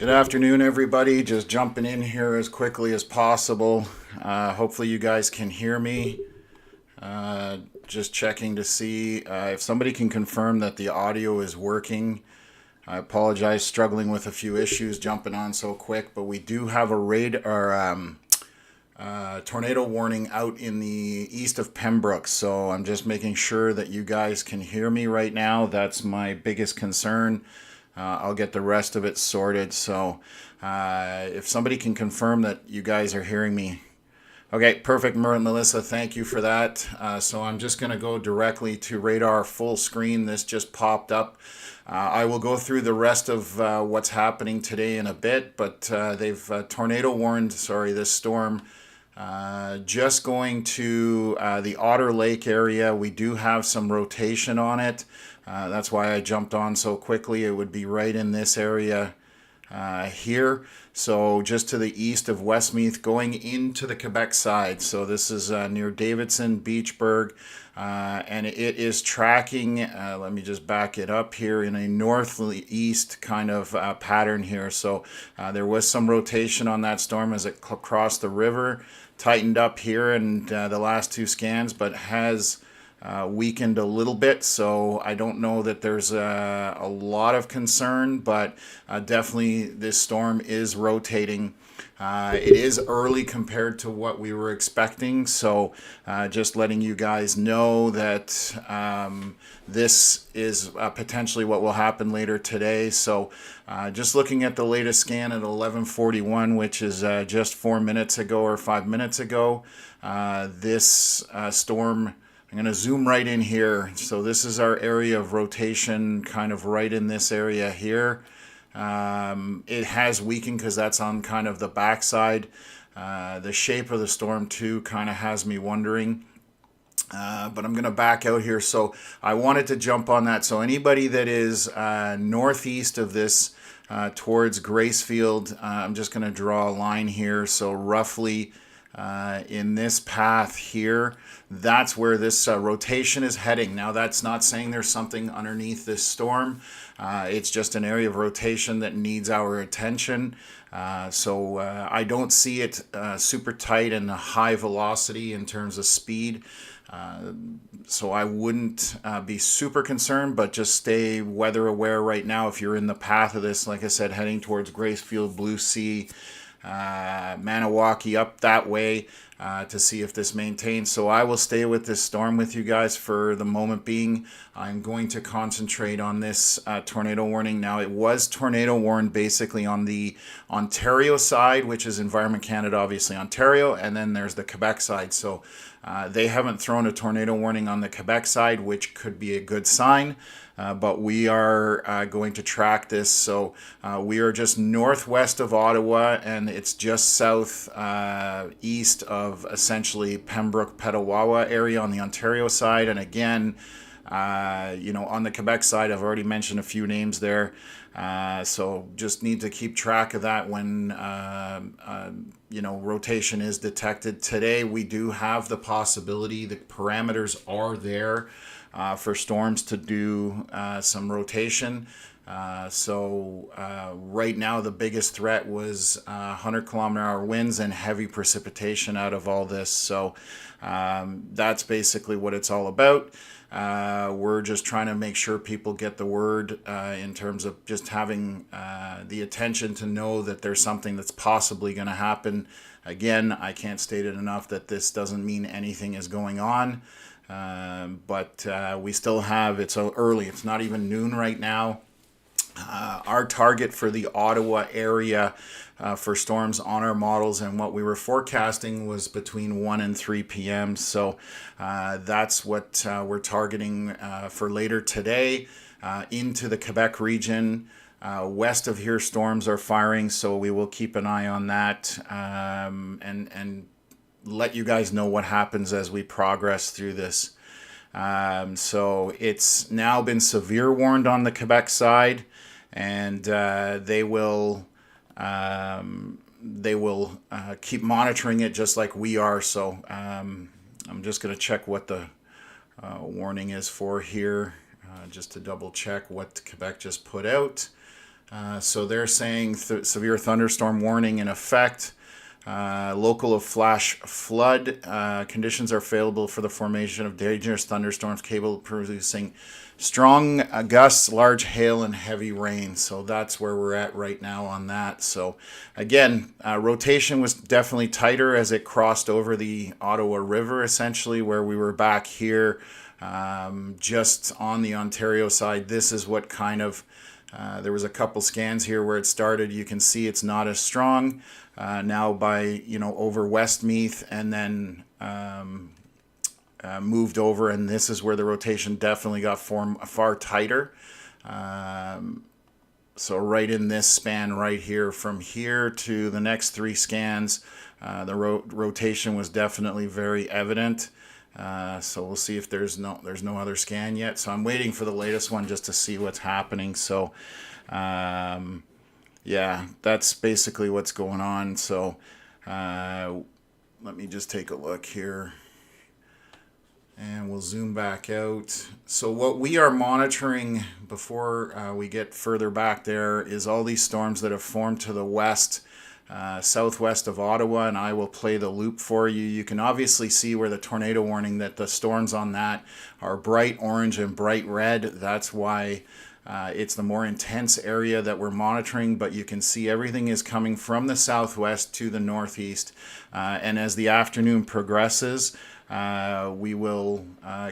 Good afternoon, everybody. Just jumping in here as quickly as possible. Hopefully, you guys can hear me. Just checking to see if somebody can confirm that the audio is working. I apologize, struggling with a few issues jumping on so quick, but we do have a tornado warning out in the east of Pembroke. So I'm just making sure that you guys can hear me right now. That's my biggest concern. I'll get the rest of it sorted. So if somebody can confirm that you guys are hearing me. Okay, perfect, Melissa. Thank you for that. So I'm just going to go directly to radar full screen. This just popped up. I will go through the rest of what's happening today in a bit, but they've tornado warned, this storm. Just going to the Otter Lake area. We do have some rotation on it. That's why I jumped on so quickly. It would be right in this area here. So just to the east of Westmeath going into the Quebec side. So this is near Davidson, Beachburg. And it is tracking, let me just back it up here, in a northeast kind of pattern here. So there was some rotation on that storm as it crossed the river, tightened up here in the last two scans, but has weakened a little bit. So I don't know that there's a lot of concern, but definitely this storm is rotating. It is early compared to what we were expecting, so just letting you guys know that this is potentially what will happen later today. So just looking at the latest scan at 11:41, which is just 4 minutes ago or 5 minutes ago, this storm, I'm going to zoom right in here. So this is our area of rotation, kind of right in this area here. It has weakened because that's on kind of the backside. The shape of the storm too kind of has me wondering. But I'm going to back out here. So I wanted to jump on that. So anybody that is northeast of this towards Gracefield, I'm just going to draw a line here. So roughly in this path here, that's where this rotation is heading. Now, that's not saying there's something underneath this storm. It's just an area of rotation that needs our attention. So I don't see it super tight and a high velocity in terms of speed. So I wouldn't be super concerned, but just stay weather aware right now if you're in the path of this. Like I said, heading towards Gracefield, Blue Sea, Maniwaki, up that way to see if this maintains. So I will stay with this storm with you guys for the moment being. I'm going to concentrate on this tornado warning. Now, it was tornado warned basically on the Ontario side, which is Environment Canada, obviously Ontario, and then there's the Quebec side. So they haven't thrown a tornado warning on the Quebec side, which could be a good sign. But we are going to track this. So we are just northwest of Ottawa, and it's just south east of essentially Pembroke, Petawawa area on the Ontario side. And again, on the Quebec side, I've already mentioned a few names there. So just need to keep track of that when, rotation is detected. Today, we do have the possibility, the parameters are there for storms to do some rotation. So right now, the biggest threat was 100-kilometer-hour winds and heavy precipitation out of all this. So that's basically what it's all about. We're just trying to make sure people get the word in terms of just having the attention to know that there's something that's possibly going to happen. Again, I can't state it enough that this doesn't mean anything is going on. But we still have, it's so early, it's not even noon right now. Our target for the Ottawa area for storms on our models and what we were forecasting was between 1 and 3 p.m. So that's what we're targeting for later today into the Quebec region. West of here, storms are firing, so we will keep an eye on that and let you guys know what happens as we progress through this. So it's now been severe warned on the Quebec side, and they will keep monitoring it just like we are. So I'm just going to check what the warning is for here, just to double check what Quebec just put out. So they're saying severe thunderstorm warning in effect. Local of flash flood. Conditions are favorable for the formation of dangerous thunderstorms capable of producing strong gusts, large hail, and heavy rain. So that's where we're at right now on that. So again, rotation was definitely tighter as it crossed over the Ottawa River, essentially, where we were back here just on the Ontario side. This is what kind of there was a couple scans here where it started. You can see it's not as strong now by, over Westmeath, and then moved over, and this is where the rotation definitely got far tighter. So right in this span right here, from here to the next three scans, the rotation was definitely very evident. So we'll see if there's no other scan yet. So I'm waiting for the latest one just to see what's happening. So yeah, that's basically what's going on. So let me just take a look here, and we'll zoom back out. So what we are monitoring before we get further back there is all these storms that have formed to the west, southwest of Ottawa, and I will play the loop for you. You can obviously see where the tornado warning, that the storms on that are bright orange and bright red. That's why it's the more intense area that we're monitoring, but you can see everything is coming from the southwest to the northeast. And as the afternoon progresses, we will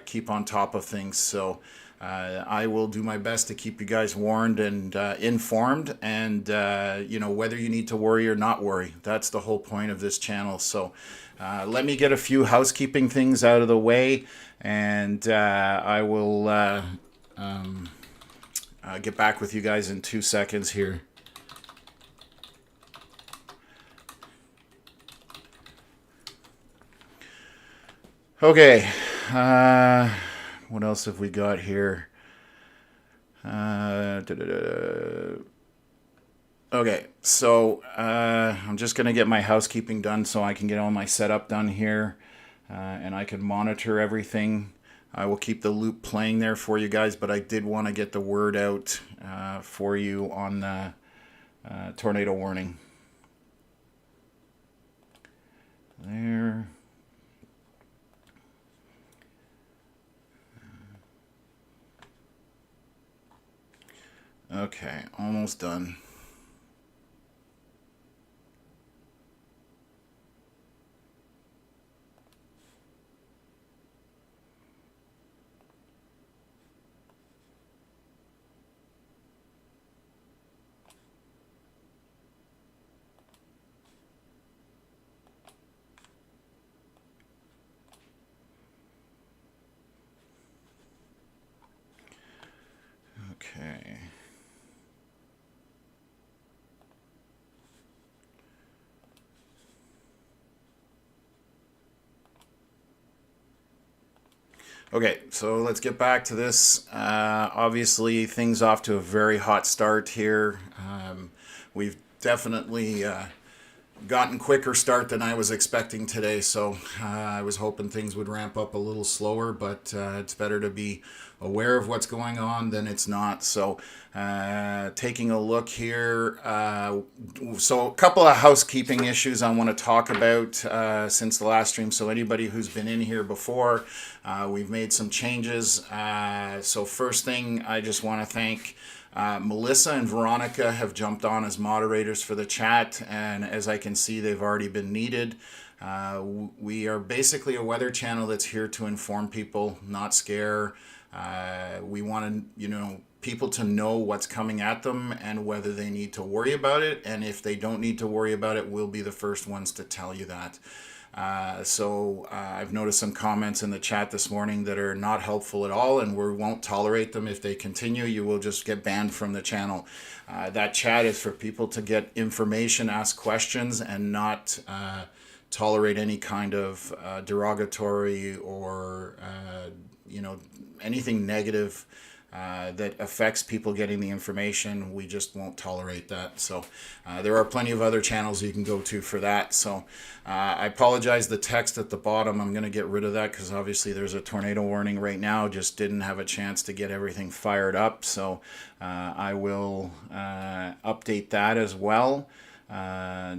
keep on top of things. So I will do my best to keep you guys warned and informed, and whether you need to worry or not worry. That's the whole point of this channel. So let me get a few housekeeping things out of the way, and I will get back with you guys in 2 seconds here. Okay, what else have we got here? Okay, so I'm just going to get my housekeeping done so I can get all my setup done here, and I can monitor everything. I will keep the loop playing there for you guys, but I did want to get the word out for you on the tornado warning. There. Okay, almost done. Okay. Okay, so let's get back to this. Obviously, things off to a very hot start here. We've definitely gotten quicker start than I was expecting today, so I was hoping things would ramp up a little slower, but it's better to be aware of what's going on than it's not. So taking a look here, so a couple of housekeeping issues I want to talk about since the last stream. So anybody who's been in here before, we've made some changes. So first thing, I just want to thank Melissa and Veronica have jumped on as moderators for the chat, and as I can see, they've already been needed. We are basically a weather channel that's here to inform people, not scare. We want to, people to know what's coming at them and whether they need to worry about it. And if they don't need to worry about it, we'll be the first ones to tell you that. So I've noticed some comments in the chat this morning that are not helpful at all, and we won't tolerate them. If they continue, you will just get banned from the channel. That chat is for people to get information, ask questions, and not tolerate any kind of derogatory or anything negative that affects people getting the information, we just won't tolerate that. So there are plenty of other channels you can go to for that. So I apologize, the text at the bottom, I'm going to get rid of that because obviously there's a tornado warning right now. Just didn't have a chance to get everything fired up. So I will update that as well.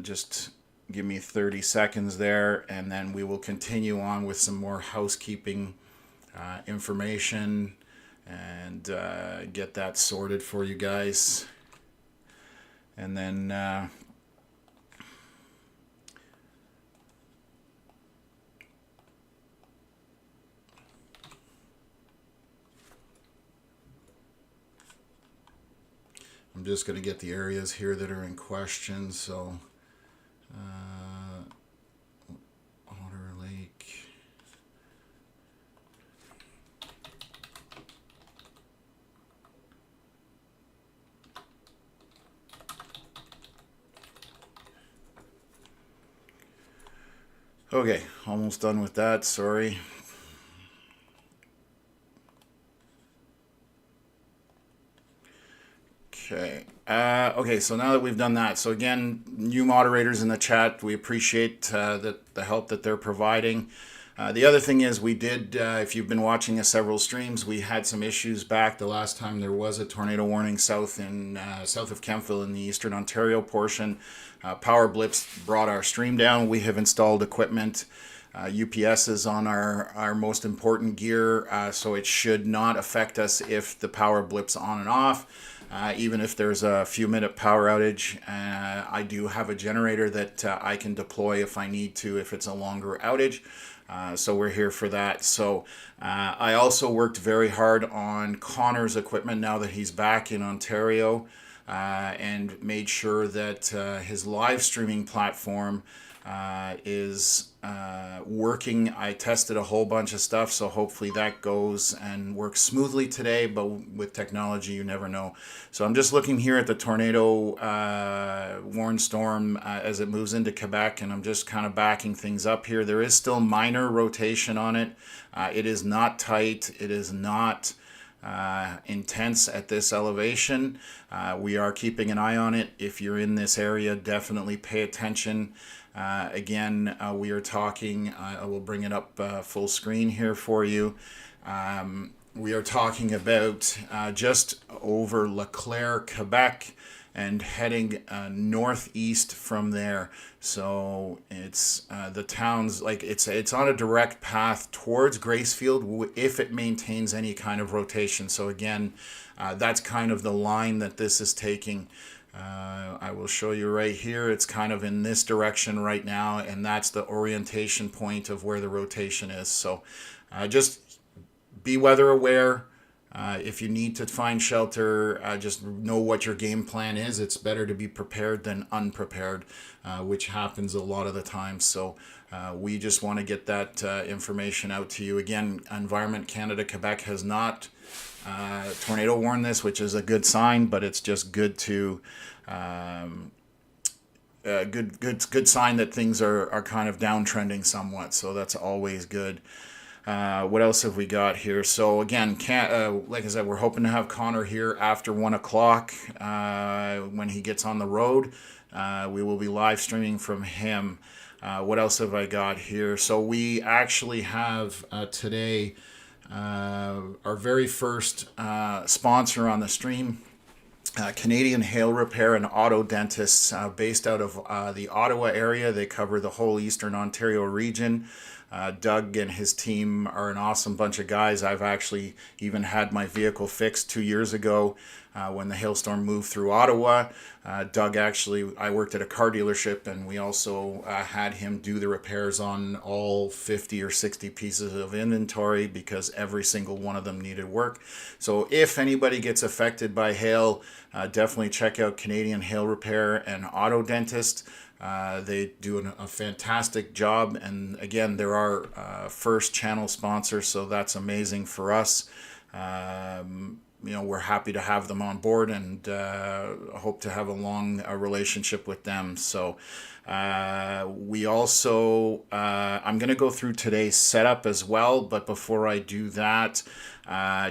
Just give me 30 seconds there, and then we will continue on with some more housekeeping information and get that sorted for you guys. And then I'm just going to get the areas here that are in question. So Otter Lake. Okay, almost done with that, sorry. Okay. Okay, so now that we've done that, so again, new moderators in the chat, we appreciate the help that they're providing. The other thing is we did, if you've been watching several streams, we had some issues back the last time there was a tornado warning south of Kemptville in the eastern Ontario portion. Power blips brought our stream down. We have installed equipment, UPSs on our most important gear, so it should not affect us if the power blips on and off. Even if there's a few minute power outage, I do have a generator that I can deploy if I need to, if it's a longer outage. So we're here for that. So I also worked very hard on Connor's equipment now that he's back in Ontario, and made sure that his live streaming platform is working. I tested a whole bunch of stuff, so hopefully that goes and works smoothly today, but with technology you never know. So I'm just looking here at the tornado warned storm as it moves into Quebec, and I'm just kind of backing things up here. There is still minor rotation on it. It is not tight. It is not intense at this elevation. We are keeping an eye on it. If you're in this area, definitely pay attention. Again, we are talking, I will bring it up full screen here for you. We are talking about just over Leclerc, Quebec, and heading northeast from there. So it's the town's like it's on a direct path towards Gracefield if it maintains any kind of rotation. So again, that's kind of the line that this is taking. I will show you right here. It's kind of in this direction right now, and that's the orientation point of where the rotation is. So just be weather aware. If you need to find shelter, just know what your game plan is. It's better to be prepared than unprepared, which happens a lot of the time. So we just want to get that information out to you. Again, Environment Canada Quebec has not tornado warned this, which is a good sign, but it's just good to good sign that things are kind of downtrending somewhat. So that's always good. What else have we got here? So again, like I said, we're hoping to have Connor here after 1 o'clock when he gets on the road. We will be live streaming from him. What else have I got here? So we actually have today our very first sponsor on the stream, Canadian Hail Repair and Auto Dentists, based out of the Ottawa area. They cover the whole Eastern Ontario region. Doug and his team are an awesome bunch of guys. I've actually even had my vehicle fixed 2 years ago when the hailstorm moved through Ottawa. Doug actually, I worked at a car dealership, and we also had him do the repairs on all 50 or 60 pieces of inventory because every single one of them needed work. So if anybody gets affected by hail, definitely check out Canadian Hail Repair and Auto Dentist. They do a fantastic job, and again, they're our first channel sponsor, so that's amazing for us. We're happy to have them on board, and hope to have a long relationship with them. So we also, I'm going to go through today's setup as well, but before I do that,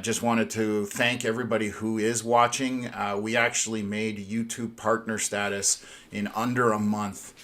Just wanted to thank everybody who is watching. We actually made YouTube partner status in under a month,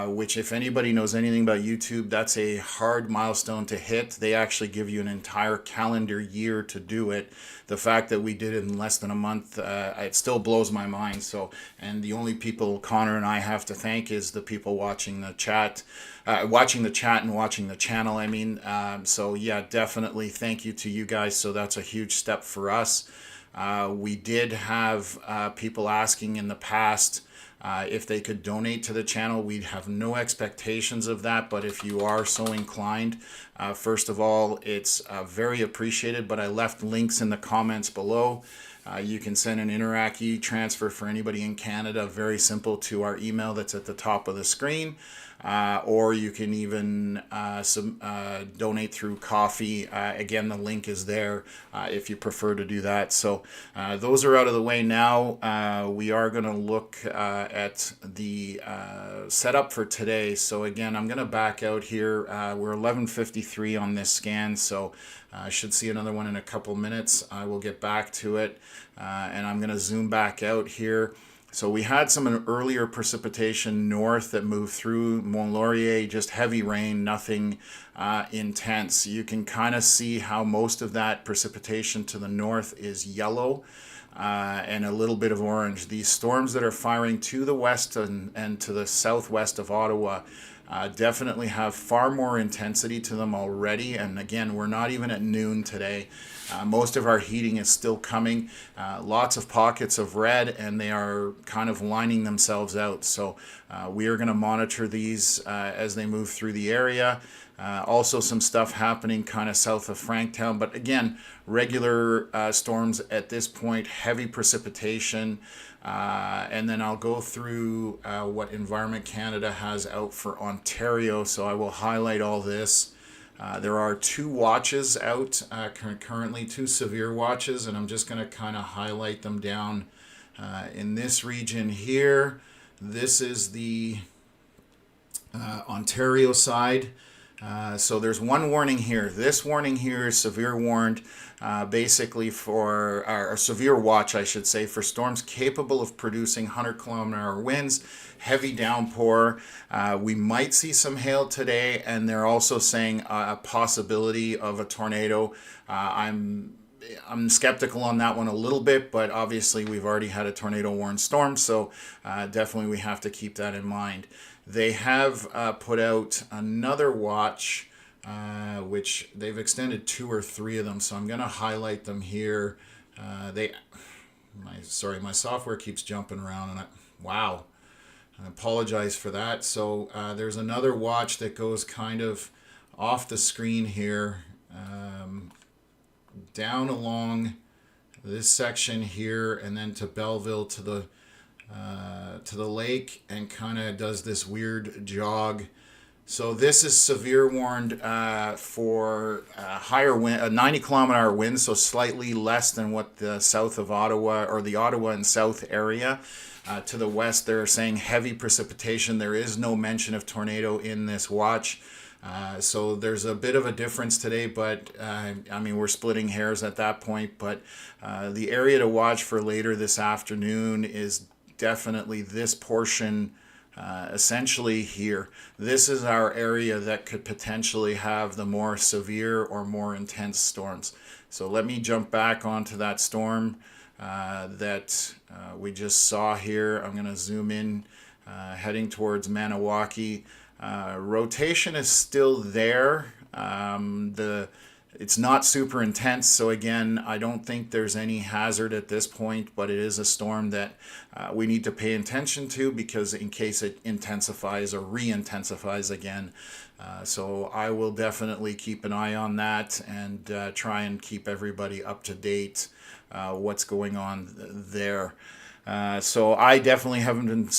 which if anybody knows anything about YouTube, that's a hard milestone to hit. They actually give you an entire calendar year to do it. The fact that we did it in less than a month, it still blows my mind. So, and the only people Connor and I have to thank is the people watching the chat. And watching the channel, I mean. So yeah, definitely thank you to you guys. So that's a huge step for us. We did have people asking in the past if they could donate to the channel. We have no expectations of that, but if you are so inclined, first of all, it's very appreciated, but I left links in the comments below. You can send an Interac E-Transfer for anybody in Canada, very simple, to our email that's at the top of the screen. Or you can even donate through coffee. Again, the link is there if you prefer to do that. So those are out of the way now. We are going to look at the setup for today. So again, I'm going to back out here. We're 11:53 on this scan, so I should see another one in a couple minutes. I will get back to it, and I'm going to zoom back out here. So we had some earlier precipitation north that moved through Mont Laurier, just heavy rain, nothing intense. You can kind of see how most of that precipitation to the north is yellow and a little bit of orange. These storms that are firing to the west and to the southwest of Ottawa definitely have far more intensity to them already. And again, we're not even at noon today. Most of our heating is still coming. Lots of pockets of red, and they are kind of lining themselves out. So we are going to monitor these as they move through the area. Also some stuff happening kind of south of Franktown. But again, regular storms at this point, heavy precipitation. And then I'll go through what Environment Canada has out for Ontario. So I will highlight all this. There are 2 watches out currently, 2 severe watches, and I'm just going to kind of highlight them down in this region here. This is the Ontario side. So there's one warning here. This warning here is severe warned, basically for, or severe watch, I should say, for storms capable of producing 100-kilometer-hour winds, heavy downpour. We might see some hail today, and they're also saying a possibility of a tornado. I'm skeptical on that one a little bit, but obviously we've already had a tornado warned storm, so definitely we have to keep that in mind. They have put out another watch, which they've extended 2 or 3 of them, so I'm going to highlight them here. My software keeps jumping around, and I apologize for that. So there's another watch that goes kind of off the screen here, down along this section here, and then to Belleville to the lake, and kind of does this weird jog. So this is severe warned for higher wind, 90-kilometer-hour winds, so slightly less than what the south of Ottawa, or the Ottawa and south area. To the west, they're saying heavy precipitation. There is no mention of tornado in this watch. So there's a bit of a difference today, but I mean, we're splitting hairs at that point. But the area to watch for later this afternoon is definitely this portion, essentially here. This is our area that could potentially have the more severe or more intense storms. So let me jump back onto that storm that we just saw here. I'm going to zoom in, heading towards Maniwaki. Rotation is still there. It's not super intense, so again, I don't think there's any hazard at this point, but it is a storm that we need to pay attention to, because in case it intensifies or re-intensifies again. So I will definitely keep an eye on that and try and keep everybody up to date what's going on there. So I definitely haven't been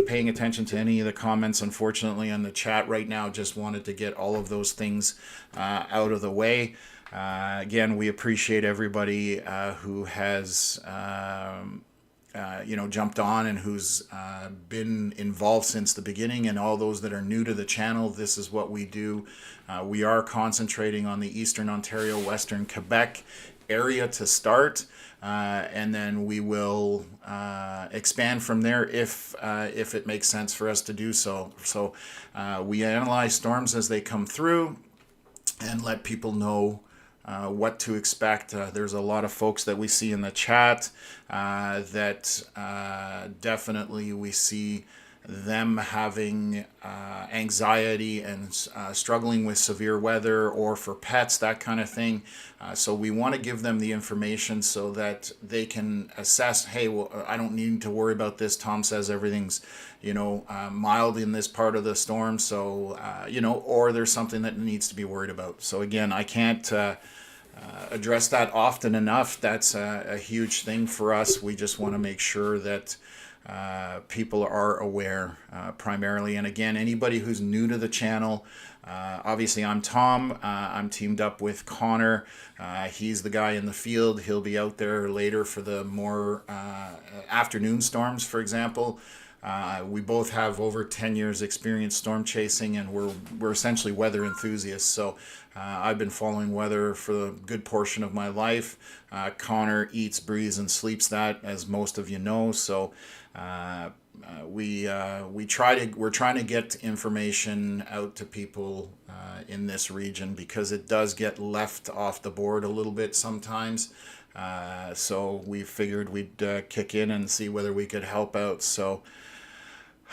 paying attention to any of the comments, unfortunately, in the chat right now. Just wanted to get all of those things out of the way. Again, we appreciate everybody who has jumped on and who's been involved since the beginning, and all those that are new to the channel. This is what we do. We are concentrating on the Eastern Ontario, Western Quebec area to start, and then we will expand from there if it makes sense for us to do so. So we analyze storms as they come through and let people know what to expect. There's a lot of folks that we see in the chat that definitely we see them having anxiety and struggling with severe weather, or for pets, that kind of thing. So we want to give them the information so that they can assess, hey, well, I don't need to worry about this. Tom says everything's, mild in this part of the storm. So, or there's something that needs to be worried about. So again, I can't address that often enough. That's a huge thing for us. We just want to make sure that people are aware primarily. And again, anybody who's new to the channel, obviously I'm Tom. I'm teamed up with Connor. He's the guy in the field. He'll be out there later for the more afternoon storms, for example. We both have over 10 years experience storm chasing, and we're essentially weather enthusiasts. So I've been following weather for a good portion of my life. Connor eats, breathes, and sleeps that, as most of you know. So we're trying to get information out to people in this region, because it does get left off the board a little bit sometimes. So we figured we'd kick in and see whether we could help out. So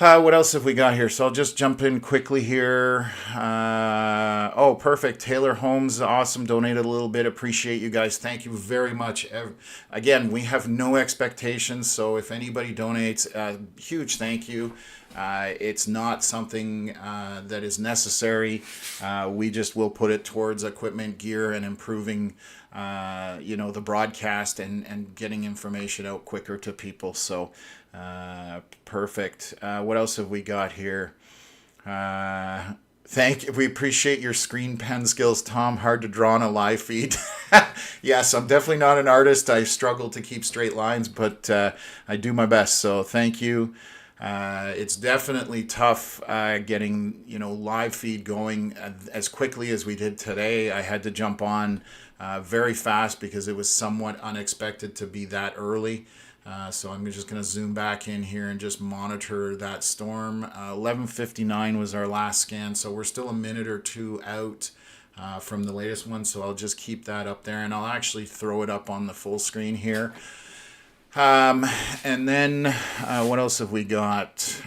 what else have we got here? So I'll just jump in quickly here. Oh, perfect. Taylor Holmes, awesome. Donated a little bit. Appreciate you guys. Thank you very much. Again, we have no expectations. So if anybody donates, huge thank you. It's not something that is necessary. We just will put it towards equipment, gear, and improving the broadcast and getting information out quicker to people. So perfect. What else have we got here? Thank you. We appreciate your screen pen skills, Tom. Hard to draw on a live feed. Yes, I'm definitely not an artist. I struggle to keep straight lines, but I do my best. So thank you. It's definitely tough getting live feed going as quickly as we did today. I had to jump on very fast because it was somewhat unexpected to be that early. So I'm just going to zoom back in here and just monitor that storm. 11:59 was our last scan, so we're still a minute or two out from the latest one. So I'll just keep that up there, and I'll actually throw it up on the full screen here. And then what else have we got?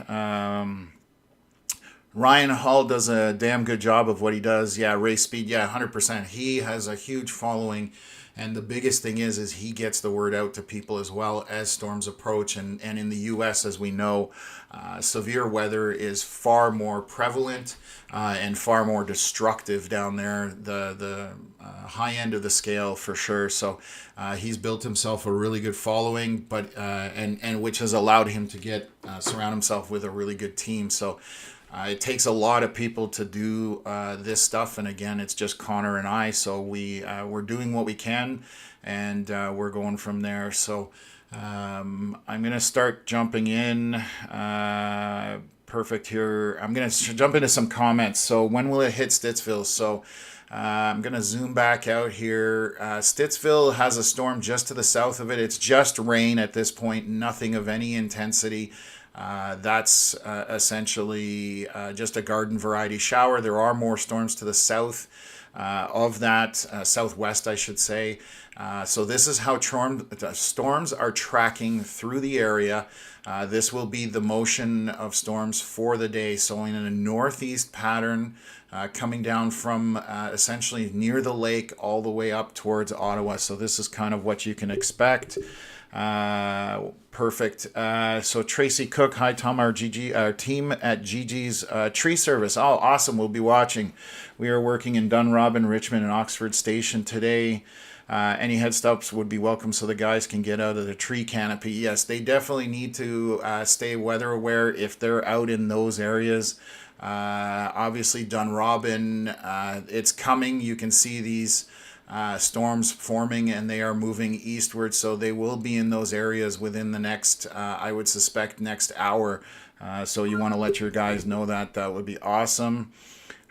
Ryan Hull does a damn good job of what he does. Yeah, race speed. Yeah, 100%. He has a huge following. And the biggest thing is he gets the word out to people as well as storms approach. And in the U.S., as we know, severe weather is far more prevalent and far more destructive down there, the high end of the scale for sure. So he's built himself a really good following, but and which has allowed him to get surround himself with a really good team. So it takes a lot of people to do this stuff, and again, it's just Connor and I. So we're doing what we can, and we're going from there. So I'm gonna start jumping in. Perfect here. I'm gonna jump into some comments. So when will it hit Stittsville? So I'm gonna zoom back out here. Stittsville has a storm just to the south of it. It's just rain at this point, nothing of any intensity. That's essentially just a garden variety shower. There are more storms to the south of that, southwest, I should say. So this is how storms are tracking through the area. This will be the motion of storms for the day. So in a northeast pattern, coming down from essentially near the lake all the way up towards Ottawa. So this is kind of what you can expect. Perfect. So Tracy Cook, hi Tom, our team at Gigi's tree service. Oh, awesome. We'll be watching. We are working in Dunrobin, Richmond, and Oxford Station today. Any heads ups would be welcome so the guys can get out of the tree canopy. Yes, they definitely need to stay weather aware if they're out in those areas. Obviously Dunrobin, it's coming. You can see these storms forming, and they are moving eastward, so they will be in those areas within the next, I would suspect, next hour. So you want to let your guys know that. That would be awesome.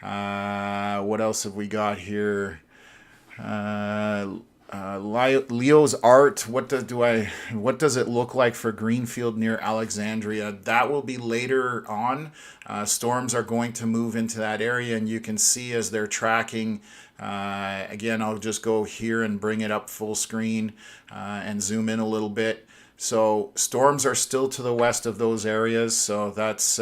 What else have we got here? Leo's art. What does it look like for Greenfield near Alexandria? That will be later on. Storms are going to move into that area, and you can see as they're tracking. Again, I'll just go here and bring it up full screen and zoom in a little bit. So storms are still to the west of those areas. So that's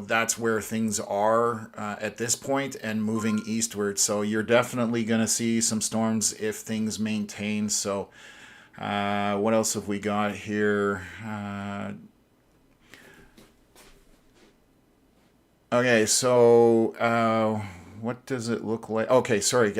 that's where things are at this point and moving eastward. So you're definitely going to see some storms if things maintain. So what else have we got here? Okay, so what does it look like? Okay, sorry.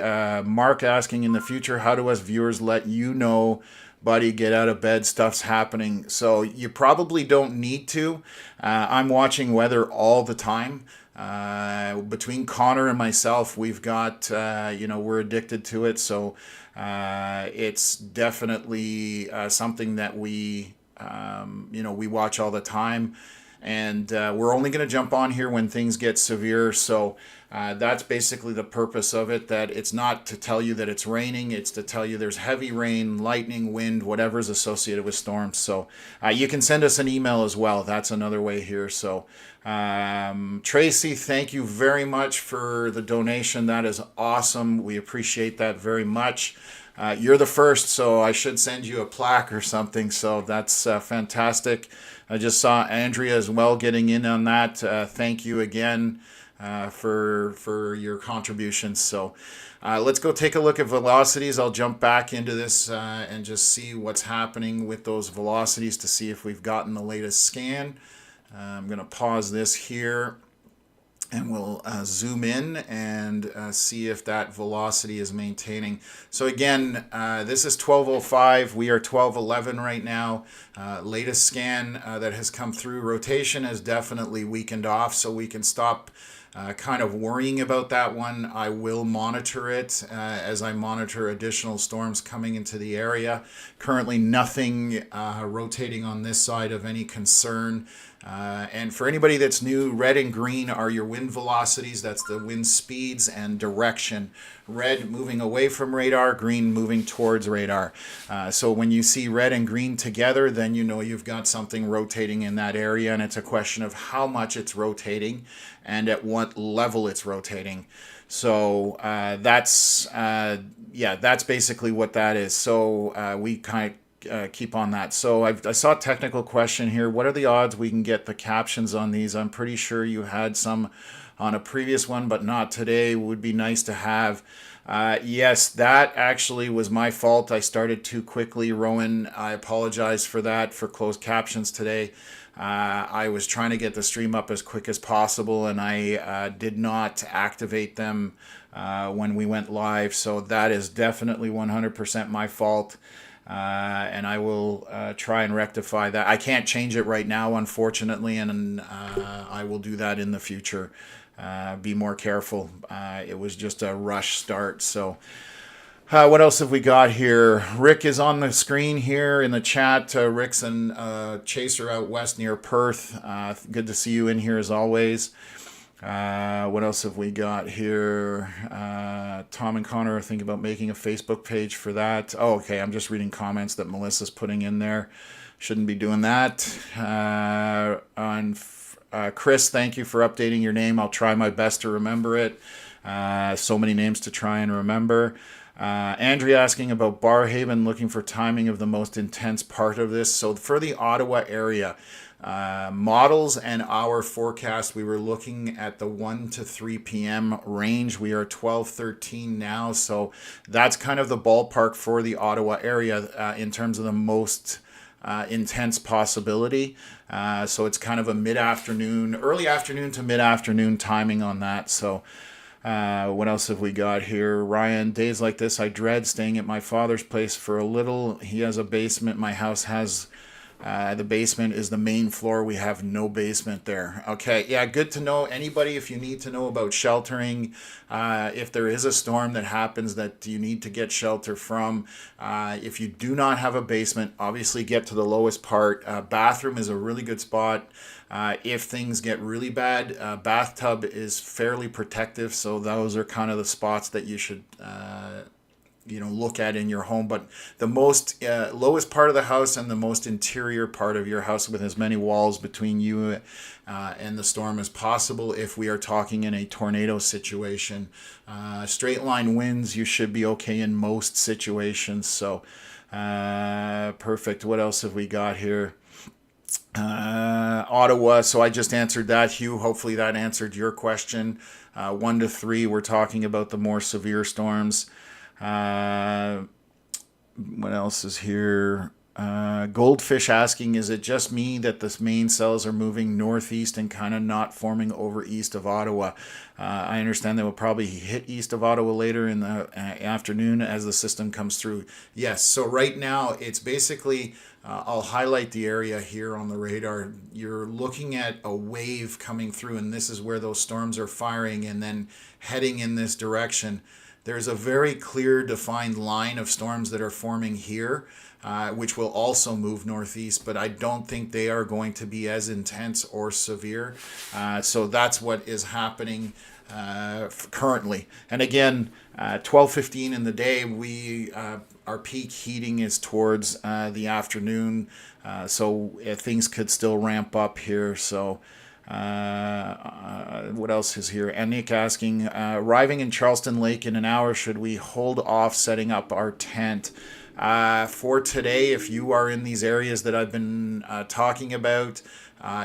Mark asking, in the future, how do us viewers let you know, buddy, get out of bed, stuff's happening? So you probably don't need to. I'm watching weather all the time. Between Connor and myself, we've got, we're addicted to it. So it's definitely something that we watch all the time. And we're only going to jump on here when things get severe. So that's basically the purpose of it, that it's not to tell you that it's raining. It's to tell you there's heavy rain, lightning, wind, whatever's associated with storms. So you can send us an email as well. That's another way here. So Tracy, thank you very much for the donation. That is awesome. We appreciate that very much. You're the first, so I should send you a plaque or something. So that's fantastic. I just saw Andrea as well getting in on that. Thank you again for your contributions. So let's go take a look at velocities. I'll jump back into this and just see what's happening with those velocities to see if we've gotten the latest scan. I'm going to pause this here. And we'll zoom in and see if that velocity is maintaining. So again, this is 12:05. We are 12:11 right now. Latest scan that has come through. Rotation has definitely weakened off, so we can stop kind of worrying about that one. I will monitor it as I monitor additional storms coming into the area. Currently nothing rotating on this side of any concern. And for anybody that's new, red and green are your wind velocities. That's the wind speeds and direction. Red moving away from radar, green moving towards radar. So when you see red and green together, then you know you've got something rotating in that area, and it's a question of how much it's rotating and at what level it's rotating. So that's basically what that is. So we kind of keep on that. So I saw a technical question here. What are the odds we can get the captions on these? I'm pretty sure you had some on a previous one, but not today. Would be nice to have. Yes, that actually was my fault. I started too quickly, Rowan. I apologize for that, for closed captions today. I was trying to get the stream up as quick as possible, and I did not activate them when we went live. So that is definitely 100% my fault. And I will try and rectify that. I can't change it right now, unfortunately, and I will do that in the future. Be more careful. It was just a rush start. So what else have we got here? Rick is on the screen here in the chat. Rick's a chaser out west near Perth. Good to see you in here as always. What else have we got here? Tom and Connor are thinking about making a Facebook page for that. Oh, okay. I'm just reading comments that Melissa's putting in there. Shouldn't be doing that. Chris, thank you for updating your name. I'll try my best to remember it. So many names to try and remember. Andrea asking about Barrhaven, looking for timing of the most intense part of this. So for the Ottawa area, models and our forecast, we were looking at the 1 to 3 p.m. range. We are 12:13 now, so that's kind of the ballpark for the Ottawa area in terms of the most intense possibility. So it's kind of a mid-afternoon, early afternoon to mid-afternoon timing on that. So what else have we got here? Ryan, days like this, I dread staying at my father's place for a little. He has a basement. My house has the basement is the main floor. We have no basement there. Okay, yeah, good to know. Anybody, if you need to know about sheltering, if there is a storm that happens that you need to get shelter from, if you do not have a basement, obviously get to the lowest part. Bathroom is a really good spot. If things get really bad, bathtub is fairly protective, so those are kind of the spots that you should look at in your home. But the most lowest part of the house and the most interior part of your house, with as many walls between you and the storm as possible. If we are talking in a tornado situation, straight line winds, you should be okay in most situations. So perfect. What else have we got here? Ottawa, so I just answered that, Hugh. Hopefully that answered your question. 1 to 3, we're talking about the more severe storms. What else is here? Goldfish asking, is it just me that the main cells are moving northeast and kind of not forming over east of Ottawa? I understand they will probably hit east of Ottawa later in the afternoon as the system comes through. Yes, so right now it's basically, I'll highlight the area here on the radar. You're looking at a wave coming through, and this is where those storms are firing and then heading in this direction. There's a very clear defined line of storms that are forming here, which will also move northeast, but I don't think they are going to be as intense or severe. So that's what is happening currently. And again, 12:15 in the day, our peak heating is towards the afternoon, so things could still ramp up here. So what else is here? And Nick asking, arriving in Charleston Lake in an hour, should we hold off setting up our tent? For today, if you are in these areas that I've been talking about,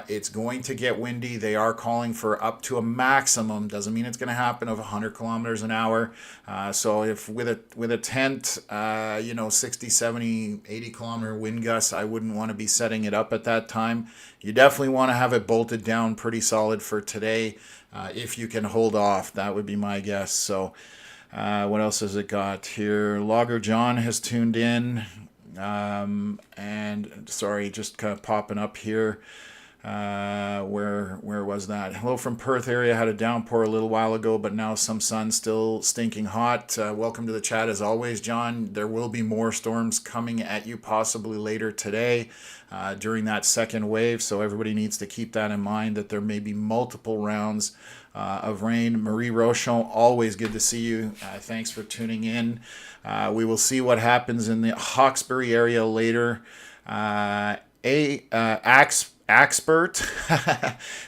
it's going to get windy. They are calling for up to a maximum, doesn't mean it's going to happen, of 100 kilometers an hour. So if with a tent, 60, 70, 80 kilometer wind gusts, I wouldn't want to be setting it up at that time. You definitely want to have it bolted down pretty solid for today. If you can hold off, that would be my guess. So what else has it got here? Logger John has tuned in. And sorry, just kind of popping up here. Where was that? Hello from Perth area. Had a downpour a little while ago, but now some sun, still stinking hot. Welcome to the chat as always, John. There will be more storms coming at you possibly later today during that second wave, so everybody needs to keep that in mind, that there may be multiple rounds of rain. Marie Rochon, always good to see you. Thanks for tuning in. We will see what happens in the Hawkesbury area later. Expert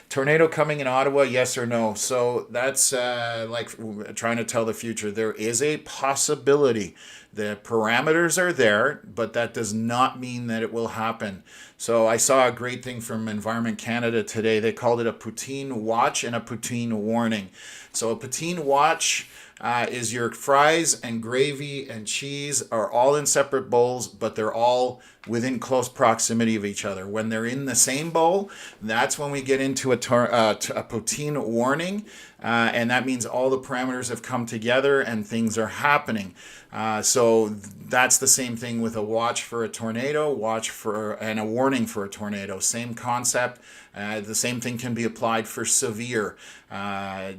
tornado coming in Ottawa, yes or no? So that's like trying to tell the future. There is a possibility. The parameters are there, but that does not mean that it will happen. So I saw a great thing from Environment Canada today. They called it a poutine watch and a poutine warning. So a poutine watch is your fries and gravy and cheese are all in separate bowls, but they're all within close proximity of each other. When they're in the same bowl, that's when we get into a poutine warning, and that means all the parameters have come together and things are happening. So that's the same thing with a watch for a tornado, and a warning for a tornado. Same concept. The same thing can be applied for severe.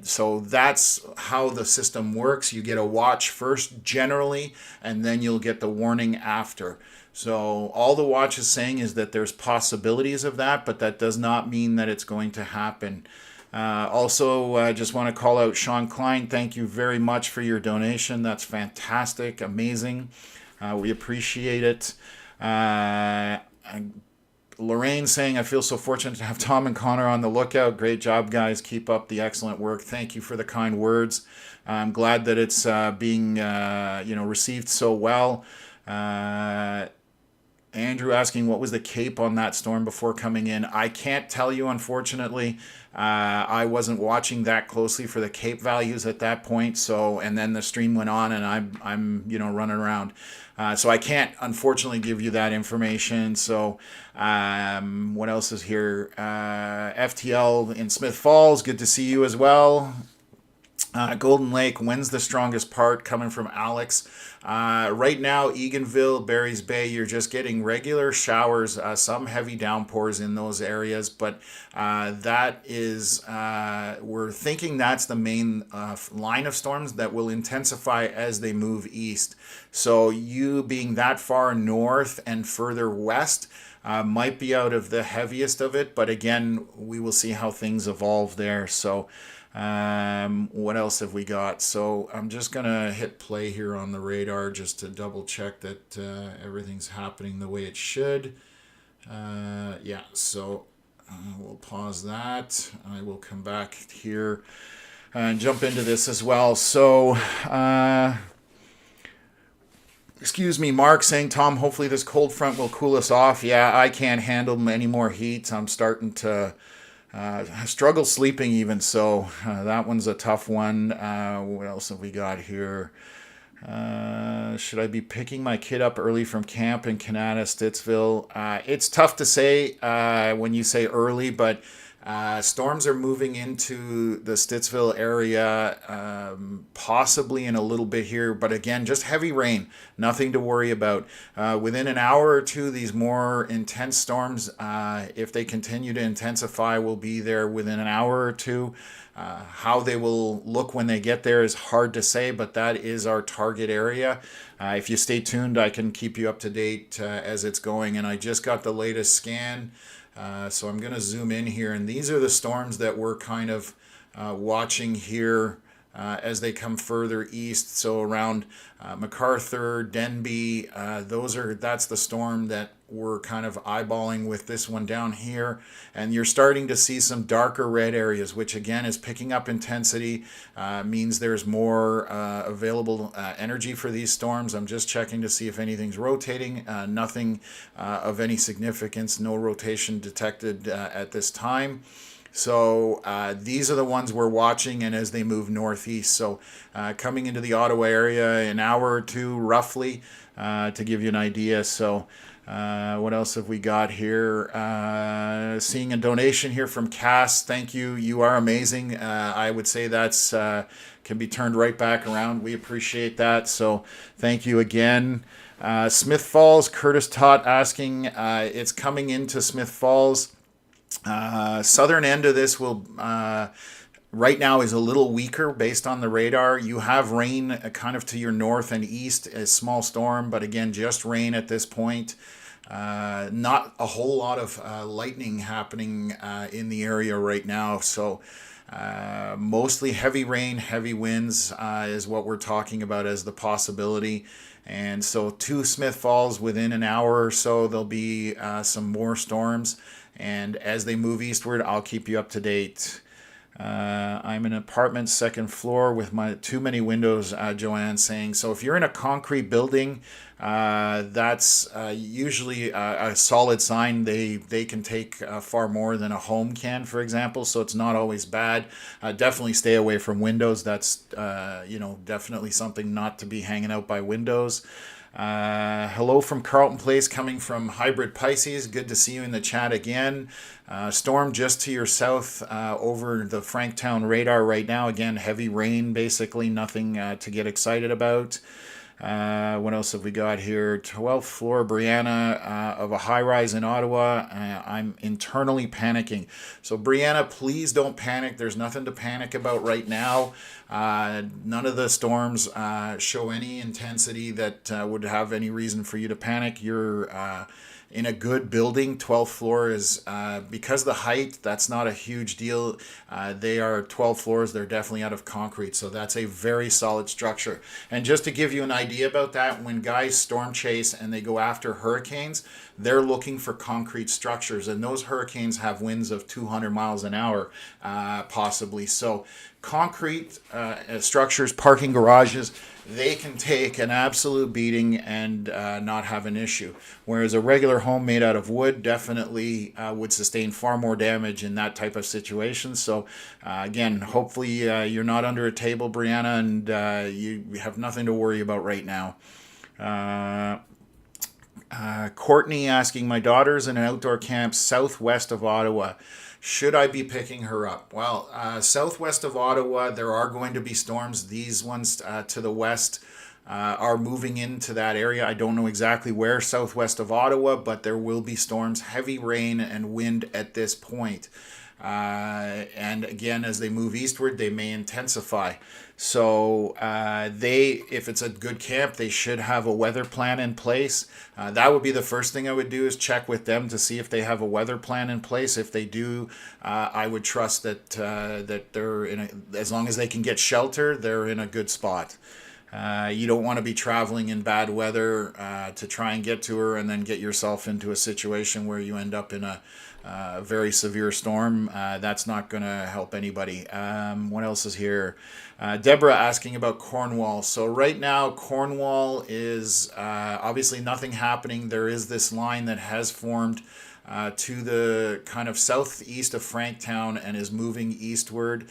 So that's how the system works. You get a watch first generally, and then you'll get the warning after. So all the watch is saying is that there's possibilities of that, but that does not mean that it's going to happen. Also, I just want to call out Sean Klein. Thank you very much for your donation. That's fantastic, amazing. We appreciate it. Lorraine saying, I feel so fortunate to have Tom and Connor on the lookout. Great job, guys. Keep up the excellent work. Thank you for the kind words. I'm glad that it's being received so well. Andrew asking, what was the CAPE on that storm before coming in? I can't tell you, unfortunately. I wasn't watching that closely for the CAPE values at that point. So, and then the stream went on, and I'm running around. So I can't, unfortunately, give you that information. So, what else is here? FTL in Smith Falls, good to see you as well. Golden Lake, when's the strongest part? Coming from Alex. Right now, Eganville, Barry's Bay, you're just getting regular showers, some heavy downpours in those areas, but that is, we're thinking that's the main line of storms that will intensify as they move east. So you being that far north and further west, might be out of the heaviest of it, but again, we will see how things evolve there. So what else have we got? So I'm just gonna hit play here on the radar just to double check that everything's happening the way it should. Yeah, so we'll pause that. I will come back here and jump into this as well. So excuse me, Mark saying, Tom, hopefully this cold front will cool us off. Yeah, I can't handle any more heat. I'm starting to struggle sleeping even, so that one's a tough one. What else have we got here? Should I be picking my kid up early from camp in Canada, Stittsville? It's tough to say when you say early, but storms are moving into the Stittsville area, possibly in a little bit here, but again, just heavy rain, nothing to worry about. Within an hour or two, these more intense storms, if they continue to intensify, will be there within an hour or two. How they will look when they get there is hard to say, but that is our target area. If you stay tuned, I can keep you up to date as it's going, and I just got the latest scan. So I'm going to zoom in here, and these are the storms that we're kind of watching here as they come further east. So around MacArthur, Denbigh, that's the storm that we're kind of eyeballing with this one down here. And you're starting to see some darker red areas, which again is picking up intensity, means there's more available energy for these storms. I'm just checking to see if anything's rotating. Nothing of any significance, no rotation detected at this time. So these are the ones we're watching, and as they move northeast. So coming into the Ottawa area, an hour or two roughly, to give you an idea. So what else have we got here? Seeing a donation here from Cass. Thank you. You are amazing. I would say that's can be turned right back around. We appreciate that. So thank you again. Smith Falls, Curtis Tott asking, it's coming into Smith Falls. Southern end of this will right now is a little weaker based on the radar. You have rain kind of to your north and east, a small storm, but again, just rain at this point. Not a whole lot of lightning happening in the area right now. So mostly heavy rain, heavy winds is what we're talking about as the possibility. And so to Smith Falls within an hour or so, there'll be some more storms. And as they move eastward, I'll keep you up to date. I'm in an apartment, second floor, with my too many windows, Joanne saying. So if you're in a concrete building, that's usually a solid sign. They can take far more than a home can, for example. So it's not always bad. Definitely stay away from windows. That's definitely something not to be hanging out by windows. Hello from Carlton Place, coming from Hybrid Pisces. Good to see you in the chat again. Storm just to your south over the Franktown radar right now. Again, heavy rain, basically nothing to get excited about. What else have we got here? 12th floor, Brianna, of a high-rise in Ottawa. I'm internally panicking. So, Brianna, please don't panic. There's nothing to panic about right now. None of the storms show any intensity that would have any reason for you to panic. You're in a good building. 12th floor is, because of the height, that's not a huge deal. They are 12 floors. They're definitely out of concrete. So that's a very solid structure. And just to give you an idea about that, when guys storm chase and they go after hurricanes, they're looking for concrete structures. And those hurricanes have winds of 200 miles an hour, possibly. So concrete structures, parking garages, they can take an absolute beating and not have an issue. Whereas a regular home made out of wood definitely would sustain far more damage in that type of situation. So again, hopefully you're not under a table, Brianna, and you have nothing to worry about right now. Courtney asking, my daughter's in an outdoor camp southwest of Ottawa. Should I be picking her up? Well, southwest of Ottawa, there are going to be storms. These ones to the west are moving into that area. I don't know exactly where southwest of Ottawa, but there will be storms, heavy rain and wind at this point. And again, as they move eastward, they may intensify. So if it's a good camp, they should have a weather plan in place. That would be the first thing I would do, is check with them to see if they have a weather plan in place. If they do, I would trust that they're as long as they can get shelter, they're in a good spot. You don't want to be traveling in bad weather to try and get to her and then get yourself into a situation where you end up in a very severe storm. That's not going to help anybody. What else is here? Deborah asking about Cornwall. So right now, Cornwall is obviously nothing happening. There is this line that has formed to the kind of southeast of Franktown and is moving eastward.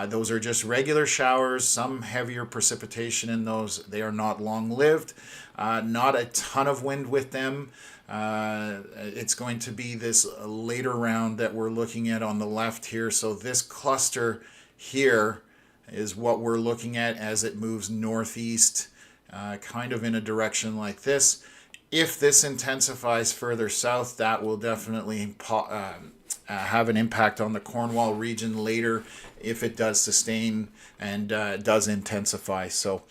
Those are just regular showers, some heavier precipitation in those. They are not long-lived. Not a ton of wind with them. It's going to be this later round that we're looking at on the left here. So this cluster here is what we're looking at as it moves northeast, kind of in a direction like this. If this intensifies further south, that will definitely have an impact on the Cornwall region later if it does sustain and does intensify. So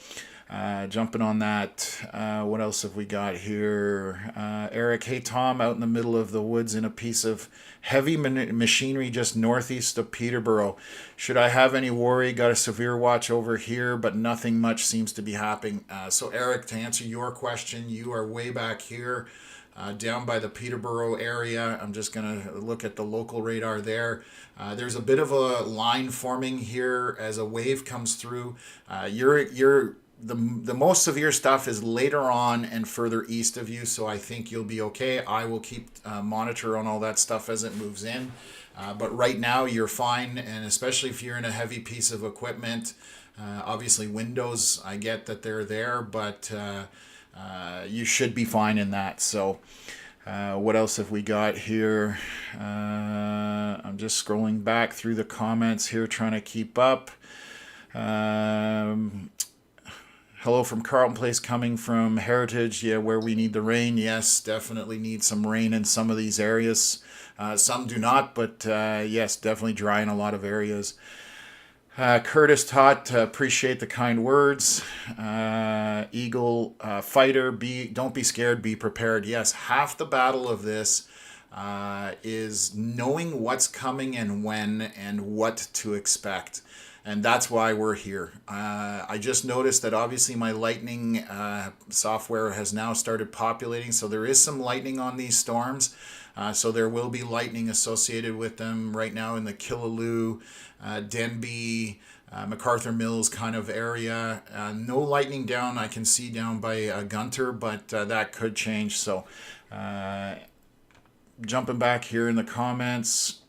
jumping on that, what else have we got here? Eric, hey Tom, out in the middle of the woods in a piece of heavy machinery just northeast of Peterborough. Should I have any worry? Got a severe watch over here, but nothing much seems to be happening. So Eric, to answer your question, you are way back here, down by the Peterborough area. I'm just going to look at the local radar there. There's a bit of a line forming here as a wave comes through. The most severe stuff is later on and further east of you, so I think you'll be okay. I will keep monitor on all that stuff as it moves in. But right now you're fine, and especially if you're in a heavy piece of equipment. Obviously windows, I get that they're there, but you should be fine in that. So what else have we got here? I'm just scrolling back through the comments here, trying to keep up. Hello from Carlton Place, coming from Heritage. Yeah, where we need the rain. Yes, definitely need some rain in some of these areas. Some do not, but yes, definitely dry in a lot of areas. Curtis Tot, appreciate the kind words. Eagle Fighter, don't be scared, be prepared. Yes, half the battle of this is knowing what's coming and when and what to expect. And that's why we're here. I just noticed that obviously my lightning software has now started populating. So there is some lightning on these storms. So there will be lightning associated with them right now in the Killaloe, Denbigh, MacArthur Mills kind of area. No lightning down, I can see down by Gunter, but that could change. So jumping back here in the comments.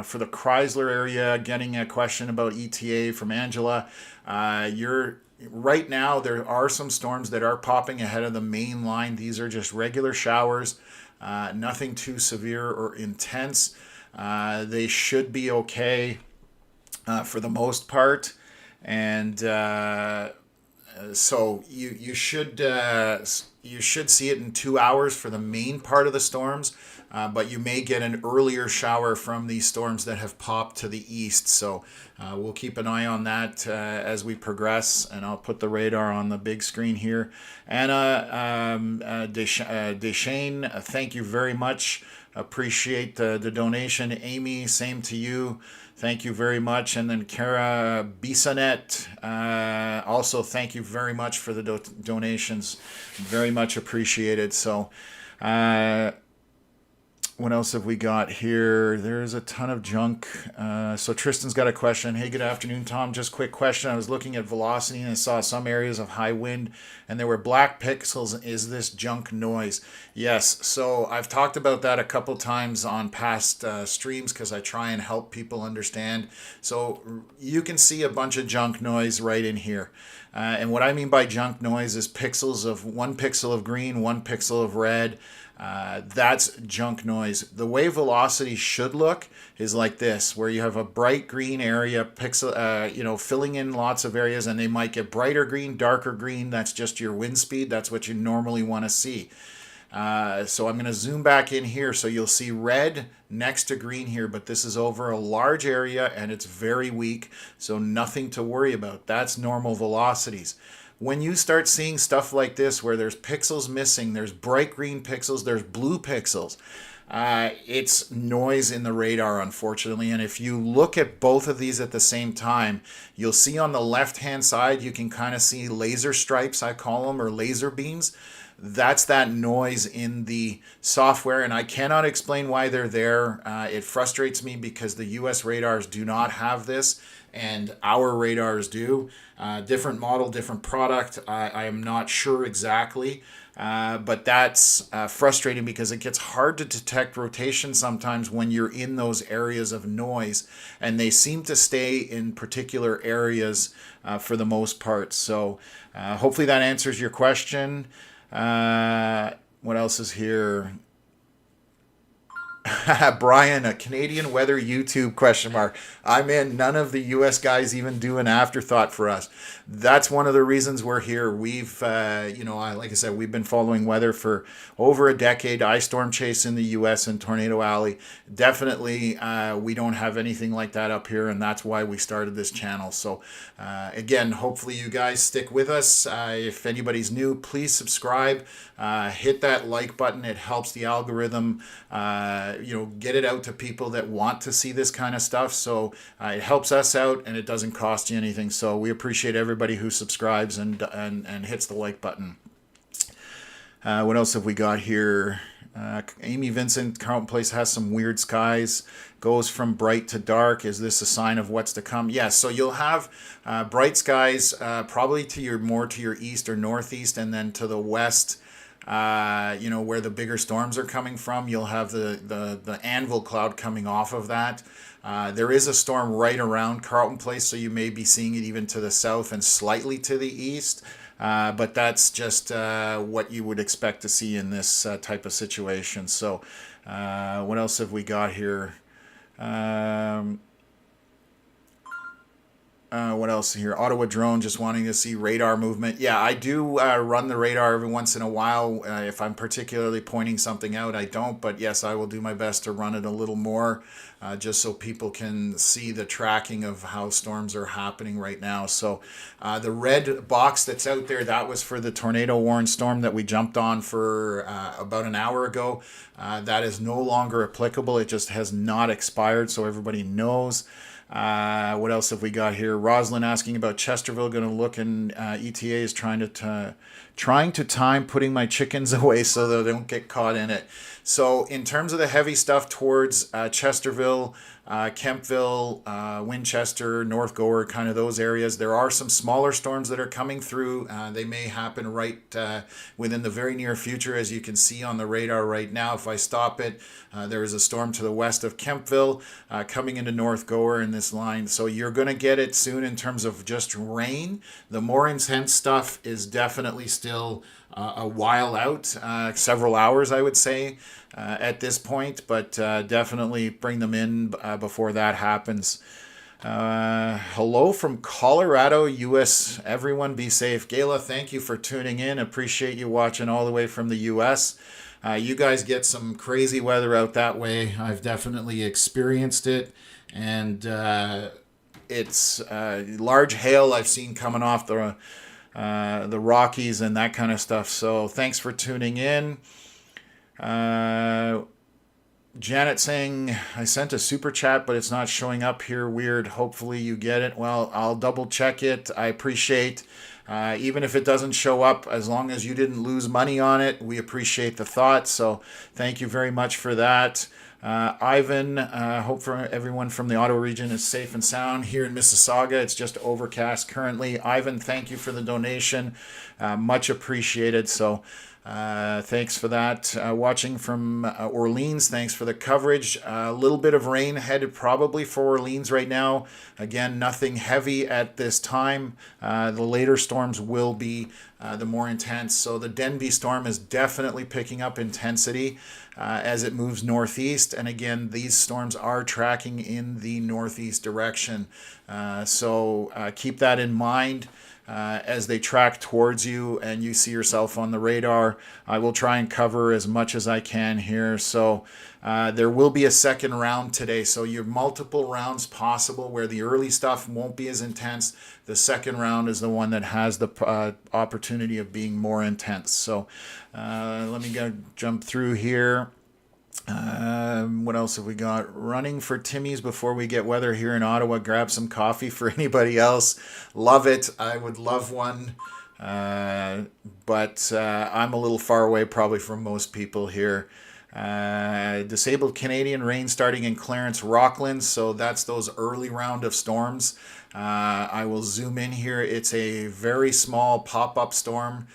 For the Chrysler area, getting a question about ETA from Angela. Right now, there are some storms that are popping ahead of the main line. These are just regular showers, nothing too severe or intense. They should be okay for the most part. And so you should see it in 2 hours for the main part of the storms. But you may get an earlier shower from these storms that have popped to the east. So we'll keep an eye on that as we progress. And I'll put the radar on the big screen here. Anna Deshane, thank you very much. Appreciate the donation. Amy, same to you. Thank you very much. And then Kara Bisonet, also thank you very much for the donations. Very much appreciated. So what else have we got here? There's a ton of junk. So Tristan's got a question. Hey, good afternoon, Tom. Just quick question. I was looking at velocity and I saw some areas of high wind and there were black pixels. Is this junk noise? Yes. So I've talked about that a couple times on past streams because I try and help people understand. So you can see a bunch of junk noise right in here. And what I mean by junk noise is pixels of 1 pixel of green, 1 pixel of red. That's junk noise. The way velocity should look is like this, where you have a bright green area, filling in lots of areas, and they might get brighter green, darker green. That's just your wind speed. That's what you normally want to see. So I'm going to zoom back in here. So you'll see red next to green here, but this is over a large area and it's very weak. So nothing to worry about. That's normal velocities. When you start seeing stuff like this where there's pixels missing, there's bright green pixels, there's blue pixels, it's noise in the radar, unfortunately. And if you look at both of these at the same time, you'll see on the left-hand side, you can kind of see laser stripes, I call them, or laser beams. That's that noise in the software, and I cannot explain why they're there. It frustrates me because the US radars do not have this, and our radars do. Different model, different product. I am not sure exactly, but that's frustrating because it gets hard to detect rotation sometimes when you're in those areas of noise, and they seem to stay in particular areas for the most part. So hopefully that answers your question. What else is here? Brian, a Canadian weather YouTube question mark. I'm in. None of the US guys even do an afterthought for us. That's one of the reasons we're here. We've, like I said, we've been following weather for over a decade. Ice storm chase in the US and Tornado Alley. Definitely, we don't have anything like that up here, and that's why we started this channel. So, again, hopefully you guys stick with us. If anybody's new, please subscribe. Hit that like button. It helps the algorithm, get it out to people that want to see this kind of stuff. So it helps us out, and it doesn't cost you anything. So we appreciate everybody who subscribes and hits the like button. What else have we got here? Amy Vincent, Carlton Place has some weird skies. Goes from bright to dark. Is this a sign of what's to come? Yes. So you'll have bright skies probably more to your east or northeast, and then to the west. Where the bigger storms are coming from, you'll have the anvil cloud coming off of that. There is a storm right around Carlton Place, so you may be seeing it even to the south and slightly to the east. But that's just what you would expect to see in this type of situation. So what else have we got here? What else here? Ottawa drone, just wanting to see radar movement. Yeah, I do run the radar every once in a while. If I'm particularly pointing something out, I don't. But yes, I will do my best to run it a little more just so people can see the tracking of how storms are happening right now. So the red box that's out there, that was for the tornado warning storm that we jumped on for about an hour ago. That is no longer applicable. It just has not expired, so everybody knows. What else have we got here? Rosalind asking about Chesterville. Going to look, and ETA is trying to time putting my chickens away so that they don't get caught in it. So in terms of the heavy stuff towards Chesterville, Kempville, Winchester, North Gower, kind of those areas, there are some smaller storms that are coming through. They may happen right within the very near future, as you can see on the radar right now. If I stop it, there is a storm to the west of Kempville coming into North Gower in this line. So you're going to get it soon in terms of just rain. The more intense stuff is definitely still a while out, several hours, I would say, at this point, but definitely bring them in before that happens. Hello from Colorado, US. Everyone be safe. Gayla, thank you for tuning in. Appreciate you watching all the way from the US. You guys get some crazy weather out that way. I've definitely experienced it, and it's large hail I've seen coming off the Rockies and that kind of stuff. So thanks for tuning in. Janet saying, I sent a super chat, but it's not showing up here. Weird. Hopefully you get it. Well, I'll double check it. I appreciate, even if it doesn't show up, as long as you didn't lose money on it, we appreciate the thought. So thank you very much for that. Ivan, hope for everyone from the Ottawa region is safe and sound. Here in Mississauga, it's just overcast currently. Ivan, thank you for the donation. Much appreciated. So thanks for that. Watching from Orleans, thanks for the coverage. A little bit of rain headed probably for Orleans right now. Again, nothing heavy at this time. The later storms will be the more intense. So the Denby storm is definitely picking up intensity as it moves northeast. And again, these storms are tracking in the northeast direction. So keep that in mind. As they track towards you and you see yourself on the radar. I will try and cover as much as I can here. So there will be a second round today. So you have multiple rounds possible where the early stuff won't be as intense. The second round is the one that has the opportunity of being more intense. So let me jump through here. What else have we got? Running for Timmy's before we get weather here in Ottawa. Grab some coffee for anybody else. Love it. I would love one. But I'm a little far away probably from most people here. Disabled Canadian rain starting in Clarence, Rockland. So that's those early round of storms. I will zoom in here. It's a very small pop-up storm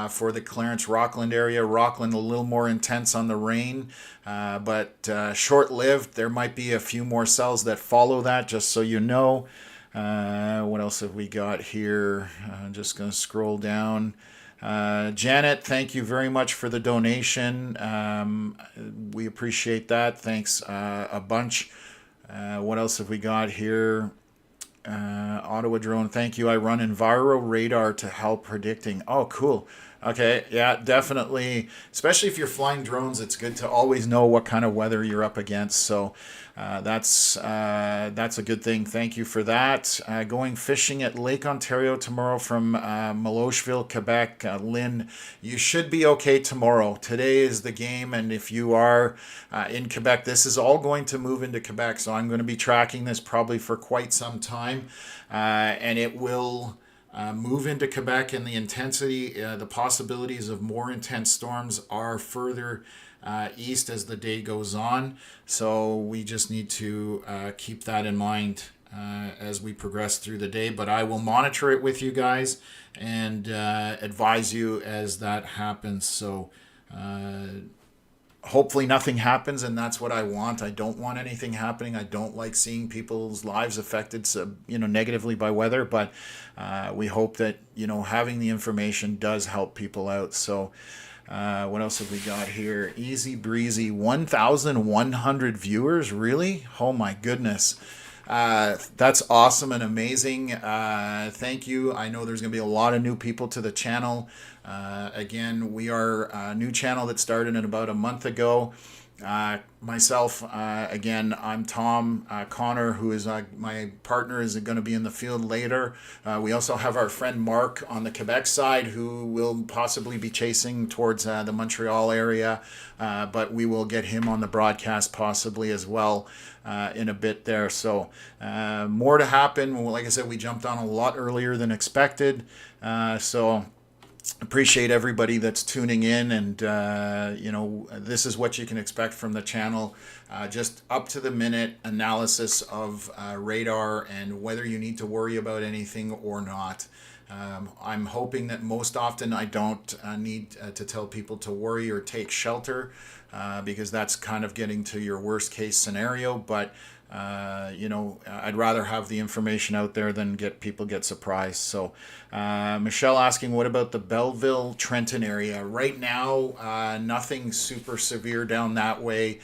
for the Clarence, Rockland area. Rockland a little more intense on the rain, but short-lived. There might be a few more cells that follow that, just so you know. What else have we got here? I'm just going to scroll down. Janet, thank you very much for the donation. We appreciate that. Thanks a bunch. What else have we got here? Ottawa drone, thank you. I run Enviro radar to help predicting. Oh, cool. Okay, yeah, definitely. Especially if you're flying drones, it's good to always know what kind of weather you're up against. So that's a good thing. Thank you for that. Going fishing at Lake Ontario tomorrow from Millocheville, Quebec. Lynn, you should be okay tomorrow. Today is the game, and if you are in Quebec, this is all going to move into Quebec. So I'm going to be tracking this probably for quite some time, and it will move into Quebec, and the intensity, the possibilities of more intense storms are further east as the day goes on. So we just need to keep that in mind as we progress through the day. But I will monitor it with you guys and advise you as that happens. So hopefully nothing happens, and that's what I want. I don't want anything happening. I don't like seeing people's lives affected, negatively by weather. But we hope that having the information does help people out. So what else have we got here? Easy breezy, 1,100 viewers. Really? Oh my goodness. That's awesome and amazing. Thank you. I know there's going to be a lot of new people to the channel. Again, we are a new channel that started in about a month ago. Myself, again, I'm Tom. Connor, who is my partner, is going to be in the field later. We also have our friend Mark on the Quebec side, who will possibly be chasing towards the Montreal area, but we will get him on the broadcast possibly as well in a bit there. So more to happen. Like I said, we jumped on a lot earlier than expected. So appreciate everybody that's tuning in, and this is what you can expect from the channel, just up to the minute analysis of radar and whether you need to worry about anything or not. I'm hoping that most often I don't need to tell people to worry or take shelter, because that's kind of getting to your worst case scenario. But I'd rather have the information out there than get surprised. So Michelle asking, what about the Belleville, Trenton area? Right now, nothing super severe down that way.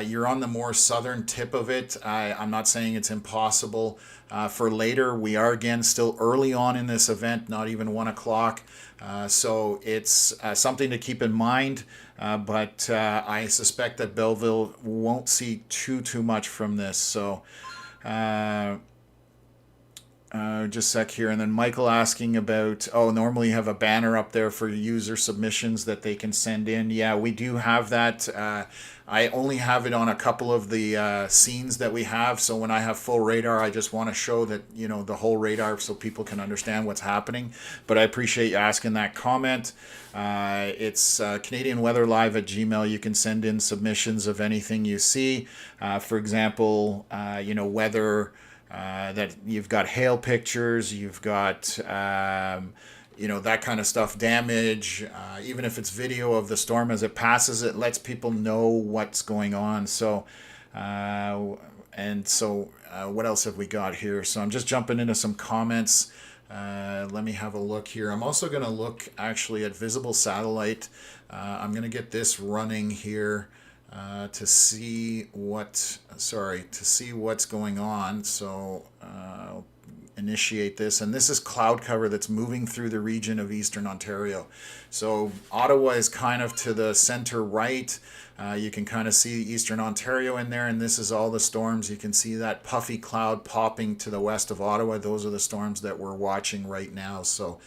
You're on the more southern tip of it. I'm not saying it's impossible for later. We are, again, still early on in this event, not even 1 o'clock. So it's something to keep in mind. But I suspect that Belleville won't see too much from this. So just a sec here. And then Michael asking about, normally you have a banner up there for user submissions that they can send in. Yeah, we do have that. I only have it on a couple of the scenes that we have. So when I have full radar, I just want to show that, the whole radar so people can understand what's happening. But I appreciate you asking that comment. It's canadianweatherlive@gmail. You can send in submissions of anything you see. For example, weather, that you've got hail pictures, you've got that kind of stuff, damage, even if it's video of the storm as it passes, it lets people know what's going on. So what else have we got here? So I'm just jumping into some comments. Let me have a look here. I'm also going to look actually at visible satellite. I'm going to get this running here to see what's going on. So I'll initiate this, and this is cloud cover that's moving through the region of Eastern Ontario. So Ottawa is kind of to the center right. You can kind of see Eastern Ontario in there, and this is all the storms. You can see that puffy cloud popping to the west of Ottawa. Those are the storms that we're watching right now. So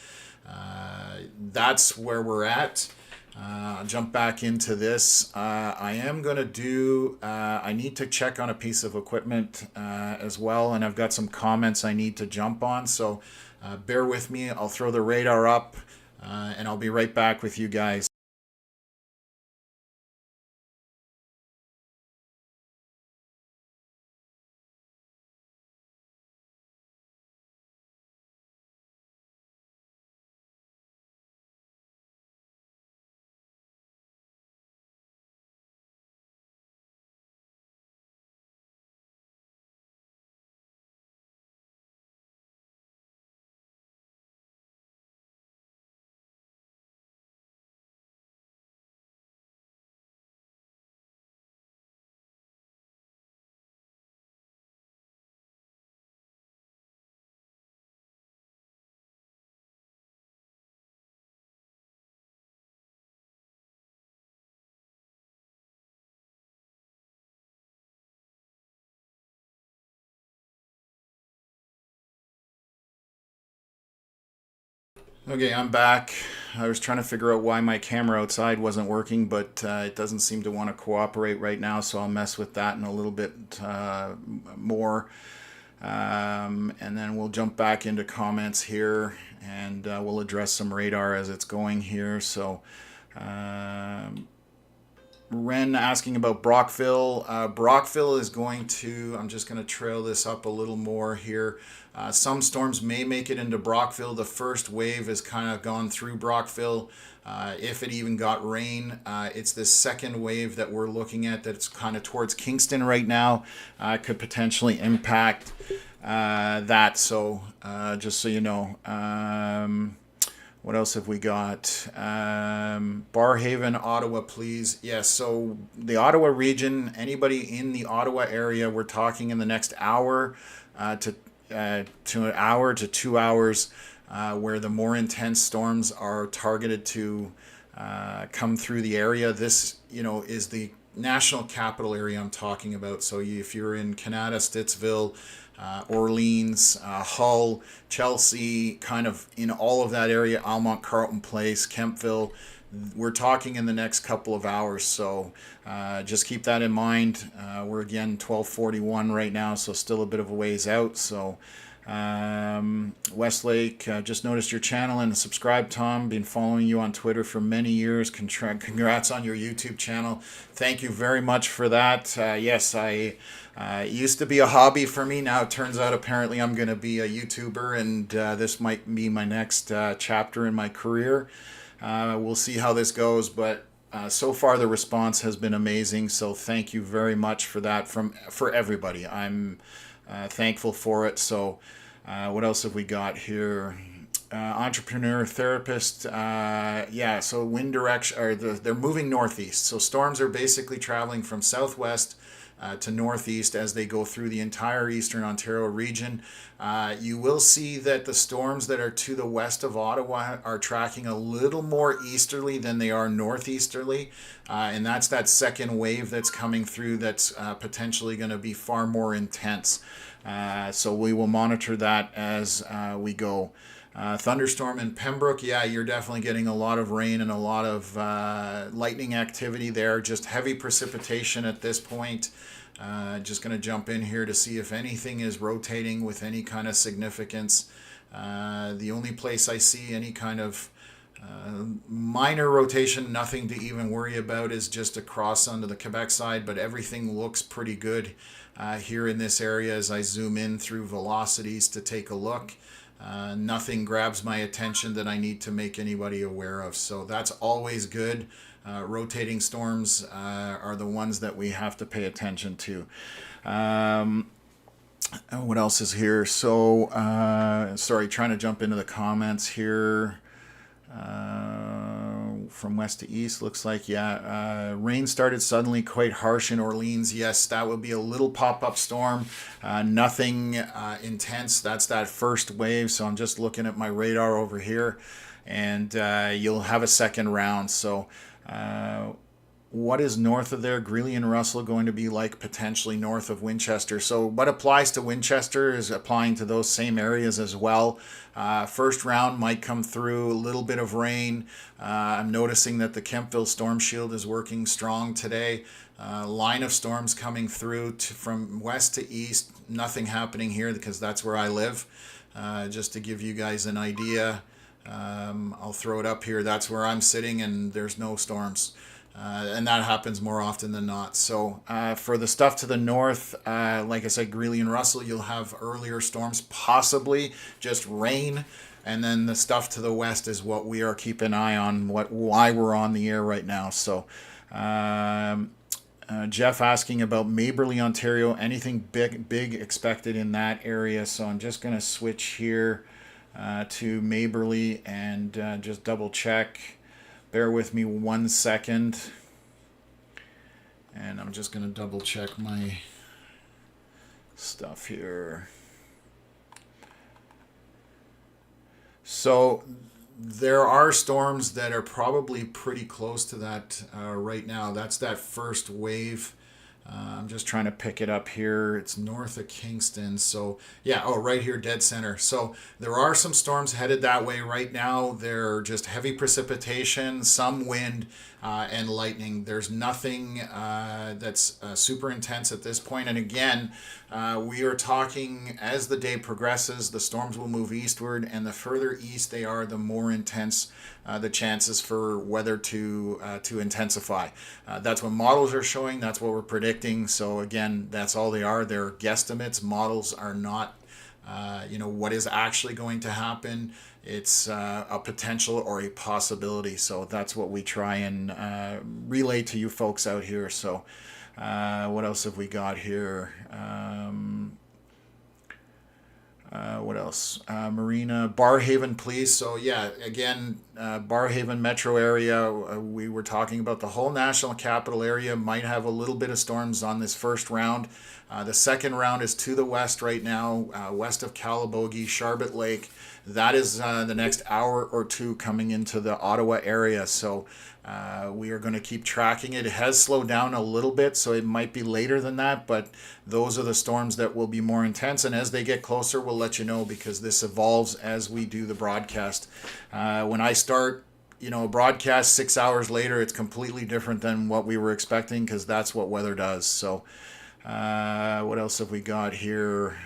that's where we're at. I'll jump back into this. I am going to do, I need to check on a piece of equipment as well, and I've got some comments I need to jump on, so bear with me. I'll throw the radar up, and I'll be right back with you guys. Okay, I'm back. I was trying to figure out why my camera outside wasn't working, but it doesn't seem to want to cooperate right now, so I'll mess with that in a little bit more. And then we'll jump back into comments here, and we'll address some radar as it's going here. So Ren asking about Brockville. Brockville is going to, I'm just going to trail this up a little more here. Some storms may make it into Brockville. The first wave has kind of gone through Brockville. If it even got rain, it's this second wave that we're looking at that's kind of towards Kingston right now. Could potentially impact that. So just so you know. What else have we got? Barhaven, Ottawa, please. Yes, so the Ottawa region, anybody in the Ottawa area, we're talking in the next hour to an hour to 2 hours where the more intense storms are targeted to come through the area. This, is the national capital area I'm talking about. So if you're in Canada, Stittsville, Orleans, Hull, Chelsea, kind of in all of that area, Almont, Carleton Place, Kemptville, we're talking in the next couple of hours. So just keep that in mind. We're again 12:41 right now, so still a bit of a ways out. So Westlake, just noticed your channel and subscribe, Tom. Been following you on Twitter for many years. Congrats on your YouTube channel. Thank you very much for that. Yes, it used to be a hobby for me. Now it turns out apparently I'm going to be a YouTuber, and this might be my next chapter in my career. We'll see how this goes, but so far the response has been amazing. So thank you very much for that for everybody. I'm thankful for it. So what else have we got here? Entrepreneur, therapist. Yeah, so wind direction, or they're moving northeast. So storms are basically traveling from southwest to northeast as they go through the entire Eastern Ontario region. You will see that the storms that are to the west of Ottawa are tracking a little more easterly than they are northeasterly, and that's that second wave that's coming through that's potentially going to be far more intense. So we will monitor that as we go. Thunderstorm in Pembroke, yeah, you're definitely getting a lot of rain and a lot of lightning activity there. Just heavy precipitation at this point. Just going to jump in here to see if anything is rotating with any kind of significance. The only place I see any kind of minor rotation, nothing to even worry about, is just across onto the Quebec side, but everything looks pretty good here in this area as I zoom in through velocities to take a look. Nothing grabs my attention that I need to make anybody aware of. So that's always good. Rotating storms are the ones that we have to pay attention to. What else is here? So, sorry, trying to jump into the comments here. From west to east, looks like, yeah. Rain started suddenly quite harsh in Orleans. Yes, that will be a little pop-up storm. Nothing intense. That's that first wave. So I'm just looking at my radar over here, and you'll have a second round. So what is north of there? Greeley and Russell going to be like potentially north of Winchester. So what applies to Winchester is applying to those same areas as well. First round might come through a little bit of rain. I'm noticing that the Kempville storm shield is working strong today. Line of storms coming through from west to east. Nothing happening here because that's where I live. Just to give you guys an idea, I'll throw it up here. That's where I'm sitting, and there's no storms. And that happens more often than not. So for the stuff to the north, like I said, Greeley and Russell, you'll have earlier storms, possibly just rain. And then the stuff to the west is what we are keeping an eye on, why we're on the air right now. So Jeff asking about Maberly, Ontario, anything big expected in that area. So I'm just going to switch here to Maberly and just double check. Bear with me 1 second. And I'm just going to double check my stuff here. So there are storms that are probably pretty close to that right now. That's that first wave. I'm just trying to pick it up here. It's north of Kingston. So yeah, right here, dead center. So there are some storms headed that way right now. They're just heavy precipitation, some wind, and lightning. There's nothing that's super intense at this point. And again, we are talking as the day progresses, the storms will move eastward, and the further east they are, the more intense the chances for weather to intensify. That's what models are showing. That's what we're predicting. So again, that's all they are. They're guesstimates. Models are not, what is actually going to happen. It's a potential or a possibility. So that's what we try and relay to you folks out here. So what else have we got here? What else? Marina, Barrhaven, please. So yeah, again, Barrhaven metro area. We were talking about the whole national capital area might have a little bit of storms on this first round. The second round is to the west right now, west of Calabogie, Sharbot Lake. That is the next hour or two coming into the Ottawa area. So we are going to keep tracking it. It has slowed down a little bit, so it might be later than that, but those are the storms that will be more intense. And as they get closer, we'll let you know, because this evolves as we do the broadcast. When I start, broadcast 6 hours later, it's completely different than what we were expecting, because that's what weather does. So what else have we got here?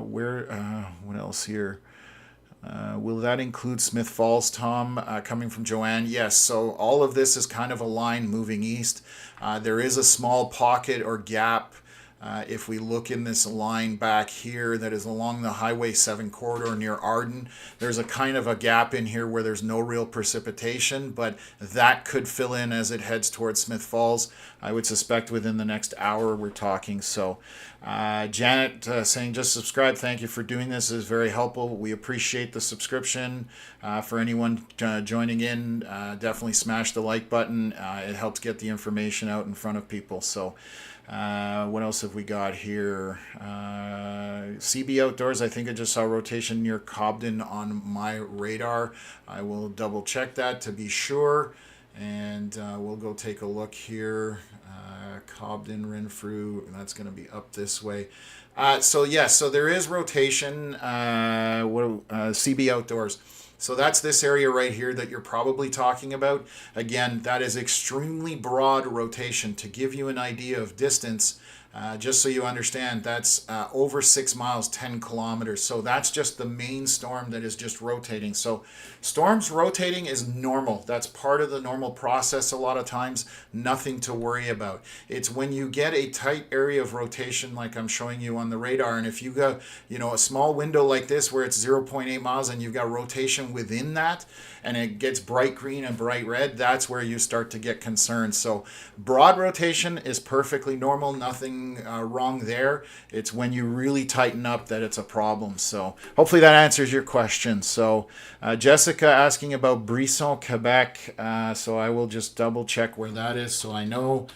What else here? Will that include Smith Falls, Tom? Coming from Joanne. Yes, so all of this is kind of a line moving east. There is a small pocket or gap. If we look in this line back here that is along the Highway 7 corridor near Arden, there's a kind of a gap in here where there's no real precipitation, but that could fill in as it heads towards Smith Falls. I would suspect within the next hour we're talking. So Janet saying, just subscribe. Thank you for doing this. It is very helpful. We appreciate the subscription. For anyone joining in, definitely smash the like button. It helps get the information out in front of people. So what else have we got here? CB Outdoors, I think I just saw rotation near Cobden on my radar. I will double check that to be sure. And we'll go take a look here. Cobden, Renfrew, and that's going to be up this way. So there is rotation. CB Outdoors. So that's this area right here that you're probably talking about. Again, that is extremely broad rotation. To give you an idea of distance, just so you understand, that's over 6 miles, 10 kilometers. So that's just the main storm that is just rotating. So storms rotating is normal. That's part of the normal process a lot of times. Nothing to worry about. It's when you get a tight area of rotation like I'm showing you on the radar, and if you got a small window like this where it's 0.8 miles and you've got rotation within that, and it gets bright green and bright red, that's where you start to get concerned. So broad rotation is perfectly normal. Nothing anything wrong there. It's when you really tighten up that it's a problem. So hopefully that answers your question. So Jessica asking about Brisson, Quebec. So I will just double check where that is so I know,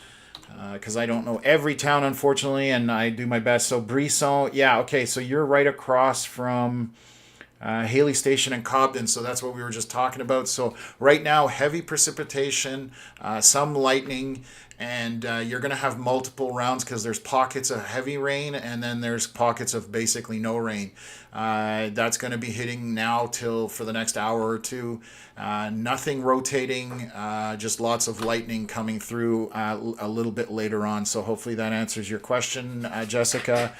because I don't know every town, unfortunately, and I do my best. So Brisson, yeah, okay, so you're right across from Haley Station and Cobden, so that's what we were just talking about. So right now, heavy precipitation, some lightning, and you're going to have multiple rounds because there's pockets of heavy rain and then there's pockets of basically no rain. That's going to be hitting now till for the next hour or two. Nothing rotating, just lots of lightning coming through a little bit later on. So hopefully that answers your question, Jessica.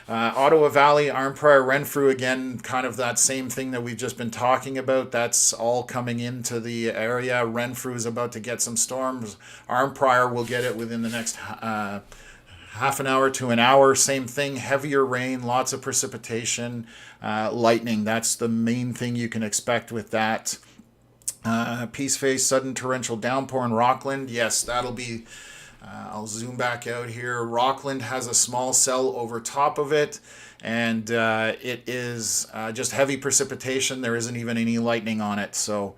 Ottawa Valley, Arnprior, Renfrew, again, kind of that same thing that we've just been talking about. That's all coming into the area. Renfrew is about to get some storms. Arnprior will get it within the next half an hour to an hour. Same thing, heavier rain, lots of precipitation, lightning. That's the main thing you can expect with that. Peace Face, sudden torrential downpour in Rockland. Yes, that'll be... I'll zoom back out here. Rockland has a small cell over top of it, and it is just heavy precipitation. There isn't even any lightning on it. So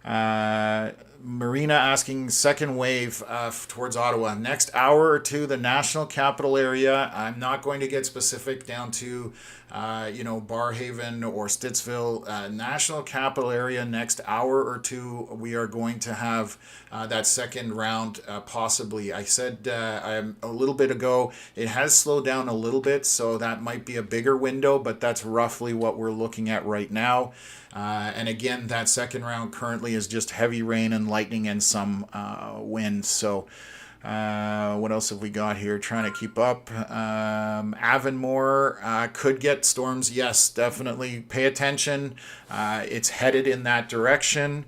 Marina asking second wave towards Ottawa. Next hour or two, the National Capital area. I'm not going to get specific down to Barhaven or Stittsville. National Capital area, next hour or two, we are going to have that second round possibly. I said a little bit ago, it has slowed down a little bit, so that might be a bigger window, but that's roughly what we're looking at right now. And again, that second round currently is just heavy rain and lightning and some wind. So what else have we got here? Trying to keep up. Avonmore could get storms. Yes, definitely pay attention. It's headed in that direction.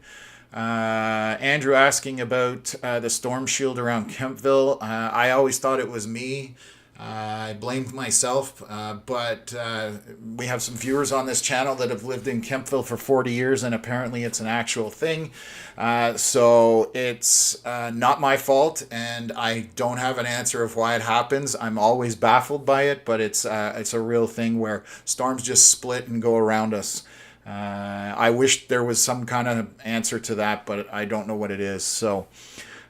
Andrew asking about the storm shield around Kemptville. I always thought it was me. I blamed myself, but we have some viewers on this channel that have lived in Kemptville for 40 years, and apparently it's an actual thing. So it's not my fault, and I don't have an answer of why it happens. I'm always baffled by it, but it's a real thing where storms just split and go around us. I wish there was some kind of answer to that, but I don't know what it is. So...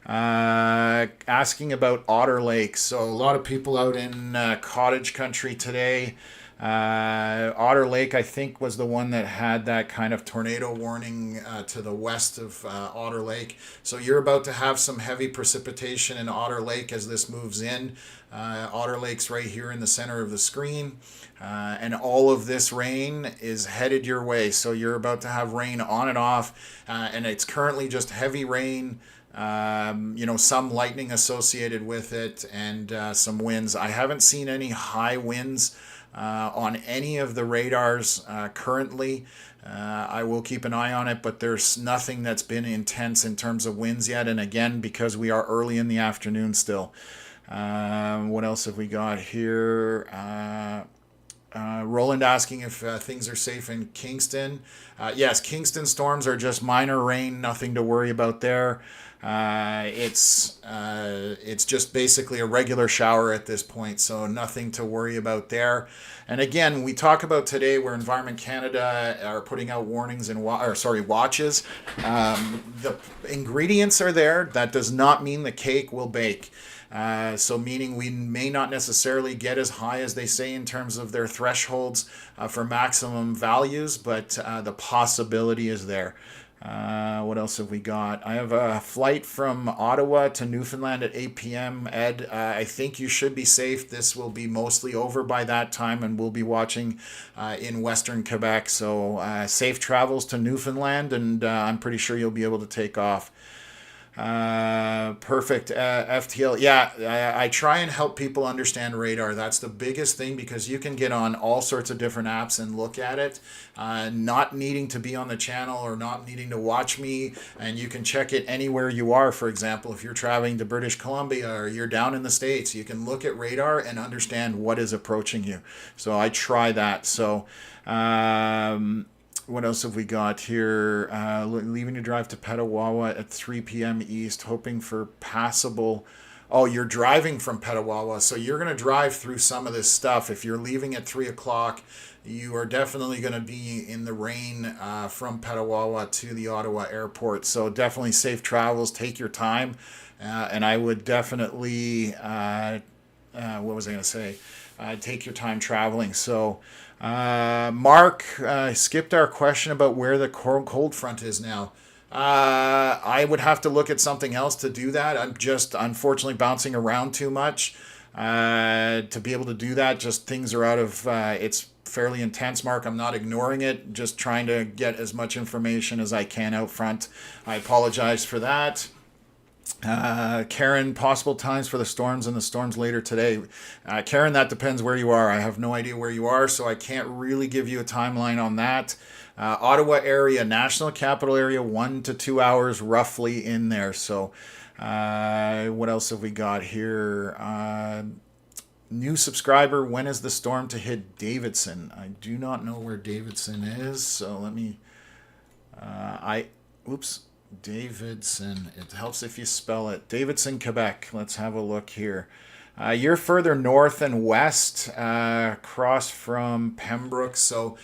asking about Otter Lake. So a lot of people out in cottage country today. Otter Lake, I think, was the one that had that kind of tornado warning to the west of Otter Lake. So you're about to have some heavy precipitation in Otter Lake as this moves in. Otter Lake's right here in the center of the screen. And all of this rain is headed your way. So you're about to have rain on and off. And it's currently just heavy rain. Some lightning associated with it and some winds. I haven't seen any high winds on any of the radars currently. I will keep an eye on it, but there's nothing that's been intense in terms of winds yet. And again, because we are early in the afternoon still. What else have we got here? Roland asking if things are safe in Kingston. Yes, Kingston storms are just minor rain, nothing to worry about there. It's just basically a regular shower at this point, so nothing to worry about there. And again, we talk about today where Environment Canada are putting out warnings and watches. The ingredients are there. That does not mean the cake will bake. So meaning we may not necessarily get as high as they say in terms of their thresholds for maximum values, but the possibility is there. What else have we got? I have a flight from Ottawa to Newfoundland at 8 p.m. Ed, I think you should be safe. This will be mostly over by that time, and we'll be watching in Western Quebec. So safe travels to Newfoundland, and I'm pretty sure you'll be able to take off. Perfect. FTL. Yeah, I try and help people understand radar. That's the biggest thing, because you can get on all sorts of different apps and look at it, not needing to be on the channel or not needing to watch me, and you can check it anywhere you are. For example, if you're traveling to British Columbia or you're down in the States, you can look at radar and understand what is approaching you. So I try that. So what else have we got here? Leaving to drive to Petawawa at 3 p.m. East, hoping for passable Oh, you're driving from Petawawa, so you're going to drive through some of this stuff. If you're leaving at 3 o'clock, you are definitely going to be in the rain from Petawawa to the Ottawa airport. So definitely safe travels. Take your time, and I would definitely. What was I going to say? Take your time traveling. So, Mark skipped our question about where the cold front is now. I would have to look at something else to do that. I'm just unfortunately bouncing around too much to be able to do that. Just things are out of it's fairly intense, Mark. I'm not ignoring it, just trying to get as much information as I can out front. I apologize for that. Karen, possible times for the storms and the storms later today. Karen, that depends where you are. I have no idea where you are, so I can't really give you a timeline on that. Ottawa area, national capital area, 1 to 2 hours roughly in there. So, what else have we got here? New subscriber, when is the storm to hit Davidson? I do not know where Davidson is, so let me. Oops. Davidson. It helps if you spell it. Davidson, Quebec. Let's have a look here. You're further north and west, across from Pembroke. So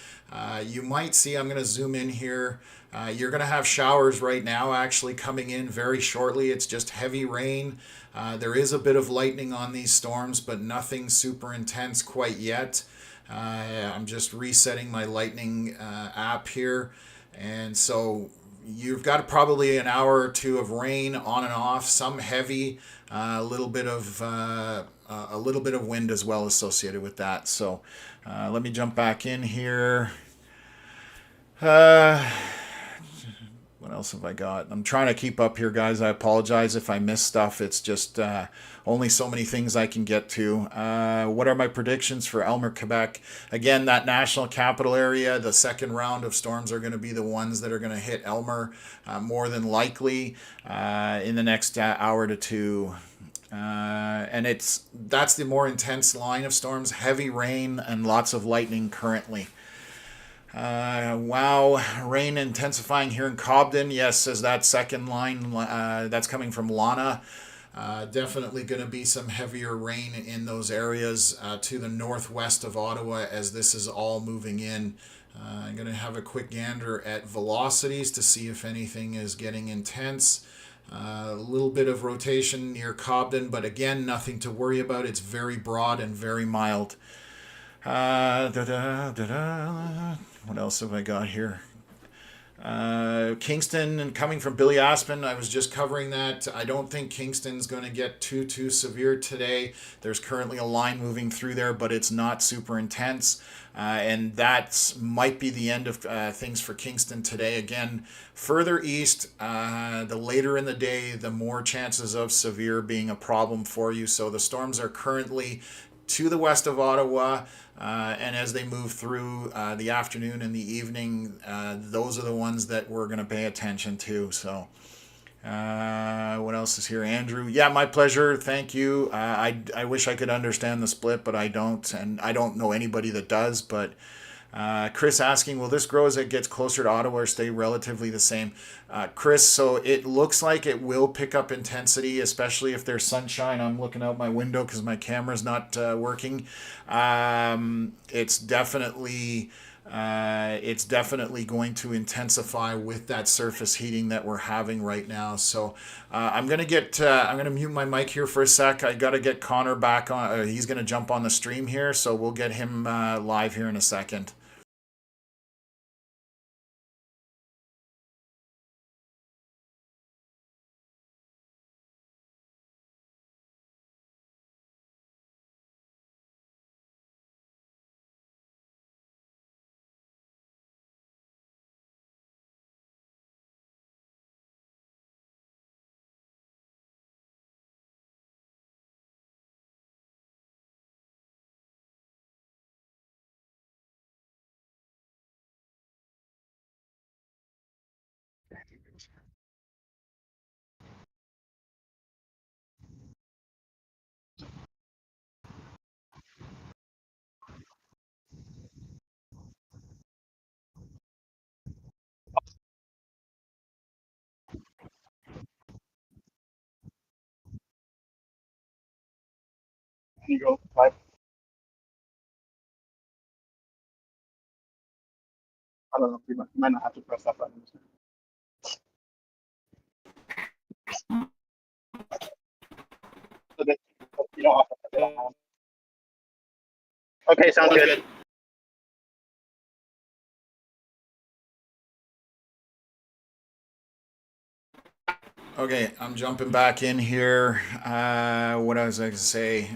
you might see, I'm going to zoom in here. You're going to have showers right now actually coming in very shortly. It's just heavy rain. There is a bit of lightning on these storms, but nothing super intense quite yet. I'm just resetting my lightning app here. And so you've got probably an hour or two of rain on and off, some heavy, a little bit of wind as well associated with that. So let me jump back in here. Uh, what else have I got? I'm trying to keep up here, guys. I apologize if I miss stuff. It's just only so many things I can get to. What are my predictions for Elmer, Quebec? Again, that national capital area, the second round of storms are going to be the ones that are going to hit Elmer more than likely in the next hour to two. And that's the more intense line of storms, heavy rain and lots of lightning currently. Wow, rain intensifying here in Cobden. Yes, says that second line. That's coming from Lana. Definitely going to be some heavier rain in those areas to the northwest of Ottawa as this is all moving in. I'm going to have a quick gander at velocities to see if anything is getting intense. A little bit of rotation near Cobden, but again, nothing to worry about. It's very broad and very mild. What else have I got here? Kingston, and coming from Billy Aspen, I was just covering that. I don't think Kingston's going to get too severe today. There's currently a line moving through there, but it's not super intense. And that might be the end of things for Kingston today. Again, further east, the later in the day, the more chances of severe being a problem for you. So the storms are currently to the west of Ottawa, and as they move through the afternoon and the evening, those are the ones that we're going to pay attention to. So, what else is here? Andrew, yeah, my pleasure. Thank you. I wish I could understand the split, but I don't, and I don't know anybody that does. But Chris asking, will this grow as it gets closer to Ottawa or stay relatively the same? Chris, so it looks like it will pick up intensity, especially if there's sunshine. I'm looking out my window because my camera's not working. It's definitely going to intensify with that surface heating that we're having right now. So I'm gonna mute my mic here for a sec. I got to get Connor back on. He's gonna jump on the stream here, so we'll get him live here in a second. you go live. I don't know. You might not have to press that button. So that you don't have to put it on. Okay, sounds good. Okay, I'm jumping back in here. What was I going to say?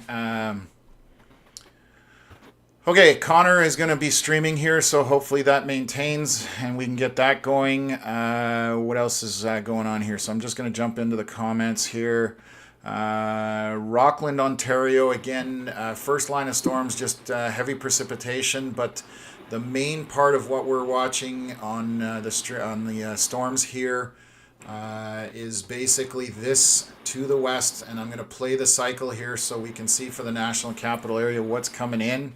Okay, Connor is going to be streaming here, so hopefully that maintains and we can get that going. What else is going on here? So I'm just going to jump into the comments here. Rockland, Ontario, again, first line of storms, just heavy precipitation, but the main part of what we're watching on the storms here is basically this to the west, and I'm going to play the cycle here so we can see for the National Capital Area what's coming in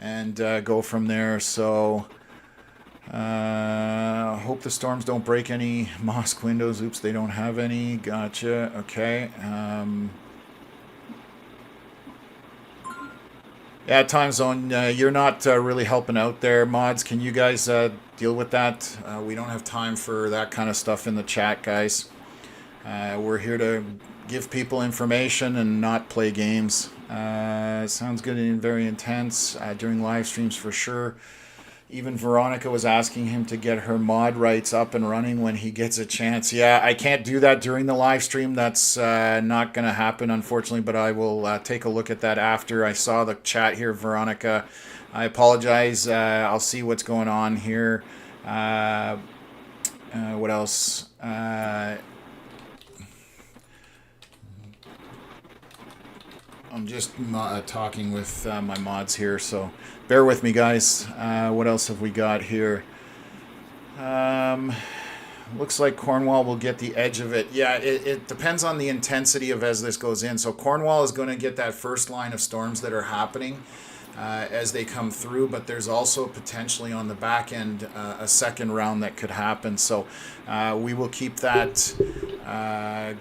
and go from there. So hope the storms don't break any mosque windows. Oops, they don't have any. Gotcha. Okay. Yeah, time zone. You're not really helping out there, mods. Can you guys deal with that? We don't have time for that kind of stuff in the chat, guys. We're here to give people information and not play games. Sounds good and very intense during live streams for sure. Even Veronica was asking him to get her mod rights up and running when he gets a chance. Yeah, I can't do that during the live stream. That's not going to happen, unfortunately, but I will take a look at that after. I saw the chat here, Veronica. I apologize. I'll see what's going on here. What else? I'm just talking with my mods here, so bear with me, guys. What else have we got here? Looks like Cornwall will get the edge of it. Yeah, it depends on the intensity of as this goes in. So Cornwall is going to get that first line of storms that are happening as they come through, but there's also potentially on the back end a second round that could happen. So we will keep that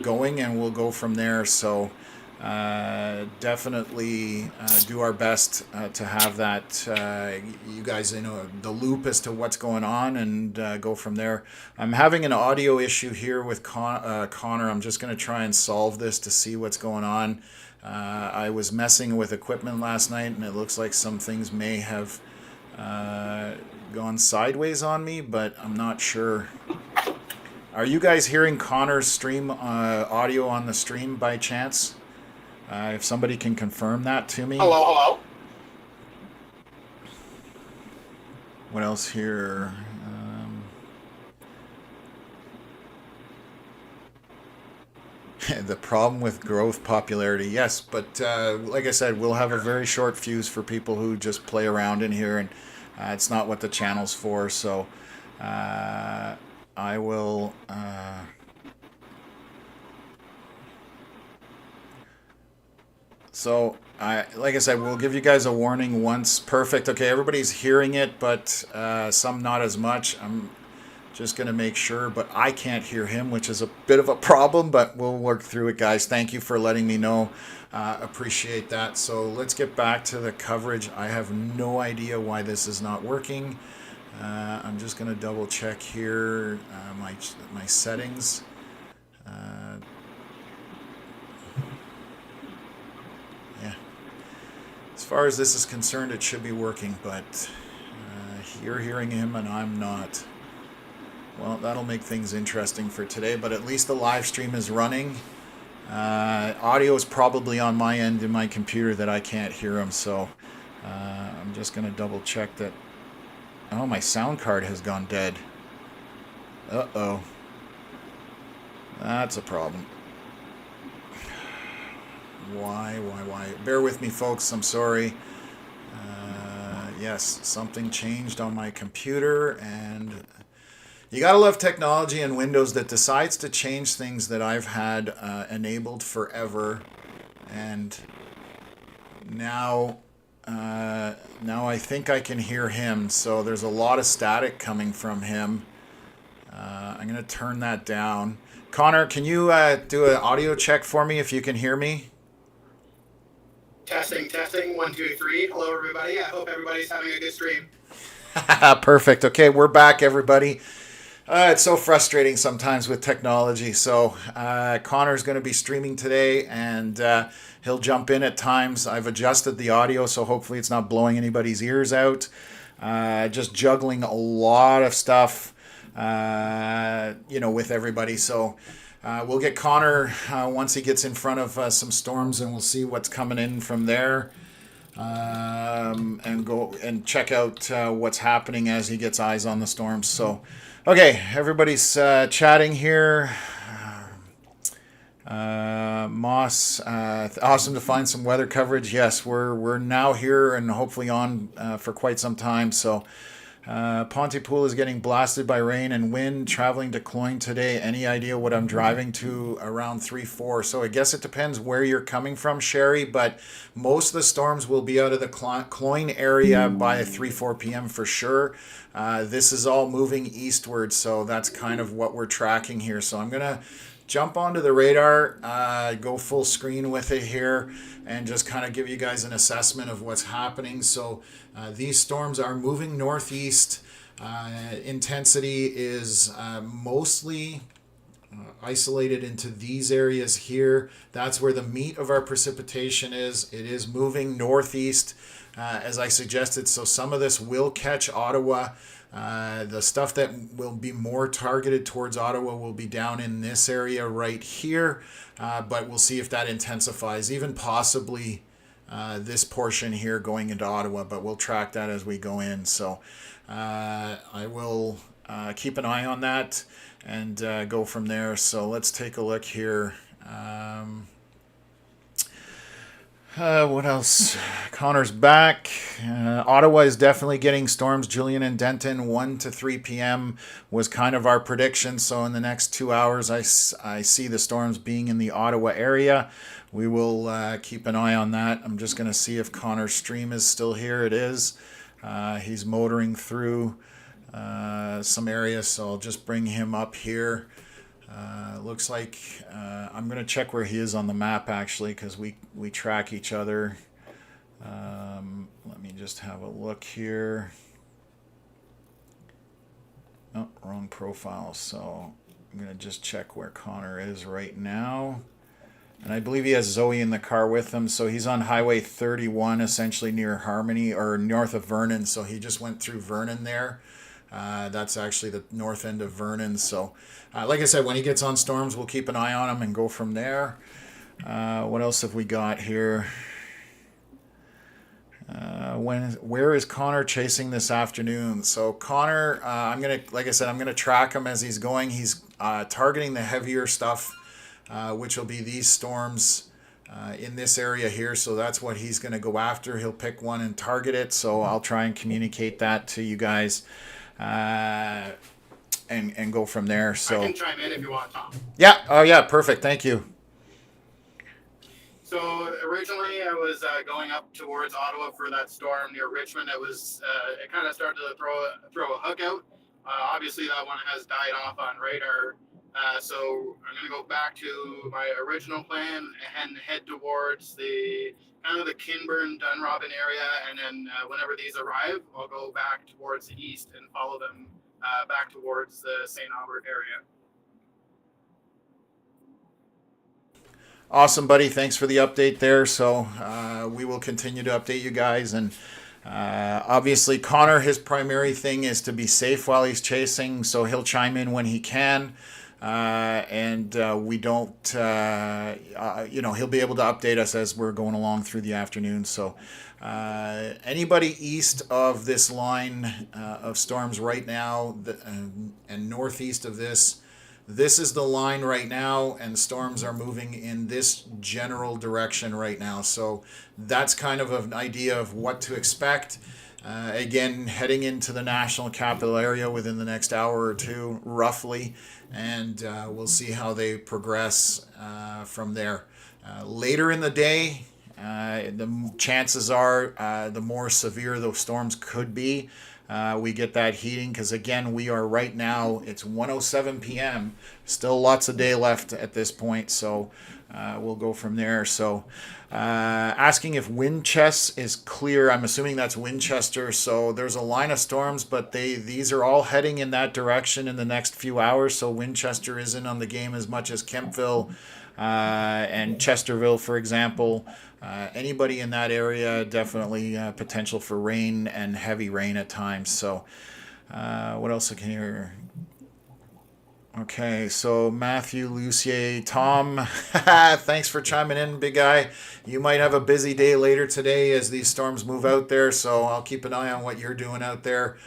going and we'll go from there. So definitely do our best to have that you guys the loop as to what's going on and go from there. I'm having an audio issue here with Connor. I'm just going to try and solve this to see what's going on. I was messing with equipment last night and it looks like some things may have gone sideways on me, but I'm not sure. Are you guys hearing Connor's stream audio on the stream by chance? If somebody can confirm that to me. Hello. What else here? The problem with growth popularity. Yes, but like I said, we'll have a very short fuse for people who just play around in here, and it's not what the channel's for. So I will... So, like I said, we'll give you guys a warning once. Perfect. Okay, everybody's hearing it, but some not as much. I'm just going to make sure, but I can't hear him, which is a bit of a problem, but we'll work through it, guys. Thank you for letting me know. Appreciate that. So let's get back to the coverage. I have no idea why this is not working. I'm just going to double check here my settings. Yeah. As far as this is concerned, it should be working, but you're hearing him and I'm not. Well, that'll make things interesting for today, but at least the live stream is running. Audio is probably on my end in my computer that I can't hear him, so I'm just going to double check that. Oh, my sound card has gone dead. Uh-oh. That's a problem. Why? Bear with me, folks. I'm sorry. Yes, something changed on my computer, and you gotta love technology and Windows that decides to change things that I've had enabled forever, and now I think I can hear him. So there's a lot of static coming from him. I'm gonna turn that down. Connor, can you do an audio check for me if you can hear me? Testing, testing, 1, 2, 3. Hello, everybody. I hope everybody's having a good stream. Perfect. Okay, we're back, everybody. It's so frustrating sometimes with technology. So Connor's going to be streaming today, and he'll jump in at times. I've adjusted the audio, so hopefully it's not blowing anybody's ears out. Just juggling a lot of stuff, with everybody. So we'll get Connor once he gets in front of some storms, and we'll see what's coming in from there. And go and check out what's happening as he gets eyes on the storms. So, okay, everybody's chatting here. Moss, awesome to find some weather coverage. Yes, we're now here and hopefully on for quite some time. So, Pontypool is getting blasted by rain and wind. Traveling to Cloyne today. Any idea what I'm driving to? Around 3-4. So I guess it depends where you're coming from, Sherry. But most of the storms will be out of the Cloyne area by 3-4 p.m. for sure. This is all moving eastward, so that's kind of what we're tracking here. So I'm gonna jump onto the radar, go full screen with it here, and just kind of give you guys an assessment of what's happening. So these storms are moving northeast. Intensity is mostly isolated into these areas here. That's where the meat of our precipitation is. It is moving northeast, as I suggested. So some of this will catch Ottawa. The stuff that will be more targeted towards Ottawa will be down in this area right here, but we'll see if that intensifies, even possibly this portion here going into Ottawa, but we'll track that as we go in. So I will keep an eye on that and go from there. So let's take a look here. What else? Connor's back. Ottawa is definitely getting storms. Julian and Denton, 1 to 3 p.m. was kind of our prediction. So in the next 2 hours, I see the storms being in the Ottawa area. We will keep an eye on that. I'm just going to see if Connor's stream is still here. It is. He's motoring through some areas, so I'll just bring him up here. Looks like I'm going to check where he is on the map, actually, because we track each other. Let me just have a look here. Oh, wrong profile. So I'm going to just check where Connor is right now. And I believe he has Zoe in the car with him. So he's on Highway 31, essentially near Harmony, or north of Vernon. So he just went through Vernon there. That's actually the north end of Vernon. So, like I said, when he gets on storms, we'll keep an eye on him and go from there. What else have we got here? Where is Connor chasing this afternoon? So Connor, like I said, I'm gonna track him as he's going. He's targeting the heavier stuff, which will be these storms in this area here. So that's what he's gonna go after. He'll pick one and target it. So I'll try and communicate that to you guys. And go from there. So I can chime in if you want, Tom. Yeah. Oh, yeah. Perfect. Thank you. So originally I was going up towards Ottawa for that storm near Richmond. It kind of started to throw a hook out. Obviously that one has died off on radar. So I'm going to go back to my original plan and head towards the kind of the Kinburn, Dunrobin area. And then whenever these arrive, I'll go back towards the east and follow them back towards the St. Albert area. Awesome, buddy. Thanks for the update there. So we will continue to update you guys. And obviously, Connor, his primary thing is to be safe while he's chasing. So he'll chime in when he can. And we don't, he'll be able to update us as we're going along through the afternoon. So anybody east of this line of storms right now and northeast of this is the line right now, and storms are moving in this general direction right now. So that's kind of an idea of what to expect. Again, heading into the national capital area within the next hour or two, roughly, and we'll see how they progress from there. Later in the day, the chances are the more severe those storms could be. we get that heating, because again, we are right now, it's 1:07 p.m. Still lots of day left at this point, so we'll go from there. So asking if Winchester is clear. I'm assuming that's Winchester. So there's a line of storms, but these are all heading in that direction in the next few hours. So Winchester isn't on the game as much as Kempville and Chesterville, for example. Anybody in that area, definitely potential for rain and heavy rain at times. So what else can you hear? Okay, so Matthew, Lucier, Tom, thanks for chiming in, big guy. You might have a busy day later today as these storms move out there, so I'll keep an eye on what you're doing out there.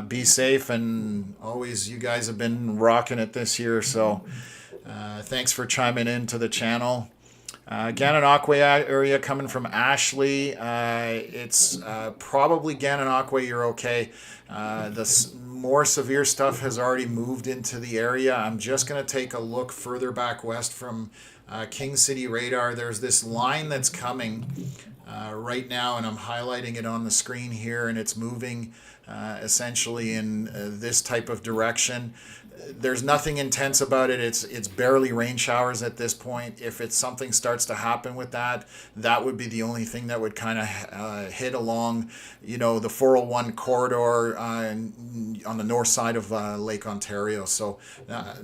Be safe, and always, you guys have been rocking it this year, so thanks for chiming in to the channel. Gananoque area coming from Ashley. It's probably Gananoque, you're okay. The more severe stuff has already moved into the area. I'm just going to take a look further back west from King City radar. There's this line that's coming right now, and I'm highlighting it on the screen here, and it's moving essentially in this type of direction. There's nothing intense about it. It's barely rain showers at this point. If it's something starts to happen with that, that would be the only thing that would kind of hit along, the 401 corridor on the north side of Lake Ontario. So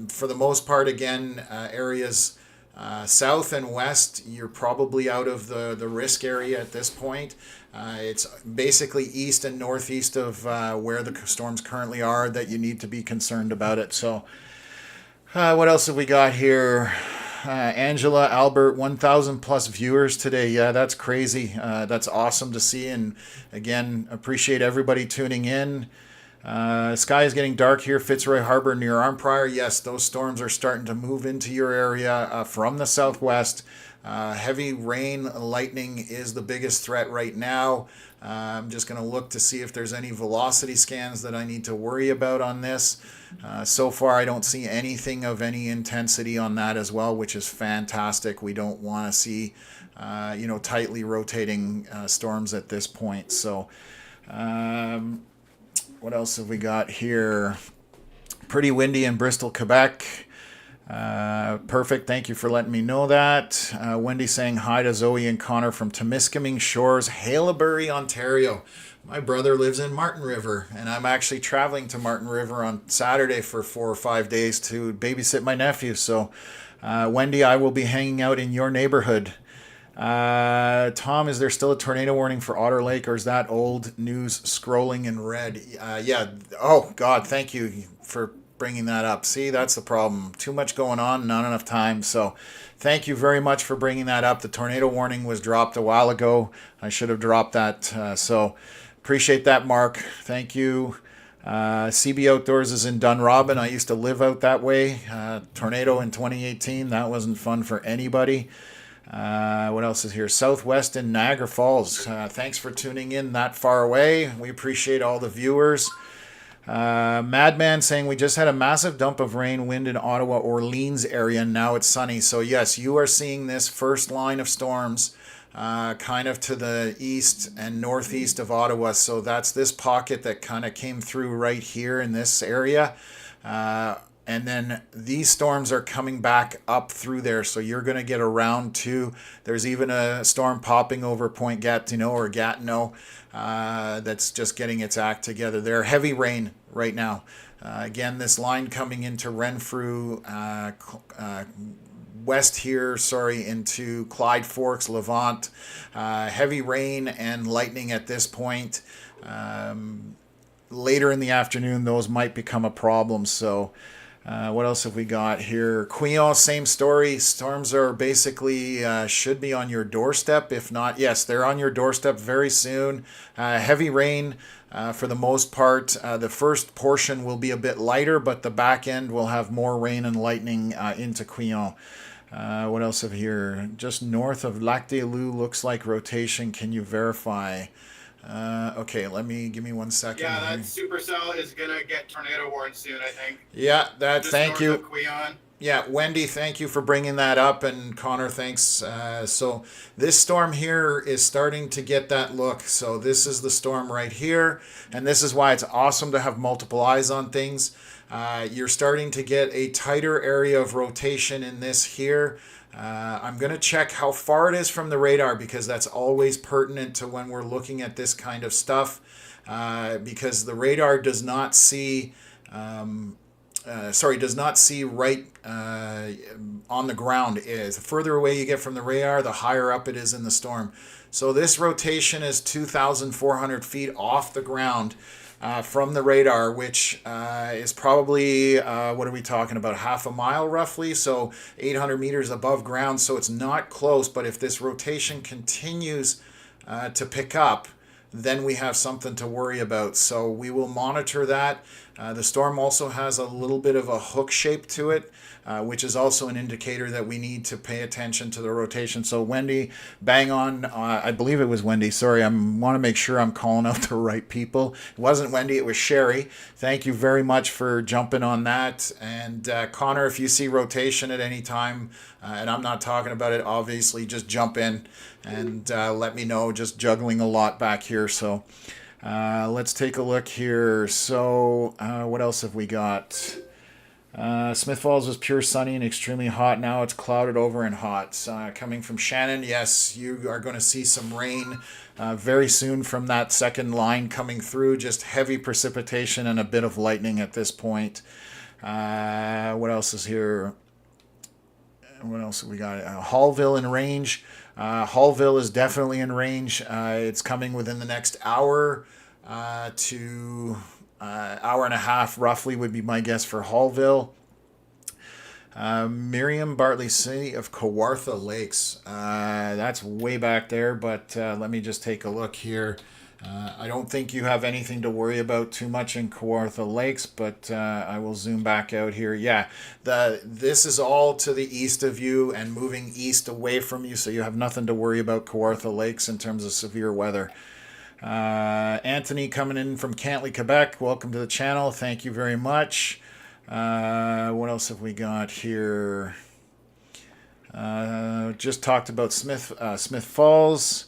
for the most part, again, areas south and west, you're probably out of the risk area at this point. It's basically east and northeast of where the storms currently are that you need to be concerned about it. So what else have we got here? Angela, Albert, 1,000 plus viewers today. Yeah, that's crazy. That's awesome to see. And again, appreciate everybody tuning in. Sky is getting dark here, Fitzroy Harbor near Armprior. Yes, those storms are starting to move into your area from the southwest. Heavy rain, lightning is the biggest threat right now. I'm just going to look to see if there's any velocity scans that I need to worry about on this. So far, I don't see anything of any intensity on that as well, which is fantastic. We don't want to see, tightly rotating storms at this point. So, what else have we got here? Pretty windy in Bristol, Quebec. Perfect. Thank you for letting me know that. Wendy saying hi to Zoe and Connor from Temiskaming Shores, Haileybury, Ontario. My brother lives in Martin River, and I'm actually traveling to Martin River on Saturday for 4 or 5 days to babysit my nephew. So, Wendy, I will be hanging out in your neighborhood. Tom, is there still a tornado warning for Otter Lake, or is that old news scrolling in red? Yeah. Oh, God, thank you for bringing that up. See, that's the problem. Too much going on, not enough time. So thank you very much for bringing that up. The tornado warning was dropped a while ago. I should have dropped that. So appreciate that, Mark. Thank you. CB Outdoors is in Dunrobin. I used to live out that way. Tornado in 2018. That wasn't fun for anybody. What else is here? Southwest in Niagara Falls. Thanks for tuning in that far away. We appreciate all the viewers. Madman saying we just had a massive dump of rain, wind in Ottawa, Orleans area, and now it's sunny. So yes, you are seeing this first line of storms kind of to the east and northeast of Ottawa. So that's this pocket that kind of came through right here in this area. And then these storms are coming back up through there. So you're going to get a round two. There's even a storm popping over Point Gatineau or Gatineau that's just getting its act together there. Heavy rain right now. Again, this line coming into Renfrew, west here, into Clyde Forks, Levant. Heavy rain and lightning at this point. Later in the afternoon, those might become a problem. So what else have we got here? Queon, same story. Storms are basically should be on your doorstep. If not, yes, they're on your doorstep very soon. Heavy rain for the most part. The first portion will be a bit lighter, but the back end will have more rain and lightning into Queon. What else have here? Just north of Lac des Loups looks like rotation. Can you verify? Okay, give me 1 second. Yeah, that supercell is gonna get tornado warned soon, I think. Yeah, Just thank north you. of Queon. Yeah, Wendy, thank you for bringing that up, and Connor, thanks. So this storm here is starting to get that look. So this is the storm right here, and this is why it's awesome to have multiple eyes on things. You're starting to get a tighter area of rotation in this here. I'm going to check how far it is from the radar because that's always pertinent to when we're looking at this kind of stuff. Because the radar does not see. Does not see right on the ground is. The further away you get from the radar, the higher up it is in the storm. So this rotation is 2,400 feet off the ground from the radar, which is probably, what are we talking about, half a mile roughly, so 800 meters above ground, so it's not close, but if this rotation continues to pick up, then we have something to worry about. So we will monitor that. The storm also has a little bit of a hook shape to it, which is also an indicator that we need to pay attention to the rotation. So Wendy, bang on. I believe it was Wendy. Sorry, I want to make sure I'm calling out the right people. It wasn't Wendy, it was Sherry. Thank you very much for jumping on that. And Connor, if you see rotation at any time, and I'm not talking about it, obviously, just jump in and let me know. Just juggling a lot back here. So let's take a look here. So what else have we got? Smith Falls was pure sunny and extremely hot. Now it's clouded over and hot. Coming from Shannon, yes, you are going to see some rain very soon from that second line coming through. Just heavy precipitation and a bit of lightning at this point. What else is here? What else have we got? Hallville in range. Hallville is definitely in range. It's coming within the next hour to hour and a half, roughly, would be my guess for Hallville. Miriam Bartley City of Kawartha Lakes. That's way back there, but let me just take a look here. I don't think you have anything to worry about too much in Kawartha Lakes, but I will zoom back out here. Yeah, this is all to the east of you and moving east away from you, so you have nothing to worry about Kawartha Lakes in terms of severe weather. Anthony coming in from Cantley, Quebec. Welcome to the channel. Thank you very much. What else have we got here? Just talked about Smith Falls.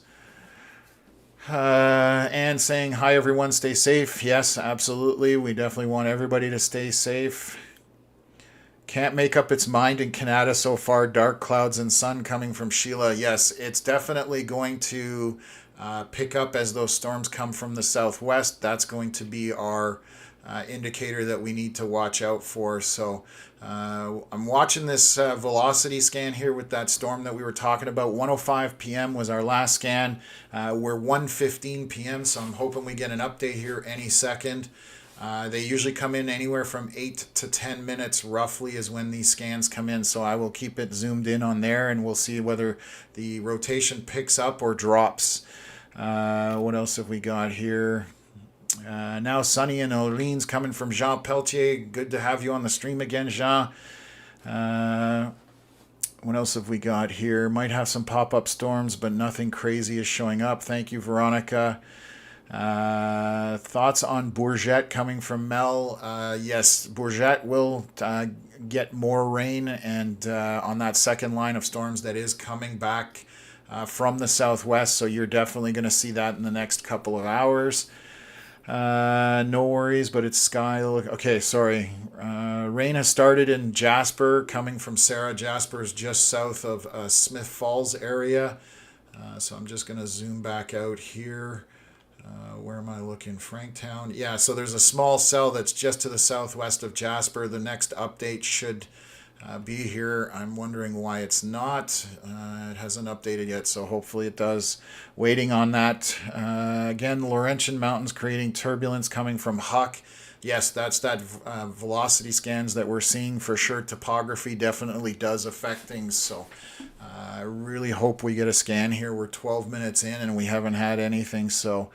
And saying, hi everyone, stay safe. Yes, absolutely. We definitely want everybody to stay safe. Can't make up its mind in Canada so far. Dark clouds and sun coming from Sheila. Yes, it's definitely going to pick up as those storms come from the southwest. That's going to be our indicator that we need to watch out for. So I'm watching this velocity scan here with that storm that we were talking about. 1:05 p.m. was our last scan. We're 1:15 p.m., so I'm hoping we get an update here any second. They usually come in anywhere from 8 to 10 minutes roughly is when these scans come in. So I will keep it zoomed in on there and we'll see whether the rotation picks up or drops. What else have we got here? Now sunny in Orleans coming from Jean Pelletier. Good to have you on the stream again, Jean. What else have we got here? Might have some pop-up storms, but nothing crazy is showing up. Thank you, Veronica. Thoughts on Bourget coming from Mel? Yes, Bourget will get more rain, and on that second line of storms that is coming back from the southwest, so you're definitely going to see that in the next couple of hours. No worries, but it's sky. Okay, sorry. Rain has started in Jasper, coming from Sarah. Jasper is just south of Smith Falls area. So I'm just going to zoom back out here. Where am I looking? Franktown. Yeah, so there's a small cell that's just to the southwest of Jasper. The next update should be here. I'm wondering why it's not. It hasn't updated yet, so hopefully it does. Waiting on that. Again, Laurentian Mountains creating turbulence coming from Huck. Yes, that's that velocity scans that we're seeing for sure. Topography definitely does affect things, so I really hope we get a scan here. We're 12 minutes in and we haven't had anything, so...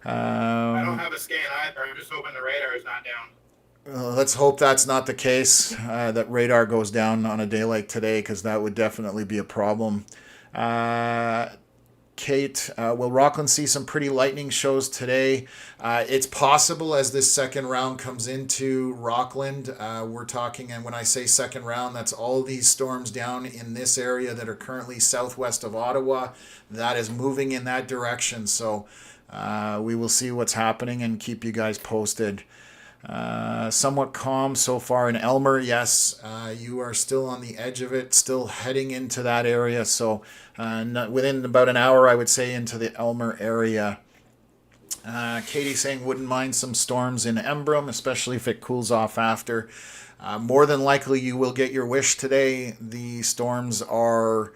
I don't have a scan either. I'm just hoping the radar is not down. Let's hope that's not the case, that radar goes down on a day like today, because that would definitely be a problem. Kate, will Rockland see some pretty lightning shows today? It's possible as this second round comes into Rockland. We're talking, and when I say second round, that's all these storms down in this area that are currently southwest of Ottawa. That is moving in that direction. So we will see what's happening and keep you guys posted. Somewhat calm so far in Elmer. Yes, you are still on the edge of it, still heading into that area. So within about an hour, I would say, into the Elmer area. Katie saying wouldn't mind some storms in Embrun, especially if it cools off after. More than likely, you will get your wish today. The storms are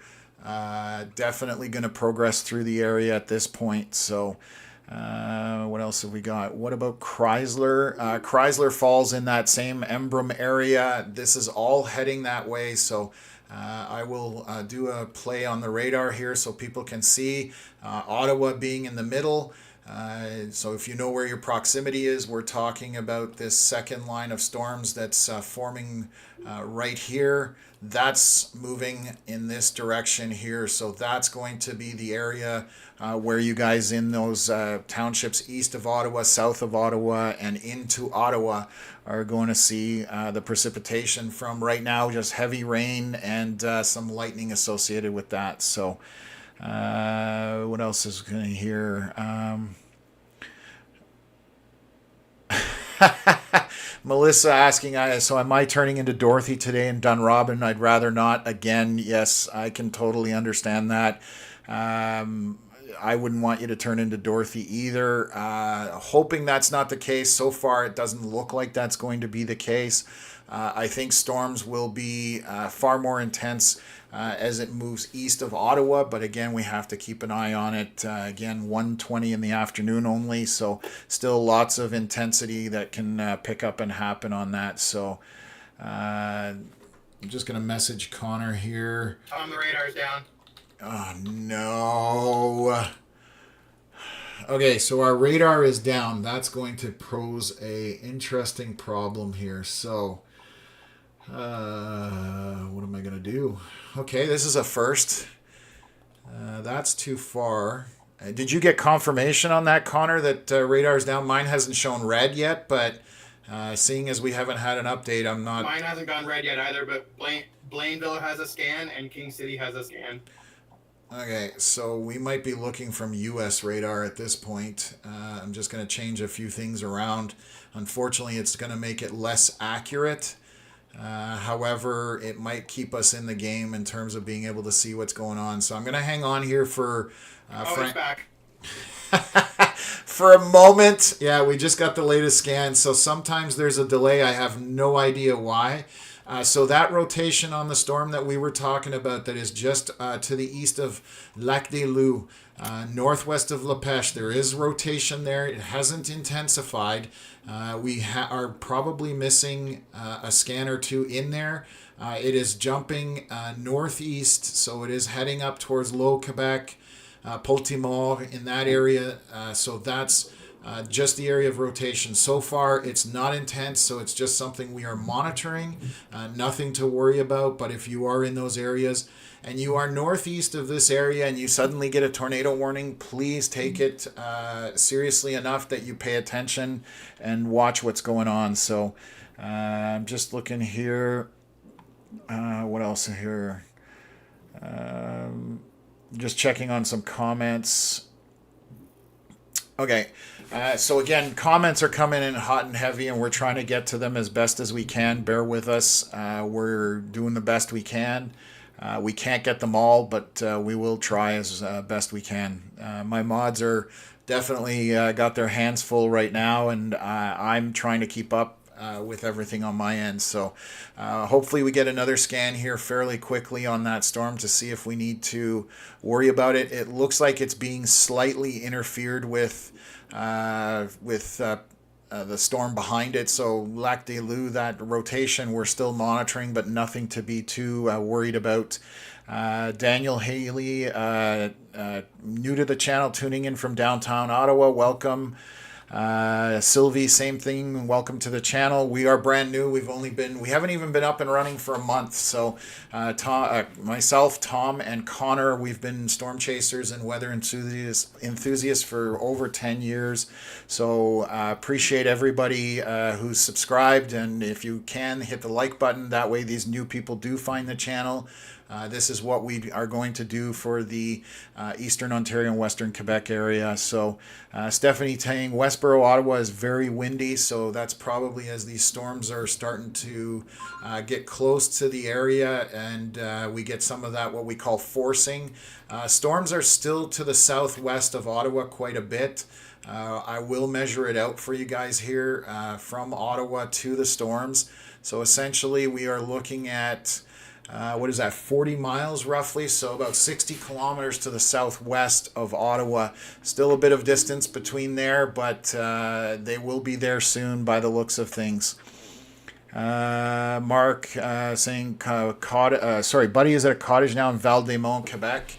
definitely going to progress through the area at this point. So what else have we got? What about Chrysler? Chrysler falls in that same Embrun area. This is all heading that way. So I will do a play on the radar here so people can see Ottawa being in the middle. So if you know where your proximity is, we're talking about this second line of storms that's forming right here. That's moving in this direction here. So that's going to be the area where you guys in those townships east of Ottawa, south of Ottawa, and into Ottawa are going to see the precipitation from right now, just heavy rain and some lightning associated with that. So what else is going to hear? Melissa asking, so am I turning into Dorothy today in Dunrobin? I'd rather not. Again, yes, I can totally understand that. I wouldn't want you to turn into Dorothy either. Hoping that's not the case. So far, it doesn't look like that's going to be the case. I think storms will be far more intense as it moves east of Ottawa, but again, we have to keep an eye on it. Again, 1:20 in the afternoon only, so still lots of intensity that can pick up and happen on that. So I'm just going to message Connor here. Tom, the radar's down. Oh, no. Okay, so our radar is down. That's going to pose a interesting problem here. So what am I going to do? Okay, this is a first. That's too far. Did you get confirmation on that, Connor, that radar's down? Mine hasn't shown red yet, but seeing as we haven't had an update, I'm not... Mine hasn't gone red yet either, but Blainville has a scan and King City has a scan. Okay, so we might be looking from U.S. radar at this point. I'm just going to change a few things around. Unfortunately, it's going to make it less accurate. However, it might keep us in the game in terms of being able to see what's going on. So I'm going to hang on here for... It's back. For a moment. Yeah, we just got the latest scan, so sometimes there's a delay. I have no idea why. So that rotation on the storm that we were talking about that is just to the east of Lac des Loups, northwest of La Pêche, there is rotation there. It hasn't intensified. We are probably missing a scan or two in there. It is jumping northeast, so it is heading up towards Low Quebec, Poltimor in that area. So that's just the area of rotation. So far, it's not intense, so it's just something we are monitoring. Nothing to worry about, but if you are in those areas and you are northeast of this area and you suddenly get a tornado warning, please take it seriously enough that you pay attention and watch what's going on. So I'm just looking here. What else here? Just checking on some comments. Okay. So again, comments are coming in hot and heavy, and we're trying to get to them as best as we can. Bear with us. We're doing the best we can. We can't get them all, but we will try as best we can. My mods are definitely got their hands full right now, and I'm trying to keep up with everything on my end. So hopefully we get another scan here fairly quickly on that storm to see if we need to worry about it. It looks like it's being slightly interfered with the storm behind it. So Lac des Loups, that rotation we're still monitoring, but nothing to be too worried about. Daniel Haley, new to the channel, tuning in from downtown Ottawa. Welcome. Sylvie, same thing. Welcome to the channel. We are brand new. We haven't even been up and running for a month. So, myself, Tom, and Connor, we've been storm chasers and weather enthusiasts for over 10 years. So, appreciate everybody who's subscribed, and if you can, hit the like button. That way, these new people do find the channel. This is what we are going to do for the Eastern Ontario and Western Quebec area. So Stephanie saying Westboro, Ottawa is very windy. So that's probably as these storms are starting to get close to the area, and we get some of that, what we call forcing. Storms are still to the southwest of Ottawa quite a bit. I will measure it out for you guys here from Ottawa to the storms. So essentially we are looking at what is that, 40 miles roughly, so about 60 kilometers to the southwest of Ottawa. Still a bit of distance between there, but they will be there soon by the looks of things. Mark saying, Buddy is at a cottage now in Val-des-Monts, Quebec.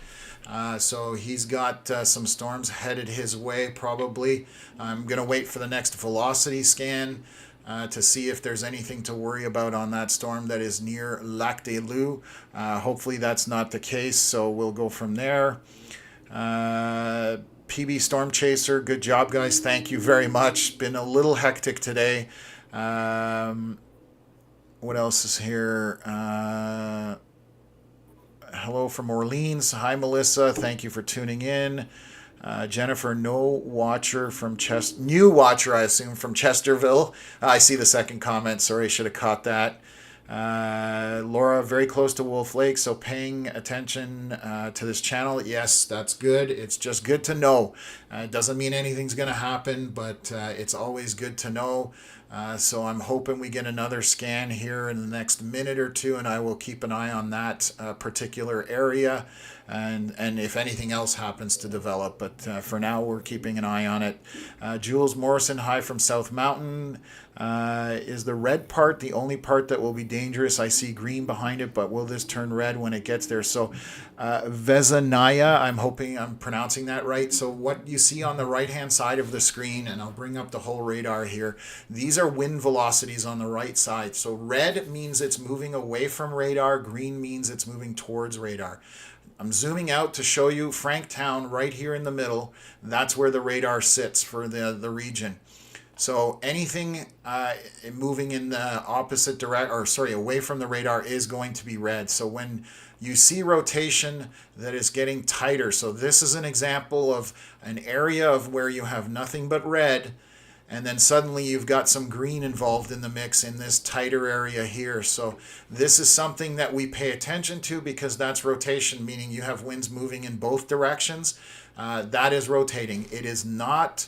So he's got some storms headed his way probably. I'm going to wait for the next velocity scan to see if there's anything to worry about on that storm that is near Lac des Loups. Hopefully that's not the case, so we'll go from there. PB Storm Chaser, good job, guys. Thank you very much. Been a little hectic today. What else is here? Hello from Orleans. Hi, Melissa. Thank you for tuning in. Jennifer, new watcher, I assume, from Chesterville. I see the second comment. Sorry, I should have caught that. Laura, very close to Wolf Lake, so paying attention to this channel. Yes, that's good. It's just good to know. It doesn't mean anything's going to happen, but it's always good to know. So I'm hoping we get another scan here in the next minute or two, and I will keep an eye on that particular area, and if anything else happens to develop. But for now, we're keeping an eye on it. Jules Morrison, hi from South Mountain. Is the red part the only part that will be dangerous? I see green behind it, but will this turn red when it gets there? So Vezanaya, I'm hoping I'm pronouncing that right. So what you see on the right-hand side of the screen, and I'll bring up the whole radar here, these are wind velocities on the right side. So red means it's moving away from radar. Green means it's moving towards radar. I'm zooming out to show you Franktown right here in the middle. That's where the radar sits for the region. So anything moving in the opposite direction, away from the radar is going to be red. So when you see rotation that is getting tighter, so this is an example of an area of where you have nothing but red, and then suddenly you've got some green involved in the mix in this tighter area here. So this is something that we pay attention to because that's rotation, meaning you have winds moving in both directions. That is rotating. It is not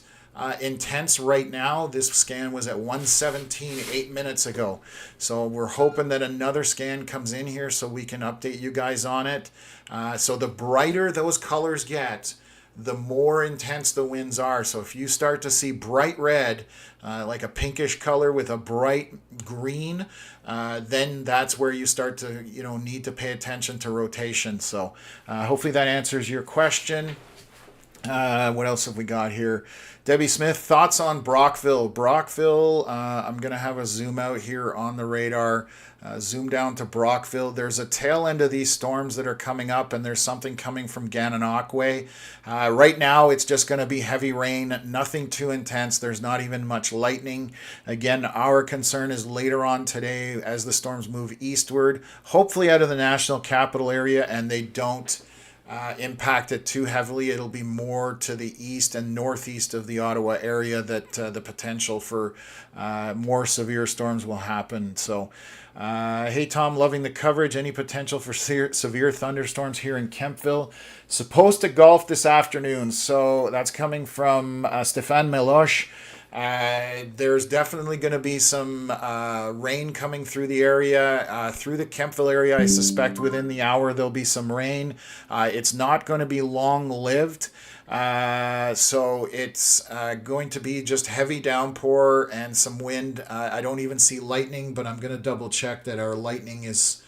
intense right now. This scan was at 1:17 8 minutes ago. So we're hoping that another scan comes in here so we can update you guys on it. So the brighter those colors get, the more intense the winds are. So if you start to see bright red, like a pinkish color with a bright green, then that's where you start to need to pay attention to rotation. So hopefully that answers your question. What else have we got here? Debbie Smith, thoughts on Brockville? Brockville, I'm going to have a zoom out here on the radar. Zoom down to Brockville. There's a tail end of these storms that are coming up, and there's something coming from Gatineau way. Right now, it's just going to be heavy rain, nothing too intense. There's not even much lightning. Again, our concern is later on today as the storms move eastward, hopefully out of the national capital area, and they don't impact it too heavily. It'll be more to the east and northeast of the Ottawa area that the potential for more severe storms will happen. So, hey Tom, loving the coverage. Any potential for severe thunderstorms here in Kemptville? Supposed to golf this afternoon. So that's coming from Stéphane Meloche. There's definitely going to be some rain coming through the area, through the Kemptville area. I suspect within the hour there'll be some rain. It's not going to be long-lived, so it's going to be just heavy downpour and some wind. I don't even see lightning, but I'm going to double check that our lightning is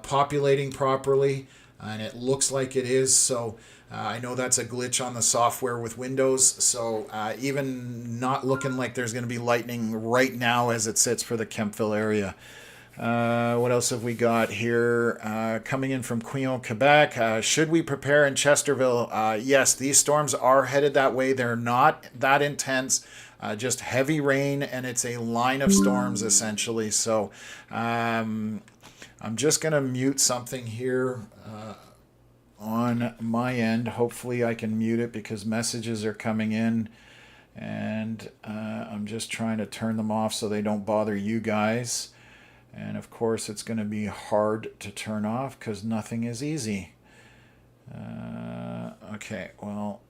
populating properly. and it looks like it is. So I know that's a glitch on the software with Windows. So even not looking like there's going to be lightning right now as it sits for the Kemptville area. What else have we got here? Coming in from Quebec, Quebec. Should we prepare in Chesterville? Yes, these storms are headed that way. They're not that intense. Just heavy rain, and it's a line of storms essentially. So I'm just going to mute something here on my end. Hopefully I can mute it because messages are coming in, and I'm just trying to turn them off so they don't bother you guys. And of course it's going to be hard to turn off because nothing is easy. Okay, well,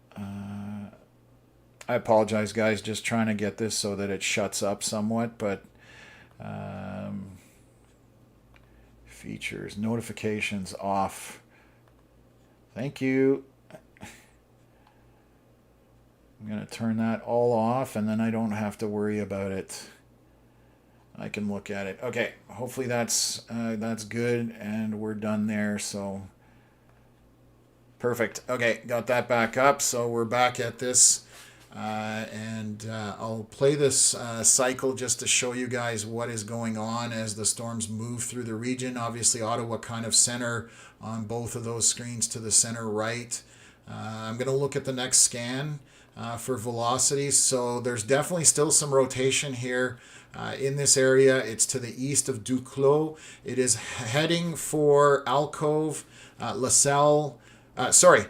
I apologize, guys, just trying to get this so that it shuts up somewhat, but features, notifications off. Thank you. I'm going to turn that all off, and then I don't have to worry about it. I can look at it. Okay, hopefully that's good, and we're done there. So perfect. Okay, got that back up. So we're back at this, and I'll play this cycle just to show you guys what is going on as the storms move through the region. Obviously, Ottawa kind of center on both of those screens to the center right. I'm going to look at the next scan for velocities. So there's definitely still some rotation here. In this area, it's to the east of Duclos. It is heading for Alcove, LaSalle. Sorry,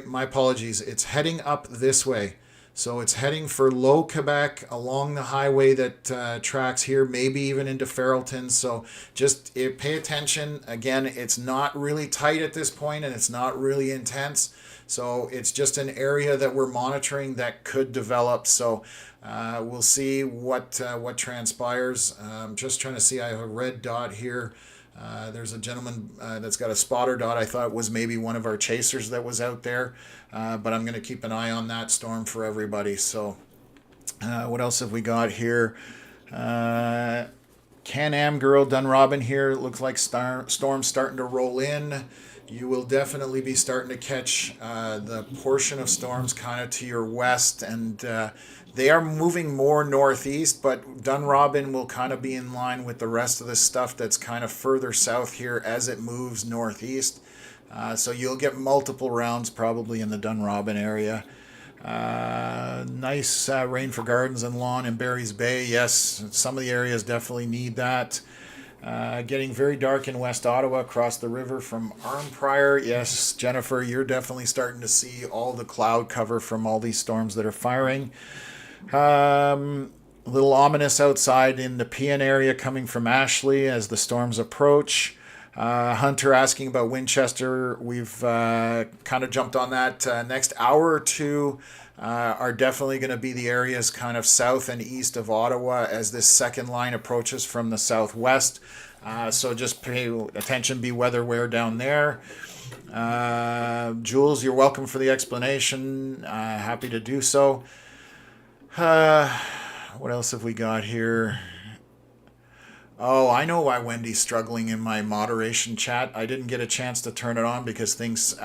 my apologies. It's heading up this way. So it's heading for Low Quebec along the highway that tracks here, maybe even into Farrellton. So just pay attention. Again, it's not really tight at this point, and it's not really intense. So it's just an area that we're monitoring that could develop. So we'll see what transpires. I'm just trying to see. I have a red dot here. There's a gentleman that's got a spotter dot. I thought it was maybe one of our chasers that was out there, but I'm going to keep an eye on that storm for everybody. So what else have we got here? Can-Am Girl Dunrobin here. It looks like storm's starting to roll in. You will definitely be starting to catch the portion of storms kind of to your west, and they are moving more northeast, but Dunrobin will kind of be in line with the rest of this stuff that's kind of further south here as it moves northeast. So you'll get multiple rounds probably in the Dunrobin area. Nice rain for gardens and lawn in Barry's Bay. Yes, some of the areas definitely need that. Getting very dark in West Ottawa across the river from Arnprior. Yes, Jennifer, you're definitely starting to see all the cloud cover from all these storms that are firing. A little ominous outside in the Pean area coming from Ashley as the storms approach. Hunter asking about Winchester. We've kind of jumped on that. Next hour or two are definitely going to be the areas kind of south and east of Ottawa as this second line approaches from the southwest. So just pay attention, be weather-aware down there. Jules, you're welcome for the explanation. Happy to do so. What else have we got here? Oh, I know why Wendy's struggling in my moderation chat. I didn't get a chance to turn it on because things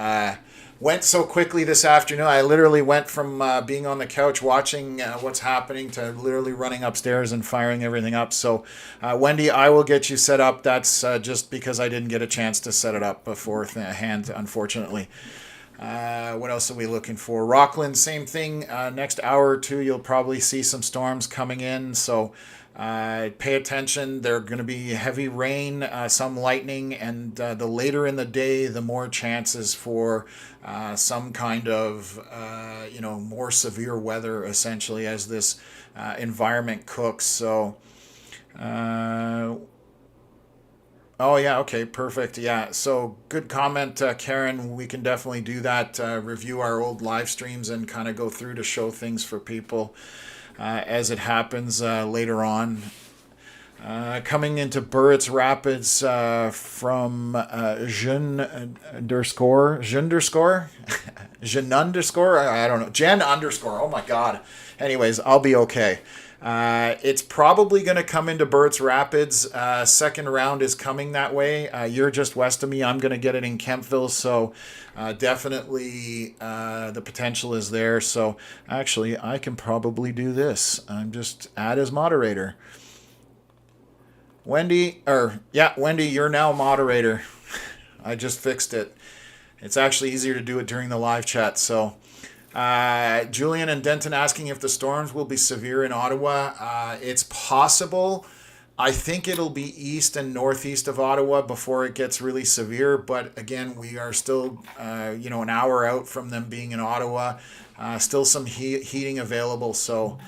went so quickly this afternoon. I literally went from being on the couch watching what's happening to literally running upstairs and firing everything up. So, Wendy, I will get you set up. That's just because I didn't get a chance to set it up beforehand, unfortunately. What else are we looking for? Rockland, same thing. Next hour or two, you'll probably see some storms coming in. So pay attention. They're going to be heavy rain, some lightning, and the later in the day, the more chances for some kind of, more severe weather, essentially, as this environment cooks. So, oh, yeah, okay, perfect. Yeah, so good comment, Karen. We can definitely do that, review our old live streams and kind of go through to show things for people as it happens later on. Coming into Burritts Rapids from Jean underscore, I don't know, Jen underscore, oh my God. Anyways, I'll be okay. It's probably going to come into Burt's Rapids. Second round is coming that way. You're just west of me. I'm going to get it in Kempville. So definitely the potential is there. So actually, I can probably do this. I'm just add as moderator. Wendy, you're now moderator. I just fixed it. It's actually easier to do it during the live chat. So Julian and Denton asking if the storms will be severe in Ottawa. It's possible. I think it'll be east and northeast of Ottawa before it gets really severe. But again, we are still, an hour out from them being in Ottawa. Still some heating available. So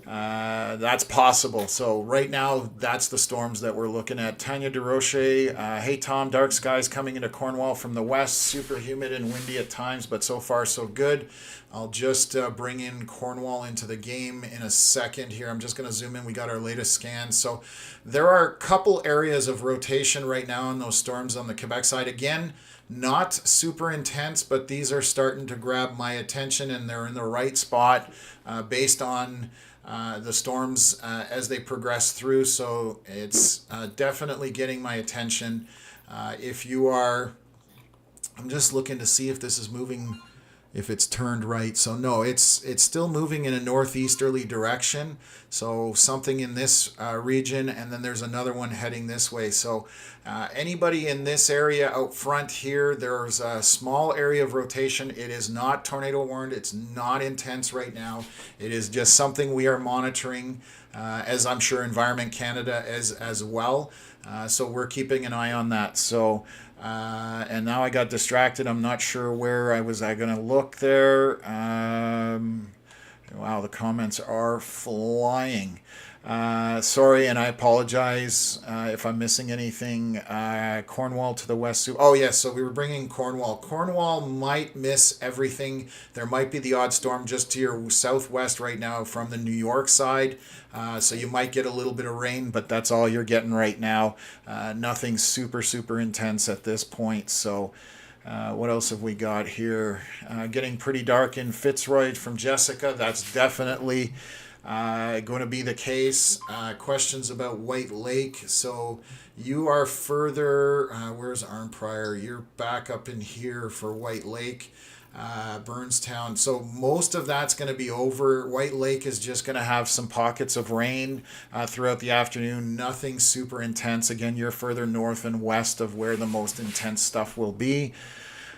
that's possible. So right now, that's the storms that we're looking at. Tanya DeRoche, hey Tom, dark skies coming into Cornwall from the west, super humid and windy at times, but so far so good. I'll just bring in Cornwall into the game in a second here. I'm just going to zoom in. We got our latest scan. So there are a couple areas of rotation right now in those storms on the Quebec side. Again, not super intense, but these are starting to grab my attention, and they're in the right spot based on the storms as they progress through. So it's definitely getting my attention. If you are, I'm just looking to see if this is moving, if it's turned right. So no, it's still moving in a northeasterly direction. So something in this region, and then there's another one heading this way. So anybody in this area out front here, there's a small area of rotation. It is not tornado warned. It's not intense right now. It is just something we are monitoring, as I'm sure Environment Canada as well. So we're keeping an eye on that. So and now I got distracted. I'm not sure where I going to look there. Wow, the comments are flying. Sorry, and I apologize if I'm missing anything. Cornwall to the west. Oh, yes, so we were bringing Cornwall. Cornwall might miss everything. There might be the odd storm just to your southwest right now from the New York side. So you might get a little bit of rain, but that's all you're getting right now. Nothing super, super intense at this point. So what else have we got here? Getting pretty dark in Fitzroy from Jessica. That's definitely going to be the case. Questions about White Lake. So you are further, where's Arnprior? You're back up in here for White Lake, Burnstown. So most of that's going to be over. White Lake is just going to have some pockets of rain throughout the afternoon. Nothing super intense. Again, you're further north and west of where the most intense stuff will be.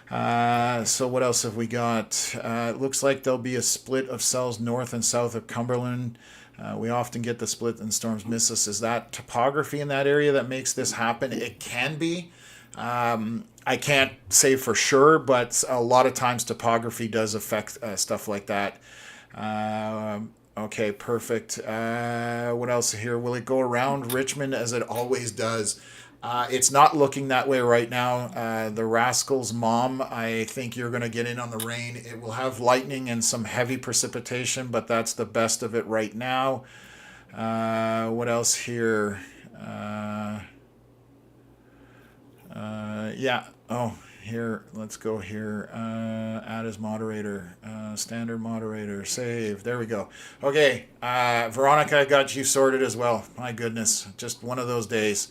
So what else have we got? It looks like there'll be a split of cells north and south of Cumberland. We often get the split and storms miss us. Is that topography in that area that makes this happen? It can be. I can't say for sure, but a lot of times topography does affect stuff like that. Okay, perfect. What else here? Will it go around Richmond as it always does? It's not looking that way right now. The Rascals' mom, I think you're going to get in on the rain. It will have lightning and some heavy precipitation, but that's the best of it right now. What else here? Here, let's go here. Add as moderator. Standard moderator. Save. There we go. Okay. Veronica, I got you sorted as well. My goodness. Just one of those days.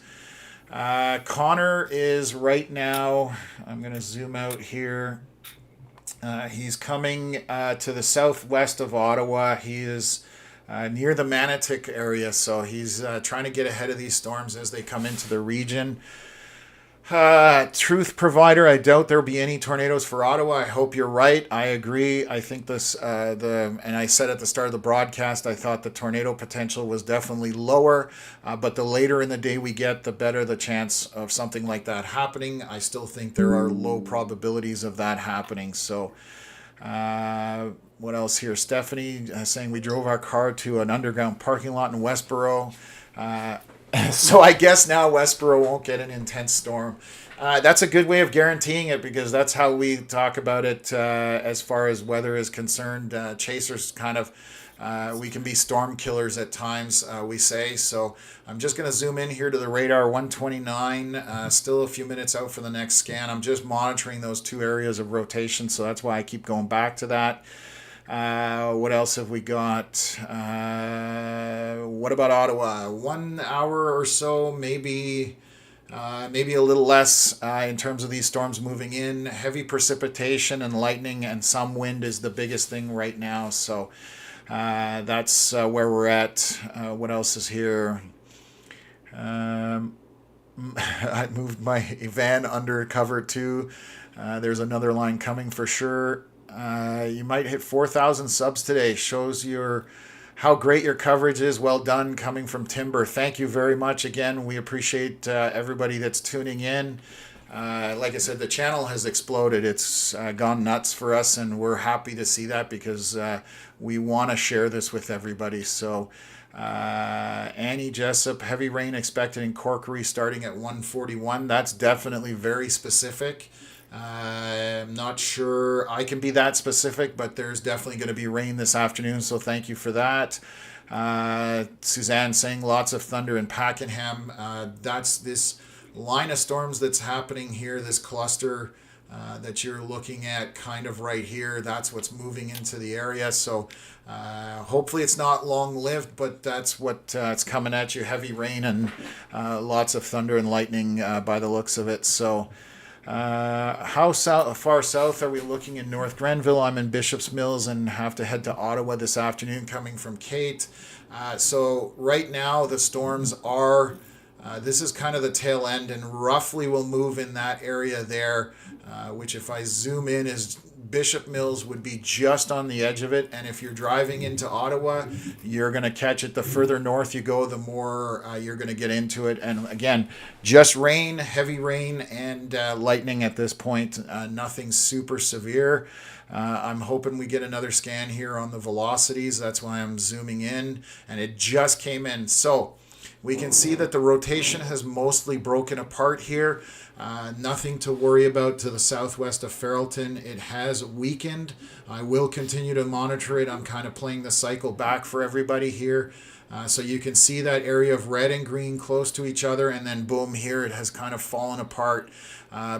Connor is right now, I'm going to zoom out here. He's coming to the southwest of Ottawa. He is near the Manotick area, so he's trying to get ahead of these storms as they come into the region. Truth provider, I doubt there'll be any tornadoes for Ottawa. I hope you're right. I agree. I think this, and I said at the start of the broadcast, I thought the tornado potential was definitely lower, but the later in the day we get, the better the chance of something like that happening. I still think there are low probabilities of that happening. So, what else here? Stephanie saying we drove our car to an underground parking lot in Westboro. So I guess now Westboro won't get an intense storm. That's a good way of guaranteeing it because that's how we talk about it as far as weather is concerned. Chasers kind of, we can be storm killers at times, we say. So I'm just going to zoom in here to the radar 129. Still a few minutes out for the next scan. I'm just monitoring those two areas of rotation, so that's why I keep going back to that. What else have we got? What about Ottawa? 1 hour or so, maybe maybe a little less in terms of these storms moving in. Heavy precipitation and lightning and some wind is the biggest thing right now. So that's where we're at. What else is here? I moved my van under cover too. There's another line coming for sure. You might hit 4,000 subs today. Shows how great your coverage is. Well done, coming from Timber. Thank you very much. Again, we appreciate everybody that's tuning in. Like I said, the channel has exploded. It's gone nuts for us, and we're happy to see that because we want to share this with everybody. So Annie Jessup, heavy rain expected in Corkery starting at 1:41. That's definitely very specific. I'm not sure I can be that specific, but there's definitely going to be rain this afternoon, so thank you for that. Suzanne saying lots of thunder in Pakenham. That's this line of storms that's happening here, this cluster that you're looking at kind of right here. That's what's moving into the area. So hopefully it's not long-lived, but that's what it's coming at you. Heavy rain and lots of thunder and lightning by the looks of it. So how far south are we looking in North Grenville? I'm in Bishop's Mills and have to head to Ottawa this afternoon, coming from Kate. So right now the storms are, this is kind of the tail end, and roughly will move in that area there, which if I zoom in is Bishop Mills would be just on the edge of it. And if you're driving into Ottawa, you're going to catch it. The further north you go, the more you're going to get into it. And again, just rain, heavy rain, and lightning at this point. Nothing super severe. I'm hoping we get another scan here on the velocities. That's why I'm zooming in, and it just came in. So we can see that the rotation has mostly broken apart here. Nothing to worry about to the southwest of Ferrelton. It has weakened. I will continue to monitor it. I'm kind of playing the cycle back for everybody here. So you can see that area of red and green close to each other, and then boom, here it has kind of fallen apart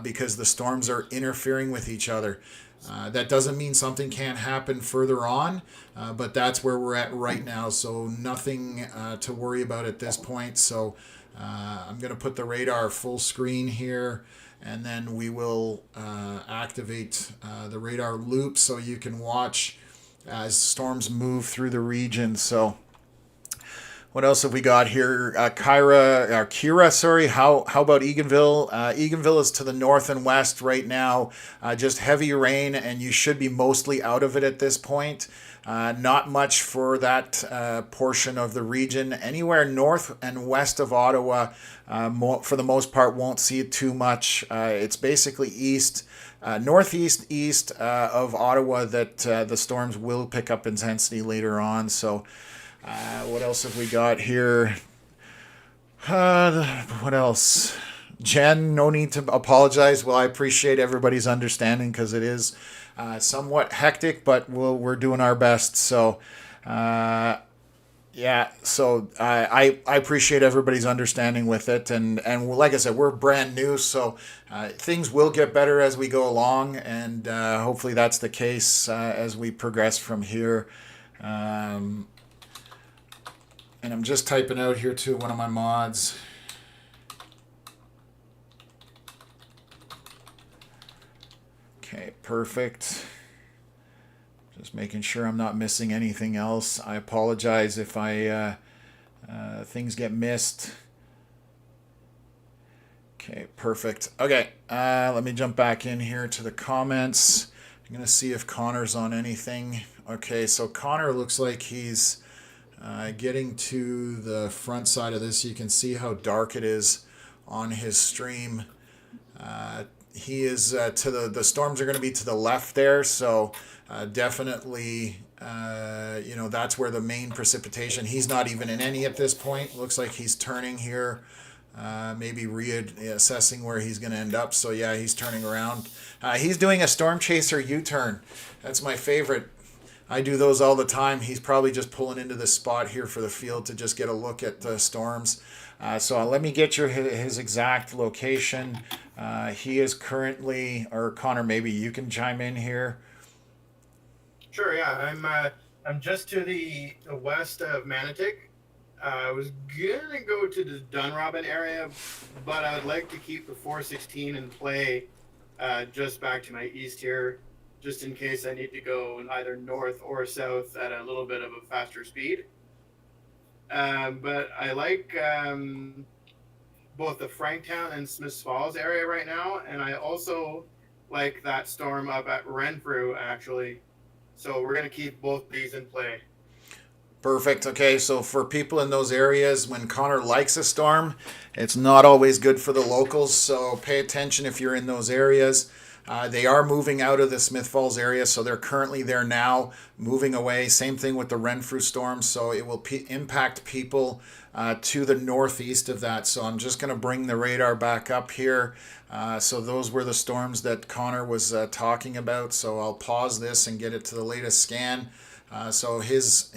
because the storms are interfering with each other. That doesn't mean something can't happen further on, but that's where we're at right now. So nothing to worry about at this point. So I'm going to put the radar full screen here, and then we will activate the radar loop so you can watch as storms move through the region. So what else have we got here? Kira, sorry. How about Eganville? Eganville is to the north and west right now. Just heavy rain, and you should be mostly out of it at this point. Not much for that portion of the region. Anywhere north and west of Ottawa, for the most part, won't see it too much. It's basically northeast, east of Ottawa that the storms will pick up intensity later on. So what else have we got here? What else? Jen, no need to apologize. Well, I appreciate everybody's understanding because it is somewhat hectic, but we're doing our best. So, yeah, so I appreciate everybody's understanding with it. And like I said, we're brand new, so things will get better as we go along. And hopefully that's the case as we progress from here. And I'm just typing out here to one of my mods. Okay, perfect. Just making sure I'm not missing anything else. I apologize if things get missed. Okay, perfect. Okay, let me jump back in here to the comments. I'm going to see if Connor's on anything. Okay, so Connor looks like he's getting to the front side of this. You can see how dark it is on his stream. He is to the storms are going to be to the left there, so definitely that's where the main precipitation. He's not even in any at this point. Looks like he's turning here, maybe reassessing where he's going to end up. So yeah, he's turning around. He's doing a storm chaser U-turn. That's my favorite. I do those all the time. He's probably just pulling into this spot here for the field to just get a look at the storms. So let me get his exact location. He is currently, or Connor, maybe you can chime in here. Sure, yeah. I'm just to the west of Manotick. I was gonna go to the Dunrobin area, but I would like to keep the 416 in play just back to my east here, just in case I need to go either north or south at a little bit of a faster speed. But I like both the Franktown and Smiths Falls area right now, and I also like that storm up at Renfrew actually. So we're gonna keep both these in play. Perfect. Okay, so for people in those areas, when Connor likes a storm, it's not always good for the locals. So pay attention if you're in those areas. They are moving out of the Smith Falls area, so they're currently there now, moving away. Same thing with the Renfrew storm, so it will impact people to the northeast of that. So I'm just going to bring the radar back up here. So those were the storms that Connor was talking about. So I'll pause this and get it to the latest scan. So his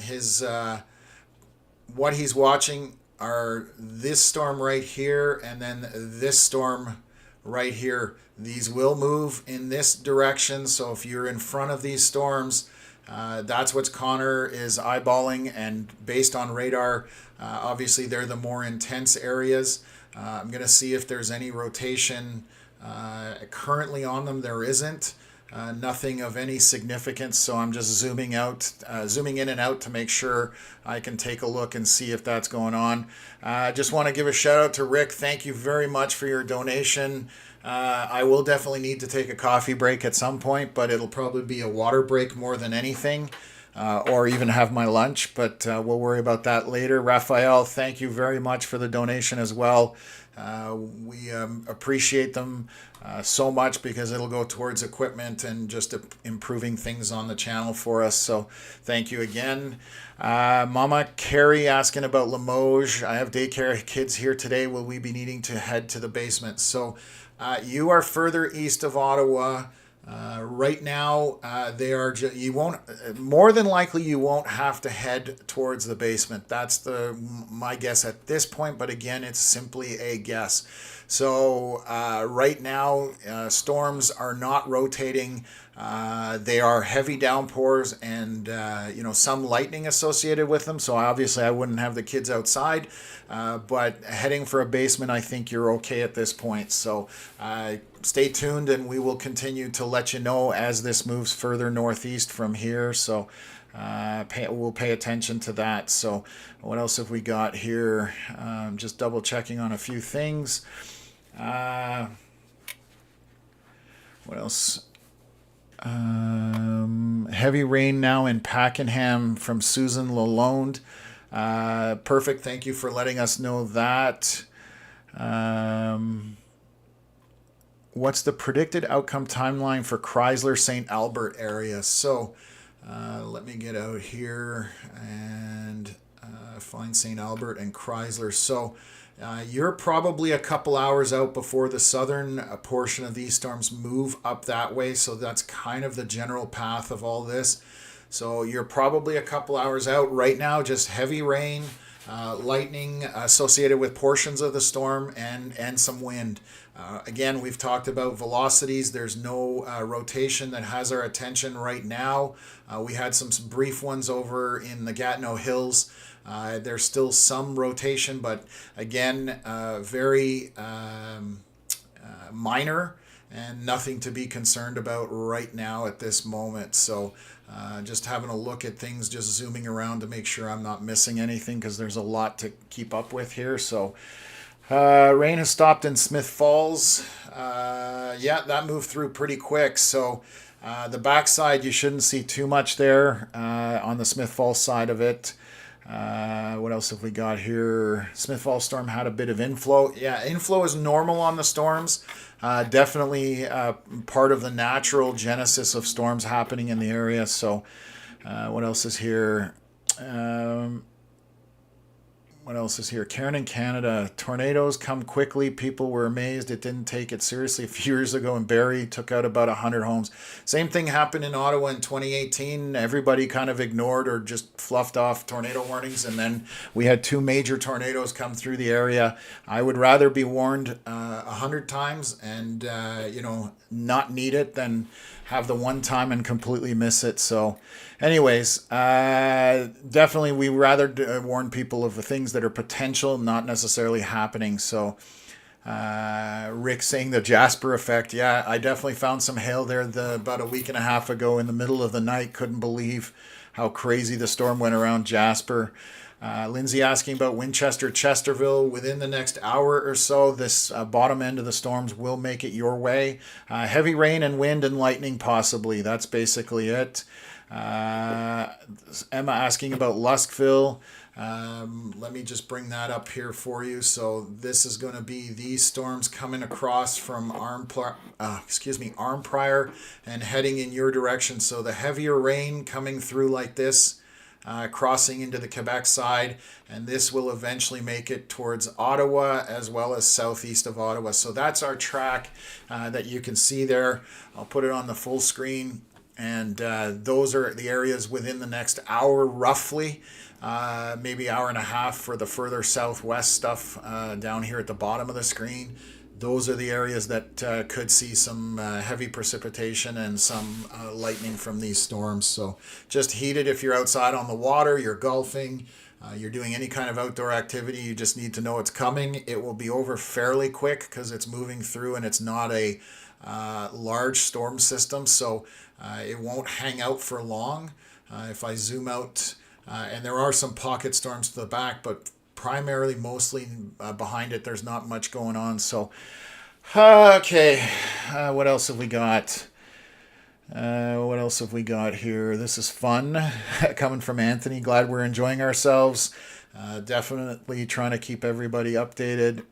what he's watching are this storm right here and then this storm right here. These will move in this direction. So if you're in front of these storms, that's what Connor is eyeballing, and based on radar, obviously they're the more intense areas. I'm going to see if there's any rotation currently on them. There isn't. Nothing of any significance, so I'm just zooming in and out to make sure I can take a look and see if that's going on. I just want to give a shout out to Rick. Thank you very much for your donation. I will definitely need to take a coffee break at some point, but it'll probably be a water break more than anything, or even have my lunch, but we'll worry about that later. Raphael, thank you very much for the donation as well. We appreciate them so much because it'll go towards equipment and just improving things on the channel for us. So thank you again. Mama Carrie asking about Limoges. I have daycare kids here today. Will we be needing to head to the basement? So you are further east of Ottawa. Right now, they are. You won't. More than likely, you won't have to head towards the basement. That's my guess at this point. But again, it's simply a guess. So right now, storms are not rotating. They are heavy downpours and some lightning associated with them. So obviously, I wouldn't have the kids outside. But heading for a basement, I think you're okay at this point. So stay tuned, and we will continue to let you know as this moves further northeast from here. So we'll pay attention to that. So what else have we got here? Just double checking on a few things. What else? Heavy rain now in Pakenham from Susan Lalonde. Perfect. Thank you for letting us know that. What's the predicted outcome timeline for Chrysler St. Albert area? So let me get out here and find St. Albert and Chrysler. So you're probably a couple hours out before the southern portion of these storms move up that way. So that's kind of the general path of all this. So you're probably a couple hours out right now, just heavy rain, lightning associated with portions of the storm, and some wind. Again, we've talked about velocities. There's no rotation that has our attention right now. We had some brief ones over in the Gatineau Hills. There's still some rotation, but again, very minor and nothing to be concerned about right now at this moment. So just having a look at things, just zooming around to make sure I'm not missing anything because there's a lot to keep up with here. So rain has stopped in Smith Falls. Yeah, that moved through pretty quick. So the backside, you shouldn't see too much there on the Smith Falls side of it. What else have we got here? Smith Falls storm had a bit of inflow. Yeah, inflow is normal on the storms. Definitely part of the natural genesis of storms happening in the area. So what else is here? What what else is here? Karen in Canada. Tornadoes come quickly. People were amazed it didn't take it seriously. A few years ago in Barrie, took out about 100 homes. Same thing happened in Ottawa in 2018. Everybody kind of ignored or just fluffed off tornado warnings, and then we had 2 major tornadoes come through the area. I would rather be warned 100 times and not need it than have the one time and completely miss it. So anyways, definitely we rather warn people of the things that are potential, not necessarily happening. So Rick saying the Jasper effect. Yeah, I definitely found some hail there about a week and a half ago in the middle of the night. Couldn't believe how crazy the storm went around Jasper. Lindsay asking about Winchester, Chesterville. Within the next hour or so, this bottom end of the storms will make it your way. Heavy rain and wind and lightning possibly. That's basically it. Emma asking about Luskville. Let me just bring that up here for you. So this is going to be these storms coming across from Armprior and heading in your direction. So the heavier rain coming through like this, crossing into the Quebec side, and this will eventually make it towards Ottawa as well as southeast of Ottawa. So that's our track that you can see there. I'll put it on the full screen, and those are the areas within the next hour roughly, maybe hour and a half for the further southwest stuff down here at the bottom of the screen. Those are the areas that could see some heavy precipitation and some lightning from these storms. So just heed it if you're outside on the water, you're golfing, you're doing any kind of outdoor activity. You just need to know it's coming. It will be over fairly quick because it's moving through and it's not a large storm system. So it won't hang out for long. If I zoom out, and there are some pocket storms to the back, but primarily mostly behind it there's not much going on. So okay, what else have we got? What else have we got here? This is fun coming from Anthony. Glad we're enjoying ourselves. Definitely trying to keep everybody updated.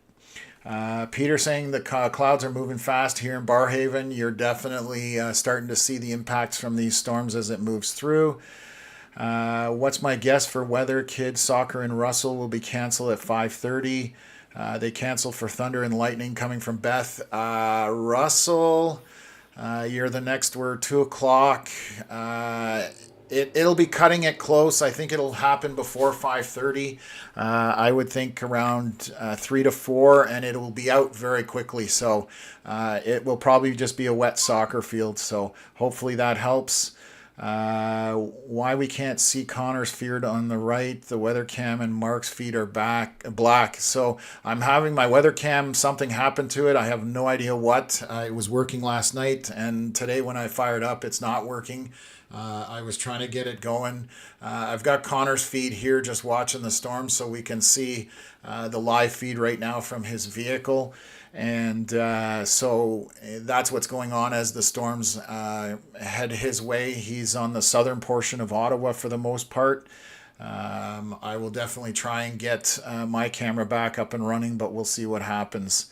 Peter saying the clouds are moving fast here in Barrhaven. You're definitely starting to see the impacts from these storms as it moves through. What's my guess for weather? Kids soccer in Russell will be canceled at 5:30. They canceled for thunder and lightning coming from Beth. Russell, you're the next word, 2 o'clock. It'll be cutting it close. I think it'll happen before 5:30. I would think around 3 to 4, and it will be out very quickly. So it will probably just be a wet soccer field. So hopefully that helps. Why we can't see Connor's feed on the right, the weather cam and Mark's feed are black. So I'm having my weather cam, something happened to it. I have no idea what. It was working last night, and today when I fired up, it's not working. I was trying to get it going. I've got Connor's feed here just watching the storm, so we can see the live feed right now from his vehicle. And so that's what's going on as the storms head his way. He's on the southern portion of Ottawa for the most part. I will definitely try and get my camera back up and running, but we'll see what happens.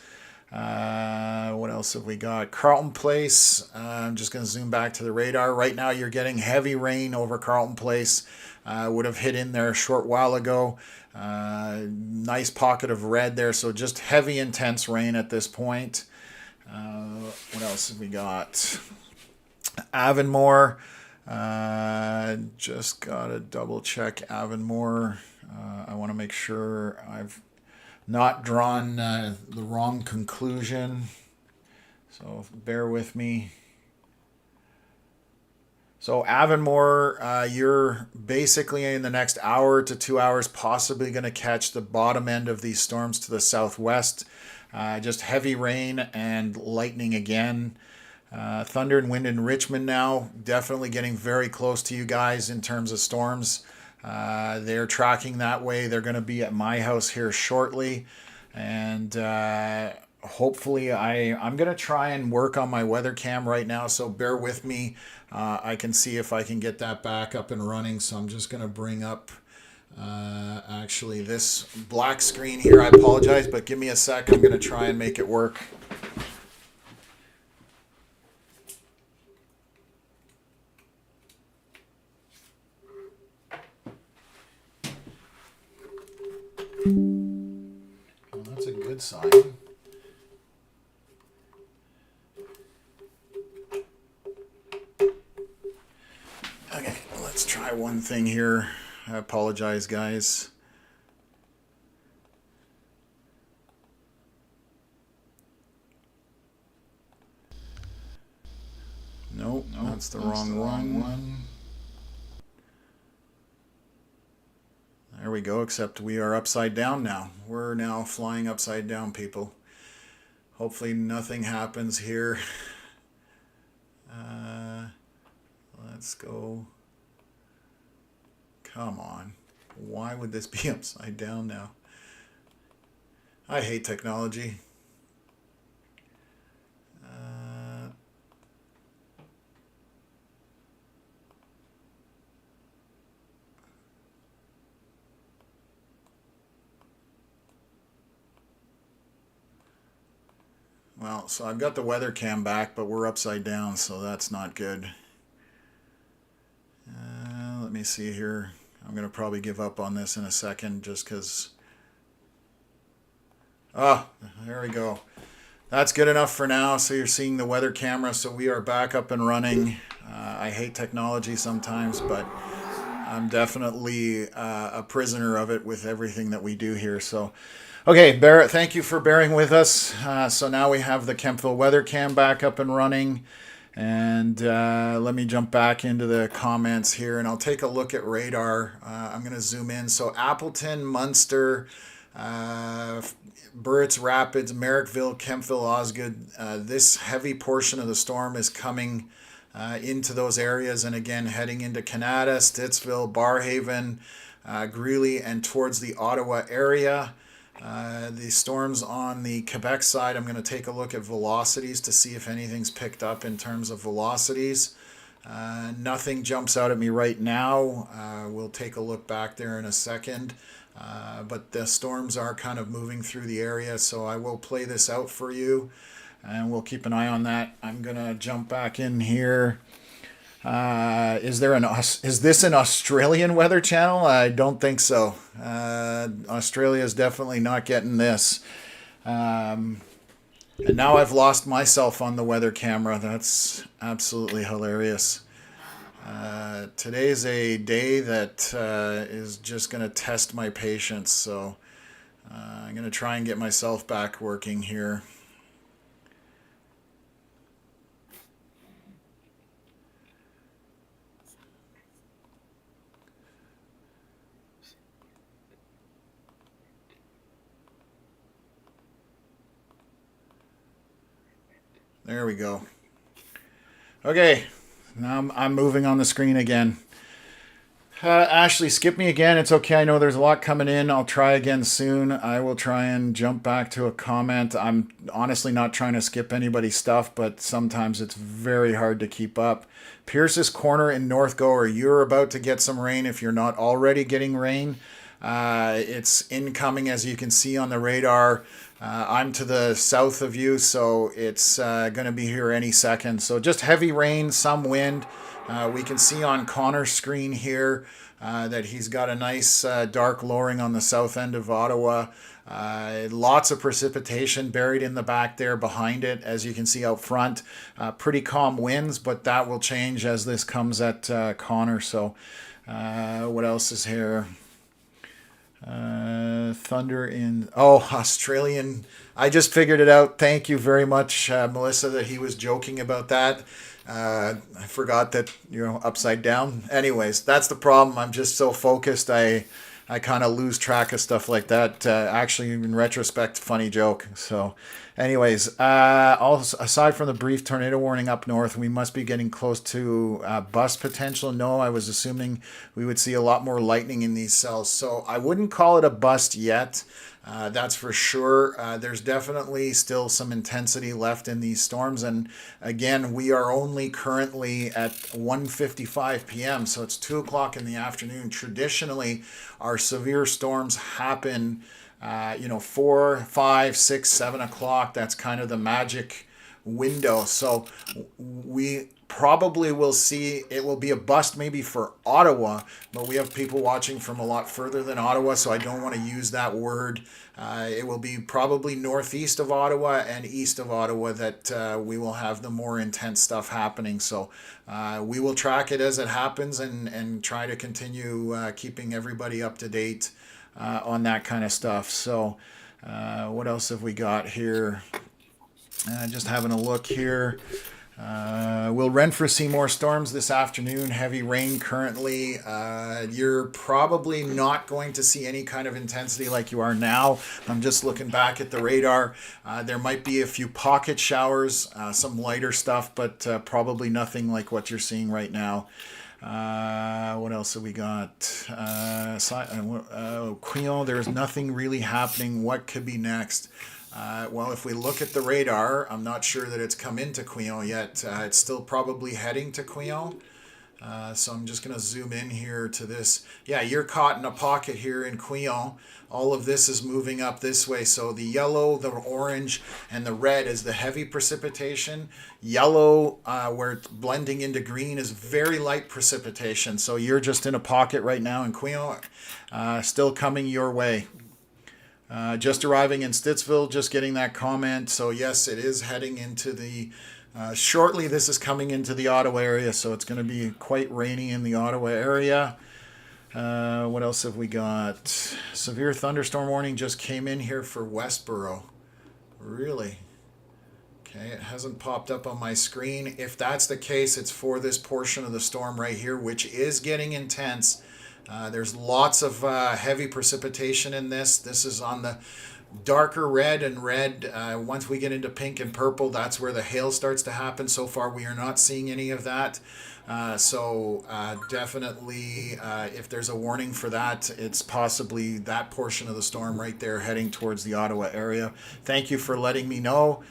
What else have we got? Carleton Place. I'm just going to zoom back to the radar. Right now you're getting heavy rain over Carleton Place. Would have hit in there a short while ago. Nice pocket of red there, so just heavy intense rain at this point. What else have we got? Avonmore, just gotta double check Avonmore. I want to make sure I've not drawn the wrong conclusion, so bear with me. So Avonmore, you're basically in the next hour to 2 hours possibly going to catch the bottom end of these storms to the southwest. Just heavy rain and lightning again. Thunder and wind in Richmond now, definitely getting very close to you guys in terms of storms. They're tracking that way. They're going to be at my house here shortly. And hopefully I'm going to try and work on my weather cam right now, so bear with me. I can see if I can get that back up and running. So I'm just going to bring up actually this black screen here. I apologize, but give me a sec. I'm going to try and make it work. Well, that's a good sign. Okay, let's try one thing here. I apologize, guys. Nope, that's the wrong one. There we go, except we are upside down now. We're now flying upside down, people. Hopefully nothing happens here. Let's go. Come on. Why would this be upside down now? I hate technology. Well, so I've got the weather cam back, but we're upside down, so that's not good. Let me see here. I'm going to probably give up on this in a second just because... Oh, there we go. That's good enough for now. So you're seeing the weather camera, so we are back up and running. I hate technology sometimes, but I'm definitely a prisoner of it with everything that we do here. So, okay, Barrett, thank you for bearing with us. So now we have the Kemptville weather cam back up and running. And let me jump back into the comments here, and I'll take a look at radar. I'm going to zoom in. So Appleton, Munster, Burritts Rapids, Merrickville, Kemptville, Osgood. This heavy portion of the storm is coming into those areas, and again heading into Canada, Stittsville, Barrhaven, Greeley, and towards the Ottawa area. The storms on the Quebec side, I'm going to take a look at velocities to see if anything's picked up in terms of velocities. Nothing jumps out at me right now. We'll take a look back there in a second. But the storms are kind of moving through the area, so I will play this out for you, and we'll keep an eye on that. I'm going to jump back in here. Is this an Australian weather channel? I don't think so. Australia is definitely not getting this. And now I've lost myself on the weather camera. That's absolutely hilarious. Today's a day that is just going to test my patience. So I'm going to try and get myself back working here. There we go. Okay, now I'm moving on the screen again. Ashley, skip me again. It's okay. I know there's a lot coming in. I'll try again soon. I will try and jump back to a comment. I'm honestly not trying to skip anybody's stuff, but sometimes it's very hard to keep up. Pierce's Corner in North Gower. You're about to get some rain if you're not already getting rain. It's incoming, as you can see on the radar. I'm to the south of you, so it's going to be here any second. So just heavy rain, some wind. We can see on Connor's screen here that he's got a nice dark lowering on the south end of Ottawa. Lots of precipitation buried in the back there behind it, as you can see out front. Pretty calm winds, but that will change as this comes at Connor. So what else is here? Thunder in Australian. I just figured it out. Thank you very much, Melissa, that he was joking about that. I forgot that upside down. Anyways, that's the problem. I'm just so focused. I kind of lose track of stuff like that. Actually, in retrospect, funny joke. So anyways, also, aside from the brief tornado warning up north, we must be getting close to bust potential. No, I was assuming we would see a lot more lightning in these cells. So I wouldn't call it a bust yet. That's for sure. There's definitely still some intensity left in these storms. And again, we are only currently at 1:55 p.m. So it's 2 o'clock in the afternoon. Traditionally, our severe storms happen 4, 5, 6, 7 o'clock. That's kind of the magic window. So we probably will see it will be a bust maybe for Ottawa, but we have people watching from a lot further than Ottawa, so I don't want to use that word. It will be probably northeast of Ottawa and east of Ottawa that we will have the more intense stuff happening. So we will track it as it happens and try to continue keeping everybody up to date on that kind of stuff. So what else have we got here? Just having a look here. Will Renfrew see more storms this afternoon? Heavy rain currently. You're probably not going to see any kind of intensity like you are now. I'm just looking back at the radar. There might be a few pocket showers, some lighter stuff, but probably nothing like what you're seeing right now. What else have we got? Quillon, there's nothing really happening. What could be next? Well, if we look at the radar, I'm not sure that it's come into Quillon yet. It's still probably heading to Quillon. So I'm just going to zoom in here to this. Yeah, you're caught in a pocket here in Quillon. All of this is moving up this way. So the yellow, the orange, and the red is the heavy precipitation. Yellow, where it's blending into green, is very light precipitation. So you're just in a pocket right now in Quillon, still coming your way. Just arriving in Stittsville, just getting that comment. So yes, it is heading into the, shortly this is coming into the Ottawa area, so it's going to be quite rainy in the Ottawa area. What else have we got? Severe thunderstorm warning just came in here for Westboro. Really? Okay, it hasn't popped up on my screen. If that's the case, it's for this portion of the storm right here, which is getting intense. There's lots of heavy precipitation in this. This is on the darker red and red. Once we get into pink and purple, that's where the hail starts to happen. So far, we are not seeing any of that. So definitely, if there's a warning for that, it's possibly that portion of the storm right there heading towards the Ottawa area. Thank you for letting me know.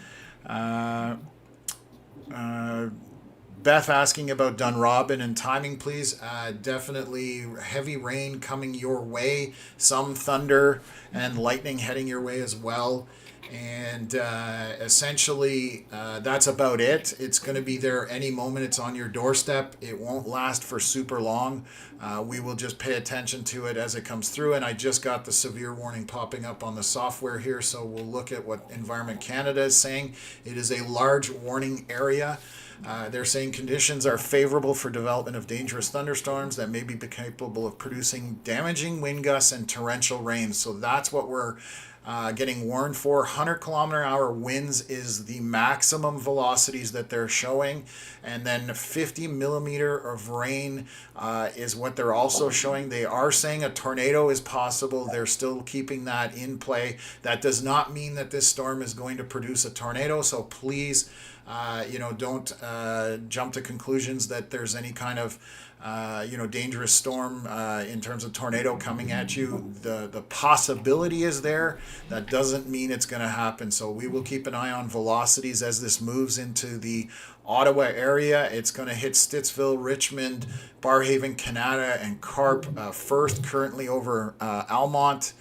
Beth asking about Dunrobin and timing, please. Definitely heavy rain coming your way, some thunder and lightning heading your way as well. And essentially, that's about it. It's going to be there any moment. It's on your doorstep. It won't last for super long. We will just pay attention to it as it comes through. And I just got the severe warning popping up on the software here. So we'll look at what Environment Canada is saying. It is a large warning area. They're saying conditions are favorable for development of dangerous thunderstorms that may be capable of producing damaging wind gusts and torrential rain. So that's what we're getting warned for. 100 kilometer hour winds is the maximum velocities that they're showing. And then 50 millimeter of rain is what they're also showing. They are saying a tornado is possible. They're still keeping that in play. That does not mean that this storm is going to produce a tornado. So please, don't jump to conclusions that there's any kind of dangerous storm in terms of tornado coming at you. The possibility is there. That doesn't mean it's going to happen. So we will keep an eye on velocities as this moves into the Ottawa area. It's going to hit Stittsville, Richmond, Barrhaven, Canada, and Carp first, currently over Almont.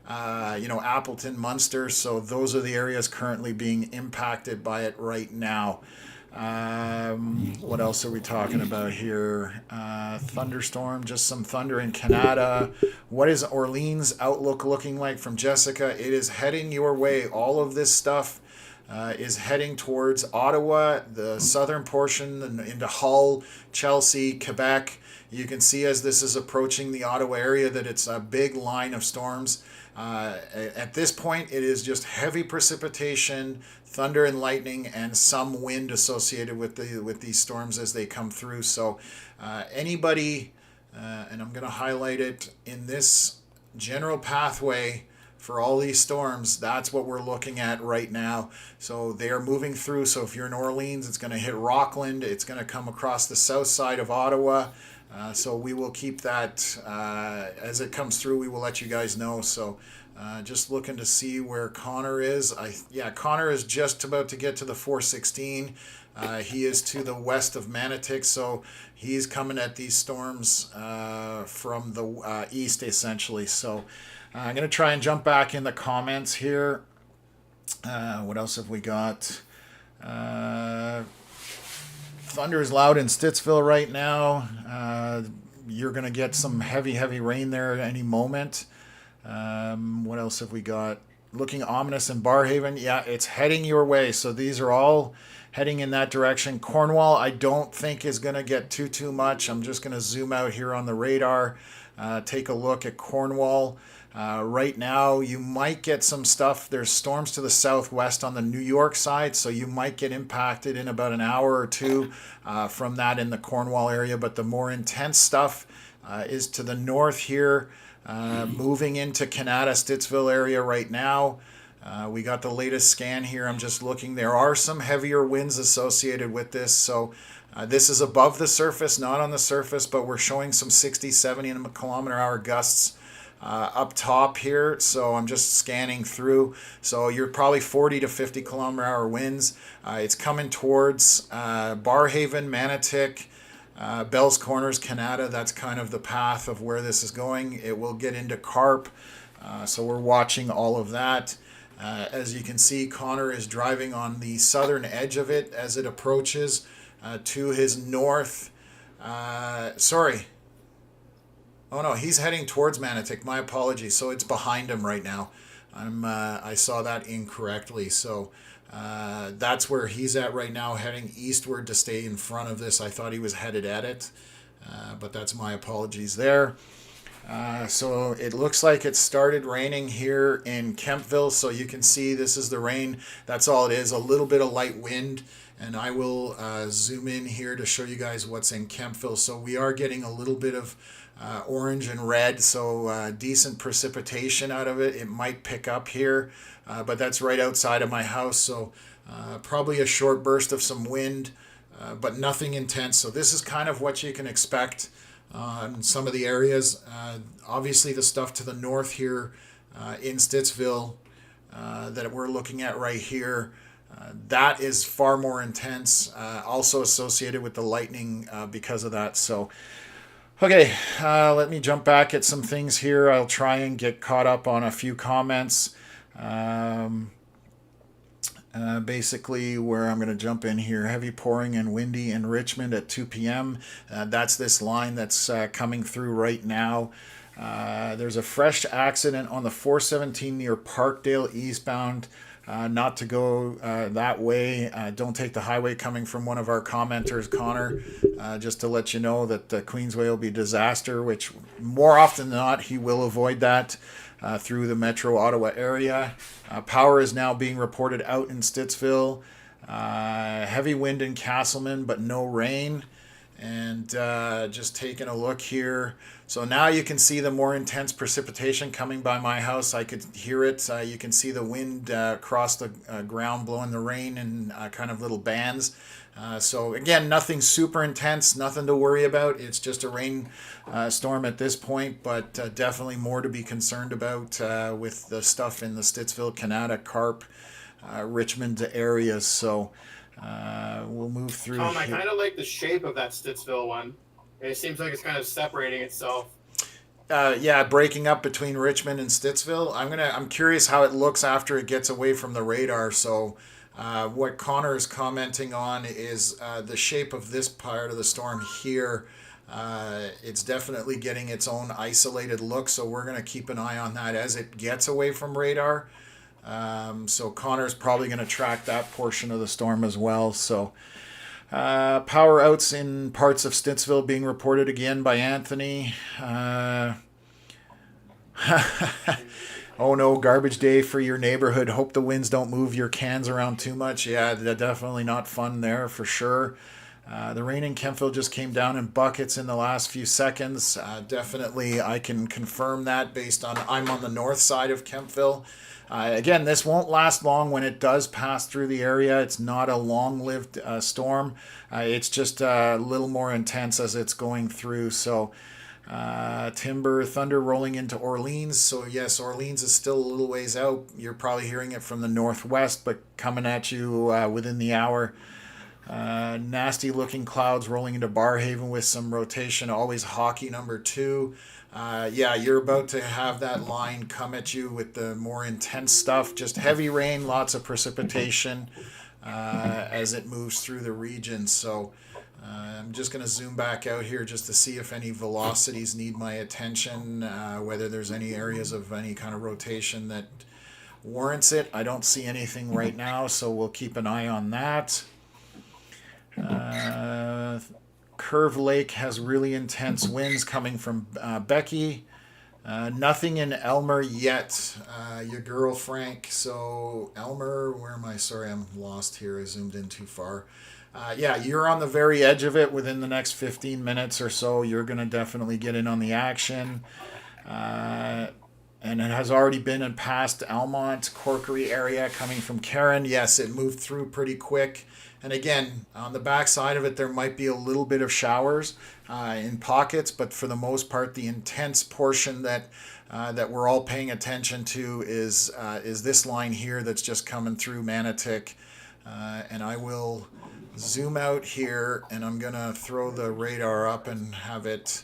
Appleton, Munster. So those are the areas currently being impacted by it right now. What else are we talking about here? Thunderstorm, just some thunder in Canada. What is Orleans outlook looking like from Jessica? It is heading your way. All of this stuff is heading towards Ottawa, the southern portion, into Hull, Chelsea, Quebec. You can see as this is approaching the Ottawa area that it's a big line of storms. At this point, it is just heavy precipitation, thunder and lightning, and some wind associated with these storms as they come through. So anybody, and I'm going to highlight it in this general pathway for all these storms, that's what we're looking at right now. So they are moving through. So if you're in Orleans, it's going to hit Rockland. It's going to come across the south side of Ottawa. So we will keep that as it comes through. We will let you guys know. So just looking to see where Connor is. Connor is just about to get to the 416. He is to the west of Manotick, so he's coming at these storms from the east, essentially. So I'm going to try and jump back in the comments here. What else have we got? Thunder is loud in Stittsville right now. You're going to get some heavy rain there at any moment. What else have we got? Looking ominous in Barhaven. Yeah, it's heading your way. So these are all heading in that direction. Cornwall, I don't think is going to get too much. I'm just going to zoom out here on the radar. Take a look at Cornwall. Right now, you might get some stuff. There's storms to the southwest on the New York side, so you might get impacted in about an hour or two from that in the Cornwall area. But the more intense stuff is to the north here, moving into Canada, Stittsville area right now. We got the latest scan here. I'm just looking. There are some heavier winds associated with this, so this is above the surface, not on the surface, but we're showing some 60, 70 kilometer-hour gusts up top here. So I'm just scanning through. So you're probably 40 to 50 kilometer-hour winds. It's coming towards Barhaven, Manotick, Bell's Corners, Canada. That's kind of the path of where this is going. It will get into Carp. So we're watching all of that. As you can see, Connor is driving on the southern edge of it as it approaches to his north. Sorry. Oh no, he's heading towards Manotick. My apologies. So it's behind him right now. I saw that incorrectly. So that's where he's at right now, heading eastward to stay in front of this. I thought he was headed at it, but that's my apologies there. So it looks like it started raining here in Kemptville. So you can see this is the rain. That's all it is, a little bit of light wind. And I will zoom in here to show you guys what's in Kemptville. So we are getting a little bit of orange and red, so decent precipitation out of it. It might pick up here, but that's right outside of my house. So probably a short burst of some wind, but nothing intense. So this is kind of what you can expect in some of the areas. Obviously the stuff to the north here in Stittsville that we're looking at right here, that is far more intense, also associated with the lightning because of that. So, okay, let me jump back at some things here. I'll try and get caught up on a few comments. Basically, where I'm going to jump in here, heavy pouring and windy in Richmond at 2 p.m. That's this line that's coming through right now. There's a fresh accident on the 417 near Parkdale eastbound. Not to go that way. Don't take the highway, coming from one of our commenters, Connor. Just to let you know that Queensway will be disaster, which more often than not, he will avoid that through the Metro Ottawa area. Power is now being reported out in Stittsville. Heavy wind in Castleman, but no rain. And just taking a look here. So now you can see the more intense precipitation coming by my house. I could hear it. You can see the wind across the ground blowing the rain in kind of little bands. So again, nothing super intense, nothing to worry about. It's just a rain storm at this point, but definitely more to be concerned about with the stuff in the Stittsville, Canada, Carp, Richmond areas. So we'll move through. Tom, I kind of like the shape of that Stittsville one. It seems like it's kind of separating itself. Yeah, breaking up between Richmond and Stittsville. I'm curious how it looks after it gets away from the radar. So what Connor is commenting on is the shape of this part of the storm here. It's definitely getting its own isolated look. So we're going to keep an eye on that as it gets away from radar. So Connor's probably going to track that portion of the storm as well. So power outs in parts of Stittsville being reported again by Anthony. Oh no, garbage day for your neighborhood. Hope the winds don't move your cans around too much. Yeah, definitely not fun there for sure. The rain in Kemptville just came down in buckets in the last few seconds. Definitely, I can confirm that based on I'm on the north side of Kemptville. Again, this won't last long when it does pass through the area. It's not a long-lived storm. It's just a little more intense as it's going through. So timber, thunder rolling into Orleans. So yes, Orleans is still a little ways out. You're probably hearing it from the northwest, but coming at you within the hour. Nasty looking clouds rolling into Barhaven with some rotation. Always hockey number 2. Yeah, you're about to have that line come at you with the more intense stuff. Just heavy rain, lots of precipitation as it moves through the region. So I'm just going to zoom back out here just to see if any velocities need my attention, whether there's any areas of any kind of rotation that warrants it. I don't see anything right now, so we'll keep an eye on that. Curve Lake has really intense winds coming from Becky. Nothing in Elmer yet. Your girl, Frank. So, Elmer, where am I? Sorry, I'm lost here. I zoomed in too far. Yeah, you're on the very edge of it. Within the next 15 minutes or so, you're going to definitely get in on the action. And it has already been and past Almont, Corkery area coming from Karen. Yes, it moved through pretty quick. And again, on the back side of it, there might be a little bit of showers in pockets, but for the most part, the intense portion that we're all paying attention to is this line here that's just coming through Manotick. And I will zoom out here, and I'm gonna throw the radar up and have it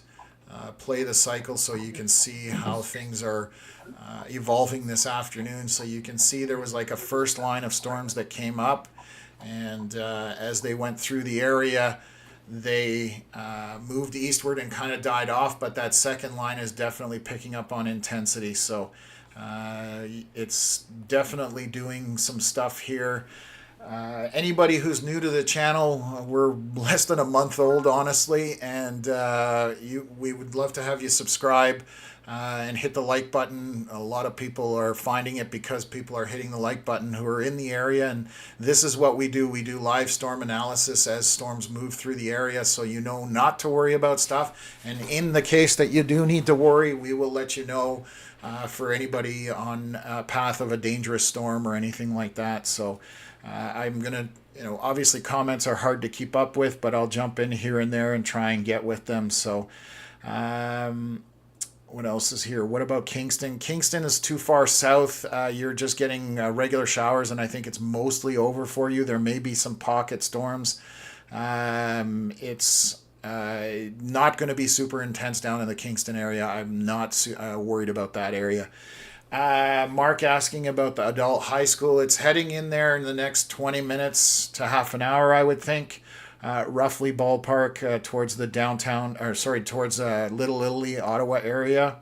play the cycle so you can see how things are evolving this afternoon. So you can see there was like a first line of storms that came up, and as they went through the area, they moved eastward and kind of died off, but that second line is definitely picking up on intensity. So it's definitely doing some stuff here. Anybody who's new to the channel, we're less than a month old, honestly, and we would love to have you subscribe and hit the like button. A lot of people are finding it because people are hitting the like button who are in the area, and this is what we do. We do live storm analysis as storms move through the area, so you know not to worry about stuff. And in the case that you do need to worry, we will let you know for anybody on a path of a dangerous storm or anything like that. So I'm going to, obviously comments are hard to keep up with, but I'll jump in here and there and try and get with them. So what else is here? What about Kingston? Kingston is too far south. You're just getting regular showers, and I think it's mostly over for you. There may be some pocket storms. It's not going to be super intense down in the Kingston area. I'm not worried about that area. Mark asking about the adult high school. It's heading in there in the next 20 minutes to half an hour, I would think. Roughly ballpark towards the downtown, towards Little Italy, Ottawa area.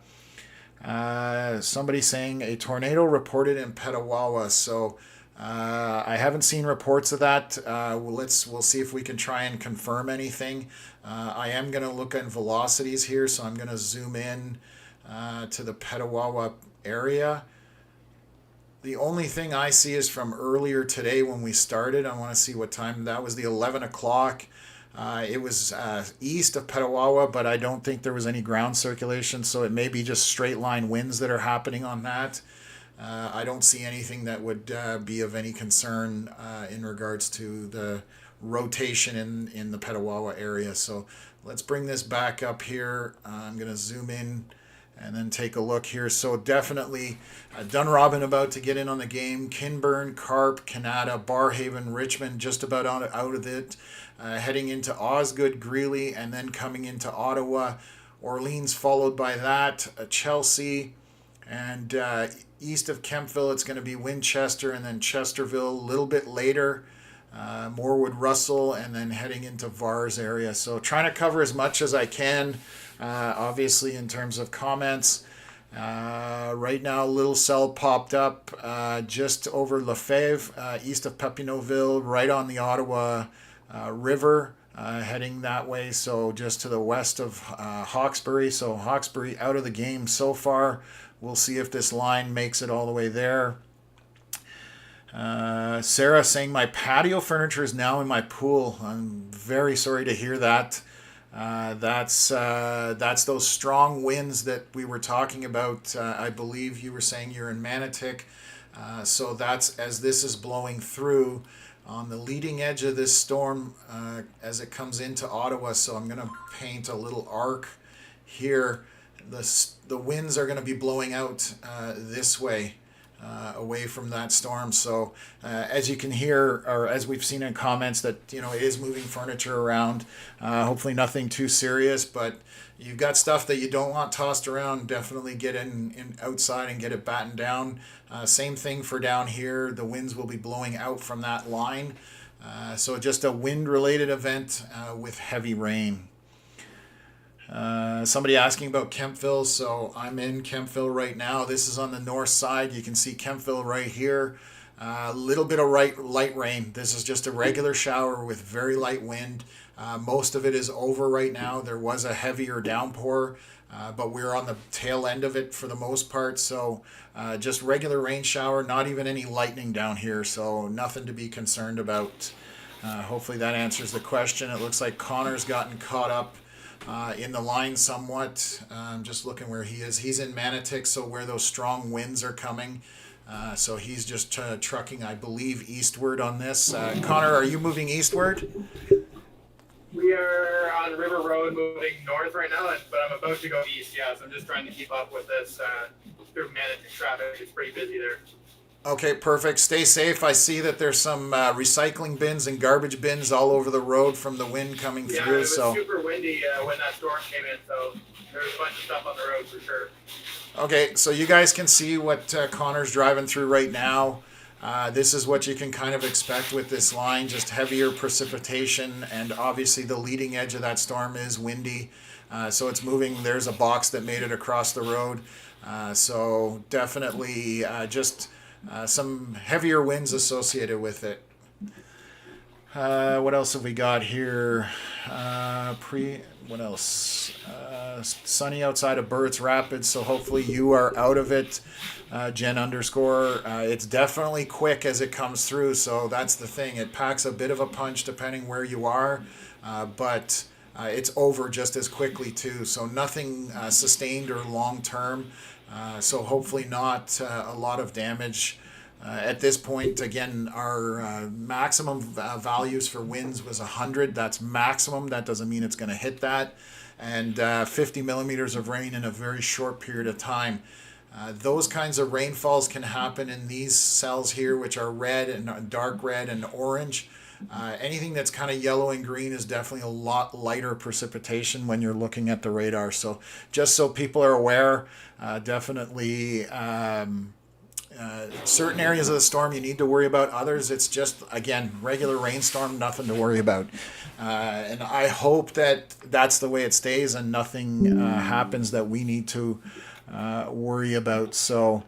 Somebody saying a tornado reported in Petawawa. So I haven't seen reports of that. We'll see if we can try and confirm anything. I am going to look at velocities here, so I'm going to zoom in to the Petawawa area. The only thing I see is from earlier today when we started. I want to see what time that was. The 11 o'clock. It was east of Petawawa, but I don't think there was any ground circulation, so it may be just straight line winds that are happening on that. I don't see anything that would be of any concern in regards to the rotation in the Petawawa area. So let's bring this back up here. I'm going to zoom in and then take a look here. So definitely Dunrobin about to get in on the game. Kinburn, Carp, Canada, Barhaven, Richmond just about out of it. Heading into Osgood, Greeley, and then coming into Ottawa. Orleans followed by that. Chelsea, and east of Kempville it's going to be Winchester, and then Chesterville a little bit later. Morwood, Russell, and then heading into Vars area. So trying to cover as much as I can. Obviously, in terms of comments, right now, Little Cell popped up just over Lefebvre, east of Papineauville, right on the Ottawa River, heading that way. So just to the west of Hawkesbury. So Hawkesbury out of the game so far. We'll see if this line makes it all the way there. Sarah saying my patio furniture is now in my pool. I'm very sorry to hear that. That's those strong winds that we were talking about. I believe you were saying you're in Manotick. So that's as this is blowing through on the leading edge of this storm as it comes into Ottawa. So I'm going to paint a little arc here. The winds are going to be blowing out this way. Away from that storm. So as you can hear, or as we've seen in comments, that it is moving furniture around. Hopefully nothing too serious, but you've got stuff that you don't want tossed around. Definitely get in outside and get it battened down. Same thing for down here. The winds will be blowing out from that line. So just a wind-related event with heavy rain. Somebody asking about Kempville. So I'm in Kempville right now. This is on the north side. You can see Kempville right here. A little bit of light rain. This is just a regular shower with very light wind. Most of it is over right now. There was a heavier downpour, but we're on the tail end of it for the most part. So just regular rain shower, not even any lightning down here. So nothing to be concerned about. Hopefully that answers the question. It looks like Connor's gotten caught up in the line somewhat. I'm just looking where he is. He's in Manotick, so where those strong winds are coming. So he's just trucking, I believe, eastward on this. Connor, are you moving eastward? We are on River Road moving north right now, but I'm about to go east, yeah, so I'm just trying to keep up with this through Manotick traffic. It's pretty busy there. Okay, perfect. Stay safe. I see that there's some recycling bins and garbage bins all over the road from the wind coming through. Yeah, it was so super windy when that storm came in, so there was a bunch of stuff on the road for sure. Okay, so you guys can see what Connor's driving through right now. This is what you can kind of expect with this line, just heavier precipitation, and obviously the leading edge of that storm is windy. So it's moving. There's a box that made it across the road. So definitely just some heavier winds associated with it. What else have we got here? What else? Sunny outside of Burt's Rapids, so hopefully you are out of it. Jen _ it's definitely quick as it comes through, so that's the thing. It packs a bit of a punch depending where you are, but it's over just as quickly too. So nothing sustained or long term. So hopefully not a lot of damage. At this point, again, our maximum values for winds was 100. That's maximum. That doesn't mean it's going to hit that. And 50 millimeters of rain in a very short period of time. Those kinds of rainfalls can happen in these cells here, which are red and dark red and orange. Anything that's kind of yellow and green is definitely a lot lighter precipitation when you're looking at the radar. So just so people are aware, definitely certain areas of the storm you need to worry about. Others, it's just, again, regular rainstorm, nothing to worry about. And I hope that that's the way it stays and nothing happens that we need to worry about. So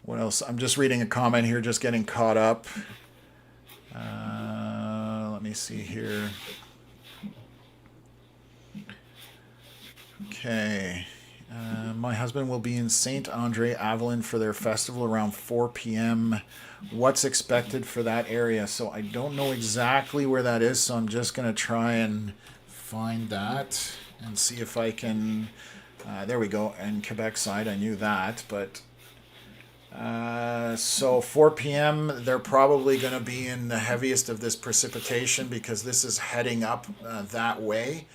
what else? I'm just reading a comment here, just getting caught up. Let me see here. Okay. My husband will be in Saint Andre Avelin for their festival around 4 p.m. What's expected for that area? So I don't know exactly where that is, so I'm just going to try and find that and see if I can... there we go. And Quebec side, I knew that, but... so 4 p.m. they're probably going to be in the heaviest of this precipitation because this is heading up that way.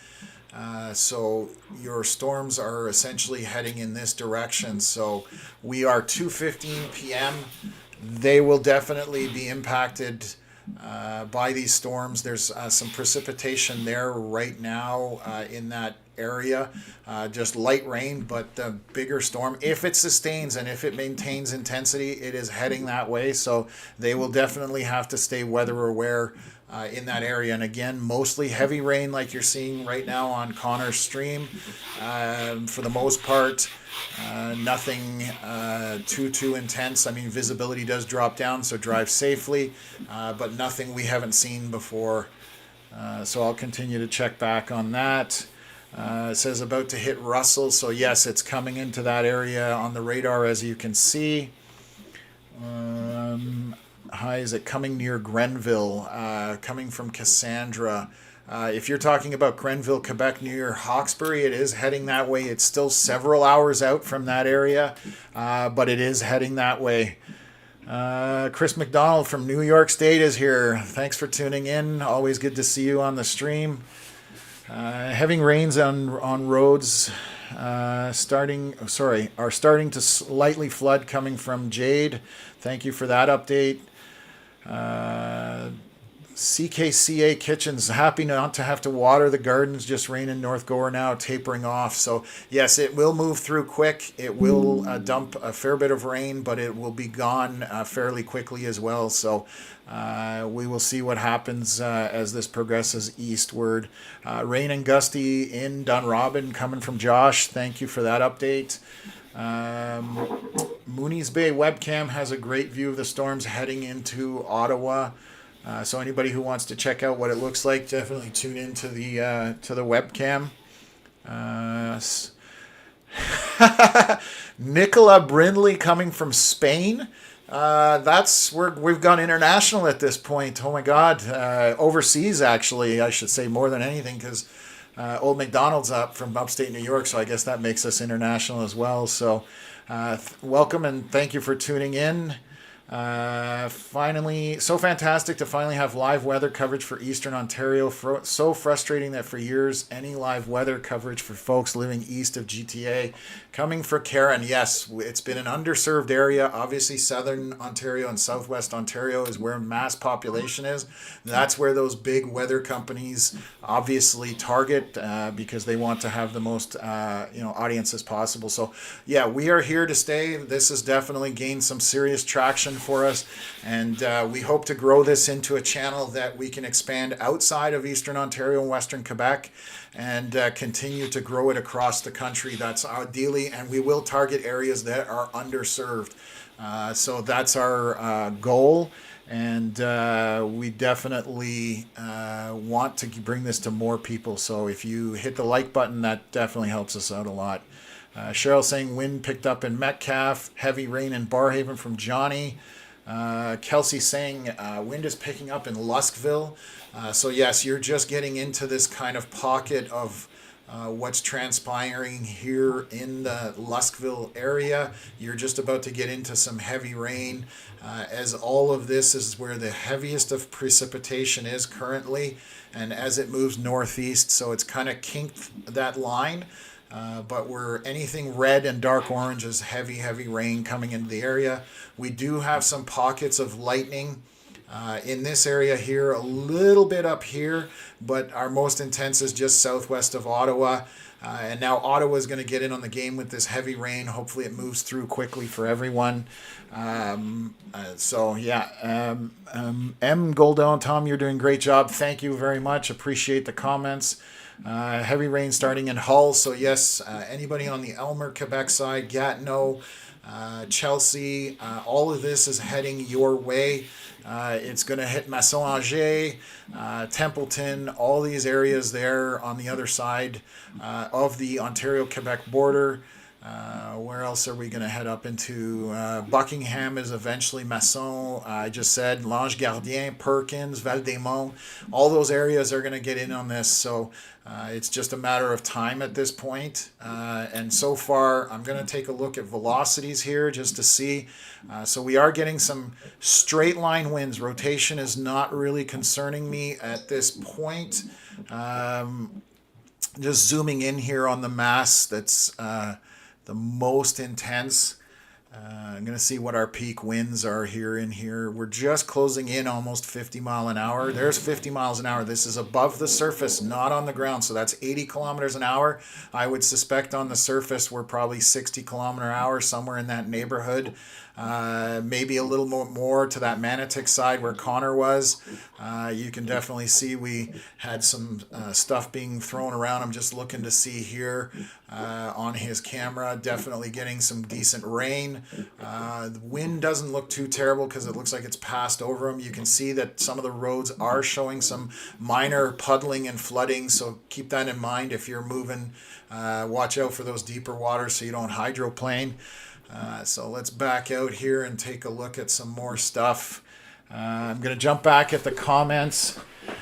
So your storms are essentially heading in this direction. So we are 2:15 p.m. They will definitely be impacted by these storms. There's some precipitation there right now in that area, just light rain, but the bigger storm, if it sustains and if it maintains intensity, it is heading that way. So they will definitely have to stay weather aware in that area. And again, mostly heavy rain like you're seeing right now on Connor's stream. For the most part, nothing too intense. I mean, visibility does drop down, so drive safely, but nothing we haven't seen before. So I'll continue to check back on that. It says about to hit Russell, so yes, it's coming into that area on the radar, as you can see. Hi, is it coming near Grenville? Coming from Cassandra. If you're talking about Grenville, Quebec, near Hawkesbury, it is heading that way. It's still several hours out from that area, but it is heading that way. Chris McDonald from New York State is here. Thanks for tuning in. Always good to see you on the stream. Heavy rains on roads are starting to slightly flood, coming from Jade. Thank you for that update. CKCA Kitchens, happy not to have to water the gardens, just rain in North Gore now, tapering off. So yes, it will move through quick. It will dump a fair bit of rain, but it will be gone fairly quickly as well. So we will see what happens as this progresses eastward. Rain and gusty in Dunrobin coming from Josh. Thank you for that update. Mooney's Bay webcam has a great view of the storms heading into Ottawa. So anybody who wants to check out what it looks like, definitely tune into the webcam. Nicola Brindley coming from Spain. We've gone international at this point. Oh my God, overseas actually, I should say more than anything, because Old McDonald's up from upstate New York, so I guess that makes us international as well. So welcome and thank you for tuning in. Finally, so fantastic to finally have live weather coverage for Eastern Ontario. So frustrating that for years, any live weather coverage for folks living east of GTA. Coming for Karen, yes, it's been an underserved area. Obviously, Southern Ontario and Southwest Ontario is where mass population is. That's where those big weather companies obviously target because they want to have the most audience as possible. So yeah, we are here to stay. This has definitely gained some serious traction for us, and we hope to grow this into a channel that we can expand outside of Eastern Ontario and Western Quebec and continue to grow it across the country. That's ideally, and we will target areas that are underserved. So that's our goal, and we definitely want to bring this to more people. So if you hit the like button, that definitely helps us out a lot. Cheryl saying wind picked up in Metcalfe, heavy rain in Barhaven from Johnny. Kelsey saying wind is picking up in Luskville. So yes, you're just getting into this kind of pocket of what's transpiring here in the Luskville area. You're just about to get into some heavy rain, as all of this is where the heaviest of precipitation is currently, and as it moves northeast, so it's kind of kinked that line. But we're anything red and dark orange is heavy rain coming into the area. We do have some pockets of lightning in this area here, a little bit up here, but our most intense is just southwest of Ottawa. And now Ottawa is going to get in on the game with this heavy rain. Hopefully it moves through quickly for everyone. M. Goldell, Tom, you're doing a great job. Thank you very much. Appreciate the comments. Heavy rain starting in Hull. So yes, anybody on the Elmer, Quebec side, Gatineau, Chelsea, all of this is heading your way. It's going to hit Masson-Angers, Templeton, all these areas there on the other side of the Ontario-Quebec border. Where else are we going to head up into? Buckingham is eventually Masson. I just said Lange Gardien, Perkins, Val-des-Monts. All those areas are going to get in on this. So it's just a matter of time at this point. And so far, I'm going to take a look at velocities here just to see. So we are getting some straight line winds. Rotation is not really concerning me at this point. Just zooming in here on the mass, that's the most intense. I'm going to see what our peak winds are here in here. We're just closing in almost 50 mile an hour. There's 50 miles an hour. This is above the surface, not on the ground. So that's 80 kilometers an hour. I would suspect on the surface we're probably 60 kilometer an hour, somewhere in that neighborhood. Maybe a little more to that Manotick side where Connor was. You can definitely see we had some stuff being thrown around. I'm just looking to see here on his camera. Definitely getting some decent rain. The wind doesn't look too terrible because it looks like it's passed over them. You can see that some of the roads are showing some minor puddling and flooding, so keep that in mind if you're moving. Watch out for those deeper waters so you don't hydroplane. So let's back out here and take a look at some more stuff. I'm going to jump back at the comments.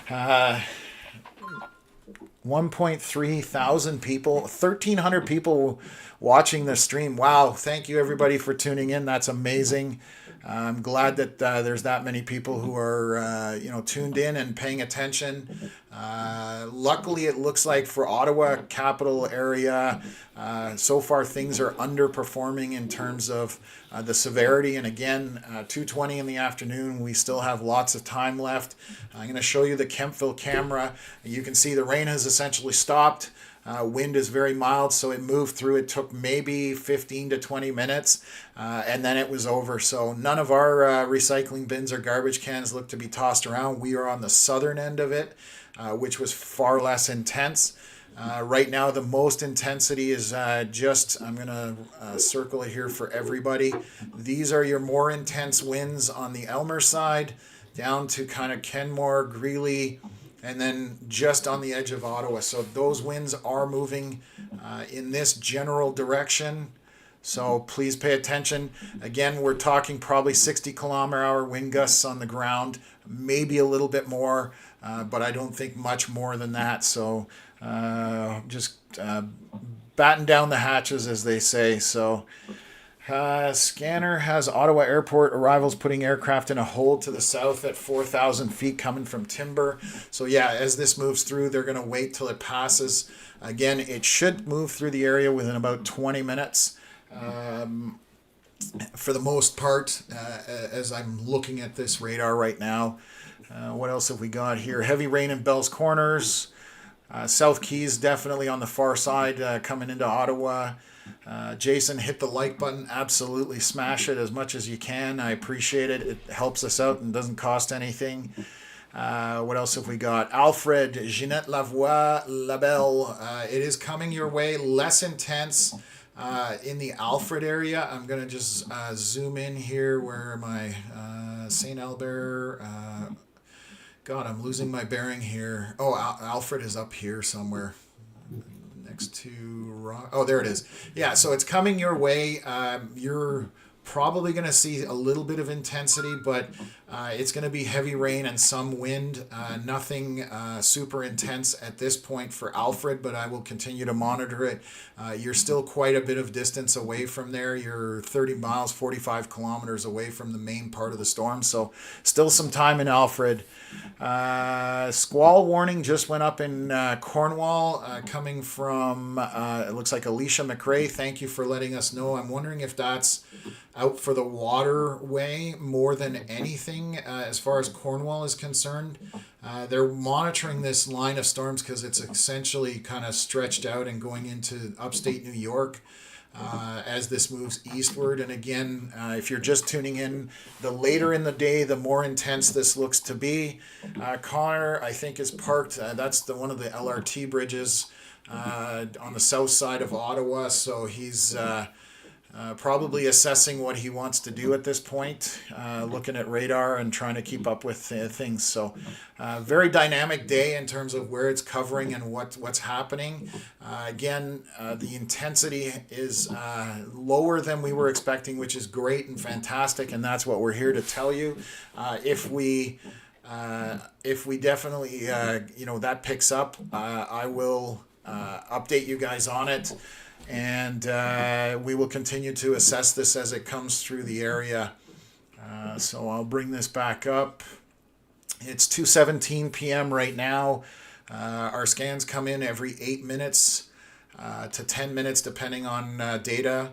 1.3 thousand people, 1,300 people watching the stream. Wow, thank you everybody for tuning in. That's amazing. I'm glad that there's that many people who are, tuned in and paying attention. Luckily, it looks like for Ottawa capital area, so far things are underperforming in terms of the severity. And again, 2:20 in the afternoon, we still have lots of time left. I'm going to show you the Kempville camera. You can see the rain has essentially stopped. Wind is very mild, so it moved through. It took maybe 15 to 20 minutes, and then it was over. So none of our recycling bins or garbage cans look to be tossed around. We are on the southern end of it, which was far less intense. Right now, the most intensity is I'm going to circle it here for everybody. These are your more intense winds on the Elmer side, down to kind of Kenmore, Greeley, and then just on the edge of Ottawa. So those winds are moving in this general direction. So please pay attention. Again, we're talking probably 60-kilometer-hour wind gusts on the ground, maybe a little bit more, but I don't think much more than that. So just batten down the hatches, as they say. So scanner has Ottawa Airport arrivals putting aircraft in a hold to the south at 4,000 feet coming from Timber. So yeah, as this moves through, they're going to wait till it passes. Again, it should move through the area within about 20 minutes. For the most part, as I'm looking at this radar right now. What else have we got here? Heavy rain in Bell's Corners. South Keys definitely on the far side coming into Ottawa. Jason, hit the like button. Absolutely smash it as much as you can. I appreciate it. It helps us out and doesn't cost anything. What else have we got? Alfred, Jeanette Lavoie, Labelle. It is coming your way. Less intense in the Alfred area. I'm going to just zoom in here. Where am I? St. Albert. God, I'm losing my bearing here. Oh, Alfred is up here somewhere. Next to oh, there it is. Yeah, so it's coming your way. You're probably going to see a little bit of intensity, but it's going to be heavy rain and some wind. Nothing super intense at this point for Alfred, but I will continue to monitor it. You're still quite a bit of distance away from there. You're 30 miles, 45 kilometers away from the main part of the storm, so still some time in Alfred. Squall warning just went up in Cornwall, coming from, it looks like Alicia McRae. Thank you for letting us know. I'm wondering if that's out for the waterway more than anything as far as Cornwall is concerned. They're monitoring this line of storms because it's essentially kind of stretched out and going into upstate New York as this moves eastward. And again, if you're just tuning in, the later in the day, the more intense this looks to be. Connor, I think, is parked. That's one of the LRT bridges on the south side of Ottawa. So he's probably assessing what he wants to do at this point, looking at radar and trying to keep up with things. So very dynamic day in terms of where it's covering and what's happening. Again, the intensity is lower than we were expecting, which is great and fantastic, and that's what we're here to tell you. If we definitely, that picks up, I will update you guys on it. And we will continue to assess this as it comes through the area. So I'll bring this back up. It's 2:17 p.m. right now. Our scans come in every 8 minutes to 10 minutes, depending on data.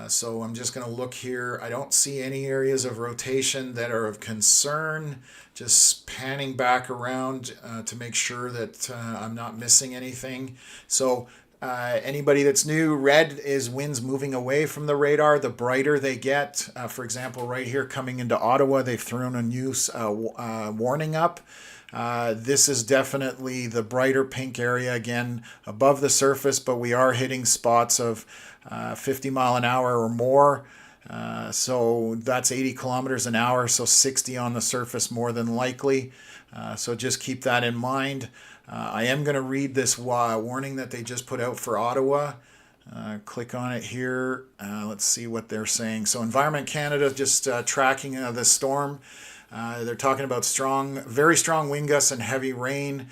So I'm just going to look here. I don't see any areas of rotation that are of concern. Just panning back around to make sure that I'm not missing anything. So anybody that's new, red is winds moving away from the radar. The brighter they get, for example, right here coming into Ottawa, they've thrown a new warning up. This is definitely the brighter pink area, again, above the surface, but we are hitting spots of 50 mile an hour or more. So that's 80 kilometers an hour, so 60 on the surface more than likely. So just keep that in mind. I am going to read this warning that they just put out for Ottawa. Click on it here. Let's see what they're saying. So Environment Canada just tracking this storm. They're talking about very strong wind gusts and heavy rain.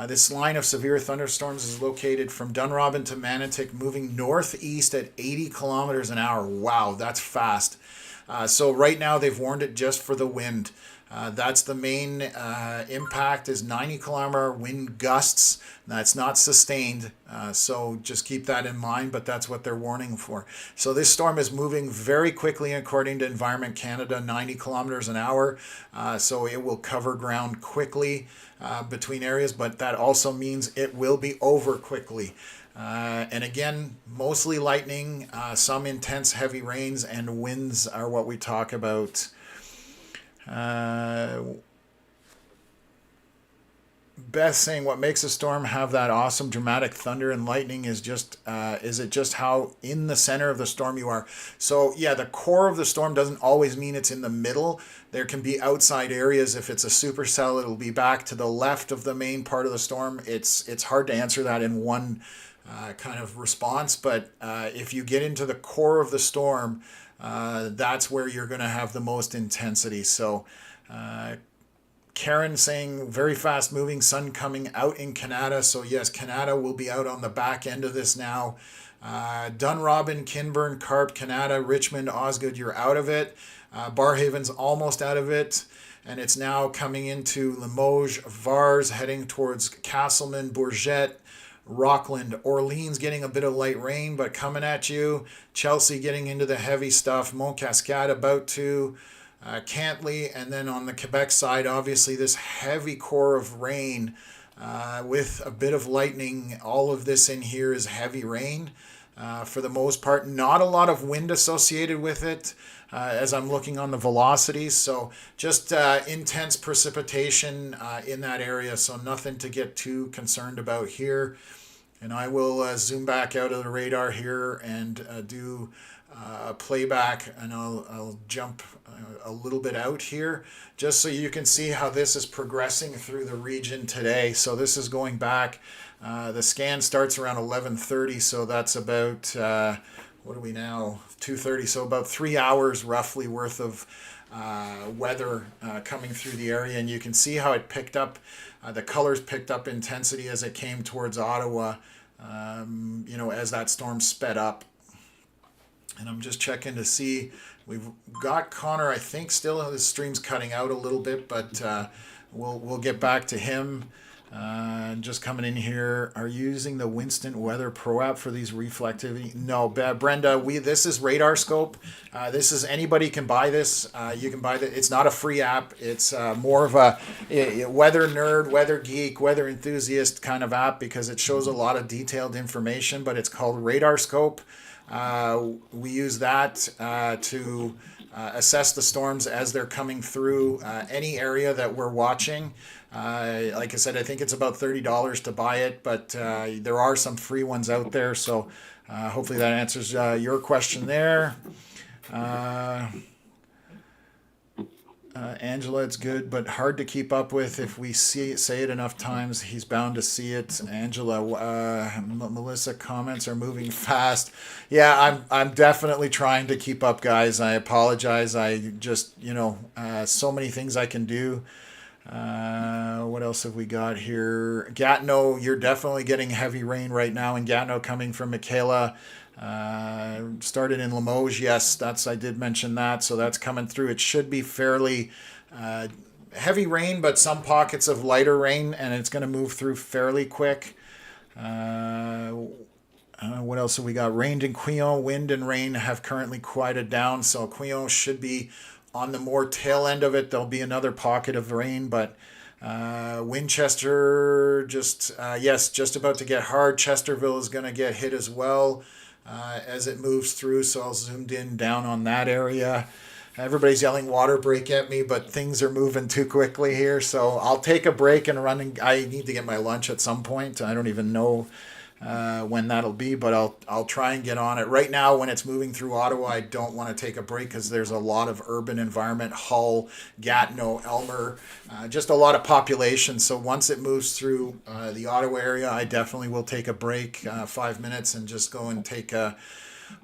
This line of severe thunderstorms is located from Dunrobin to Manotick, moving northeast at 80 kilometers an hour. Wow, that's fast. So right now they've warned it just for the wind. That's the main impact is 90-kilometer wind gusts. That's not sustained, so just keep that in mind, but that's what they're warning for. So this storm is moving very quickly according to Environment Canada, 90 kilometers an hour. So it will cover ground quickly between areas, but that also means it will be over quickly. And again, mostly lightning, some intense heavy rains, and winds are what we talk about. Beth saying what makes a storm have that awesome dramatic thunder and lightning is it just how in the center of the storm you are. So yeah, the core of the storm doesn't always mean it's in the middle. There can be outside areas. If it's a supercell, it'll be back to the left of the main part of the storm. It's hard to answer that in one kind of response, but if you get into the core of the storm, that's where you're going to have the most intensity. So Karen saying very fast moving sun coming out in Canada. So yes, Canada will be out on the back end of this now. Dunrobin, Kinburn, Carp, Canada, Richmond, Osgood, you're out of it. Barhaven's almost out of it. And it's now coming into Limoges, Vars, heading towards Castleman, Bourget, Rockland, Orleans getting a bit of light rain, but coming at you. Chelsea getting into the heavy stuff. Montcascade about to. Cantley, and then on the Quebec side, obviously this heavy core of rain with a bit of lightning. All of this in here is heavy rain for the most part. Not a lot of wind associated with it as I'm looking on the velocities. So just intense precipitation in that area. So nothing to get too concerned about here. And I will zoom back out of the radar here and do playback, and I'll jump a little bit out here just so you can see how this is progressing through the region today. So this is going back. The scan starts around 11:30, so that's about what are we now? 2:30. So about 3 hours roughly worth of weather coming through the area, and you can see how it picked up. The colors picked up intensity as it came towards Ottawa. As that storm sped up. And I'm just checking to see. We've got Connor, I think, still. His stream's cutting out a little bit, but we'll get back to him. Just coming in here. Are you using the Winston Weather Pro app for these reflectivity? No, Brenda. This is Radar Scope. This is anybody can buy this. You can buy it. It's not a free app. It's more of a weather nerd, weather geek, weather enthusiast kind of app because it shows a lot of detailed information. But it's called Radar Scope. We use that to assess the storms as they're coming through any area that we're watching. Like I said, I think it's about $30 to buy it, but there are some free ones out there. So hopefully that answers your question there. Angela, it's good, but hard to keep up with. If we say it enough times, he's bound to see it. Angela, Melissa comments are moving fast. Yeah, I'm definitely trying to keep up, guys. I apologize. I just, so many things I can do. What else have we got here? Gatineau, you're definitely getting heavy rain right now in Gatineau coming from Michaela. Started in Limoges. Yes, I did mention that. So that's coming through. It should be fairly heavy rain, but some pockets of lighter rain, and it's going to move through fairly quick. What else have we got? Rained in Queon. Wind and rain have currently quieted down. So Queon should be on the more tail end of it. There'll be another pocket of rain, but Winchester just about to get hard. Chesterville is going to get hit as well. As it moves through, so I'll zoomed in down on that area. Everybody's yelling water break at me, but things are moving too quickly here, so I'll take a break and run. I need to get my lunch at some point. I don't even know when that'll be, but I'll try and get on it. Right now, when it's moving through Ottawa, I don't want to take a break because there's a lot of urban environment, Hull, Gatineau, Elmer, just a lot of population. So once it moves through the Ottawa area, I definitely will take a break, 5 minutes, and just go and take a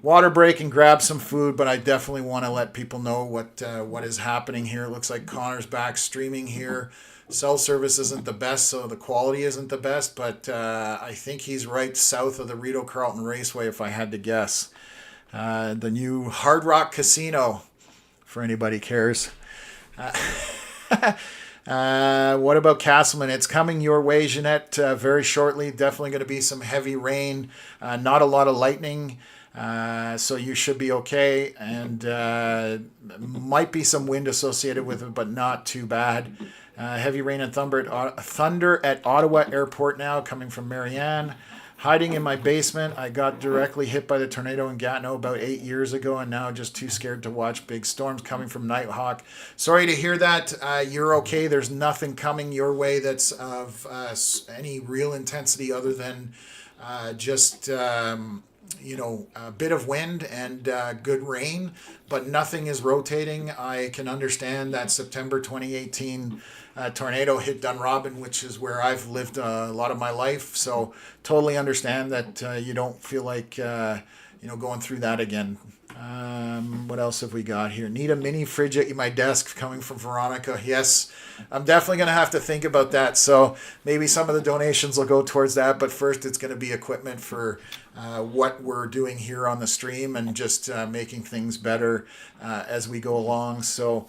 water break and grab some food. But I definitely want to let people know what is happening here. It looks like Connor's back streaming here. Cell service isn't the best, so the quality isn't the best, but I think he's right south of the Rideau Carleton Raceway, if I had to guess. The new Hard Rock Casino. for anybody cares. What about Castleman? It's coming your way, Jeanette, very shortly. Definitely going to be some heavy rain, not a lot of lightning. So you should be okay, and might be some wind associated with it, but not too bad. Heavy rain and thunder at Ottawa Airport now, coming from Marianne. Hiding in my basement. I got directly hit by the tornado in Gatineau about 8 years ago, and now just too scared to watch big storms coming from Nighthawk. Sorry to hear that. You're okay. There's nothing coming your way that's of any real intensity other than just a bit of wind and good rain, but nothing is rotating. I can understand that September 2018 tornado hit Dunrobin, which is where I've lived a lot of my life. So totally understand that you don't feel like going through that again. What else have we got here? Need a mini fridge at my desk, coming from Veronica. Yes, I'm definitely going to have to think about that. So maybe some of the donations will go towards that. But first, it's going to be equipment for what we're doing here on the stream and just making things better as we go along. So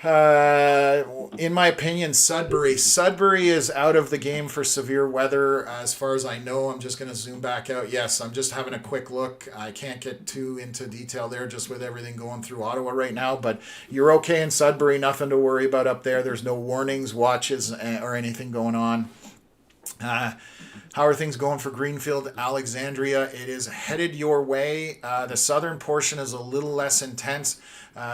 in my opinion, Sudbury is out of the game for severe weather as far as I know. I'm just going to zoom back out. Yes, I'm just having a quick look. I can't get too into detail there just with everything going through Ottawa right now, but you're okay in Sudbury. Nothing to worry about up there. There's no warnings, watches, or anything going on. How are things going for Greenfield, Alexandria? It is headed your way. The southern portion is a little less intense,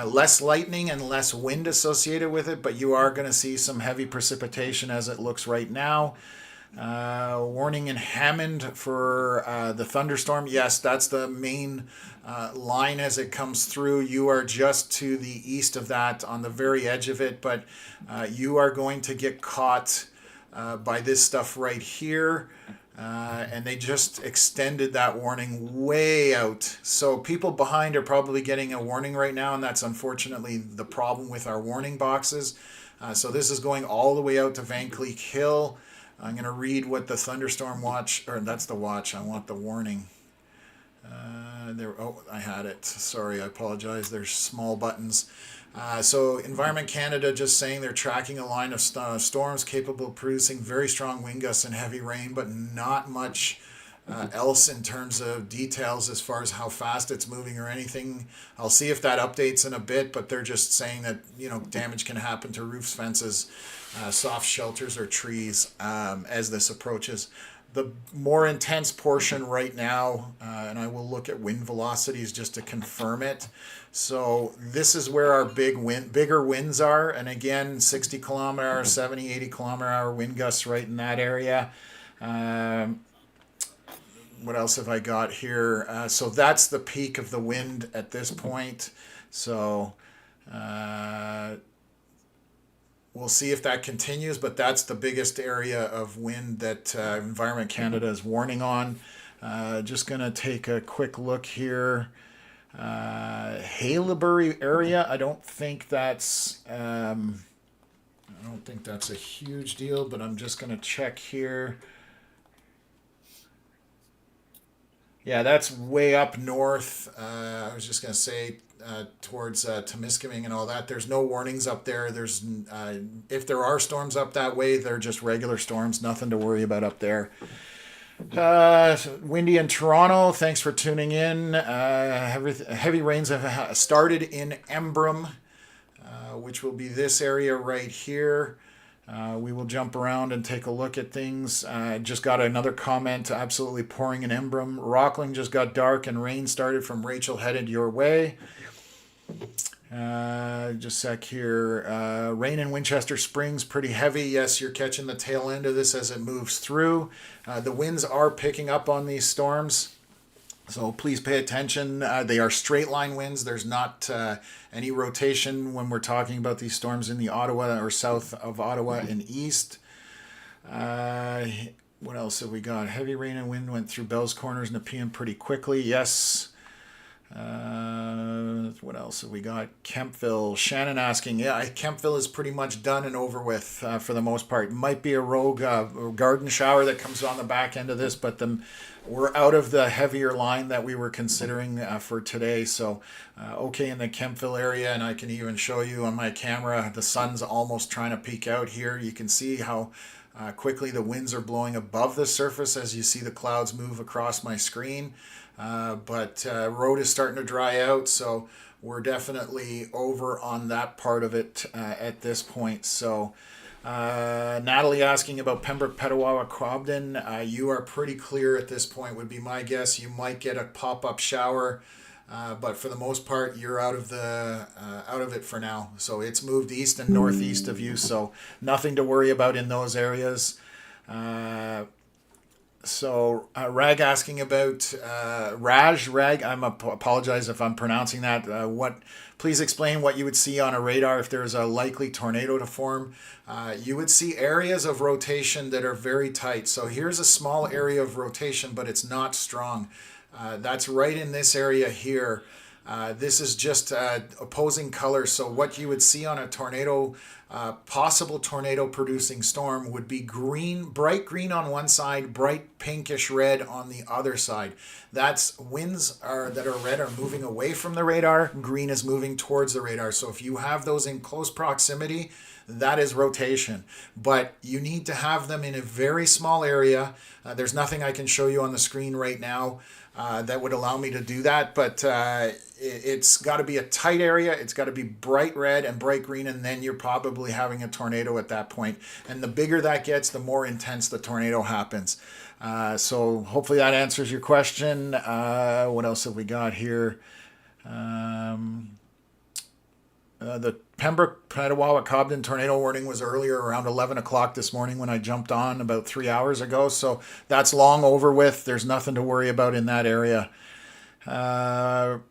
less lightning and less wind associated with it, but you are going to see some heavy precipitation as it looks right now. Warning in Hammond for the thunderstorm. Yes, that's the main line as it comes through. You are just to the east of that, on the very edge of it, but you are going to get caught by this stuff right here. And they just extended that warning way out. So people behind are probably getting a warning right now, and that's unfortunately the problem with our warning boxes. So this is going all the way out to Van Cleek Hill. I'm going to read what the thunderstorm watch, or that's the watch, I want the warning. I had it. Sorry, I apologize. There's small buttons. So Environment Canada just saying they're tracking a line of storms capable of producing very strong wind gusts and heavy rain, but not much else in terms of details as far as how fast it's moving or anything. I'll see if that updates in a bit, but they're just saying that damage can happen to roofs, fences, soft shelters, or trees as this approaches. The more intense portion right now, and I will look at wind velocities just to confirm it. So this is where our bigger winds are. And again, 60 kilometer hour, 70, 80 kilometer hour wind gusts right in that area. What else have I got here? So that's the peak of the wind at this point. So we'll see if that continues, but that's the biggest area of wind that Environment Canada is warning on. Just going to take a quick look here. Haileybury area, I don't think that's a huge deal, but I'm just going to check here. Yeah, that's way up north. I was just going to say towards Temiskaming and all that. There's no warnings up there. There's if there are storms up that way, they're just regular storms. Nothing to worry about up there. Windy in Toronto. Thanks for tuning in. Heavy rains have started in Embrun, which will be this area right here. We will jump around and take a look at things. Just got another comment. Absolutely pouring in Embrun. Rockling just got dark and rain started from Rachel headed your way. Just a sec here. Rain in Winchester Springs, pretty heavy. Yes, you're catching the tail end of this as it moves through. The winds are picking up on these storms, so please pay attention. They are straight line winds. There's not any rotation when we're talking about these storms in the Ottawa or south of Ottawa and east. What else have we got? Heavy rain and wind went through Bell's Corners and Nepean pretty quickly. Yes. What else have we got? Kempville. Shannon asking, yeah, Kempville is pretty much done and over with for the most part. Might be a rogue garden shower that comes on the back end of this, but we're out of the heavier line that we were considering for today. So, okay, in the Kempville area, and I can even show you on my camera, the sun's almost trying to peek out here. You can see how quickly the winds are blowing above the surface as you see the clouds move across my screen. But road is starting to dry out, so we're definitely over on that part of it at this point. So Natalie asking about Pembroke, Petawawa, Cobden. You are pretty clear at this point, would be my guess. You might get a pop-up shower, but for the most part, you're out of it for now. So it's moved east and northeast of you, so nothing to worry about in those areas. So Rag asking about Rag. Apologize if I'm pronouncing that. Please explain what you would see on a radar if there's a likely tornado to form. You would see areas of rotation that are very tight. So here's a small area of rotation, but it's not strong. That's right in this area here. This is just opposing colors. So what you would see on a tornado, possible tornado producing storm would be green, bright green on one side, bright pinkish red on the other side. That's winds that are red are moving away from the radar. Green is moving towards the radar. So if you have those in close proximity, that is rotation. But you need to have them in a very small area. There's nothing I can show you on the screen right now that would allow me to do that, but it's got to be a tight area. It's got to be bright red and bright green, and then you're probably having a tornado at that point. And the bigger that gets, the more intense the tornado happens. So hopefully that answers your question. What else have we got here? The Pembroke, Petawawa, Cobden tornado warning was earlier around 11 o'clock this morning when I jumped on about 3 hours ago. So that's long over with. There's nothing to worry about in that area. What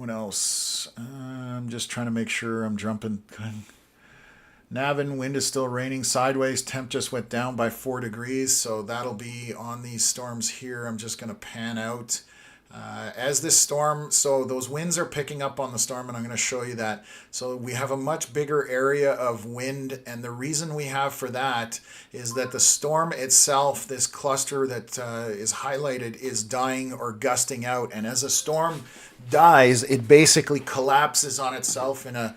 else? I'm just trying to make sure I'm jumping. Navin, wind is still raining sideways. Temp just went down by 4 degrees. So that'll be on these storms here. I'm just going to pan out. As this storm, so those winds are picking up on the storm, and I'm going to show you that. So we have a much bigger area of wind, and the reason we have for that is that the storm itself, this cluster that is highlighted, is dying or gusting out. And as a storm dies, it basically collapses on itself in a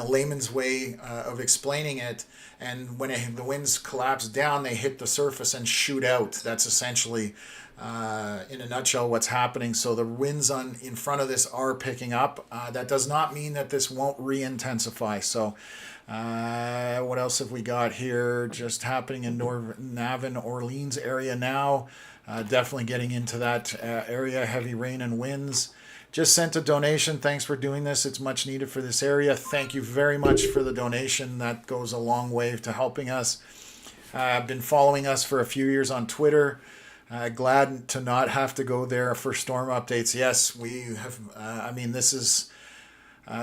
layman's way of explaining it. And when the winds collapse down, they hit the surface and shoot out. That's essentially in a nutshell what's happening. So the winds in front of this are picking up. That does not mean that this won't re-intensify. So what else have we got here? Just happening in Navin, Orleans area now. Definitely getting into that area, heavy rain and winds. Just sent a donation. Thanks for doing this. It's much needed for this area. Thank you very much for the donation. That goes a long way to helping us. Been following us for a few years on Twitter. Glad to not have to go there for storm updates. Yes, we have. This is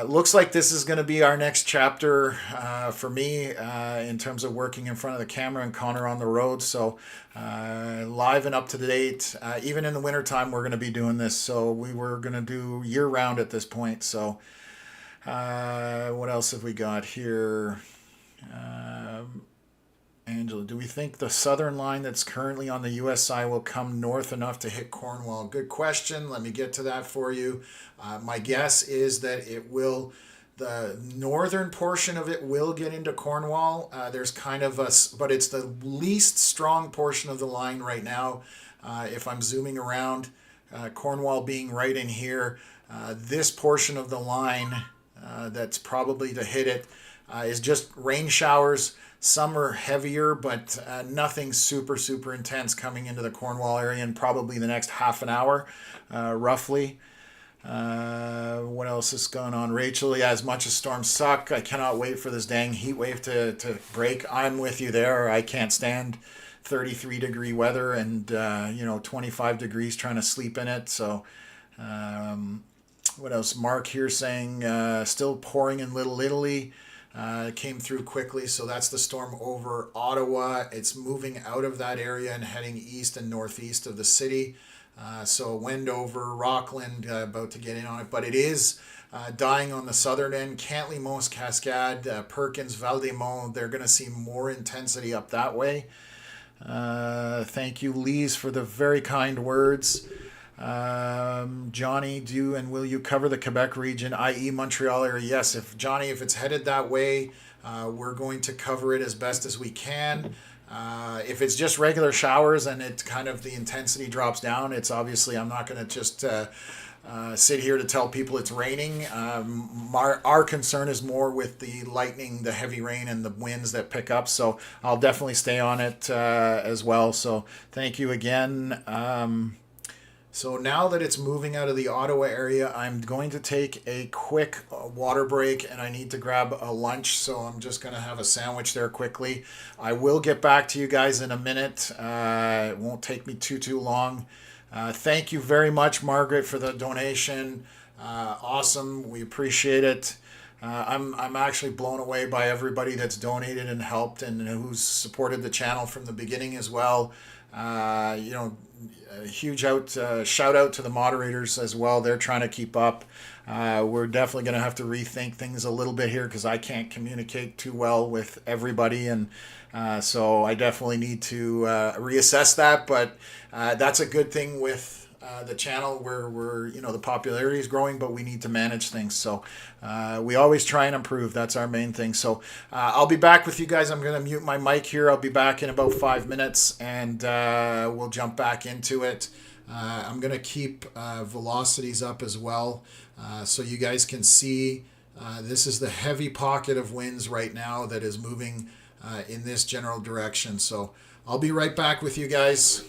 looks like this is going to be our next chapter for me in terms of working in front of the camera and Connor on the road. So live and up to date. Even in the wintertime, we're going to be doing this. So we were going to do year round at this point. So what else have we got here? Angela, do we think the southern line that's currently on the U.S. side will come north enough to hit Cornwall? Good question. Let me get to that for you. My guess is that it will. The northern portion of it will get into Cornwall. There's kind of but it's the least strong portion of the line right now. If I'm zooming around, Cornwall being right in here, this portion of the line that's probably to hit it is just rain showers. Some are heavier, but nothing super, super intense coming into the Cornwall area in probably the next half an hour, roughly. What else is going on? Rachel, yeah, as much as storms suck, I cannot wait for this dang heat wave to break. I'm with you there. I can't stand 33-degree weather and 25 degrees trying to sleep in it. So what else? Mark here saying still pouring in Little Italy. It came through quickly, so that's the storm over Ottawa. It's moving out of that area and heading east and northeast of the city. So Wendover, Rockland, about to get in on it, but it is dying on the southern end. Cantley, Mons, Cascade, Perkins, Val-des-Monts, they're going to see more intensity up that way. Thank you, Lise, for the very kind words. Johnny, do and will you cover the Quebec region, i.e., Montreal area? Yes, if Johnny, if it's headed that way, we're going to cover it as best as we can. If it's just regular showers and it kind of the intensity drops down, it's obviously I'm not going to just sit here to tell people it's raining. Our concern is more with the lightning, the heavy rain, and the winds that pick up. So I'll definitely stay on it as well. So thank you again. So now that it's moving out of the Ottawa area, I'm going to take a quick water break and I need to grab a lunch. So I'm just going to have a sandwich there quickly. I will get back to you guys in a minute. It won't take me too long. Thank you very much, Margaret, for the donation. Awesome. We appreciate it. I'm actually blown away by everybody that's donated and helped and who's supported the channel from the beginning as well. You know, a huge shout out to the moderators as well. They're trying to keep up. We're definitely going to have to rethink things a little bit here because I can't communicate too well with everybody, and so I definitely need to reassess that. But that's a good thing with the channel where we're the popularity is growing, but we need to manage things. So we always try and improve. That's our main thing. So I'll be back with you guys. I'm going to mute my mic here. I'll be back in about 5 minutes, and we'll jump back into it. I'm going to keep velocities up as well, so you guys can see. This is the heavy pocket of winds right now that is moving in this general direction. So I'll be right back with you guys.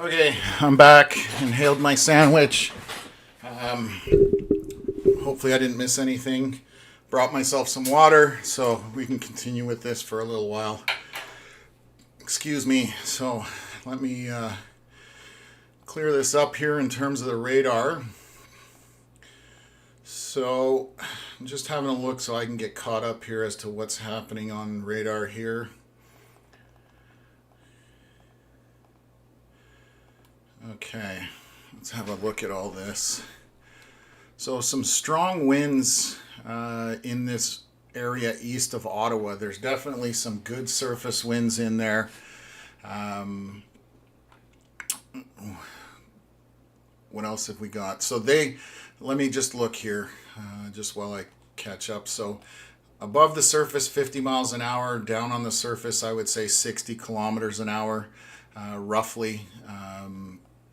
Okay, I'm back. Inhaled my sandwich. Hopefully I didn't miss anything. Brought myself some water so we can continue with this for a little while. Excuse me. So let me clear this up here in terms of the radar. So I'm just having a look so I can get caught up here as to what's happening on radar here. Okay, let's have a look at all this. So some strong winds in this area east of Ottawa. There's definitely some good surface winds in there. What else have we got? So let me just look here just while I catch up. So above the surface 50 miles an hour, down on the surface I would say 60 kilometers an hour roughly.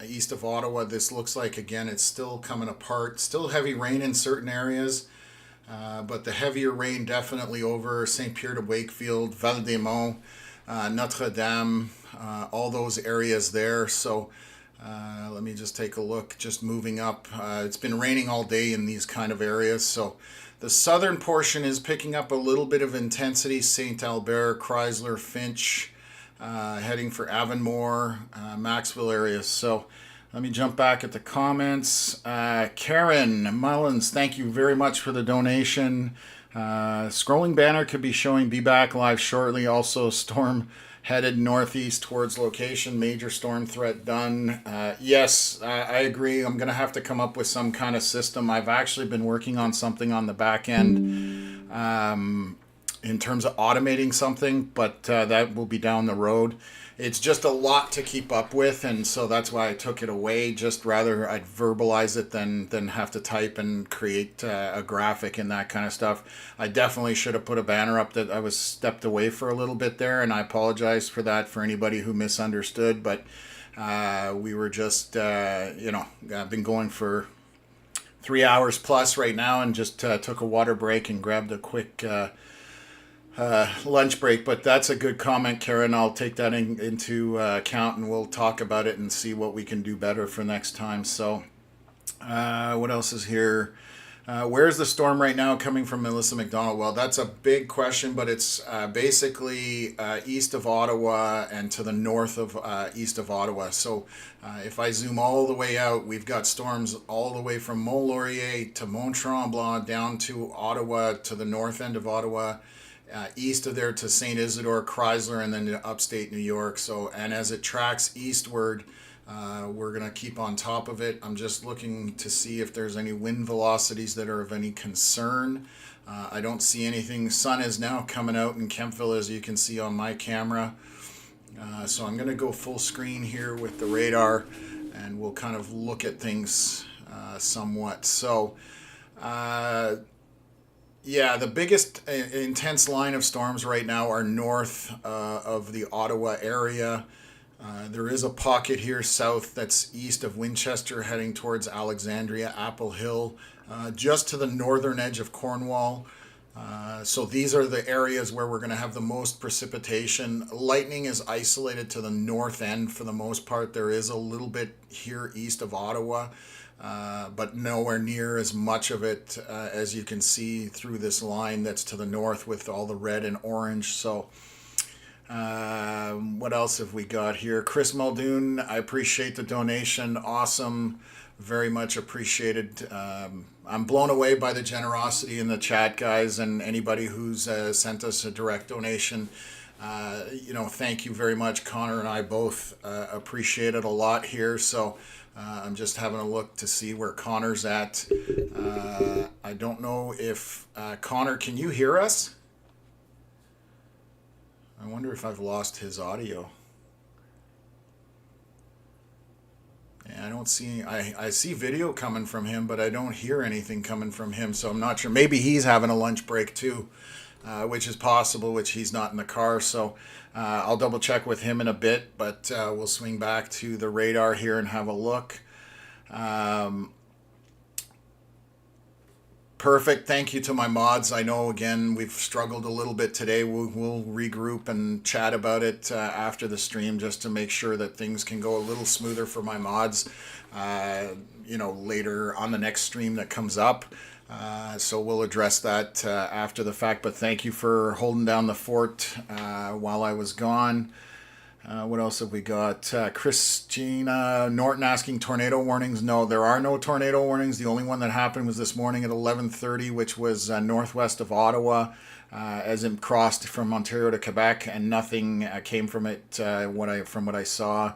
East of Ottawa, this looks like, again, it's still coming apart. Still heavy rain in certain areas, but the heavier rain definitely over St. Pierre de Wakefield, Val-des-Monts, Notre Dame, all those areas there. So let me just take a look, just moving up. It's been raining all day in these kind of areas. So the southern portion is picking up a little bit of intensity. St. Albert, Chrysler, Finch, heading for Avonmore, Maxwell areas. So let me jump back at the comments. Karen Mullins, thank you very much for the donation. Scrolling banner could be showing be back live shortly. Also, storm headed northeast towards location. Major storm threat done. Yes, I agree. I'm going to have to come up with some kind of system. I've actually been working on something on the back end. In terms of automating something, but that will be down the road. It's just a lot to keep up with, and so that's why I took it away. Just rather I'd verbalize it than have to type and create a graphic and that kind of stuff. I definitely should have put a banner up. That I was stepped away for a little bit there, and I apologize for that for anybody who misunderstood, but we were just I've been going for 3 hours plus right now, and just took a water break and grabbed a quick lunch break. But that's a good comment, Karen. I'll take that into account, and we'll talk about it and see what we can do better for next time. So what else is here? Where's the storm right now coming from, Melissa McDonald? Well, that's a big question, but it's basically east of Ottawa and to the north of east of Ottawa. So if I zoom all the way out, we've got storms all the way from Mont-Laurier to Mont-Tremblant down to Ottawa, to the north end of Ottawa, east of there to St. Isidore, Chrysler, and then to upstate New York. So, and as it tracks eastward, we're going to keep on top of it. I'm just looking to see if there's any wind velocities that are of any concern. I don't see anything. Sun is now coming out in Kempville, as you can see on my camera. So I'm going to go full screen here with the radar, and we'll kind of look at things somewhat. So yeah, the biggest intense line of storms right now are north of the Ottawa area. There is a pocket here south that's east of Winchester, heading towards Alexandria, Apple Hill, just to the northern edge of Cornwall. So these are the areas where we're going to have the most precipitation. Lightning is isolated to the north end for the most part. There is a little bit here east of Ottawa, but nowhere near as much of it as you can see through this line that's to the north with all the red and orange. So what else have we got here? Chris Muldoon, I appreciate the donation. Awesome. Very much appreciated. I'm blown away by the generosity in the chat, guys, and anybody who's sent us a direct donation. Thank you very much. Connor and I both appreciate it a lot here. So I'm just having a look to see where Connor's at. I don't know if Connor, can you hear us? I wonder if I've lost his audio. Yeah, I don't see. I see video coming from him, but I don't hear anything coming from him. So I'm not sure. Maybe he's having a lunch break too, which is possible. Which he's not in the car. So I'll double check with him in a bit. But we'll swing back to the radar here and have a look. Perfect. Thank you to my mods. I know, again, we've struggled a little bit today. We'll regroup and chat about it after the stream just to make sure that things can go a little smoother for my mods, later on the next stream that comes up. So we'll address that after the fact. But thank you for holding down the fort while I was gone. What else have we got? Christina Norton asking tornado warnings. No, there are no tornado warnings. The only one that happened was this morning at 11:30, which was northwest of Ottawa, as it crossed from Ontario to Quebec, and nothing came from it. From what I saw.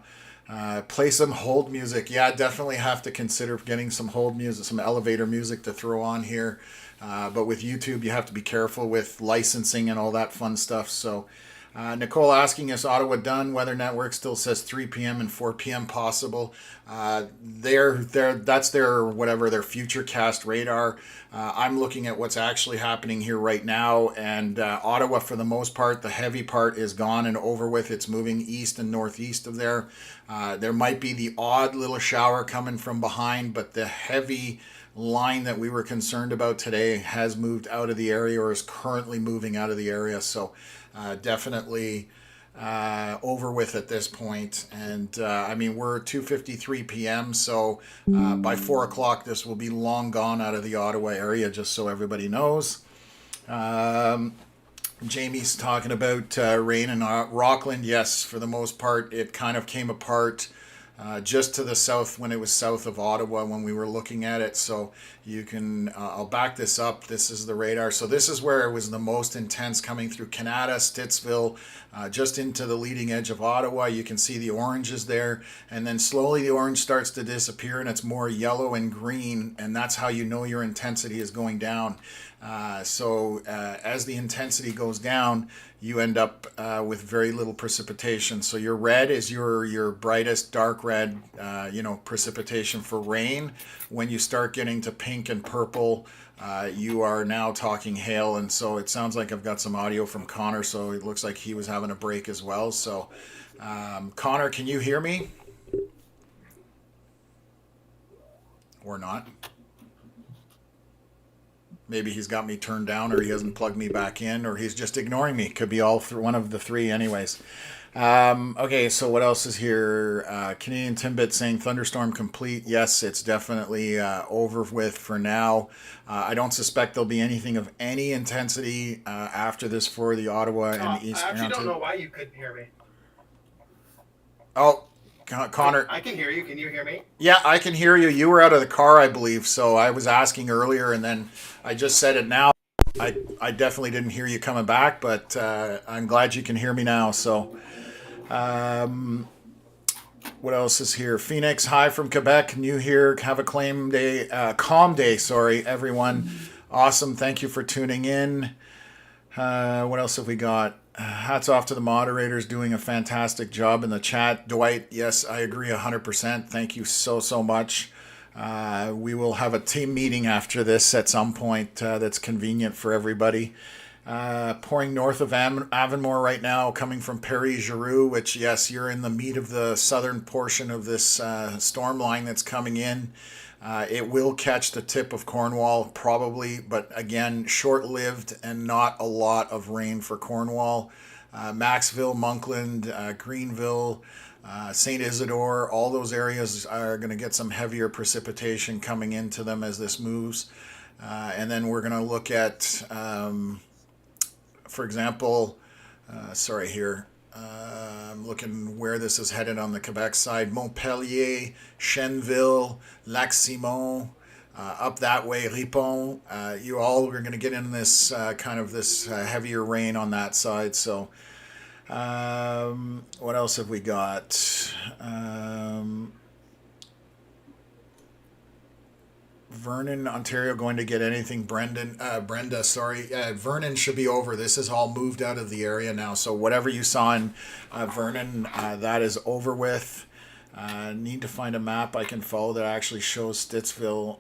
Play some hold music. Yeah, definitely have to consider getting some hold music, some elevator music to throw on here. But with YouTube, you have to be careful with licensing and all that fun stuff. So. Nicole asking, is Ottawa done? Weather Network still says 3 p.m. and 4 p.m. possible. That's their future cast radar. I'm looking at what's actually happening here right now, and Ottawa, for the most part, the heavy part is gone and over with. It's moving east and northeast of there. There might be the odd little shower coming from behind, but the heavy line that we were concerned about today has moved out of the area or is currently moving out of the area. So definitely over with at this point. And we're 2:53 p.m. So by 4 o'clock, this will be long gone out of the Ottawa area, just so everybody knows. Jamie's talking about rain in Rockland. Yes, for the most part, it kind of came apart just to the south when it was south of Ottawa when we were looking at it. So you can, I'll back this up. This is the radar. So this is where it was the most intense, coming through Canada, Stittsville, just into the leading edge of Ottawa. You can see the oranges there, and then slowly the orange starts to disappear and it's more yellow and green, and that's how you know your intensity is going down. As the intensity goes down, you end up with very little precipitation. So your red is your brightest dark red, precipitation for rain. When you start getting to pink and purple, you are now talking hail. And so it sounds like I've got some audio from Connor, so it looks like he was having a break as well. So Connor, can you hear me? Or not? Maybe he's got me turned down, or he hasn't plugged me back in, or he's just ignoring me. Could be one of the three anyways. Okay, so what else is here? Canadian Timbit saying thunderstorm complete. Yes, it's definitely over with for now. I don't suspect there'll be anything of any intensity after this for the Ottawa and East. I actually don't know why you couldn't hear me. Oh, Connor. I can hear you. Can you hear me? Yeah, I can hear you. You were out of the car, I believe. So I was asking earlier, and then I just said it now. I definitely didn't hear you coming back, but I'm glad you can hear me now. So what else is here? Phoenix, hi from Quebec. New here. Have a calm day, sorry, everyone. Awesome. Thank you for tuning in. What else have we got? Hats off to the moderators, doing a fantastic job in the chat. Dwight, yes, I agree 100%. Thank you so much. We will have a team meeting after this at some point that's convenient for everybody. Pouring north of Avonmore right now, coming from Perry-Giroux, which, yes, you're in the meat of the southern portion of this storm line that's coming in. It will catch the tip of Cornwall probably, but again, short-lived and not a lot of rain for Cornwall. Maxville, Monkland, Greenville, St. Isidore, all those areas are going to get some heavier precipitation coming into them as this moves. And then we're going to look at, for example, I'm looking where this is headed on the Quebec side. Montpellier, Chenville, Lac-Simon, up that way, Ripon. You all are going to get in this this heavier rain on that side. So what else have we got? Vernon, Ontario, going to get anything? Brenda, sorry. Vernon should be over. This is all moved out of the area now. So whatever you saw in Vernon, that is over with. Need to find a map I can follow that actually shows Stittsville.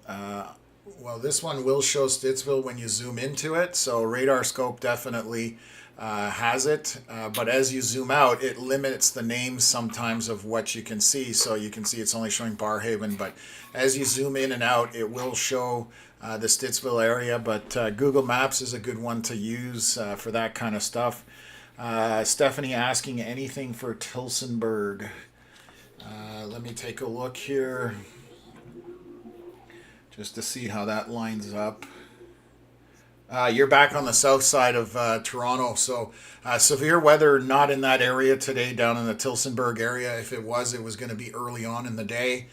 Well, this one will show Stittsville when you zoom into it. So radar scope definitely has it, but as you zoom out, it limits the names sometimes of what you can see. So you can see it's only showing Barhaven, but as you zoom in and out, it will show the Stittsville area. But Google Maps is a good one to use for that kind of stuff. Stephanie asking anything for Tillsonburg. Let me take a look here just to see how that lines up. You're back on the south side of Toronto, so severe weather not in that area today, down in the Tillsonburg area. If it was going to be early on in the day.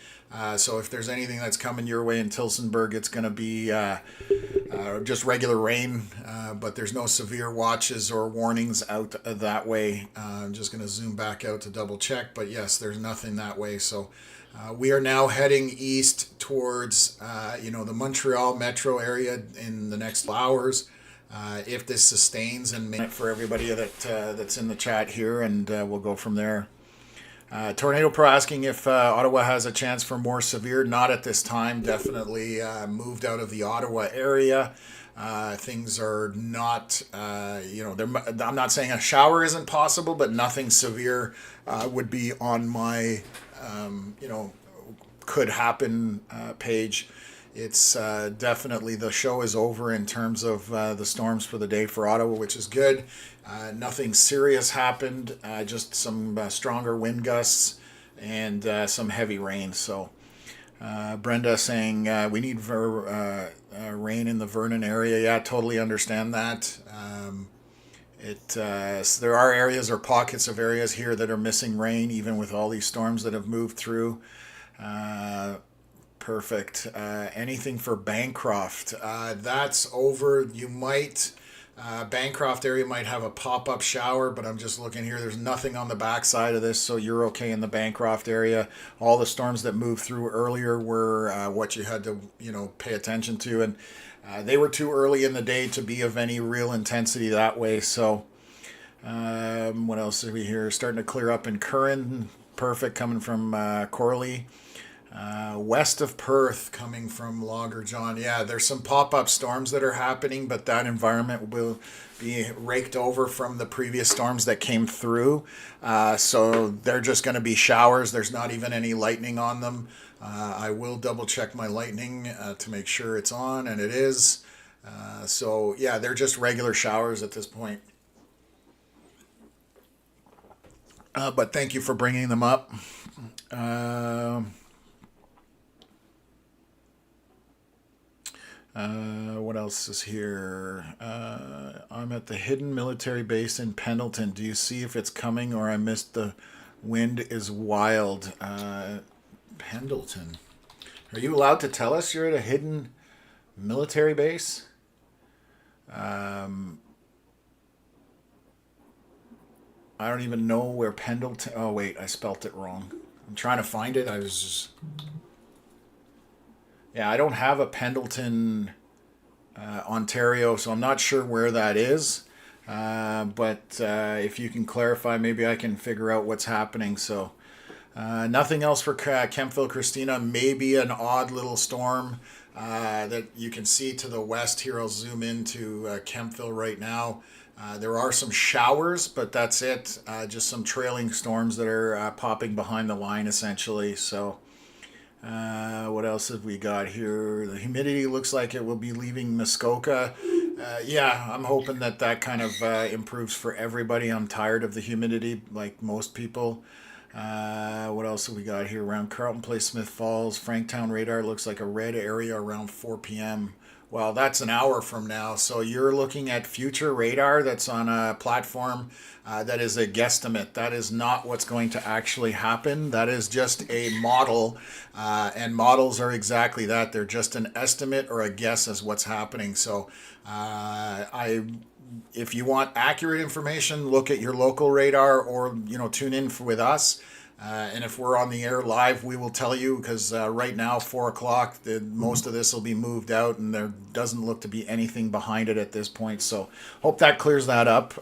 So if there's anything that's coming your way in Tillsonburg, it's going to be just regular rain, but there's no severe watches or warnings out that way. I'm just going to zoom back out to double check, but yes, there's nothing that way. So we are now heading east towards, the Montreal metro area in the next hours. If this sustains, and for everybody that's in the chat here, and we'll go from there. Tornado Pro asking if Ottawa has a chance for more severe. Not at this time. Definitely moved out of the Ottawa area. Things are not, I'm not saying a shower isn't possible, but nothing severe would be on my, could happen page. It's definitely, the show is over in terms of the storms for the day for Ottawa, which is good. Nothing serious happened, just some stronger wind gusts and some heavy rain. So Brenda saying we need rain in the Vernon area. Yeah, totally understand that. There are areas or pockets of areas here that are missing rain, even with all these storms that have moved through. Perfect. Anything for Bancroft? That's over. You might, Bancroft area might have a pop-up shower, but I'm just looking here. There's nothing on the backside of this, so you're okay in the Bancroft area. All the storms that moved through earlier were what you had to, pay attention to, and they were too early in the day to be of any real intensity that way. So, what else are we here? Starting to clear up in Curran. Perfect, coming from Corley. West of Perth coming from Lager John. Yeah, there's some pop-up storms that are happening, but that environment will be raked over from the previous storms that came through. So they're just going to be showers. There's not even any lightning on them. I will double check my lightning to make sure it's on, and it is. So yeah, they're just regular showers at this point. But thank you for bringing them up. What else is here? I'm at the hidden military base in Pendleton. Do you see if it's coming, or I missed the wind is wild? Pendleton. Are you allowed to tell us you're at a hidden military base? I don't even know where Pendleton... Oh, wait, I spelt it wrong. I'm trying to find it. I was just... Yeah, I don't have a Pendleton, Ontario, so I'm not sure where that is. But if you can clarify, maybe I can figure out what's happening. So nothing else for Kemptville, Christina. Maybe an odd little storm that you can see to the west here. I'll zoom into Kemptville right now. There are some showers, but that's it. Just some trailing storms that are popping behind the line, essentially. So... what else have we got here? The humidity looks like it will be leaving Muskoka. Yeah, I'm hoping that kind of improves for everybody. I'm tired of the humidity, like most people. What else have we got here? Around Carleton Place, Smith Falls, Franktown radar looks like a red area around 4 p.m. Well, that's an hour from now. So you're looking at future radar that's on a platform that is a guesstimate. That is not what's going to actually happen. That is just a model. And models are exactly that. They're just an estimate or a guess as what's happening. So if you want accurate information, look at your local radar, or tune in with us. And if we're on the air live, we will tell you, because right now, 4 o'clock, most of this will be moved out, and there doesn't look to be anything behind it at this point. So hope that clears that up.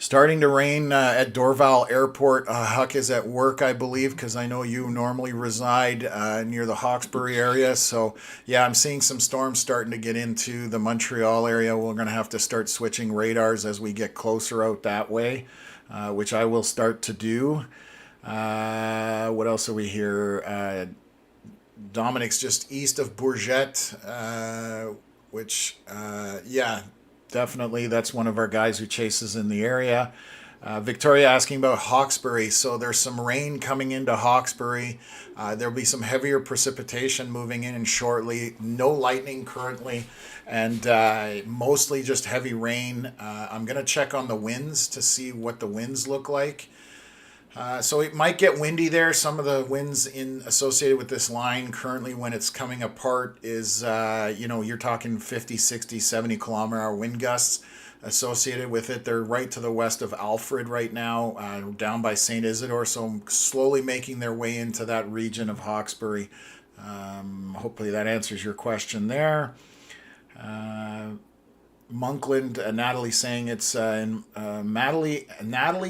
Starting to rain at Dorval Airport. Huck is at work, I believe, because I know you normally reside near the Hawkesbury area. So, yeah, I'm seeing some storms starting to get into the Montreal area. We're going to have to start switching radars as we get closer out that way, which I will start to do. What else are we here? Dominic's just east of Bourget, which, yeah, definitely that's one of our guys who chases in the area. Victoria asking about Hawkesbury. So there's some rain coming into Hawkesbury. There'll be some heavier precipitation moving in shortly. No lightning currently, and mostly just heavy rain. I'm going to check on the winds to see what the winds look like. So it might get windy there. Some of the winds associated with this line currently when it's coming apart is, you're talking 50, 60, 70 kilometer hour wind gusts associated with it. They're right to the west of Alfred right now, down by St. Isidore. So slowly making their way into that region of Hawkesbury. Hopefully that answers your question there. Monkland, Natalie saying it's Natalie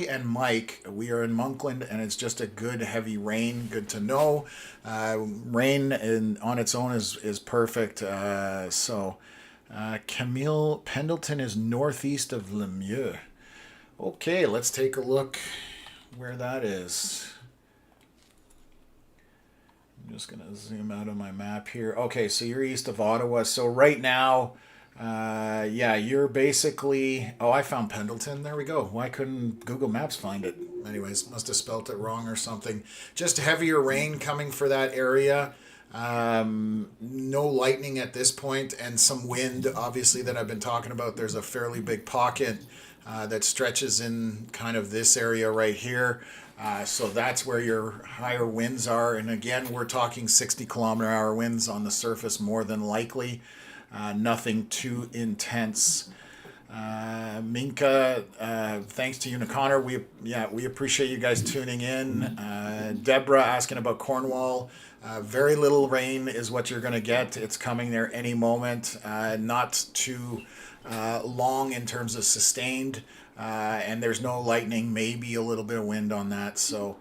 and Mike. We are in Monkland, and it's just a good heavy rain. Good to know. Rain on its own is perfect. Camille Pendleton is northeast of Lemieux. Okay, let's take a look where that is. I'm just gonna zoom out of my map here. Okay, so you're east of Ottawa. So right now. You're basically. Oh, I found Pendleton. There we go. Why couldn't Google Maps find it? Anyways, must have spelt it wrong or something. Just heavier rain coming for that area. No lightning at this point, and some wind, obviously, that I've been talking about. There's a fairly big pocket that stretches in kind of this area right here. So that's where your higher winds are. And again, we're talking 60 kilometer hour winds on the surface more than likely. Nothing too intense. Minka, thanks to you and Connor. We appreciate you guys tuning in. Deborah asking about Cornwall. Very little rain is what you're going to get. It's coming there any moment. Not too long in terms of sustained. And there's no lightning, maybe a little bit of wind on that. So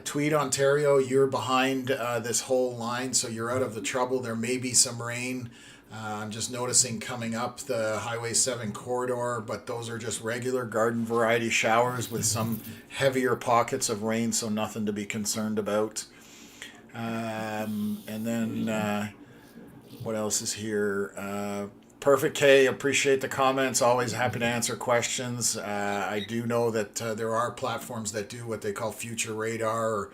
Tweed, Ontario, you're behind this whole line, so you're out of the trouble. There may be some rain. I'm just noticing coming up the Highway 7 corridor, but those are just regular garden variety showers with some heavier pockets of rain, so nothing to be concerned about. And then what else is here? Perfect K, appreciate the comments. Always happy to answer questions. I do know that there are platforms that do what they call future radar or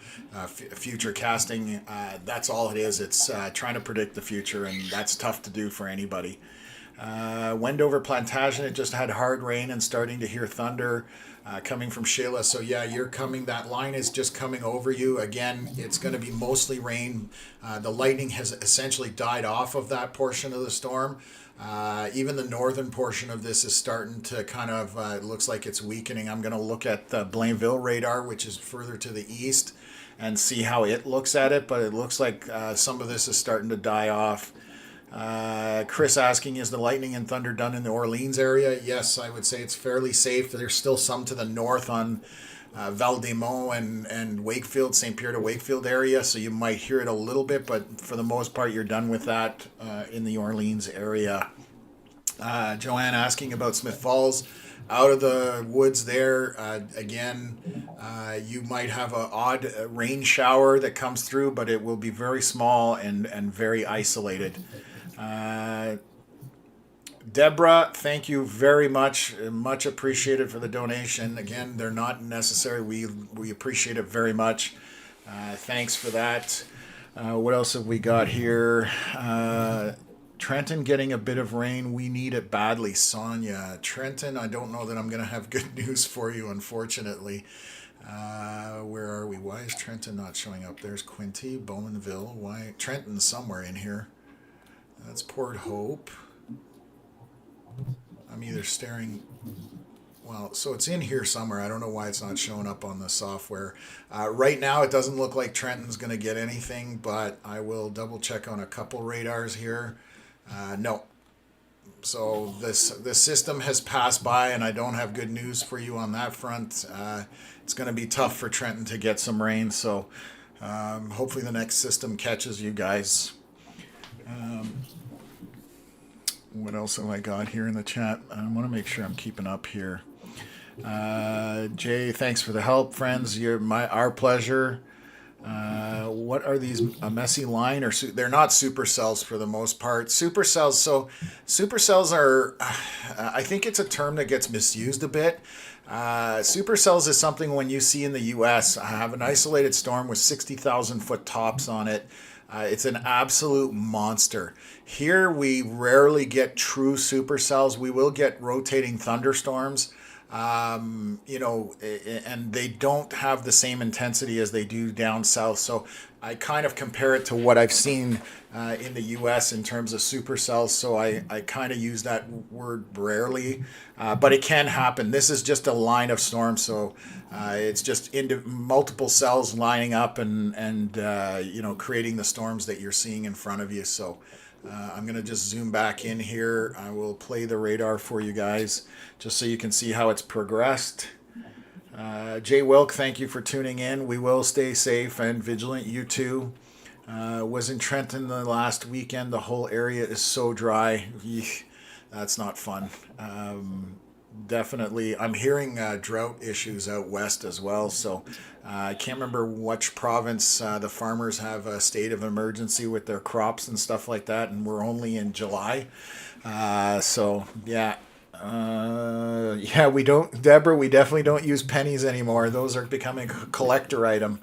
future casting. That's all it is. It's trying to predict the future, and that's tough to do for anybody. Wendover Plantagenet just had hard rain and starting to hear thunder coming from Sheila. So yeah, you're coming. That line is just coming over you. Again, it's going to be mostly rain. The lightning has essentially died off of that portion of the storm. Even the northern portion of this is starting to kind of, it looks like it's weakening. I'm going to look at the Blainville radar, which is further to the east, and see how it looks at it. But it looks like some of this is starting to die off. Chris asking, is the lightning and thunder done in the Orleans area? Yes, I would say it's fairly safe. There's still some to the north on Val-des-Monts and Wakefield, St. Pierre to Wakefield area, so you might hear it a little bit, but for the most part, you're done with that in the Orleans area. Joanne asking about Smith Falls. Out of the woods there, again, you might have an odd rain shower that comes through, but it will be very small and very isolated. Deborah, thank you very much. Much appreciated for the donation. Again, they're not necessary. We appreciate it very much. Thanks for that. What else have we got here? Trenton getting a bit of rain. We need it badly. Sonia. Trenton, I don't know that I'm going to have good news for you, unfortunately. Where are we? Why is Trenton not showing up? There's Quinty, Bowmanville. Why? Trenton's somewhere in here. That's Port Hope. I'm either staring, well, so it's in here somewhere. I don't know why it's not showing up on the software. Right now, it doesn't look like Trenton's going to get anything, but I will double check on a couple radars here. No. So this system has passed by, and I don't have good news for you on that front. It's going to be tough for Trenton to get some rain, so hopefully the next system catches you guys. What else have I got here in the chat? I want to make sure I'm keeping up here. Jay, thanks for the help, friends. Our pleasure. What are these? A messy line, or they're not supercells for the most part. Supercells. So supercells are. I think it's a term that gets misused a bit. Supercells is something when you see in the U.S. have an isolated storm with 60,000 foot tops on it. It's an absolute monster. Here we rarely get true supercells. We will get rotating thunderstorms. And they don't have the same intensity as they do down south. So I kind of compare it to what I've seen in the U.S. in terms of supercells. So I kind of use that word rarely, but it can happen. This is just a line of storms. So it's just multiple cells lining up and creating the storms that you're seeing in front of you. So I'm going to just zoom back in here. I will play the radar for you guys just so you can see how it's progressed. Jay Wilk, thank you for tuning in. We will stay safe and vigilant. You too. Was in Trenton the last weekend. The whole area is so dry. Eesh, that's not fun. Definitely. I'm hearing drought issues out west as well. So I can't remember which province the farmers have a state of emergency with their crops and stuff like that. And we're only in July. We don't, Deborah, we definitely don't use pennies anymore. Those are becoming a collector item.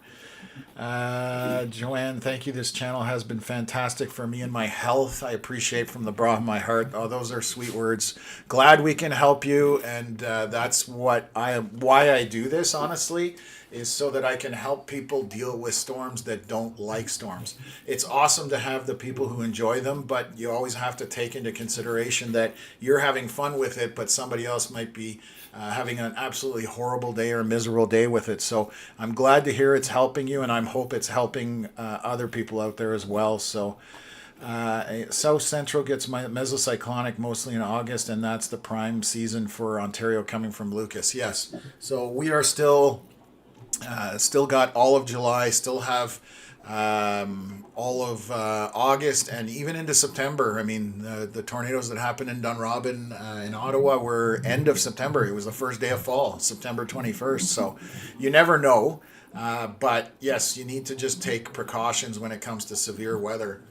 Joanne, thank you. This channel has been fantastic for me and my health. I appreciate from the bottom of my heart. Oh, those are sweet words. Glad we can help you. And that's why I do this, honestly, is so that I can help people deal with storms that don't like storms. It's awesome to have the people who enjoy them, but you always have to take into consideration that you're having fun with it, but somebody else might be having an absolutely horrible day or a miserable day with it. So I'm glad to hear it's helping you, and I hope it's helping other people out there as well. So South Central gets my mesocyclonic mostly in August, and that's the prime season for Ontario coming from Lucas. Yes. So we are still got all of July, still have all of August, and even into September. I mean, the tornadoes that happened in Dunrobin in Ottawa were end of September. It was the first day of fall, September 21st. So you never know. But yes, you need to just take precautions when it comes to severe weather.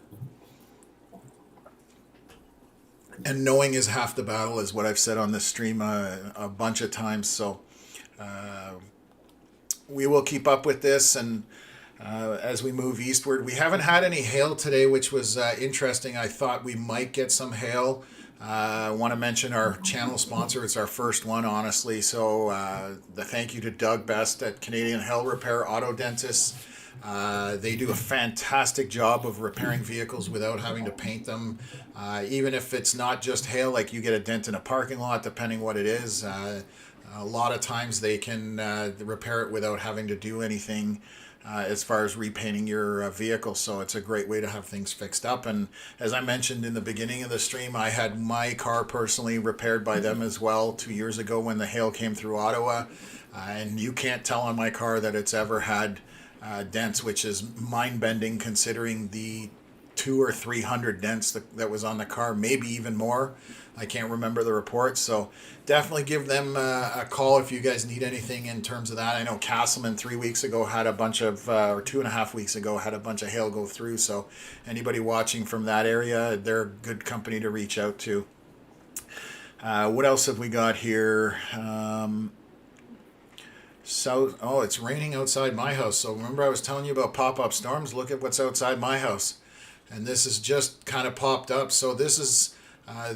And knowing is half the battle, is what I've said on this stream a bunch of times. So we will keep up with this, and as we move eastward. We haven't had any hail today, which was interesting. I thought we might get some hail. I want to mention our channel sponsor. It's our first one, honestly. So the thank you to Doug Best at Canadian Hail Repair Auto Dentists. They do a fantastic job of repairing vehicles without having to paint them. Even if it's not just hail, like you get a dent in a parking lot, depending what it is. A lot of times they can repair it without having to do anything as far as repainting your vehicle. So it's a great way to have things fixed up. And as I mentioned in the beginning of the stream, I had my car personally repaired by them as well 2 years ago when the hail came through Ottawa. And you can't tell on my car that it's ever had dents, which is mind-bending considering the 200 or 300 dents that was on the car, maybe even more. I can't remember the report, so definitely give them a call if you guys need anything in terms of that. I know Castleman 3 weeks ago had a bunch of, or 2.5 weeks ago, had a bunch of hail go through, so anybody watching from that area, they're a good company to reach out to. What else have we got here? It's raining outside my house. So remember I was telling you about pop-up storms? Look at what's outside my house. And this is just kind of popped up. So this is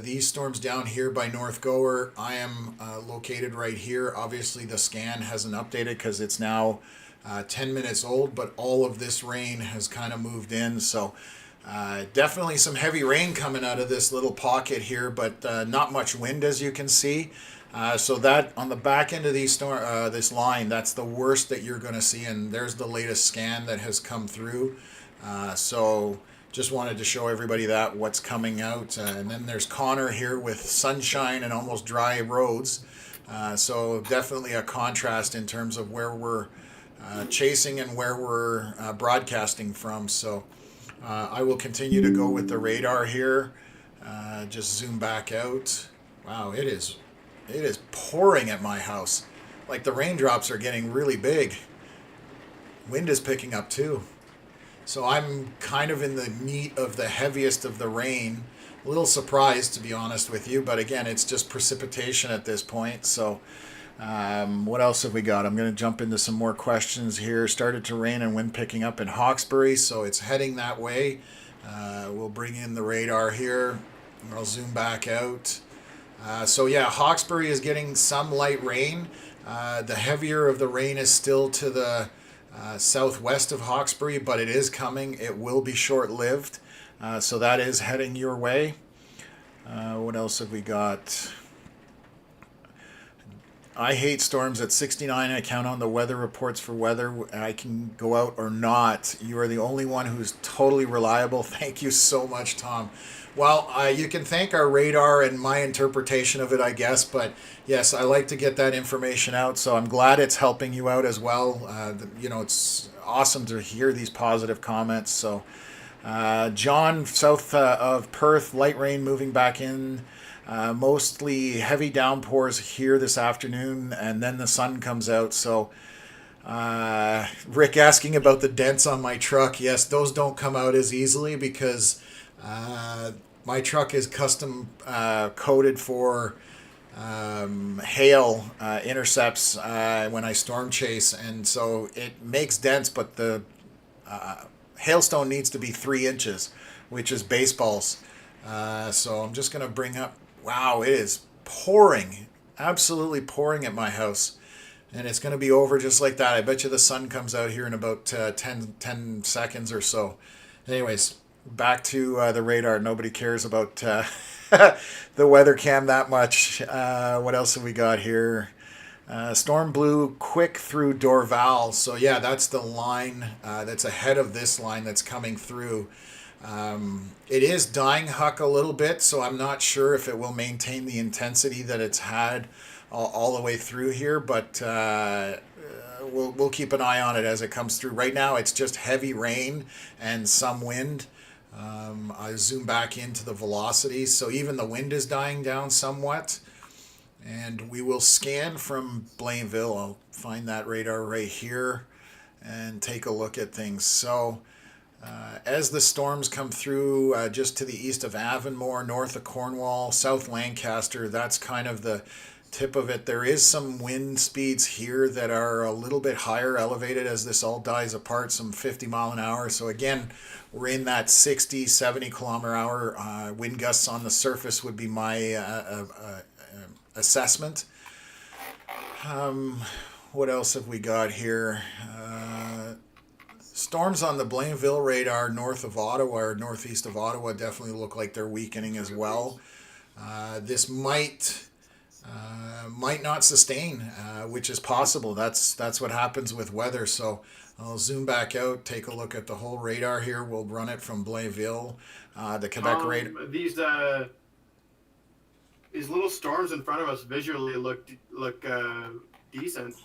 these storms down here by North Gower. I am located right here. Obviously the scan hasn't updated because it's now 10 minutes old, but all of this rain has kind of moved in. So definitely some heavy rain coming out of this little pocket here, but not much wind, as you can see. So that on the back end of this line, that's the worst that you're going to see. And there's the latest scan that has come through. So just wanted to show everybody that what's coming out. And then there's Connor here with sunshine and almost dry roads. So definitely a contrast in terms of where we're chasing and where we're broadcasting from. So I will continue to go with the radar here. Just zoom back out. Wow, it is pouring at my house. Like the raindrops are getting really big. Wind is picking up too. So I'm kind of in the meat of the heaviest of the rain. A little surprised, to be honest with you, but again, it's just precipitation at this point. So what else have we got? I'm going to jump into some more questions here. Started to rain and wind picking up in Hawkesbury, so it's heading that way. We'll bring in the radar here. I'll zoom back out. So yeah, Hawkesbury is getting some light rain. The heavier of the rain is still to the southwest of Hawkesbury, but it is coming. It will be short-lived. So that is heading your way. What else have we got? I hate storms at 69. I count on the weather reports for whether I can go out or not. You are the only one who's totally reliable. Thank you so much, Tom. Well, you can thank our radar and my interpretation of it, I guess. But yes, I like to get that information out. So I'm glad it's helping you out as well. It's awesome to hear these positive comments. So John, south of Perth, light rain moving back in. Mostly heavy downpours here this afternoon, and then the sun comes out. So Rick asking about the dents on my truck. Yes, those don't come out as easily because my truck is custom coated for hail intercepts when I storm chase, and so it makes dents, but the hailstone needs to be 3 inches, which is baseballs. So I'm just going to bring up, wow, it is pouring, absolutely pouring at my house. And it's going to be over just like that. I bet you the sun comes out here in about 10 seconds or so. Anyways, back to the radar. Nobody cares about the weather cam that much. What else have we got here? Storm blew quick through Dorval. So yeah, that's the line that's ahead of this line that's coming through. It is dying huck a little bit, so I'm not sure if it will maintain the intensity that it's had all the way through here, but we'll keep an eye on it as it comes through. Right now, it's just heavy rain and some wind. I zoom back into the velocities, so even the wind is dying down somewhat. And we will scan from Blainville. I'll find that radar right here and take a look at things. So as the storms come through just to the east of Avonmore, north of Cornwall, South Lancaster, that's kind of the tip of it. There is some wind speeds here that are a little bit higher elevated as this all dies apart, some 50 mile an hour. So again, we're in that 60, 70 kilometer hour. Wind gusts on the surface would be my assessment. What else have we got here? Storms on the Blainville radar north of Ottawa or northeast of Ottawa definitely look like they're weakening as well. This might not sustain, which is possible. That's what happens with weather. So I'll zoom back out, take a look at the whole radar here. We'll run it from Blainville, the Quebec radar. These little storms in front of us visually look decent.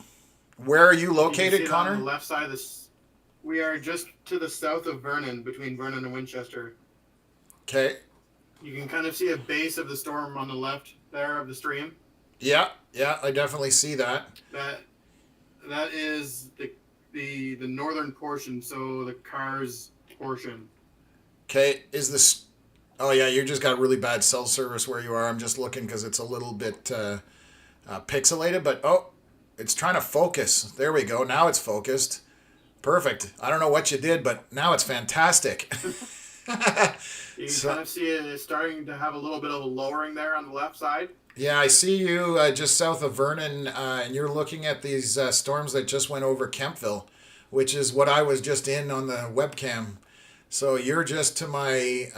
Where are you located, Connor? On the left side of this. We are just to the south of Vernon, between Vernon and Winchester. Okay. You can kind of see a base of the storm on the left there of the stream. Yeah, I definitely see that. That is the northern portion, so the Cars portion. Okay, is this... Oh yeah, you just got really bad cell service where you are. I'm just looking because it's a little bit pixelated, but it's trying to focus. There we go. Now it's focused. Perfect. I don't know what you did, but now it's fantastic. You can kind of see it starting to have a little bit of a lowering there on the left side. Yeah, I see you just south of Vernon, and you're looking at these storms that just went over Kempville, which is what I was just in on the webcam. So you're just to my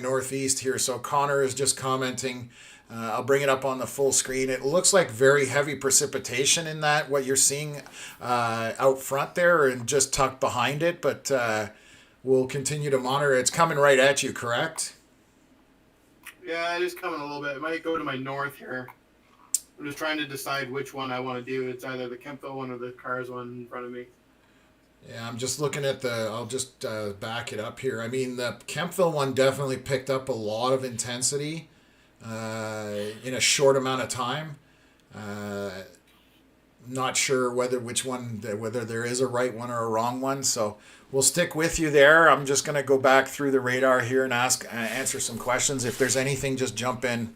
northeast here. So Connor is just commenting. I'll bring it up on the full screen. It looks like very heavy precipitation in that, what you're seeing out front there and just tucked behind it. But we'll continue to monitor. It's coming right at you, correct? Yeah, it is coming a little bit. It might go to my north here. I'm just trying to decide which one I want to do. It's either the Kempville one or the Cars one in front of me. Yeah, I'm just looking at I'll just back it up here. I mean, the Kempville one definitely picked up a lot of intensity in a short amount of time. Not sure whether there is a right one or a wrong one. So we'll stick with you there. I'm just going to go back through the radar here and answer some questions. If there's anything, just jump in.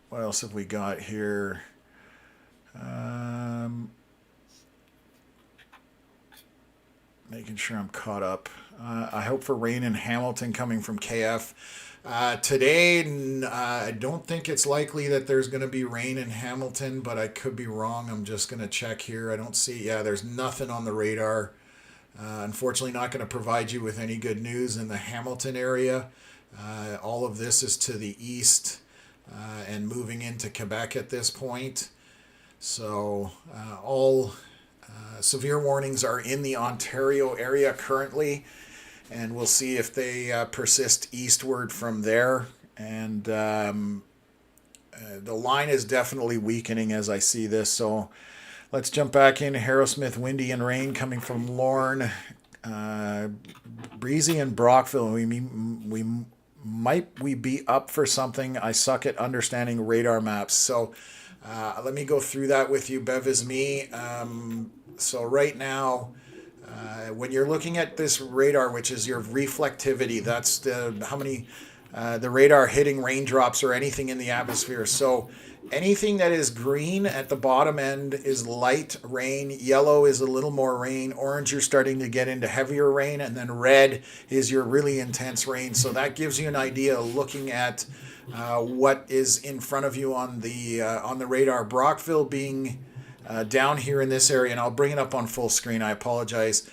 What else have we got here? Making sure I'm caught up. I hope for rain in Hamilton coming from KF. Today, I don't think it's likely that there's going to be rain in Hamilton, but I could be wrong. I'm just going to check here. I don't see, there's nothing on the radar. Unfortunately, not going to provide you with any good news in the Hamilton area. All of this is to the east and moving into Quebec at this point. So all severe warnings are in the Ontario area currently, and we'll see if they persist eastward from there. And the line is definitely weakening as I see this. So let's jump back in. Harrowsmith, windy and rain coming from Lorne. Breezy and Brockville. We be up for something? I suck at understanding radar maps. So let me go through that with you. Bev is me. So right now, when you're looking at this radar, which is your reflectivity, that's how many the radar hitting raindrops or anything in the atmosphere. So anything that is green at the bottom end is light rain, yellow is a little more rain, orange you're starting to get into heavier rain, and then red is your really intense rain. So that gives you an idea looking at what is in front of you on the radar. Brockville being down here in this area, and I'll bring it up on full screen. I apologize.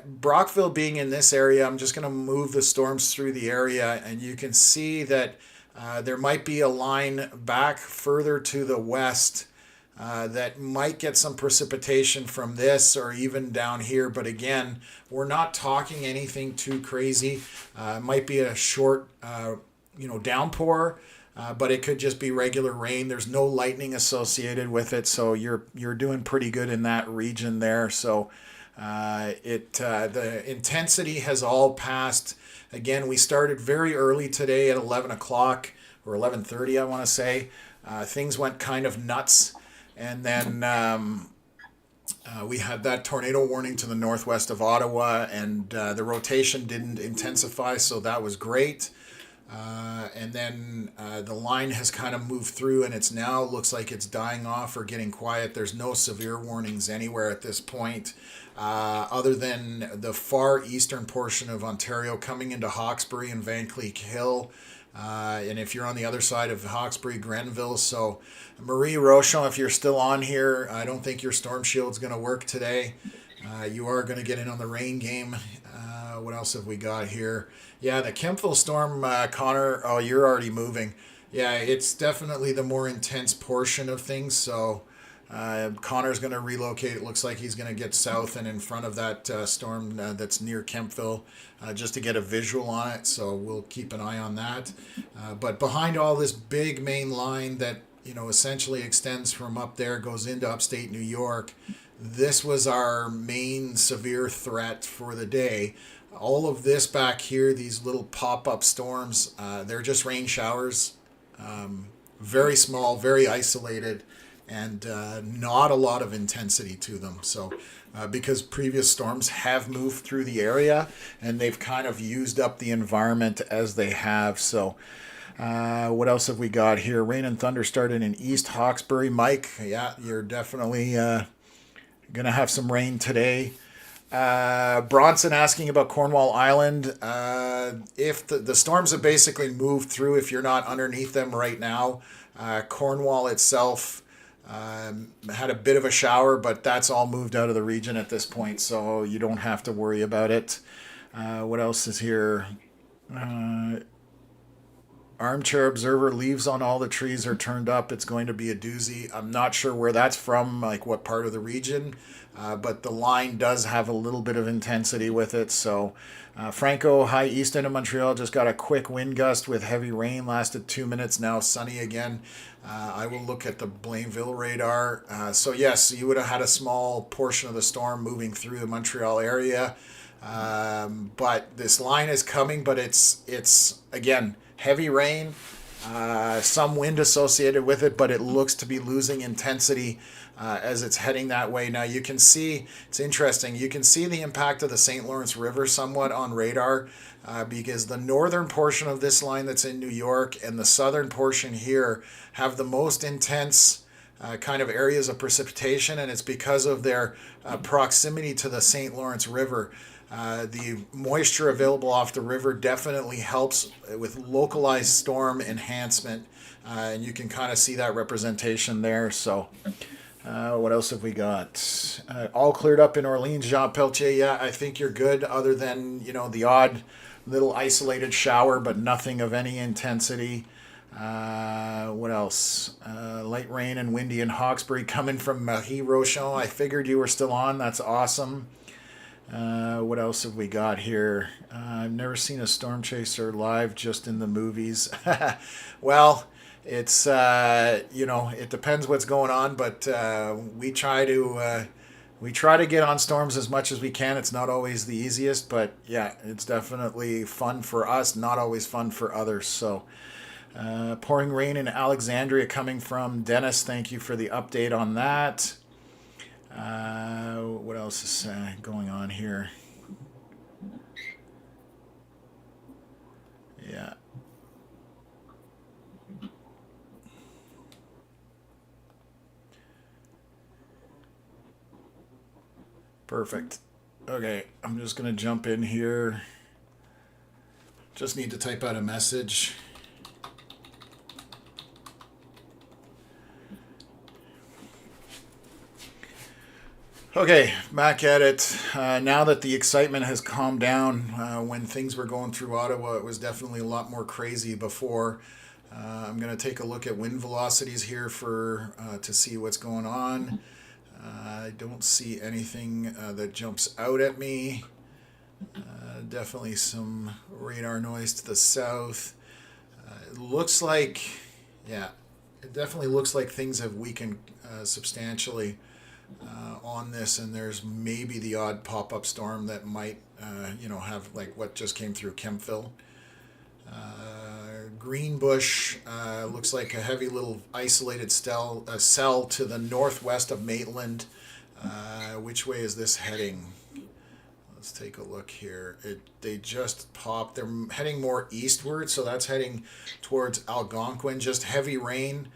Brockville being in this area, I'm just going to move the storms through the area, and you can see that there might be a line back further to the west that might get some precipitation from this or even down here. But again, we're not talking anything too crazy. It might be a short, downpour. But it could just be regular rain. There's no lightning associated with it, so you're doing pretty good in that region there. So the intensity has all passed. Again, we started very early today at 11 o'clock or 11:30, I want to say. Things went kind of nuts, and then we had that tornado warning to the northwest of Ottawa, and the rotation didn't intensify, so that was great. And then the line has kind of moved through, and it's now looks like it's dying off or getting quiet. There's no severe warnings anywhere at this point, other than the far eastern portion of Ontario coming into Hawkesbury and Van Cleek Hill. And if you're on the other side of Hawkesbury, Grenville. So Marie Rochon, if you're still on here, I don't think your storm shield's going to work today. You are going to get in on the rain game. What else have we got here? Yeah, the Kempville storm, Connor. Oh, you're already moving. Yeah, it's definitely the more intense portion of things. So Connor's going to relocate. It looks like he's going to get south and in front of that storm that's near Kempville just to get a visual on it. So we'll keep an eye on that. But behind all this big main line that essentially extends from up there, goes into upstate New York. This was our main severe threat for the day. All of this back here, these little pop-up storms, they're just rain showers. Very small, very isolated, and not a lot of intensity to them. So because previous storms have moved through the area, and they've kind of used up the environment as they have. So what else have we got here? Rain and thunder started in East Hawkesbury. Mike, yeah, you're definitely going to have some rain today. Bronson asking about Cornwall Island. If the storms have basically moved through, if you're not underneath them right now, Cornwall itself had a bit of a shower, but that's all moved out of the region at this point, so you don't have to worry about it. What else is here? armchair observer, leaves on all the trees are turned up. It's going to be a doozy. I'm not sure where that's from, like what part of the region, but the line does have a little bit of intensity with it. So Franco, high east end of Montreal, just got a quick wind gust with heavy rain, lasted 2 minutes, now sunny again. I will look at the Blainville radar. So yes, you would have had a small portion of the storm moving through the Montreal area. But this line is coming, but it's again, heavy rain, some wind associated with it, but it looks to be losing intensity as it's heading that way. Now you can see, it's interesting, you can see the impact of the St. Lawrence River somewhat on radar because the northern portion of this line that's in New York and the southern portion here have the most intense kind of areas of precipitation, and it's because of their proximity to the St. Lawrence River. The moisture available off the river definitely helps with localized storm enhancement, and you can kind of see that representation there. So what else have we got? All cleared up in Orleans, Jean Pelletier. Yeah, I think you're good, other than, you know, the odd little isolated shower, but nothing of any intensity. What else? Light rain and windy in Hawkesbury coming from Marie Rochon. I figured you were still on. That's awesome. What else have we got here? I've never seen a storm chaser live, just in the movies. Well, it's you know, it depends what's going on, but we try to get on storms as much as we can. It's not always the easiest, but yeah, it's definitely fun for us, not always fun for others. So pouring rain in Alexandria coming from Dennis. Thank you for the update on that. What else is going on here? Yeah. Perfect. Okay, I'm just going to jump in here. Just need to type out a message. Okay, back at it. Now that the excitement has calmed down, when things were going through Ottawa, it was definitely a lot more crazy before. I'm going to take a look at wind velocities here for to see what's going on. I don't see anything that jumps out at me. Definitely some radar noise to the south. It looks like, yeah, it definitely looks like things have weakened substantially on this, and there's maybe the odd pop-up storm that might, you know, have like what just came through Kempville. Greenbush looks like a heavy little isolated cell to the northwest of Maitland. Which way is this heading? Let's take a look here. They just popped. They're heading more eastward, so that's heading towards Algonquin. Just heavy rain.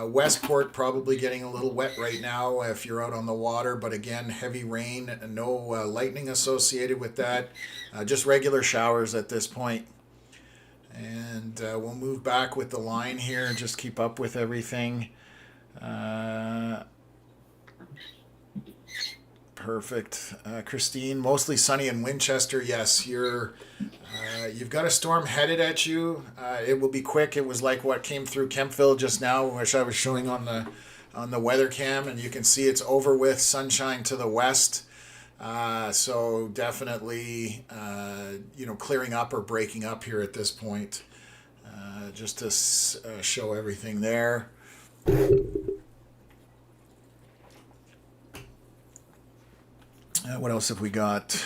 Westport probably getting a little wet right now if you're out on the water, but again, heavy rain and no lightning associated with that. Just regular showers at this point. And we'll move back with the line here and just keep up with everything. Perfect. Christine, mostly sunny in Winchester. Yes, you've got a storm headed at you. It will be quick. It was like what came through Kempville just now, which I was showing on the weather cam, and you can see it's over with, sunshine to the west. So definitely, you know, clearing up or breaking up here at this point, just to show everything there. What else have we got?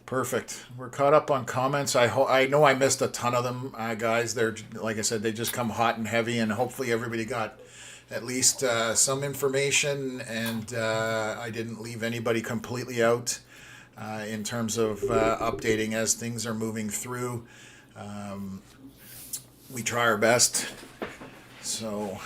Perfect. We're caught up on comments. I know I missed a ton of them, guys. They're, like I said, they just come hot and heavy, and hopefully everybody got at least some information, and I didn't leave anybody completely out in terms of updating as things are moving through. We try our best. So,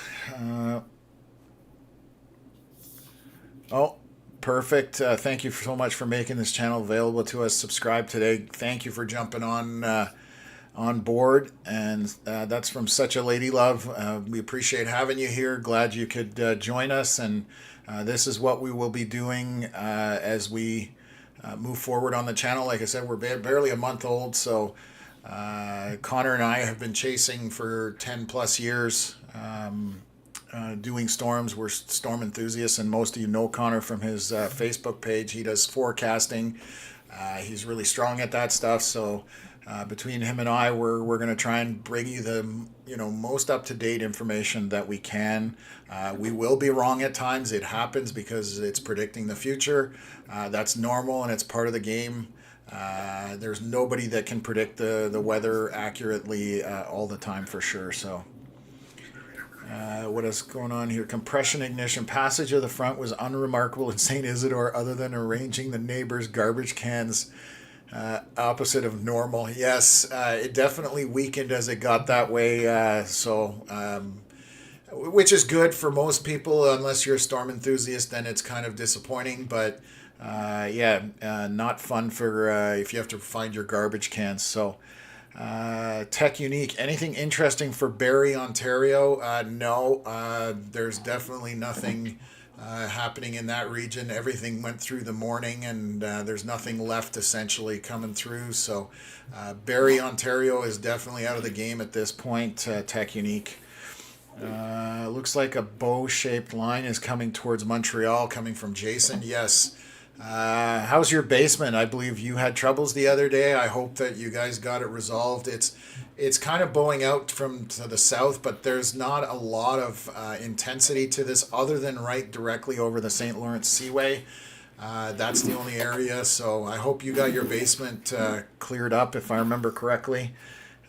oh, perfect. Thank you so much for making this channel available to us. Subscribe today. Thank you for jumping on board, and that's from Such a Lady Love. We appreciate having you here. Glad you could join us, and this is what we will be doing as we move forward on the channel. Like I said, we're barely a month old, so Connor and I have been chasing for 10 plus years, doing storms. We're storm enthusiasts, and most of you know Connor from his Facebook page. He does forecasting. He's really strong at that stuff, so between him and I, we're going to try and bring you the most up-to-date information that we can. We will be wrong at times. It happens because it's predicting the future. That's normal, and it's part of the game. There's nobody that can predict the weather accurately all the time for sure. So what is going on here? Compression ignition. Passage of the front was unremarkable in St. Isidore other than arranging the neighbors' garbage cans opposite of normal. Yes, it definitely weakened as it got that way. Which is good for most people. Unless you're a storm enthusiast, then it's kind of disappointing. But not fun for if you have to find your garbage cans. So Tech Unique, anything interesting for Barrie, Ontario? No, there's definitely nothing happening in that region. Everything went through the morning, and there's nothing left essentially coming through. So Barrie, Ontario is definitely out of the game at this point. Tech Unique. Looks like a bow-shaped line is coming towards Montreal, coming from Jason. Yes. How's your basement? I believe you had troubles the other day. I hope that you guys got it resolved. It's kind of bowing out from to the south, but there's not a lot of intensity to this other than right directly over the St. Lawrence Seaway. That's the only area. So I hope you got your basement cleared up, if I remember correctly.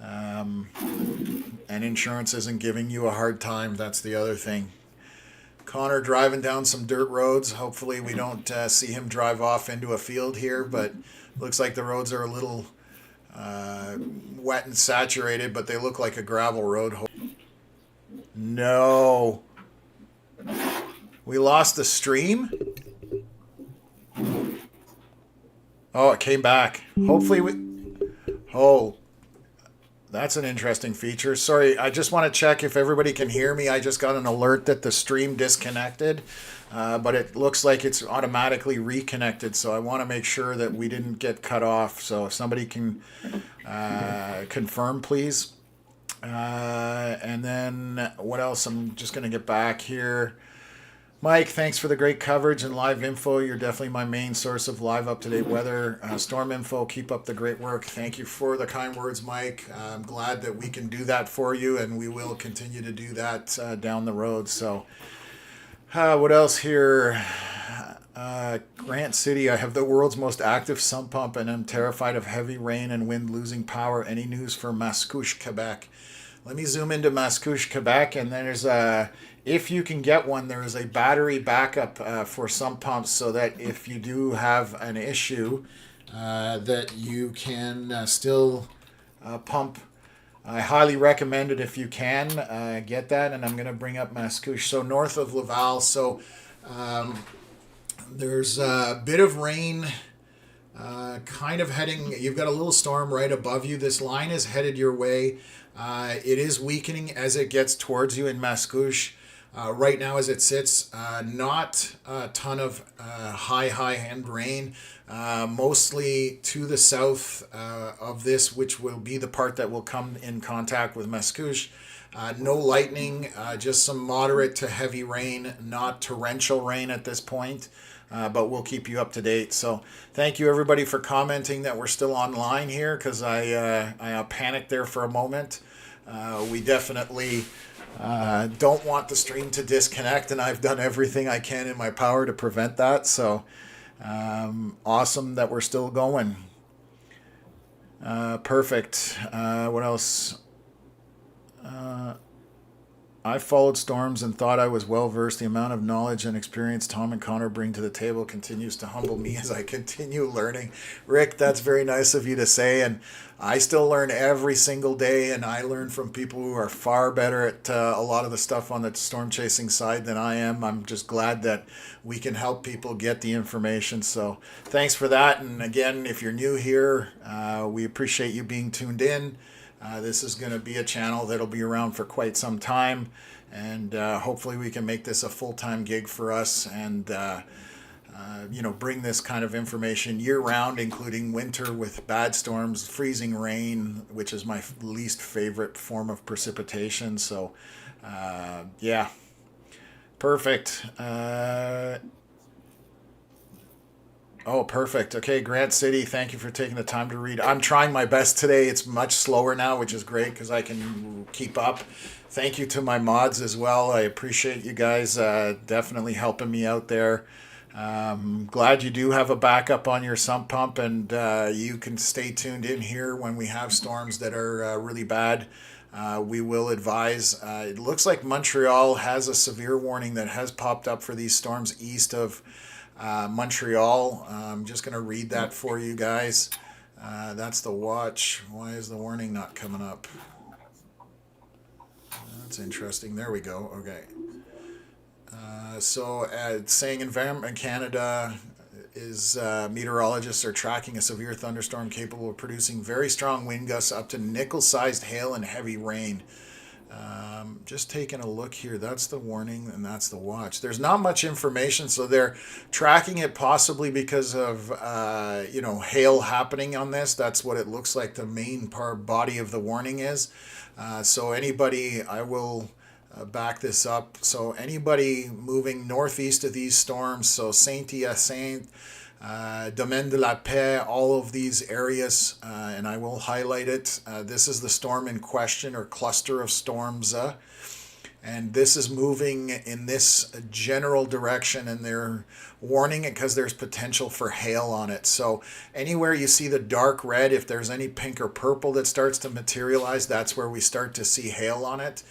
And insurance isn't giving you a hard time. That's the other thing. Connor driving down some dirt roads. Hopefully we don't see him drive off into a field here, but looks like the roads are a little wet and saturated, but they look like a gravel road. No. We lost the stream? Oh, it came back. Hopefully Oh, that's an interesting feature. Sorry, I just want to check if everybody can hear me. I just got an alert that the stream disconnected, but it looks like it's automatically reconnected. So I want to make sure that we didn't get cut off. So if somebody can confirm, please. And then what else? I'm just going to get back here. Mike, thanks for the great coverage and live info. You're definitely my main source of live up-to-date weather. Storm info, keep up the great work. Thank you for the kind words, Mike. I'm glad that we can do that for you, and we will continue to do that down the road. So what else here? Grant City, I have the world's most active sump pump, and I'm terrified of heavy rain and wind losing power. Any news for Mascouche, Quebec? Let me zoom into Mascouche, Quebec, and then there's if you can get one, there is a battery backup for sump pumps, so that if you do have an issue, that you can still pump. I highly recommend it if you can get that, and I'm going to bring up Mascouche. So north of Laval, so there's a bit of rain kind of heading. You've got a little storm right above you. This line is headed your way. It is weakening as it gets towards you in Mascouche. Right now as it sits, not a ton of high end rain, mostly to the south of this, which will be the part that will come in contact with Mascouche. No lightning, just some moderate to heavy rain, not torrential rain at this point, but we'll keep you up to date. So thank you everybody for commenting that we're still online here, because I panicked there for a moment. We definitely don't want the stream to disconnect, and I've done everything I can in my power to prevent that. So awesome that we're still going. Perfect. What else? I followed storms and thought I was well versed. The amount of knowledge and experience Tom and Connor bring to the table continues to humble me as I continue learning. Rick, that's very nice of you to say, and I still learn every single day, and I learn from people who are far better at a lot of the stuff on the storm chasing side than I am. I'm just glad that we can help people get the information. So thanks for that. And again, if you're new here, we appreciate you being tuned in. This is going to be a channel that'll be around for quite some time, and hopefully we can make this a full-time gig for us, and bring this kind of information year round, including winter with bad storms, freezing rain, which is my least favorite form of precipitation. So, yeah, perfect. Oh, perfect. Okay, Grant City, thank you for taking the time to read. I'm trying my best today. It's much slower now, which is great because I can keep up. Thank you to my mods as well. I appreciate you guys definitely helping me out there. Glad you do have a backup on your sump pump, and you can stay tuned in here when we have storms that are really bad. We will advise. It looks like Montreal has a severe warning that has popped up for these storms east of Montreal. I'm just going to read that for you guys. That's the watch. Why is the warning not coming up? That's interesting. There we go. Okay. So it's saying Environment Canada is meteorologists are tracking a severe thunderstorm capable of producing very strong wind gusts up to nickel-sized hail and heavy rain. Just taking a look here. That's the warning and that's the watch. There's not much information, so they're tracking it possibly because of hail happening on this. That's what it looks like the main body of the warning is. So anybody, I will back this up. So anybody moving northeast of these storms, so Saint-Hyacinthe, Domaine de la Paix, all of these areas, and I will highlight it. This is the storm in question, or cluster of storms, and this is moving in this general direction, and they're warning it because there's potential for hail on it. So anywhere you see the dark red, if there's any pink or purple that starts to materialize, that's where we start to see hail on it.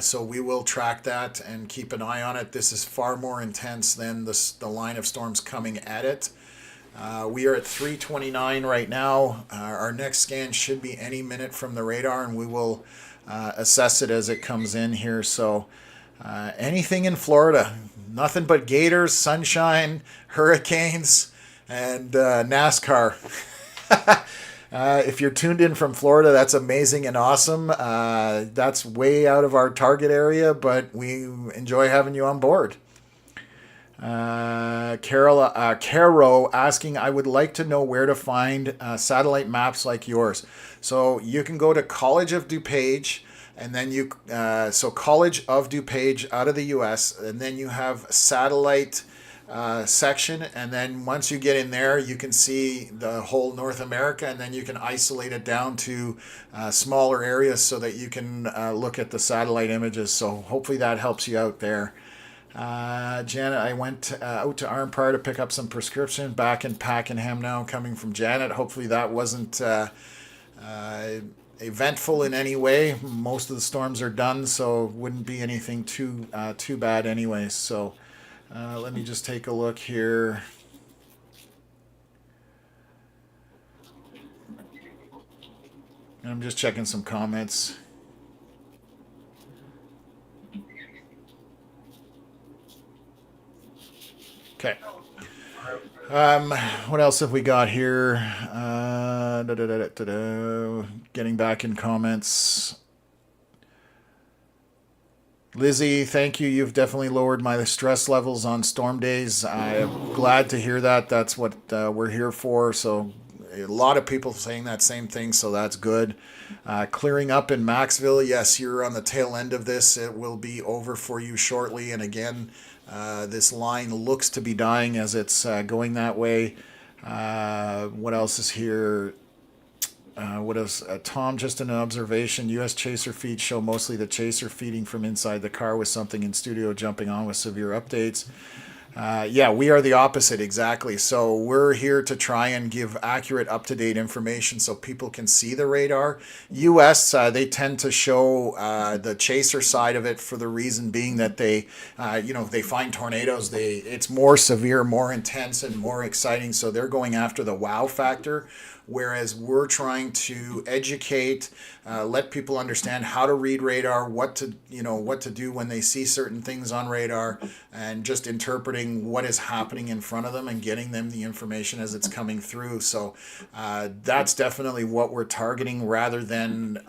So we will track that and keep an eye on it. This is far more intense than the line of storms coming at it. We are at 329 right now. Our next scan should be any minute from the radar, and we will assess it as it comes in here. So anything in Florida, nothing but gators, sunshine, hurricanes, and NASCAR. If you're tuned in from Florida, that's amazing and awesome. That's way out of our target area, but we enjoy having you on board. Caro asking, I would like to know where to find satellite maps like yours. So you can go to College of DuPage, and then so College of DuPage out of the US, and then you have satellite section, and then once you get in there, you can see the whole North America, and then you can isolate it down to smaller areas so that you can look at the satellite images. So hopefully that helps you out there. Janet, I went out to Armpar to pick up some prescription, back in Pakenham now, coming from Janet. Hopefully that wasn't eventful in any way. Most of the storms are done, so it wouldn't be anything too bad anyway. So let me just take a look here. I'm just checking some comments. Okay. What else have we got here? Getting back in comments. Lizzie, thank you. You've definitely lowered my stress levels on storm days. I'm glad to hear that. That's what we're here for. So a lot of people saying that same thing, so that's good. Clearing up in Maxville. Yes, you're on the tail end of this. It will be over for you shortly. And again, this line looks to be dying as it's going that way. What else is here? What else? Tom, just an observation. U.S. chaser feeds show mostly the chaser feeding from inside the car with something in studio jumping on with severe updates. Yeah, we are the opposite, exactly. So we're here to try and give accurate, up-to-date information so people can see the radar. U.S., they tend to show the chaser side of it for the reason being that they, they find tornadoes. It's more severe, more intense, and more exciting. So they're going after the wow factor. Whereas we're trying to educate, let people understand how to read radar, what to do when they see certain things on radar, and just interpreting what is happening in front of them and getting them the information as it's coming through. So that's definitely what we're targeting, rather than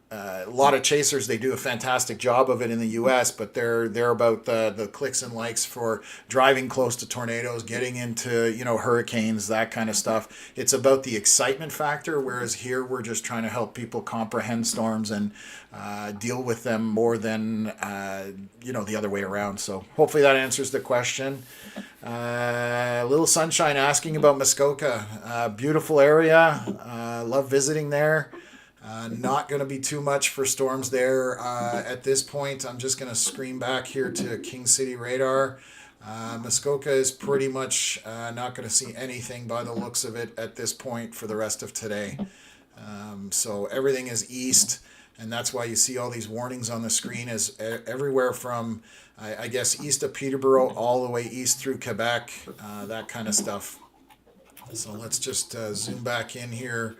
a lot of chasers, they do a fantastic job of it in the U.S., but they're about the clicks and likes for driving close to tornadoes, getting into hurricanes, that kind of stuff. It's about the excitement factor, whereas here we're just trying to help people comprehend storms and deal with them more than the other way around. So hopefully that answers the question. Little Sunshine asking about Muskoka. Beautiful area. Love visiting there. Not going to be too much for storms there at this point. I'm just going to screen back here to King City radar. Muskoka is pretty much not going to see anything by the looks of it at this point for the rest of today. So everything is east, and that's why you see all these warnings on the screen is everywhere from, I guess, east of Peterborough all the way east through Quebec, that kind of stuff. So let's just zoom back in here.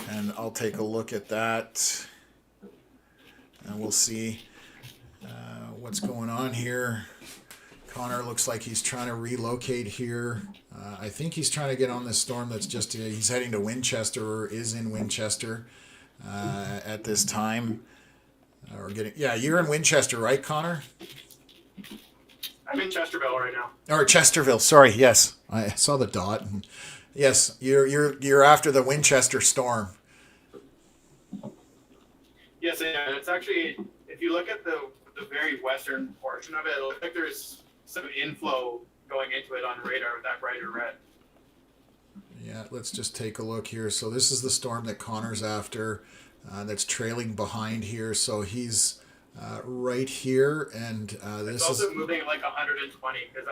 And I'll take a look at that, and we'll see what's going on here. Connor looks like he's trying to relocate here. I think he's trying to get on this storm that's just, he's heading to Winchester, or is in Winchester at this time. Yeah, you're in Winchester, right, Connor? I'm in Chesterville right now. Or Chesterville, sorry, yes. I saw the dot. Yes, you're after the Winchester storm. Yes, and it's actually, if you look at the very western portion of it, it looks like there's some inflow going into it on radar with that brighter red. Yeah, let's just take a look here. So this is the storm that Connor's after, that's trailing behind here. So he's right here, and this it's also moving at like 120 because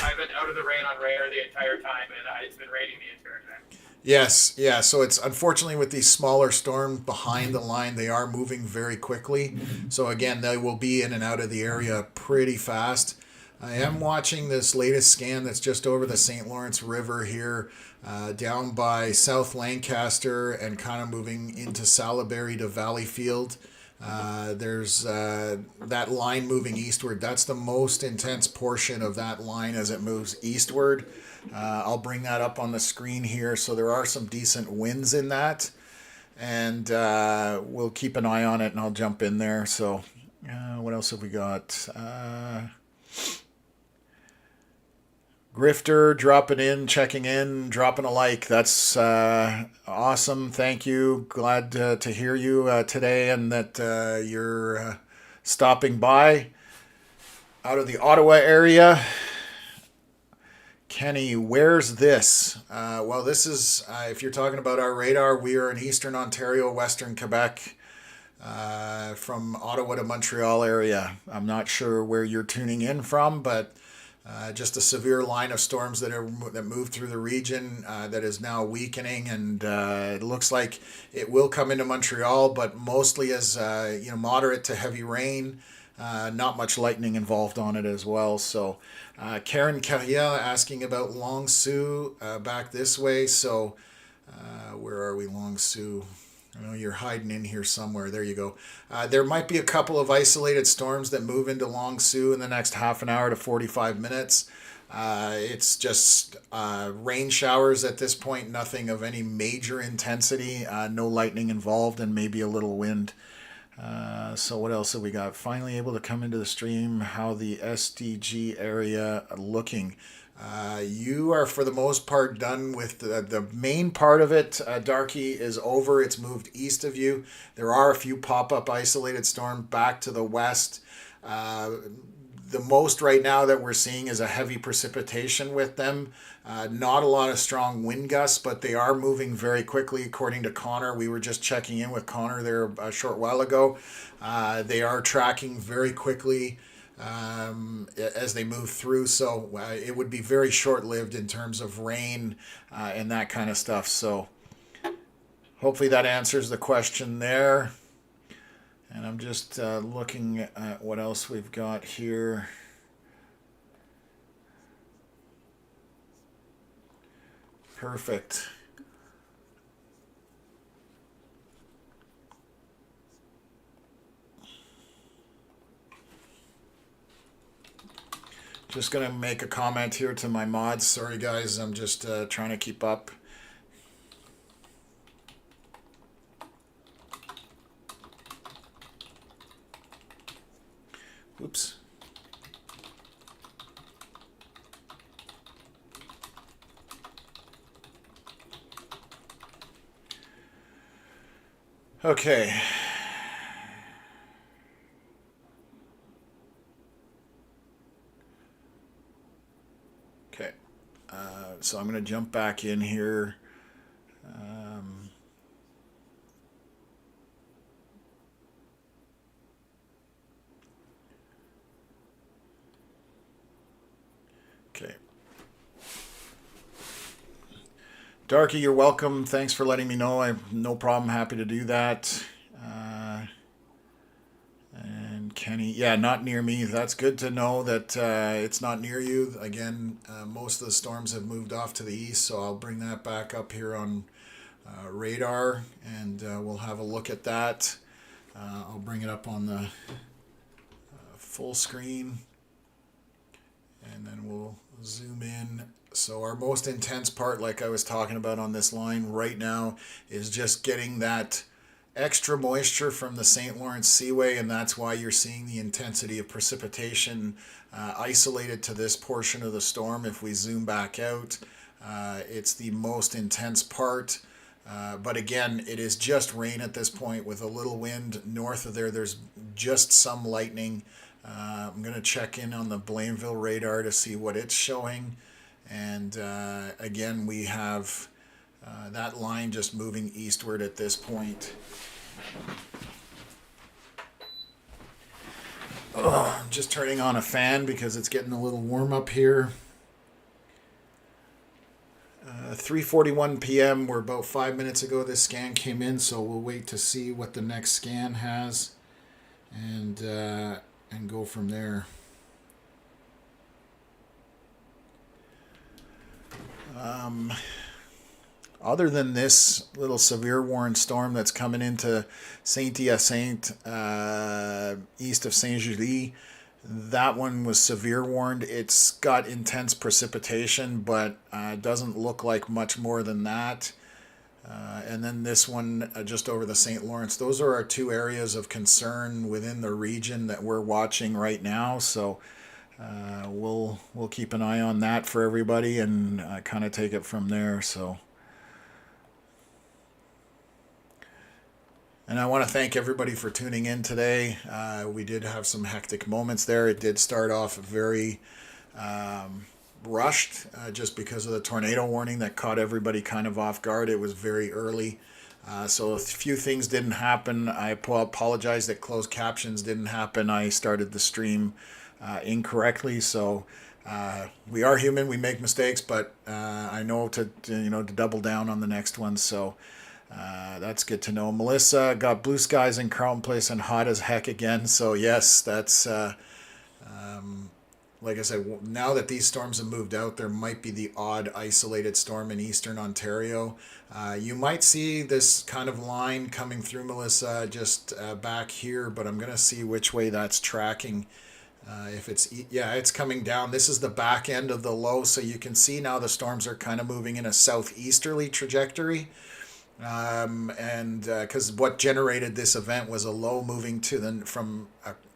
I've been out of the rain on radar the entire time, and it's been raining the entire time. Yes, yeah. So it's unfortunately with these smaller storms behind the line, they are moving very quickly. So again, they will be in and out of the area pretty fast. I am watching this latest scan that's just over the St. Lawrence River here, down by South Lancaster and kind of moving into Salaberry to Valleyfield. There's that line moving eastward. That's the most intense portion of that line as it moves eastward. I'll bring that up on the screen here. So there are some decent winds in that, and we'll keep an eye on it, and I'll jump in there. So what else have we got? Grifter dropping in, checking in, dropping a like. That's awesome. Thank you. Glad to hear you today, and that you're stopping by out of the Ottawa area. Kenny, where's this? Well, this is, if you're talking about our radar, we are in Eastern Ontario, Western Quebec, from Ottawa to Montreal area. I'm not sure where you're tuning in from, but just a severe line of storms that move through the region that is now weakening, and it looks like it will come into Montreal, but mostly as moderate to heavy rain. Not much lightning involved on it as well. So Karen Carriel asking about Long Sault back this way. So where are we, Long Sault? I know you're hiding in here somewhere. There you go. There might be a couple of isolated storms that move into Long Sault in the next half an hour to 45 minutes. It's just rain showers at this point, nothing of any major intensity, no lightning involved, and maybe a little wind. So what else have we got? Finally able to come into the stream. How the SDG area looking? You are for the most part done with the main part of it. Darky is over. It's moved east of you. There are a few pop-up isolated storms back to the west. The most right now that we're seeing is a heavy precipitation with them. Not a lot of strong wind gusts, but they are moving very quickly according to Connor. We were just checking in with Connor there a short while ago. They are tracking very quickly as they move through, so it would be very short-lived in terms of rain and that kind of stuff. So hopefully that answers the question there. And I'm just looking at what else we've got here. Perfect. Just going to make a comment here to my mods. Sorry, guys. I'm just trying to keep up. Oops. Okay. Okay. So I'm going to jump back in here. Okay. Darky, you're welcome. Thanks for letting me know. I have no problem. Happy to do that. And Kenny, yeah, not near me. That's good to know that it's not near you. Again, most of the storms have moved off to the east, so I'll bring that back up here on radar, and we'll have a look at that. I'll bring it up on the full screen, and then we'll zoom in. So our most intense part, like I was talking about on this line right now, is just getting that extra moisture from the St. Lawrence Seaway, and that's why you're seeing the intensity of precipitation isolated to this portion of the storm. If we zoom back out, it's the most intense part. But again, it is just rain at this point with a little wind. North of there, there's just some lightning. I'm going to check in on the Blainville radar to see what it's showing. And again, we have that line just moving eastward at this point. I'm just turning on a fan because it's getting a little warm up here. 3:41 p.m. We're about 5 minutes ago this scan came in, so we'll wait to see what the next scan has, and go from there. Other than this little severe warned storm that's coming into Saint-Hyacinthe, east of Saint-Julie, that one was severe warned. It's got intense precipitation, but doesn't look like much more than that. And then this one just over the St. Lawrence. Those are our two areas of concern within the region that we're watching right now. So we'll keep an eye on that for everybody and kind of take it from there. So. And I want to thank everybody for tuning in today. We did have some hectic moments there. It did start off very rushed just because of the tornado warning that caught everybody kind of off guard. It was very early. So a few things didn't happen. I apologize that closed captions didn't happen. I started the stream incorrectly. So we are human. We make mistakes, but I know to double down on the next one. So. That's good to know. Melissa got blue skies in Carleton Place and hot as heck again. So yes, that's like I said, now that these storms have moved out, there might be the odd isolated storm in eastern Ontario. You might see this kind of line coming through, Melissa, just back here, but I'm going to see which way that's tracking. If it's coming down. This is the back end of the low, so you can see now the storms are kind of moving in a southeasterly trajectory. And because what generated this event was a low moving from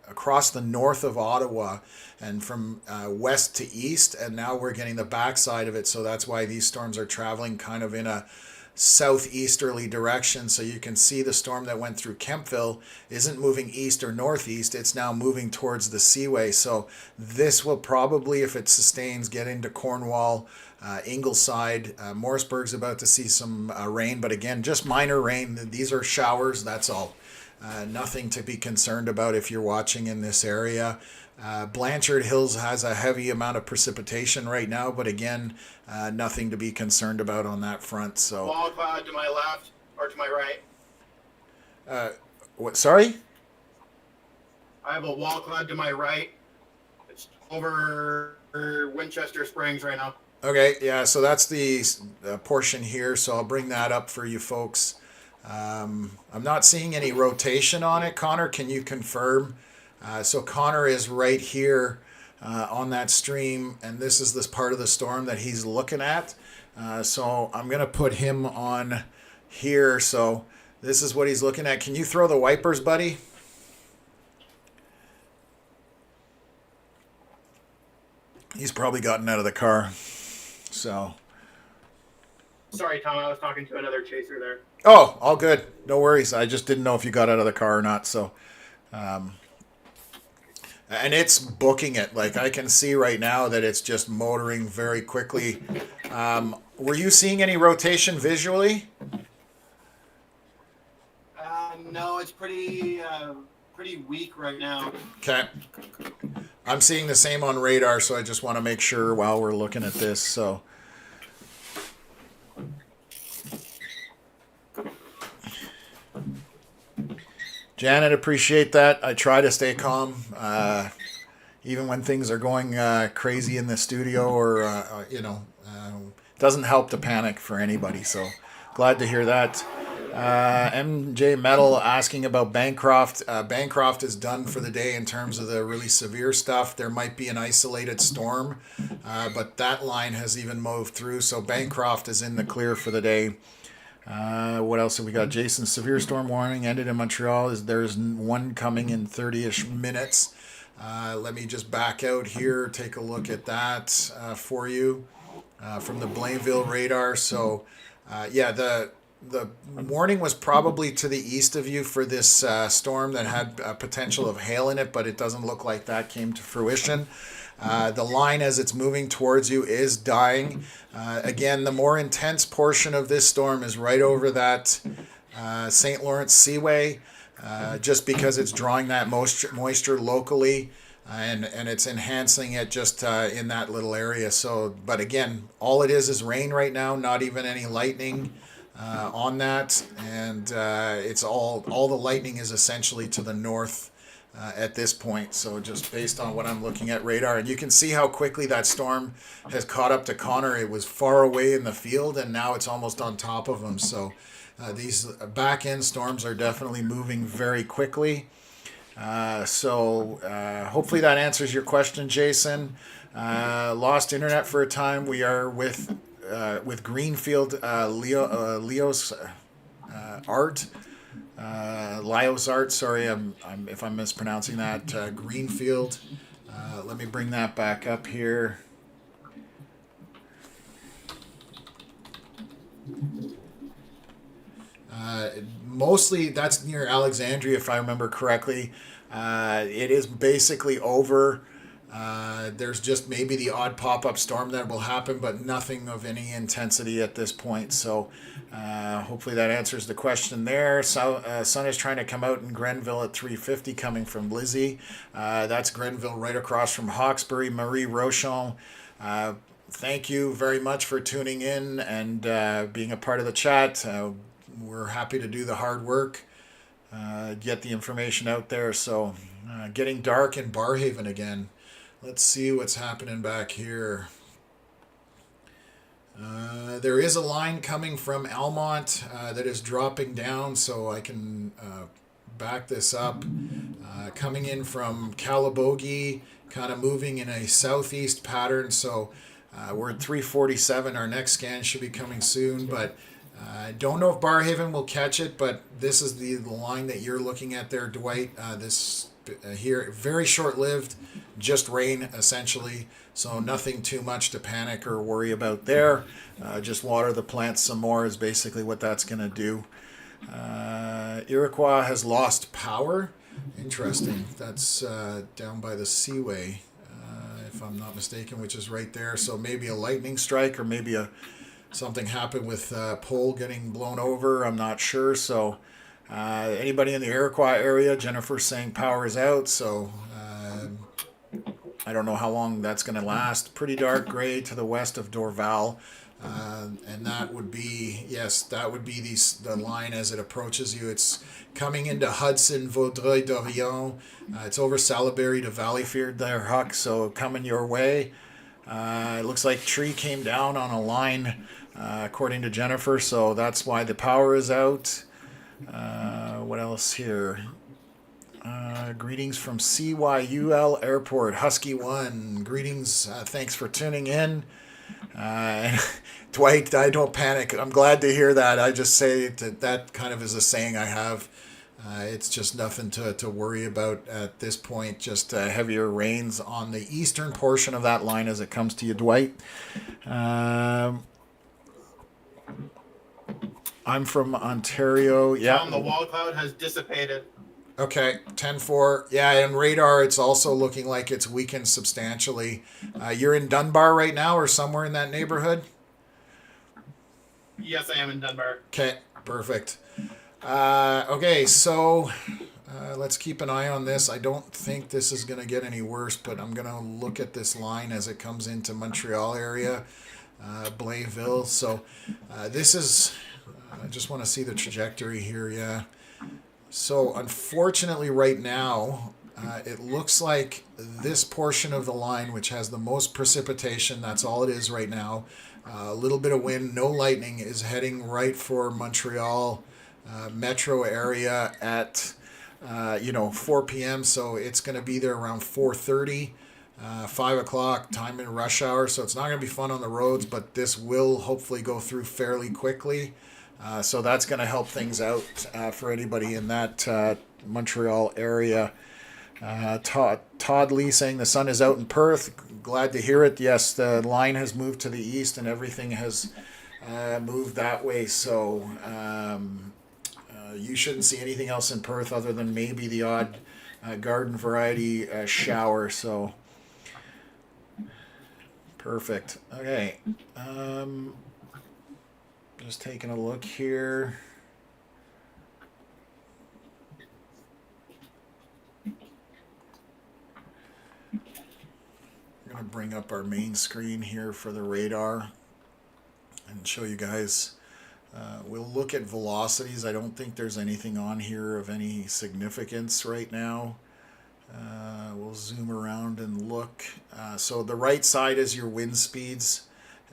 across the north of Ottawa and from west to east, and now we're getting the backside of it, so that's why these storms are traveling kind of in a southeasterly direction. So you can see the storm that went through Kempville isn't moving east or northeast, it's now moving towards the Seaway. So this will probably, if it sustains, get into Cornwall, Ingleside. Morrisburg's about to see some rain, but again, just minor rain. These are showers, that's all. Nothing to be concerned about if you're watching in this area. Blanchard Hills has a heavy amount of precipitation right now, but again, nothing to be concerned about on that front. So wall cloud to my left or to my right. What? Sorry? I have a wall cloud to my right. It's over Winchester Springs right now. Okay, yeah, so that's the portion here, so I'll bring that up for you folks. I'm not seeing any rotation on it. Connor, can you confirm? So Connor is right here on that stream, and this is this part of the storm that he's looking at. So I'm going to put him on here. So this is what he's looking at. Can you throw the wipers, buddy? probably gotten out of the car. So. Sorry, Tom, I was talking to another chaser there. Oh, all good. No worries. I just didn't know if you got out of the car or not. So, and it's booking it. Like I can see right now that it's just motoring very quickly. Were you seeing any rotation visually? No, it's pretty weak right now. Okay. I'm seeing the same on radar, so I just want to make sure while we're looking at this. So. Janet, appreciate that. I try to stay calm, even when things are going crazy in the studio, or doesn't help to panic for anybody. So glad to hear that. MJ Metal asking about Bancroft. Bancroft is done for the day in terms of the really severe stuff. There might be an isolated storm, but that line has even moved through. So Bancroft is in the clear for the day. What else have we got? Jason, severe storm warning ended in Montreal. There's one coming in 30-ish minutes. Let me just back out here, take a look at that for you from the Blainville radar. So, the warning was probably to the east of you for this storm that had potential of hail in it, but it doesn't look like that came to fruition. The line as it's moving towards you is dying. Again, the more intense portion of this storm is right over that St. Lawrence Seaway, just because it's drawing that moisture locally, and it's enhancing it just in that little area. So, but again, all it is rain right now, not even any lightning on that, and it's all the lightning is essentially to the north at this point. So just based on what I'm looking at radar, and you can see how quickly that storm has caught up to Connor. It was far away in the field, and now it's almost on top of him. So these back end storms are definitely moving very quickly. Hopefully that answers your question, Jason. Lost internet for a time. We are with Greenfield Leo's Art. Lyos Art, sorry, if I'm mispronouncing that. Greenfield. Let me bring that back up here. Mostly that's near Alexandria, if I remember correctly. It is basically over. There's just maybe the odd pop-up storm that will happen, but nothing of any intensity at this point. So hopefully that answers the question there. So, sun is trying to come out in Grenville at 3:50 coming from Lizzie. That's Grenville right across from Hawkesbury. Marie Rochon, thank you very much for tuning in and being a part of the chat. We're happy to do the hard work, get the information out there. So getting dark in Barrhaven again. Let's see what's happening back here. There is a line coming from Almont that is dropping down, so I can back this up. Coming in from Calabogie, kind of moving in a southeast pattern. So we're at 347. Our next scan should be coming soon, but I don't know if Barrhaven will catch it, but this is the line that you're looking at there, Dwight. This here, very short-lived, just rain essentially, so nothing too much to panic or worry about there. Just water the plants some more is basically what that's going to do. Iroquois has lost power. Interesting. That's down by the Seaway, if I'm not mistaken, which is right there. So maybe a lightning strike, or maybe something happened with pole getting blown over. I'm not sure. So anybody in the Iroquois area, Jennifer's saying power is out. So I don't know how long that's going to last. Pretty dark gray to the west of Dorval. And that would be, yes, that would be the line as it approaches you. It's coming into Hudson, Vaudreuil, Dorion. It's over Salaberry to Valleyfield there, Huck. So coming your way. It looks like tree came down on a line, according to Jennifer. So that's why the power is out. What else here? Greetings from CYUL Airport, Husky One. Greetings. Thanks for tuning in. Dwight, I don't panic. I'm glad to hear that. I just say that kind of is a saying I have. It's just nothing to worry about at this point. Just heavier rains on the eastern portion of that line as it comes to you, Dwight. I'm from Ontario. Tom, the Yeah. wall cloud has dissipated. Okay, 10-4. Yeah, and radar, it's also looking like it's weakened substantially. You're in Dunbar right now or somewhere in that neighborhood? Yes, I am in Dunbar. Okay, perfect. Okay, so let's keep an eye on this. I don't think this is going to get any worse, but I'm going to look at this line as it comes into Montreal area, Blainville. So this is, I just want to see the trajectory here, yeah. So unfortunately right now, it looks like this portion of the line, which has the most precipitation, that's all it is right now, a little bit of wind, no lightning, is heading right for Montreal metro area at 4 p.m. So it's going to be there around 4:30, 5 o'clock, time in rush hour. So it's not going to be fun on the roads, but this will hopefully go through fairly quickly. So that's going to help things out for anybody in that Montreal area. Todd Lee saying the sun is out in Perth. Glad to hear it. Yes, the line has moved to the east and everything has moved that way. So you shouldn't see anything else in Perth other than maybe the odd garden variety shower. So perfect. Okay. Just taking a look here. I'm going to bring up our main screen here for the radar and show you guys. We'll look at velocities. I don't think there's anything on here of any significance right now. We'll zoom around and look. So the right side is your wind speeds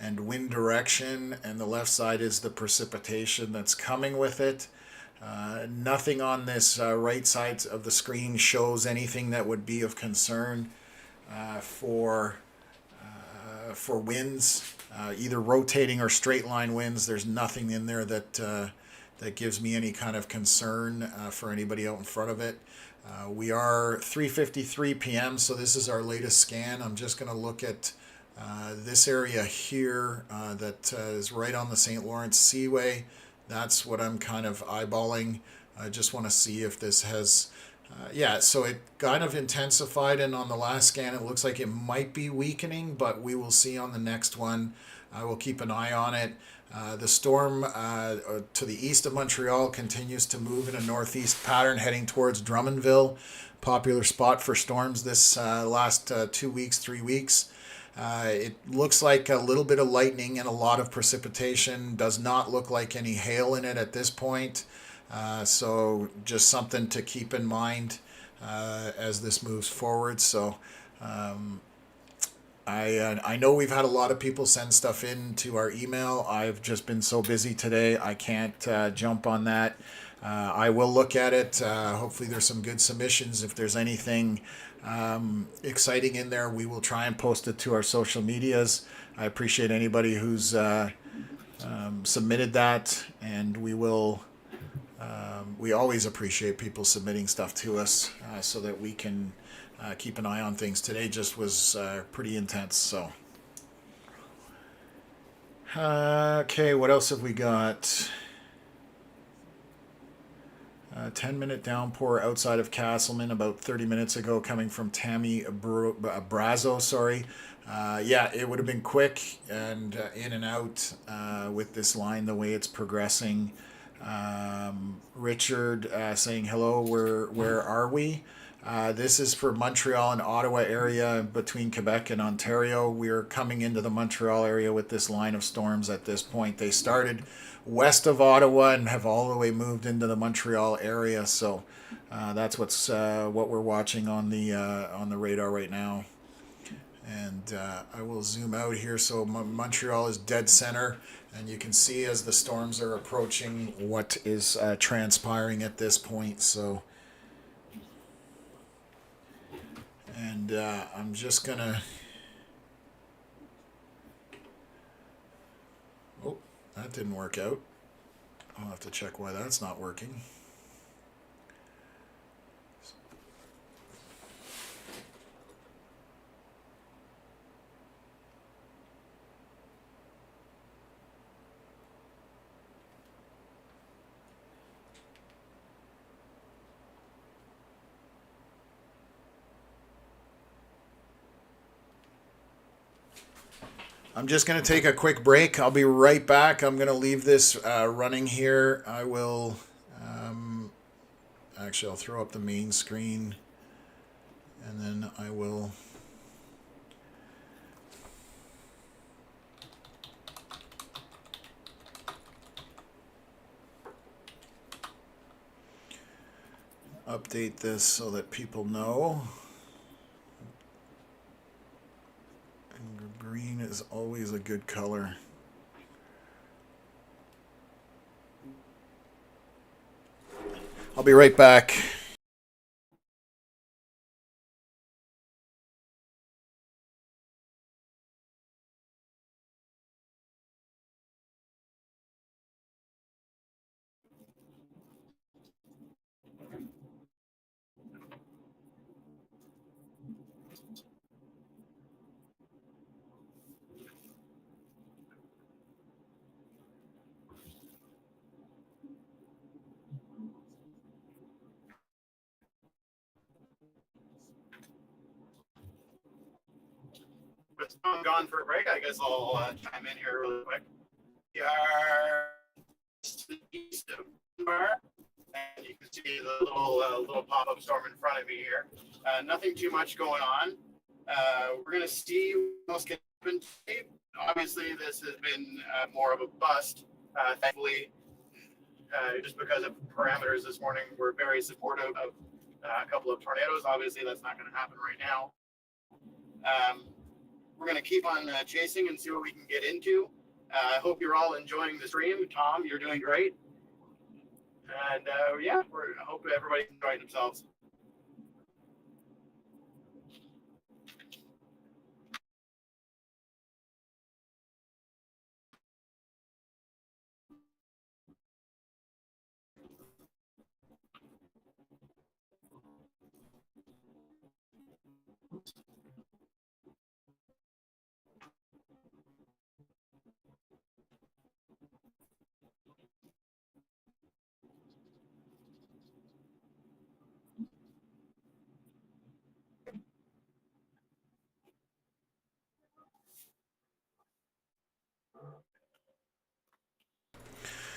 and wind direction, and the left side is the precipitation that's coming with it. Nothing on this right side of the screen shows anything that would be of concern for winds, either rotating or straight line winds. There's nothing in there that gives me any kind of concern for anybody out in front of it. We are 3:53 p.m., so this is our latest scan. I'm just going to look at this area here that is right on the St. Lawrence Seaway. That's what I'm kind of eyeballing. I just want to see if this has, so it kind of intensified, and on the last scan it looks like it might be weakening, but we will see on the next one. I will keep an eye on it. The storm to the east of Montreal continues to move in a northeast pattern heading towards Drummondville. Popular spot for storms this last 2 weeks, 3 weeks. It looks like a little bit of lightning and a lot of precipitation. Does not look like any hail in it at this point. So just something to keep in mind as this moves forward. So I know we've had a lot of people send stuff in to our email. I've just been so busy today, I can't jump on that. I will look at it. Hopefully there's some good submissions. If there's anything exciting in there, we will try and post it to our social medias. I appreciate anybody who's submitted that, and we will. We always appreciate people submitting stuff to us so that we can keep an eye on things. Today just was pretty intense. So, okay, what else have we got? 10-minute downpour outside of Castleman about 30 minutes ago, coming from Tammy Brazo. Sorry. It would have been quick and in and out with this line the way it's progressing. Richard saying hello. Where are we? This is for Montreal and Ottawa area between Quebec and Ontario. We're coming into the Montreal area with this line of storms at this point. They started west of Ottawa and have all the way moved into the Montreal area. So that's what we're watching on the radar right now. And I will zoom out here. So Montreal is dead center, and you can see as the storms are approaching what is transpiring at this point. So. And I'm just gonna. Oh, that didn't work out. I'll have to check why that's not working. I'm just going to take a quick break. I'll be right back. I'm going to leave this running here. I will, actually, I'll throw up the main screen, and then I will update this so that people know. And green is always a good color. I'll be right back. With Tom gone for a break, I guess I'll chime in here really quick. We are to the east of Bar, and you can see the little pop-up storm in front of me here. Nothing too much going on. We're going to see what's going to happen today. Obviously, this has been more of a bust. Thankfully, just because of parameters this morning, we're very supportive of a couple of tornadoes. Obviously, that's not going to happen right now. We're going to keep on chasing and see what we can get into. I hope you're all enjoying the stream. Tom, you're doing great. And yeah, I hope everybody's enjoying themselves.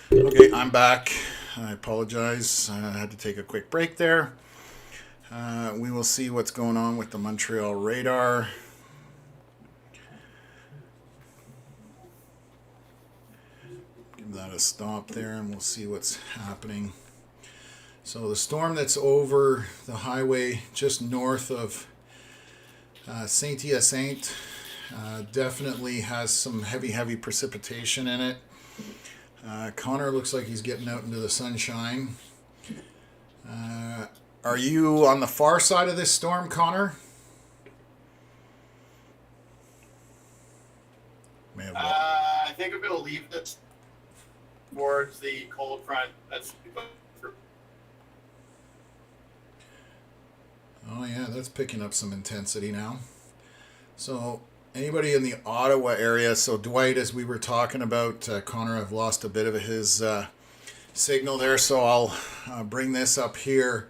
Okay, I'm back. I apologize. I had to take a quick break there. We will see what's going on with the Montreal radar. Give that a stop there, and we'll see what's happening. So the storm that's over the highway just north of Saint-Hyacinthe definitely has some heavy precipitation in it. Connor looks like he's getting out into the sunshine. Are you on the far side of this storm, Connor? I think I'm going to leave this towards the cold front. Oh yeah, that's picking up some intensity now. So anybody in the Ottawa area, so Dwight, as we were talking about, Connor, I've lost a bit of his signal there, so I'll bring this up here.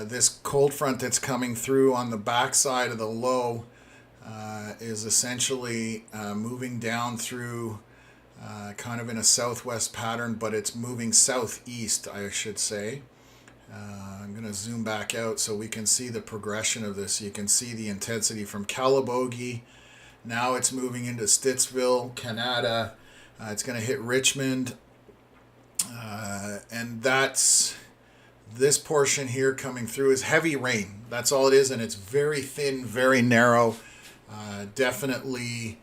This cold front that's coming through on the backside of the low is essentially moving down through kind of in a southwest pattern, but it's moving southeast, I should say. I'm going to zoom back out so we can see the progression of this. You can see the intensity from Calabogie. Now it's moving into Stittsville, Canada. It's going to hit Richmond. And that's this portion here coming through is heavy rain. That's all it is, and it's very thin, very narrow. Definitely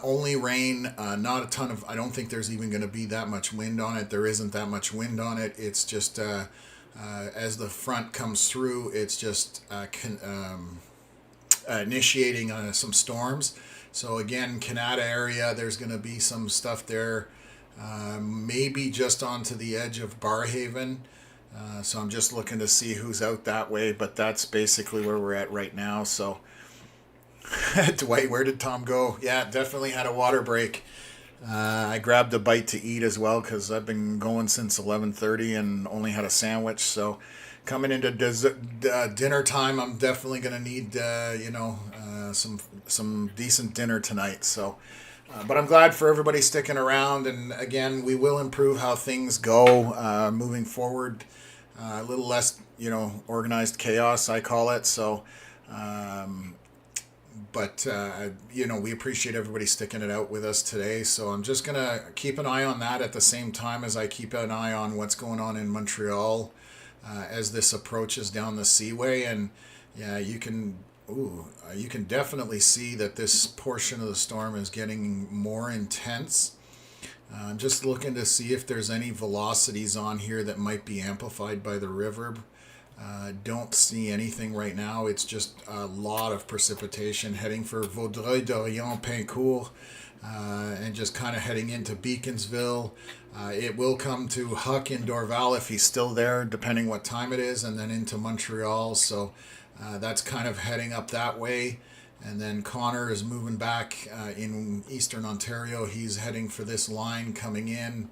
only rain, not a ton of, I don't think there's even going to be that much wind on it. There isn't that much wind on it. It's just as the front comes through, it's just initiating some storms. So again, Canada area, there's going to be some stuff there, maybe just onto the edge of Barrhaven. So I'm just looking to see who's out that way, but that's basically where we're at right now. So Dwight, where did Tom go? Yeah, definitely had a water break. I grabbed a bite to eat as well because I've been going since 11:30 and only had a sandwich. So coming into dinner time, I'm definitely going to need some decent dinner tonight. So, but I'm glad for everybody sticking around. And again, we will improve how things go moving forward. A little less, organized chaos, I call it. So, but we appreciate everybody sticking it out with us today. So I'm just gonna keep an eye on that at the same time as I keep an eye on what's going on in Montreal as this approaches down the seaway. And yeah, you can definitely see that this portion of the storm is getting more intense. I'm just looking to see if there's any velocities on here that might be amplified by the river. Don't see anything right now. It's just a lot of precipitation heading for Vaudreuil, Dorion, Pincourt, and just kind of heading into Beaconsville. It will come to Huck in Dorval if he's still there, depending what time it is, and then into Montreal. So that's kind of heading up that way. And then Connor is moving back in Eastern Ontario. He's heading for this line coming in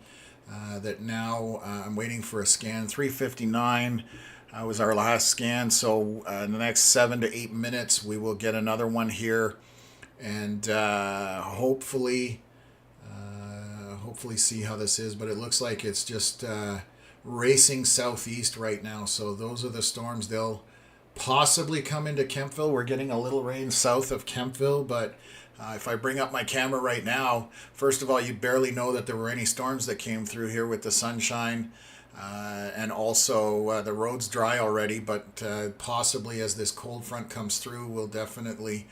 that now I'm waiting for a scan. 3:59 was our last scan. So in the next 7 to 8 minutes, we will get another one here. And hopefully see how this is. But it looks like it's just racing southeast right now. So those are the storms. They'll possibly come into Kempville. We're getting a little rain south of Kempville, but if I bring up my camera right now, first of all, you barely know that there were any storms that came through here with the sunshine, and also the road's dry already, but possibly as this cold front comes through, we'll definitely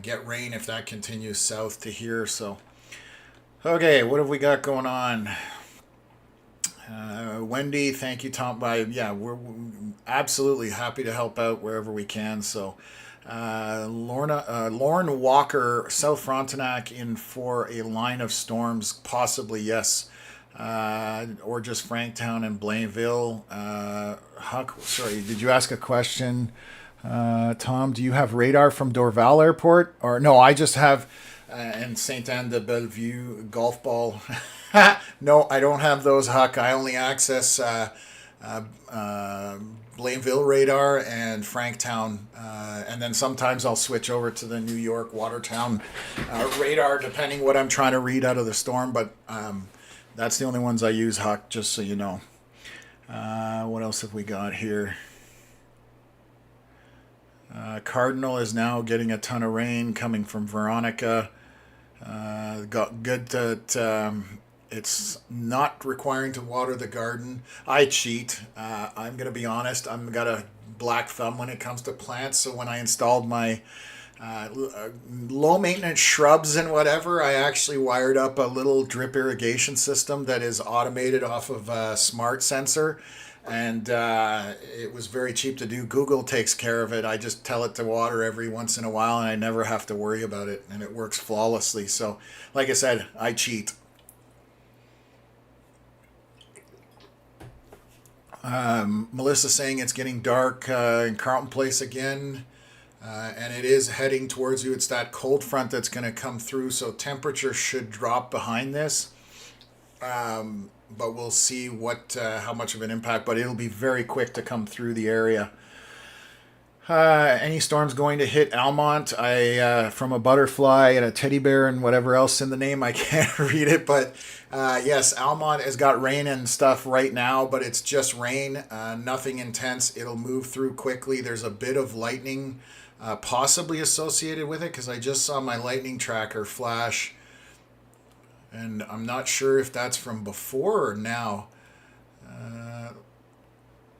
get rain if that continues south to here. So, okay, what have we got going on? Wendy, thank you, Tom. We're absolutely happy to help out wherever we can. So, Lorne Walker, South Frontenac in for a line of storms, possibly, yes. Or just Franktown and Blainville. Huck, sorry, did you ask a question? Tom, do you have radar from Dorval Airport? Or no, I just have and Saint Anne de Bellevue golf ball. No, I don't have those, Huck. I only access Blainville radar and Franktown, and then sometimes I'll switch over to the New York Watertown radar, depending what I'm trying to read out of the storm. But that's the only ones I use, Huck, just so you know. What else have we got here? Cardinal is now getting a ton of rain coming from Veronica. Got good that it's not requiring to water the garden. I cheat. I'm going to be honest. I've got a black thumb when it comes to plants. So when I installed my low maintenance shrubs and whatever, I actually wired up a little drip irrigation system that is automated off of a smart sensor. And it was very cheap to do. Google takes care of it. I just tell it to water every once in a while, and I never have to worry about it, and it works flawlessly. So, like I said, I cheat. Melissa saying it's getting dark in Carleton Place again, and it is heading towards you. It's that cold front that's going to come through, so temperature should drop behind this. But we'll see how much of an impact, but it'll be very quick to come through the area. Any storms going to hit Almont? From a butterfly and a teddy bear and whatever else in the name, I can't read it, but yes, Almont has got rain and stuff right now, but it's just rain, nothing intense. It'll move through quickly. There's a bit of lightning possibly associated with it, because I just saw my lightning tracker flash. And I'm not sure if that's from before or now.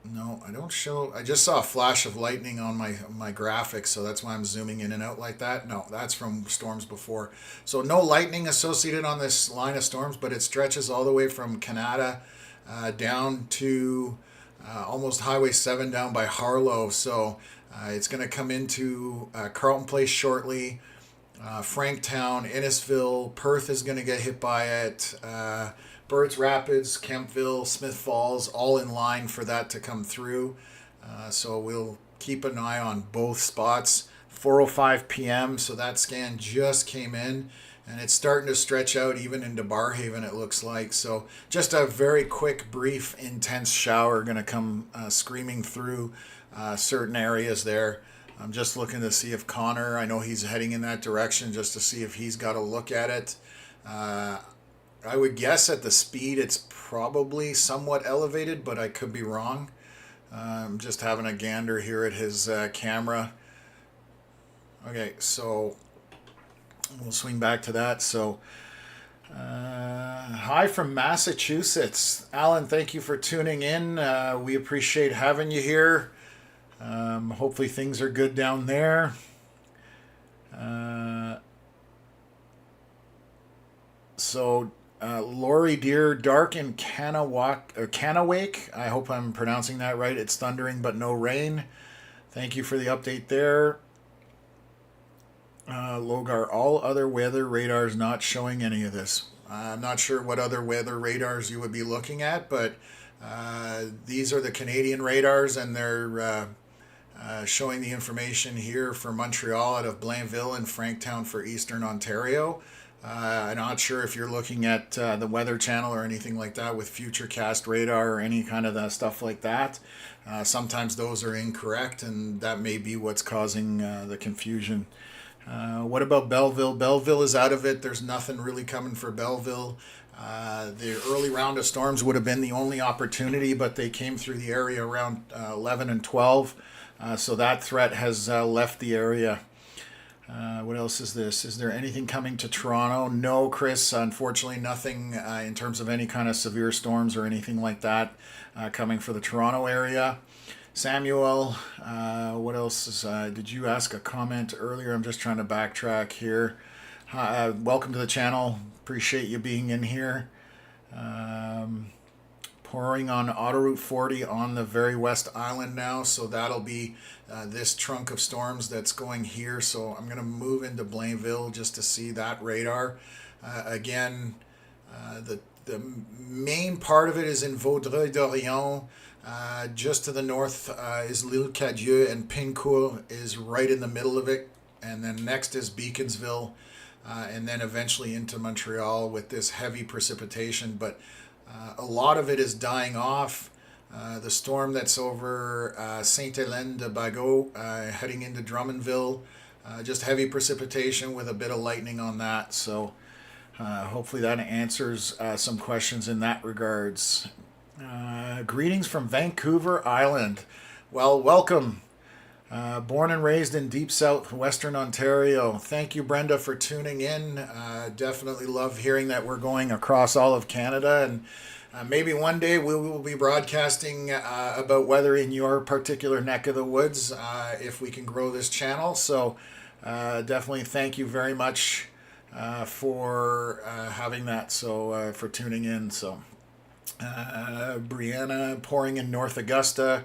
No, I don't show. I just saw a flash of lightning on my graphics, so that's why I'm zooming in and out like that. No, that's from storms before. So no lightning associated on this line of storms, but it stretches all the way from Canada down to almost Highway 7 down by Harlow. So it's going to come into Carleton Place shortly. Franktown, Innisfil, Perth is going to get hit by it. Birds Rapids, Kempville, Smith Falls, all in line for that to come through. So we'll keep an eye on both spots. 4:05 p.m. So that scan just came in, and it's starting to stretch out even into Barrhaven, it looks like. So just a very quick, brief, intense shower going to come screaming through certain areas there. I'm just looking to see if Connor, I know he's heading in that direction, just to see if he's got a look at it. I would guess at the speed it's probably somewhat elevated, but I could be wrong. I'm just having a gander here at his camera. Okay, so we'll swing back to that. So, hi from Massachusetts. Alan, thank you for tuning in. We appreciate having you here. Hopefully things are good down there. Lori Deer, dark in Kanawake. I hope I'm pronouncing that right. It's thundering but no rain. Thank you for the update there. Logar, all other weather radars not showing any of this. I'm not sure what other weather radars you would be looking at, but these are the Canadian radars, and they're showing the information here for Montreal out of Blainville and Franktown for Eastern Ontario. I'm not sure if you're looking at the Weather Channel or anything like that with Futurecast radar or any kind of stuff like that. Sometimes those are incorrect, and that may be what's causing the confusion. What about Belleville? Belleville is out of it. There's nothing really coming for Belleville. The early round of storms would have been the only opportunity, but they came through the area around 11 and 12. So that threat has left the area. What else is this? Is there anything coming to Toronto? No, Chris. Unfortunately, nothing in terms of any kind of severe storms or anything like that coming for the Toronto area. Samuel, what else is, did you ask a comment earlier? I'm just trying to backtrack here. Welcome to the channel. Appreciate you being in here. Pouring on Autoroute 40 on the very west island now, so that'll be this trunk of storms that's going here. So I'm going to move into Blainville just to see that radar. Again, the main part of it is in Vaudreuil-Dorion. Just to the north is L'Île Cadieux, and Pincourt is right in the middle of it. And then next is Beaconsville, and then eventually into Montreal with this heavy precipitation. But a lot of it is dying off. The storm that's over Sainte-Hélène-de-Bagot heading into Drummondville, just heavy precipitation with a bit of lightning on that. So hopefully that answers some questions in that regards. Greetings from Vancouver Island. Well, welcome. Born and raised in deep southwestern Ontario. Thank you, Brenda, for tuning in. Definitely love hearing that we're going across all of Canada, and maybe one day we will be broadcasting about weather in your particular neck of the woods if we can grow this channel. So definitely thank you very much for having that, so for tuning in. So Brianna, pouring in North Augusta.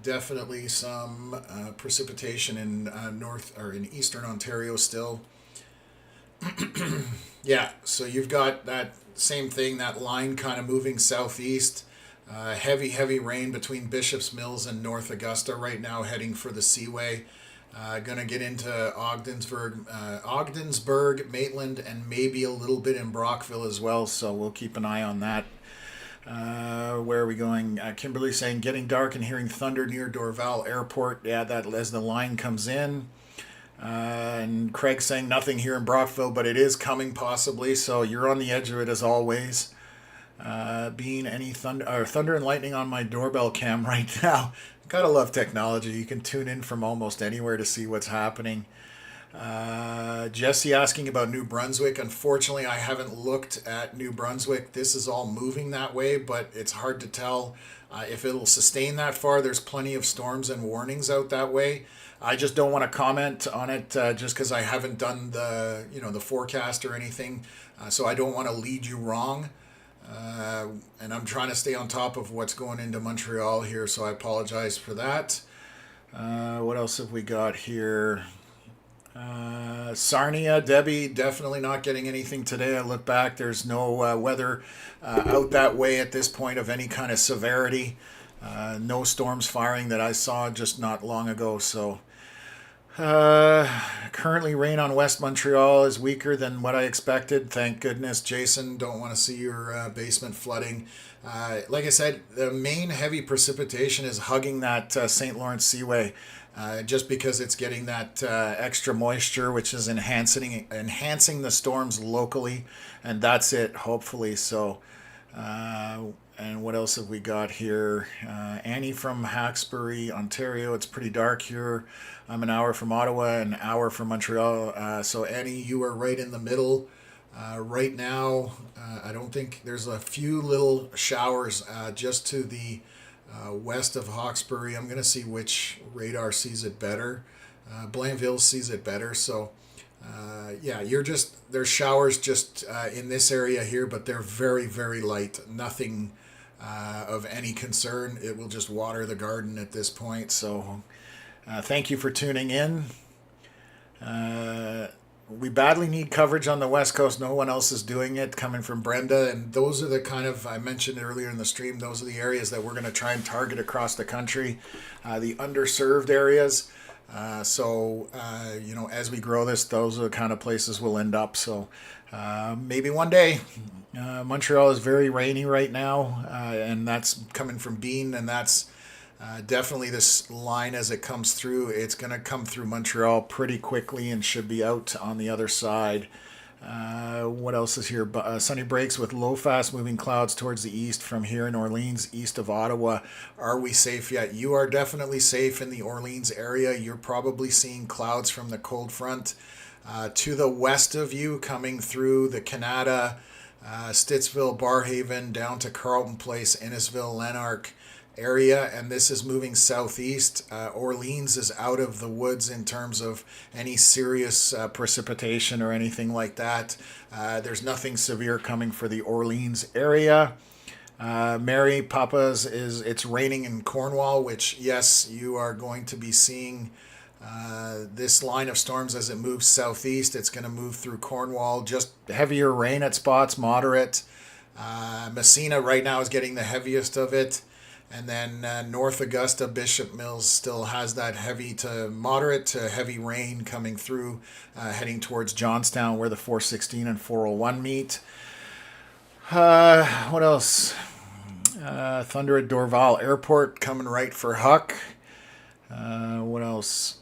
Definitely some precipitation in north or in eastern Ontario still. Yeah, so you've got that same thing, that line kind of moving southeast. Heavy rain between Bishop's Mills and North Augusta right now, heading for the Seaway. Going to get into Ogdensburg, Maitland, and maybe a little bit in Brockville as well. So we'll keep an eye on that. Where are we going? Kimberly saying getting dark and hearing thunder near Dorval Airport. Yeah, that as the line comes in. And Craig saying nothing here in Brockville, but it is coming possibly. So you're on the edge of it as always. Being any thunder and lightning on my doorbell cam right now. Gotta love technology. You can tune in from almost anywhere to see what's happening. Jesse asking about New Brunswick. Unfortunately, I haven't looked at New Brunswick. This is all moving that way, but it's hard to tell if it'll sustain that far. There's plenty of storms and warnings out that way. I just don't want to comment on it just because I haven't done the forecast or anything. So I don't want to lead you wrong. And I'm trying to stay on top of what's going into Montreal here, so I apologize for that. What else have we got here? Sarnia, Debbie, definitely not getting anything today. I look back, there's no weather out that way at this point of any kind of severity. No storms firing that I saw just not long ago. So Currently, rain on West Montreal is weaker than what I expected. Thank goodness, Jason. Don't want to see your basement flooding. Like I said, the main heavy precipitation is hugging that St. Lawrence Seaway, just because it's getting that extra moisture, which is enhancing the storms locally, and that's it. Hopefully, so. And what else have we got here? Annie from Hawkesbury, Ontario. It's pretty dark here. I'm an hour from Ottawa, an hour from Montreal. So Annie, you are right in the middle. Right now, I don't think there's a few little showers just to the west of Hawkesbury. I'm going to see which radar sees it better. Blainville sees it better. So yeah, there's showers just in this area here, but they're very, very light. Nothing of any concern. It will just water the garden at this point. So thank you for tuning in. We badly need coverage on the West Coast. No one else is doing it, coming from Brenda. And those are the kind of, I mentioned earlier in the stream, those are the areas that we're going to try and target across the country, the underserved areas. As we grow this, those are the kind of places we'll end up. So maybe one day. Montreal is very rainy right now, and that's coming from Bean, and that's definitely this line as it comes through. It's going to come through Montreal pretty quickly and should be out on the other side. What else is here? Sunny breaks with low, fast-moving clouds towards the east from here in Orleans, east of Ottawa. Are we safe yet? You are definitely safe in the Orleans area. You're probably seeing clouds from the cold front to the west of you coming through the Canada, Stittsville, Barhaven, down to Carleton Place, Innisville, Lanark area, and this is moving southeast. Orleans is out of the woods in terms of any serious precipitation or anything like that. There's nothing severe coming for the Orleans area. Mary Papa's it's raining in Cornwall, which yes, you are going to be seeing this line of storms as it moves southeast. It's going to move through Cornwall, just heavier rain at spots, moderate. Messina right now is getting the heaviest of it. And then North Augusta, Bishop Mills still has that heavy to moderate to heavy rain coming through, heading towards Johnstown where the 416 and 401 meet. What else? Thunder at Dorval Airport coming right for Huck. What else?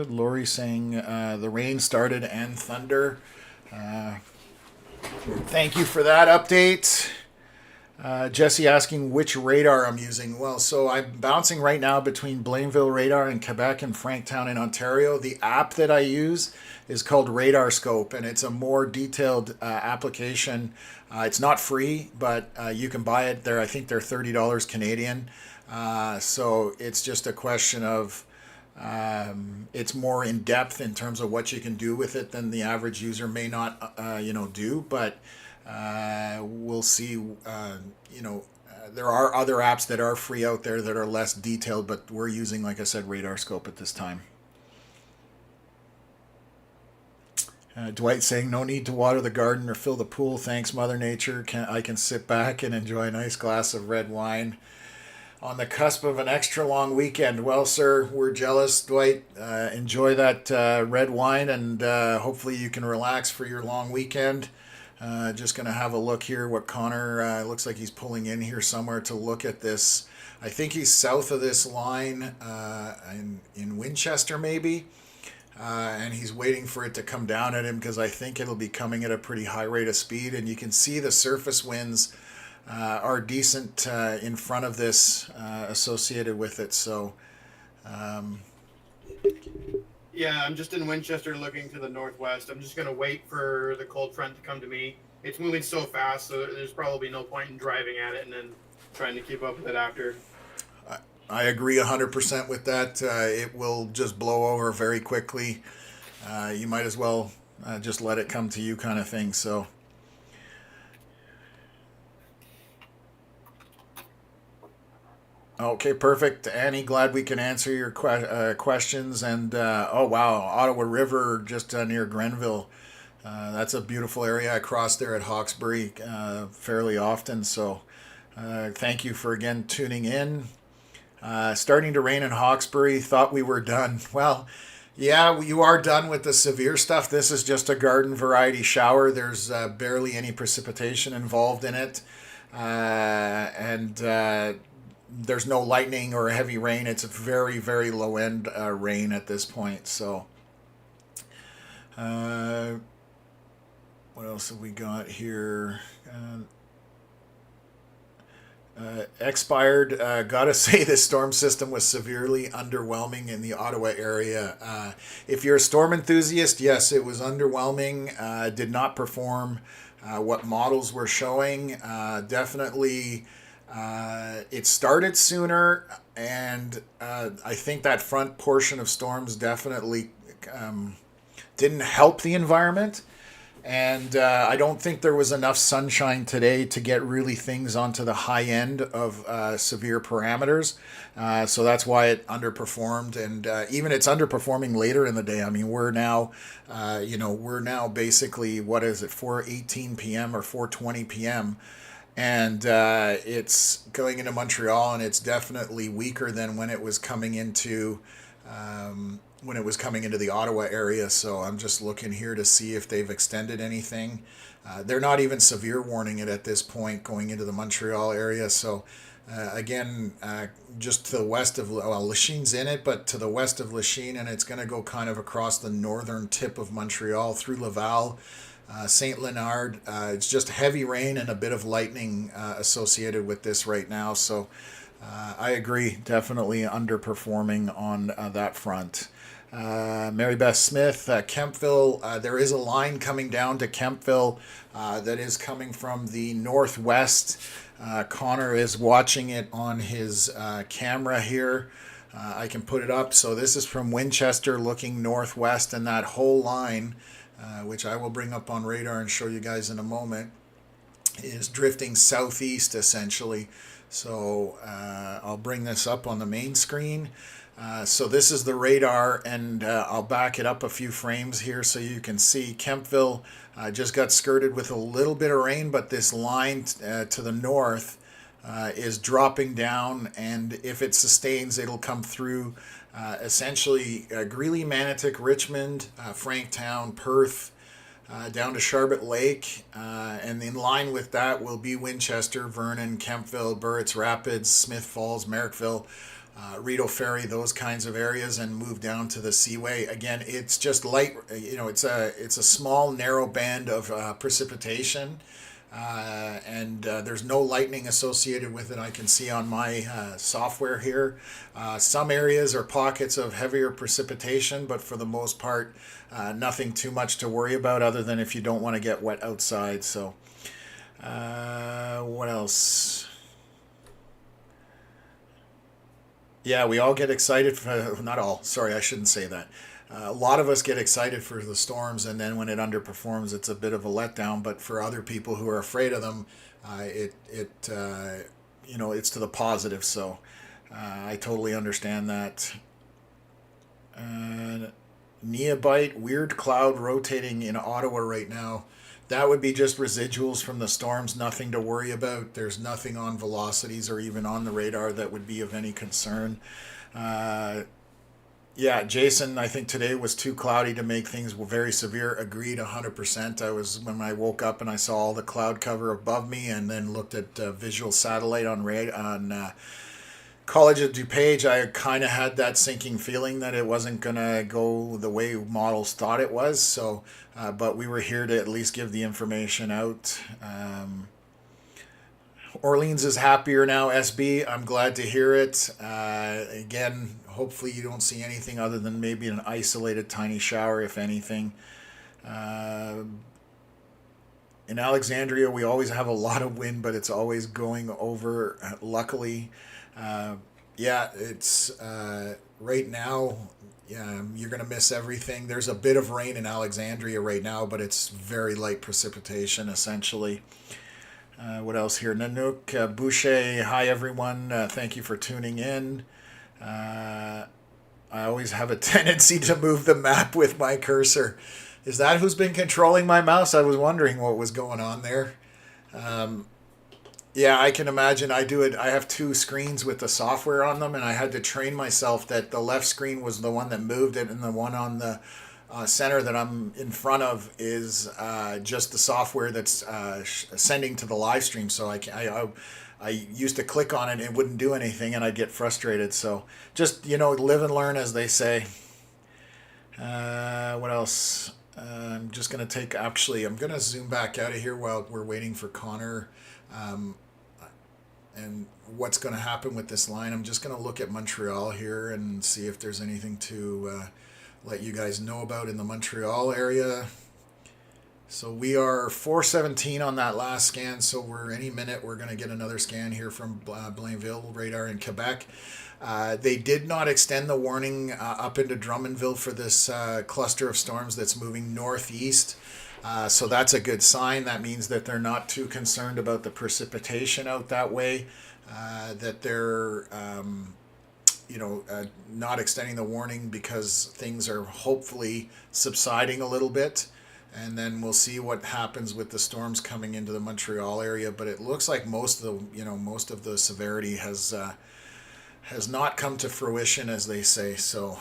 Lori saying the rain started and thunder. Thank you for that update. Jesse asking which radar I'm using. Well, so I'm bouncing right now between Blainville Radar in Quebec and Franktown in Ontario. The app that I use is called Radar Scope, and it's a more detailed application. It's not free, but you can buy it there. I think they're $30 Canadian. So it's just a question of it's more in depth in terms of what you can do with it than the average user may not, do. But we'll see. There are other apps that are free out there that are less detailed, but we're using, like I said, Radar Scope at this time. Dwight saying no need to water the garden or fill the pool. Thanks, Mother Nature. I can sit back and enjoy a nice glass of red wine on the cusp of an extra long weekend. Well, sir, we're jealous, Dwight. Enjoy that red wine, and hopefully you can relax for your long weekend. Just going to have a look here what Connor looks like he's pulling in here somewhere to look at this. I think he's south of this line in Winchester maybe. And he's waiting for it to come down at him because I think it'll be coming at a pretty high rate of speed. And you can see the surface winds are decent in front of this associated with it. So, yeah, I'm just in Winchester looking to the northwest. I'm just going to wait for the cold front to come to me. It's moving so fast, so there's probably no point in driving at it and then trying to keep up with it after. I agree 100% with that. It will just blow over very quickly. You might as well just let it come to you kind of thing. So, okay, perfect. Annie, glad we can answer your questions. And, oh, wow, Ottawa River just near Grenville. That's a beautiful area. I cross there at Hawkesbury fairly often. So thank you for, again, tuning in. Starting to rain in Hawkesbury. Thought we were done. Well, yeah, you are done with the severe stuff. This is just a garden variety shower. There's barely any precipitation involved in it. And there's no lightning or heavy rain. It's a very, very low end rain at this point. So, what else have we got here? Expired. Gotta say, this storm system was severely underwhelming in the Ottawa area. If you're a storm enthusiast, yes, it was underwhelming. Did not perform what models were showing. Definitely, it started sooner, and I think that front portion of storms definitely didn't help the environment. And I don't think there was enough sunshine today to get really things onto the high end of severe parameters. So that's why it underperformed. And even it's underperforming later in the day. I mean, we're now, we're now basically, what is it, 4:18 p.m. or 4:20 p.m. And it's going into Montreal, and it's definitely weaker than when it was coming into the Ottawa area. So I'm just looking here to see if they've extended anything. They're not even severe warning it at this point going into the Montreal area. So again, just to the west of, well, Lachine's in it, but to the west of Lachine, and it's going to go kind of across the northern tip of Montreal through Laval, St. Leonard. It's just heavy rain and a bit of lightning associated with this right now. So I agree, definitely underperforming on that front. Mary Beth Smith, Kemptville. There is a line coming down to Kemptville that is coming from the northwest. Connor is watching it on his camera here. I can put it up. So this is from Winchester looking northwest, and that whole line, which I will bring up on radar and show you guys in a moment, is drifting southeast essentially. So I'll bring this up on the main screen. So this is the radar, and I'll back it up a few frames here so you can see Kemptville just got skirted with a little bit of rain, but this line to the north is dropping down, and if it sustains, it'll come through essentially Greeley, Manotick, Richmond, Franktown, Perth, down to Charlotte Lake, and in line with that will be Winchester, Vernon, Kemptville, Burritts Rapids, Smith Falls, Merrickville, Rideau Ferry, those kinds of areas, and move down to the Seaway. Again, it's just light, it's a small narrow band of precipitation, and there's no lightning associated with it. I can see on my software here. Some areas are pockets of heavier precipitation, but for the most part, nothing too much to worry about other than if you don't want to get wet outside. So what else? Yeah, we all get excited for, not all, sorry, I shouldn't say that. A lot of us get excited for the storms, and then when it underperforms, it's a bit of a letdown. But for other people who are afraid of them, it's to the positive. So I totally understand that. Neobite, weird cloud rotating in Ottawa right now. That would be just residuals from the storms, nothing to worry about. There's nothing on velocities or even on the radar that would be of any concern. Yeah, Jason, I think today was too cloudy to make things very severe. Agreed 100%. When I woke up and I saw all the cloud cover above me and then looked at visual satellite on College of DuPage, I kind of had that sinking feeling that it wasn't going to go the way models thought it was. So, but we were here to at least give the information out. Orleans is happier now, SB. I'm glad to hear it. Again, hopefully you don't see anything other than maybe an isolated tiny shower, if anything. In Alexandria, we always have a lot of wind, but it's always going over, luckily. It's right now, you're going to miss everything. There's a bit of rain in Alexandria right now, but it's very light precipitation, essentially. What else here? Nanook Boucher, hi everyone. Thank you for tuning in. I always have a tendency to move the map with my cursor. Is that who's been controlling my mouse? I was wondering what was going on there. Yeah, I can imagine. I do it. I have two screens with the software on them, and I had to train myself that the left screen was the one that moved it, and the one on the center that I'm in front of is just the software that's sending to the live stream. So I used to click on it and it wouldn't do anything, and I'd get frustrated. So just live and learn, as they say. What else? I'm just gonna take. Actually, I'm gonna zoom back out of here while we're waiting for Connor. Um, and what's going to happen with this line. I'm just going to look at Montreal here and see if there's anything to let you guys know about in the Montreal area. So we are 417 on that last scan, so any minute we're going to get another scan here from Blainville radar in Quebec. They did not extend the warning up into Drummondville for this cluster of storms that's moving northeast. So that's a good sign. That means that they're not too concerned about the precipitation out that way, that they're not extending the warning because things are hopefully subsiding a little bit. And then we'll see what happens with the storms coming into the Montreal area. But it looks like most of the severity has not come to fruition, as they say. So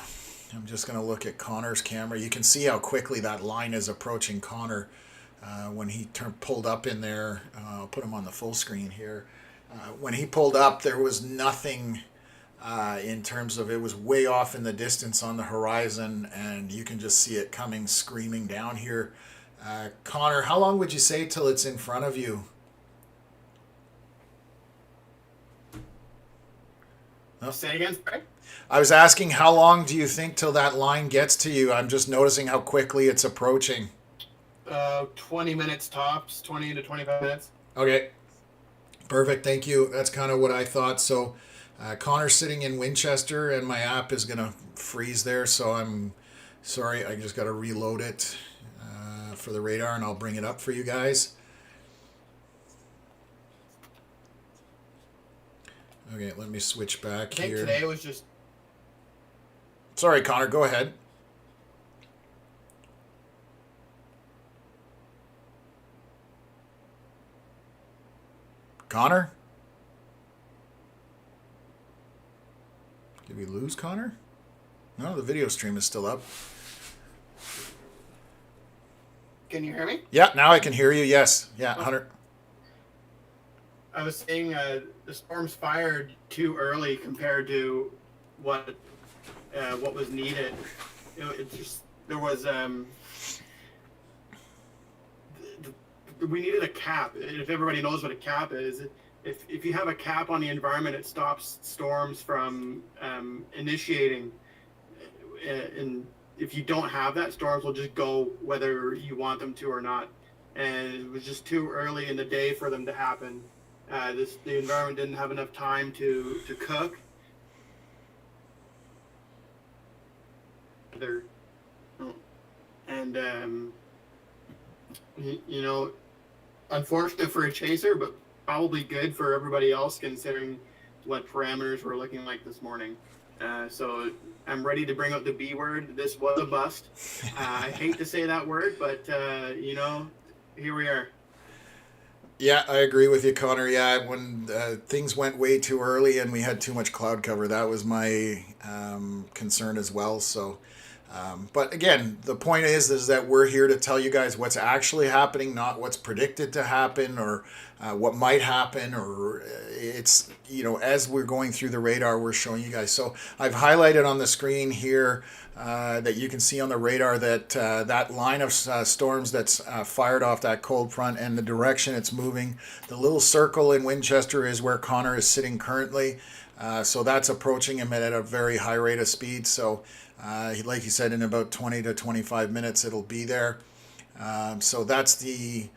I'm just going to look at Connor's camera. You can see how quickly that line is approaching Connor when he pulled up in there. I'll put him on the full screen here. When he pulled up, there was nothing in terms of, it was way off in the distance on the horizon, and you can just see it coming screaming down here. Connor, how long would you say till it's in front of you? Say again, sorry? I was asking, how long do you think till that line gets to you? I'm just noticing how quickly it's approaching. 20 minutes tops, 20 to 25 minutes. Okay. Perfect. Thank you. That's kind of what I thought. So Connor's sitting in Winchester, and my app is going to freeze there. So I'm sorry. I just got to reload it for the radar, and I'll bring it up for you guys. Okay, let me switch back I think here. today was just... Sorry, Connor, go ahead. Connor? Did we lose Connor? No, the video stream is still up. Can you hear me? Yeah, now I can hear you. Yes. Yeah, 100. I was saying the storms fired too early compared to what was needed. It just, there was we needed a cap. If everybody knows what a cap is, if you have a cap on the environment, it stops storms from initiating. And if you don't have that, storms will just go whether you want them to or not. And it was just too early in the day for them to happen. The environment didn't have enough time to cook. And unfortunate for a chaser, but probably good for everybody else considering what parameters we're looking like this morning. So I'm ready to bring out the B word. This was a bust. I hate to say that word, but here we are. Yeah, I agree with you, Connor. Yeah, when things went way too early and we had too much cloud cover, that was my concern as well. So, but again, the point is that we're here to tell you guys what's actually happening, not what's predicted to happen or what might happen. Or it's, as we're going through the radar, we're showing you guys. So I've highlighted on the screen here that you can see on the radar that that line of storms that's fired off that cold front and the direction it's moving. The little circle in Winchester is where Connor is sitting currently. So that's approaching him at a very high rate of speed. So like he said, in about 20 to 25 minutes, it'll be there. So that's the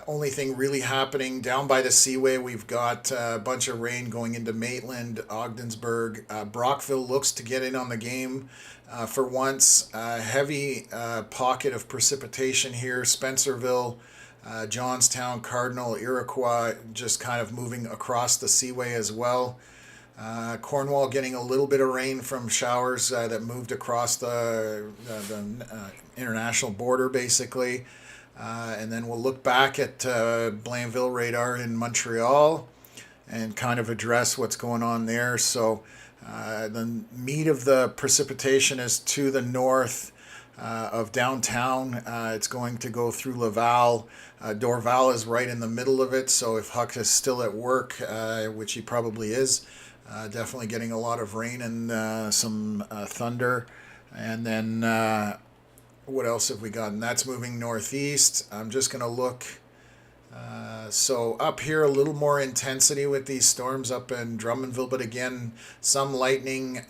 only thing really happening. Down by the Seaway, we've got a bunch of rain going into Maitland, Ogdensburg. Brockville looks to get in on the game for once. Heavy pocket of precipitation here. Spencerville, Johnstown, Cardinal, Iroquois, just kind of moving across the Seaway as well. Cornwall getting a little bit of rain from showers that moved across the international border, basically. And then we'll look back at Blainville radar in Montreal and kind of address what's going on there. So the meat of the precipitation is to the north of downtown. It's going to go through Laval. Dorval is right in the middle of it, so if Huck is still at work, which he probably is, definitely getting a lot of rain and some thunder. And then what else have we got? And that's moving northeast. I'm just going to look. So up here, a little more intensity with these storms up in Drummondville, but again, some lightning.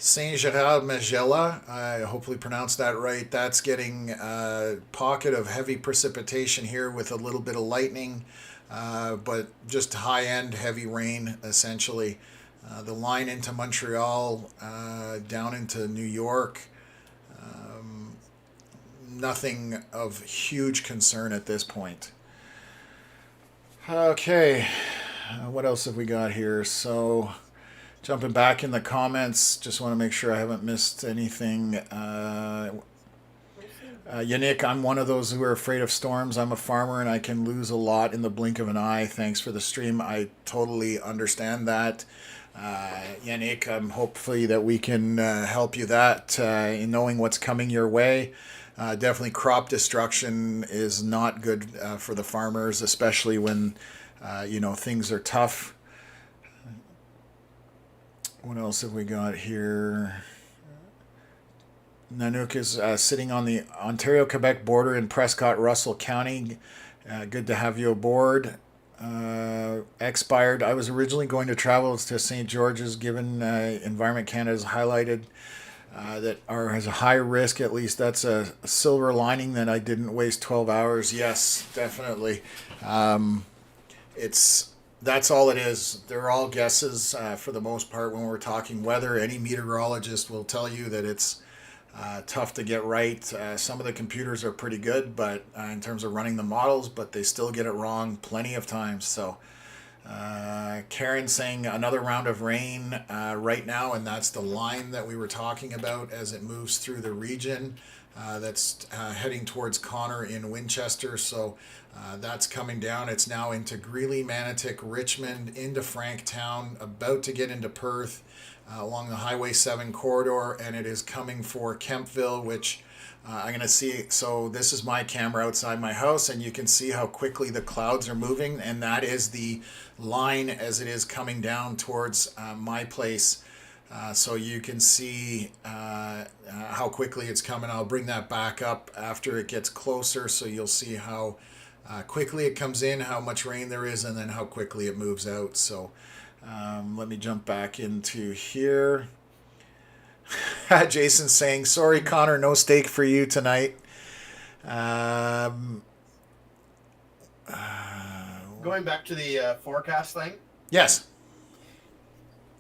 Saint-Gérard-Magella, I hopefully pronounced that right. That's getting a pocket of heavy precipitation here with a little bit of lightning, but just high-end heavy rain, essentially. The line into Montreal, down into New York, nothing of huge concern at this point. Okay, what else have we got here? So, jumping back in the comments, just want to make sure I haven't missed anything. Yannick, I'm one of those who are afraid of storms. I'm a farmer and I can lose a lot in the blink of an eye. Thanks for the stream. I totally understand that. Yannick, hopefully that we can help you that in knowing what's coming your way. Definitely crop destruction is not good for the farmers, especially when things are tough. What else have we got here? Nanook is sitting on the Ontario-Quebec border in Prescott-Russell County. Good to have you aboard. Expired. I was originally going to travel to St. George's, given Environment Canada has highlighted that has a high risk. At least that's a silver lining that I didn't waste 12 hours. Yes, definitely. That's all it is. They're all guesses for the most part when we're talking weather. Any meteorologist will tell you that it's tough to get right. Some of the computers are pretty good, but in terms of running the models, but they still get it wrong plenty of times. So Karen saying another round of rain right now, and that's the line that we were talking about as it moves through the region. That's heading towards Connor in Winchester. So that's coming down. It's now into Greeley, Manotick, Richmond, into Franktown, about to get into Perth along the Highway 7 corridor, and it is coming for Kempville, which I'm going to see. So this is my camera outside my house, and you can see how quickly the clouds are moving, and that is the line as it is coming down towards my place. So you can see how quickly it's coming. I'll bring that back up after it gets closer, so you'll see how quickly it comes in, how much rain there is, and then how quickly it moves out. So let me jump back into here. Jason's saying, sorry, Connor, no steak for you tonight. Going back to the forecast thing. Yes.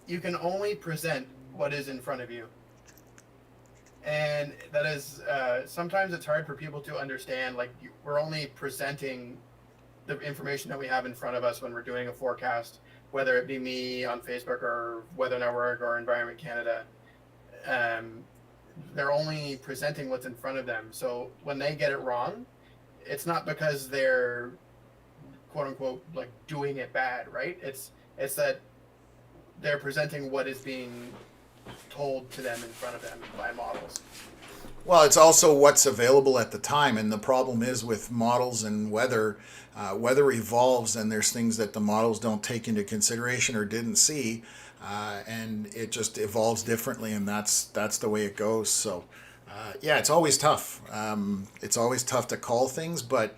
You can only present what is in front of you. And that is, sometimes it's hard for people to understand, like, we're only presenting the information that we have in front of us when we're doing a forecast, whether it be me on Facebook or Weather Network or Environment Canada. They're only presenting what's in front of them. So when they get it wrong, it's not because they're, quote unquote, like, doing it bad, right? It's that they're presenting what is being told to them in front of them by models. Well, it's also what's available at the time, and the problem is with models and weather, weather evolves, and there's things that the models don't take into consideration or didn't see, and it just evolves differently, and that's the way it goes. So, yeah, it's always tough. It's always tough to call things, but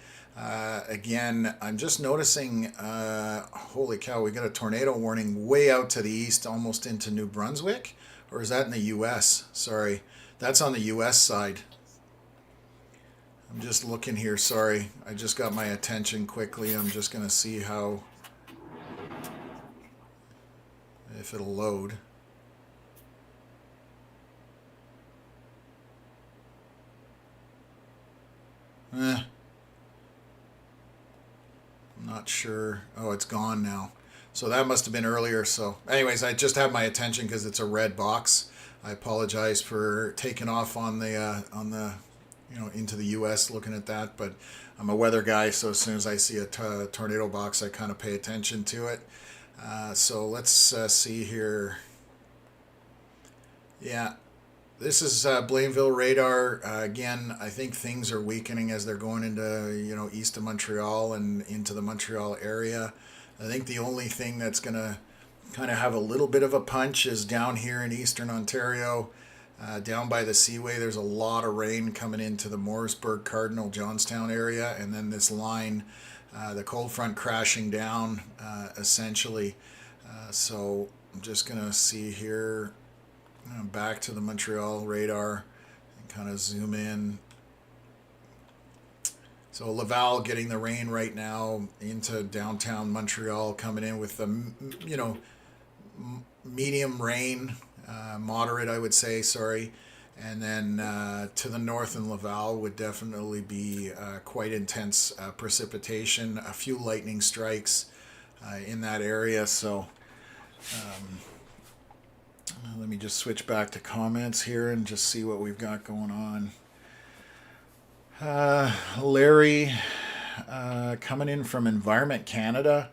again, I'm just noticing, holy cow, we got a tornado warning way out to the east, almost into New Brunswick, or is that in the U.S.? Sorry, that's on the U.S. side. I'm just looking here, sorry. I just got my attention quickly. I'm just going to see if it'll load. I'm not sure. Oh, it's gone now. So that must have been earlier. So anyways, I just have my attention because it's a red box. I apologize for taking off on the into the U.S. looking at that. But I'm a weather guy, so as soon as I see a tornado box, I kind of pay attention to it. So let's see here. Yeah, this is Blainville radar. Again, I think things are weakening as they're going into, east of Montreal and into the Montreal area. I think the only thing that's going to kind of have a little bit of a punch is down here in eastern Ontario. Down by the Seaway, there's a lot of rain coming into the Morrisburg, Cardinal, Johnstown area, and then this line, the cold front crashing down, essentially. So I'm just going to see here, back to the Montreal radar, and kind of zoom in. So Laval getting the rain right now into downtown Montreal, coming in with the, medium rain. Moderate, I would say, sorry. And then to the north in Laval would definitely be quite intense precipitation, a few lightning strikes in that area. So let me just switch back to comments here and just see what we've got going on. Larry coming in from Environment Canada.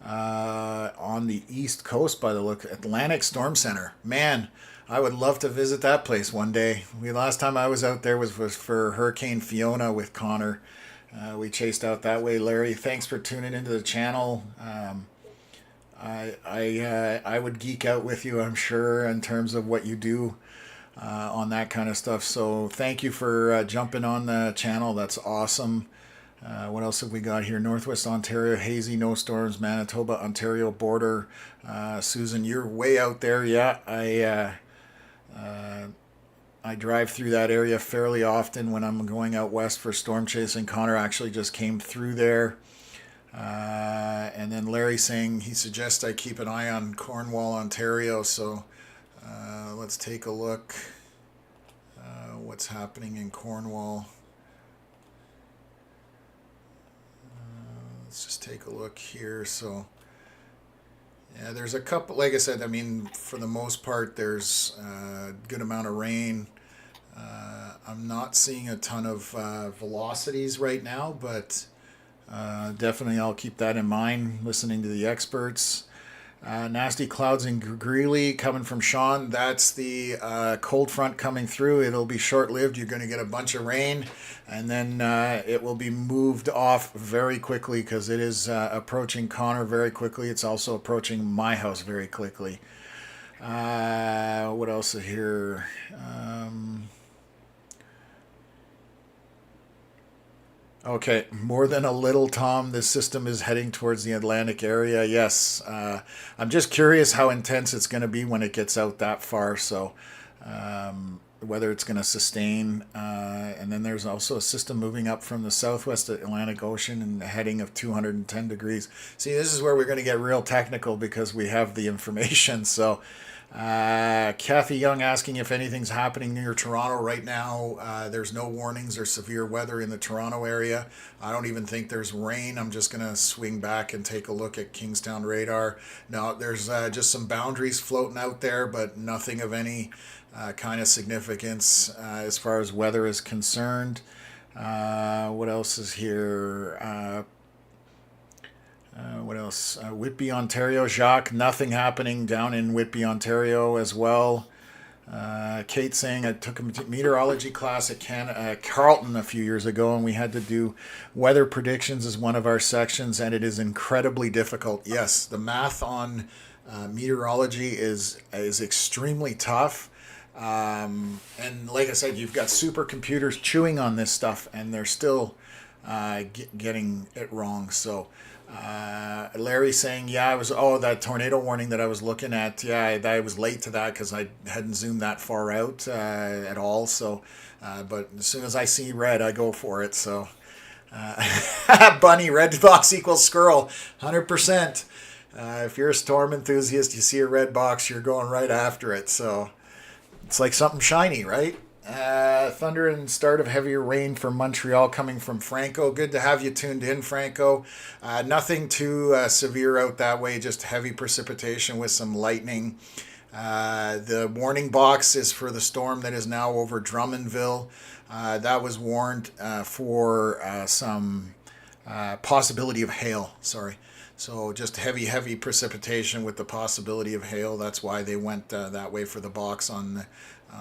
On the east coast by the look, Atlantic Storm Center. Man, I would love to visit that place one day. Last time I was out there was for Hurricane Fiona with Connor. We chased out that way. Larry, thanks for tuning into the channel. I would geek out with you, I'm sure, in terms of what you do on that kind of stuff. So thank you for jumping on the channel. That's awesome. What else have we got here? Northwest Ontario, hazy, no storms. Manitoba, Ontario border. Susan, you're way out there. Yeah, I drive through that area fairly often when I'm going out west for storm chasing. Connor actually just came through there. And then Larry saying he suggests I keep an eye on Cornwall, Ontario. So let's take a look. What's happening in Cornwall? Let's just take a look here. So, yeah, there's a couple, like I said, I mean, for the most part, there's a good amount of rain. I'm not seeing a ton of velocities right now, but definitely I'll keep that in mind, listening to the experts. Nasty clouds in Greeley coming from Sean. That's the cold front coming through. It'll be short-lived. You're going to get a bunch of rain, and then it will be moved off very quickly because it is approaching Connor very quickly. It's also approaching my house very quickly. What else is here? Okay, more than a little, Tom. This system is heading towards the Atlantic area. Yes, I'm just curious how intense it's going to be when it gets out that far. So whether it's going to sustain. And then there's also a system moving up from the southwest Atlantic Ocean and heading of 210 degrees. See, this is where we're going to get real technical because we have the information. So Kathy Young asking if anything's happening near Toronto right now. There's no warnings or severe weather in the Toronto area. I don't even think there's rain. I'm just going to swing back and take a look at Kingstown radar. No, there's just some boundaries floating out there, but nothing of any kind of significance as far as weather is concerned. What else is here? What else? Whitby, Ontario. Jacques, nothing happening down in Whitby, Ontario as well. Kate saying I took a meteorology class at Carleton a few years ago, and we had to do weather predictions as one of our sections, and it is incredibly difficult. Yes, the math on meteorology is extremely tough. And like I said, you've got supercomputers chewing on this stuff, and they're still getting it wrong. So Larry saying, yeah, that tornado warning that I was looking at. Yeah, I was late to that because I hadn't zoomed that far out at all. So, but as soon as I see red, I go for it. So, Bunny, red box equals squirrel, 100%. If you're a storm enthusiast, you see a red box, you're going right after it. So it's like something shiny, right? Thunder and start of heavier rain from Montreal coming from Franco. Good to have you tuned in, Franco. Nothing too severe out that way, just heavy precipitation with some lightning. The warning box is for the storm that is now over Drummondville. that was warned for some possibility of hail. Sorry. So just heavy precipitation with the possibility of hail. That's why they went that way for the box on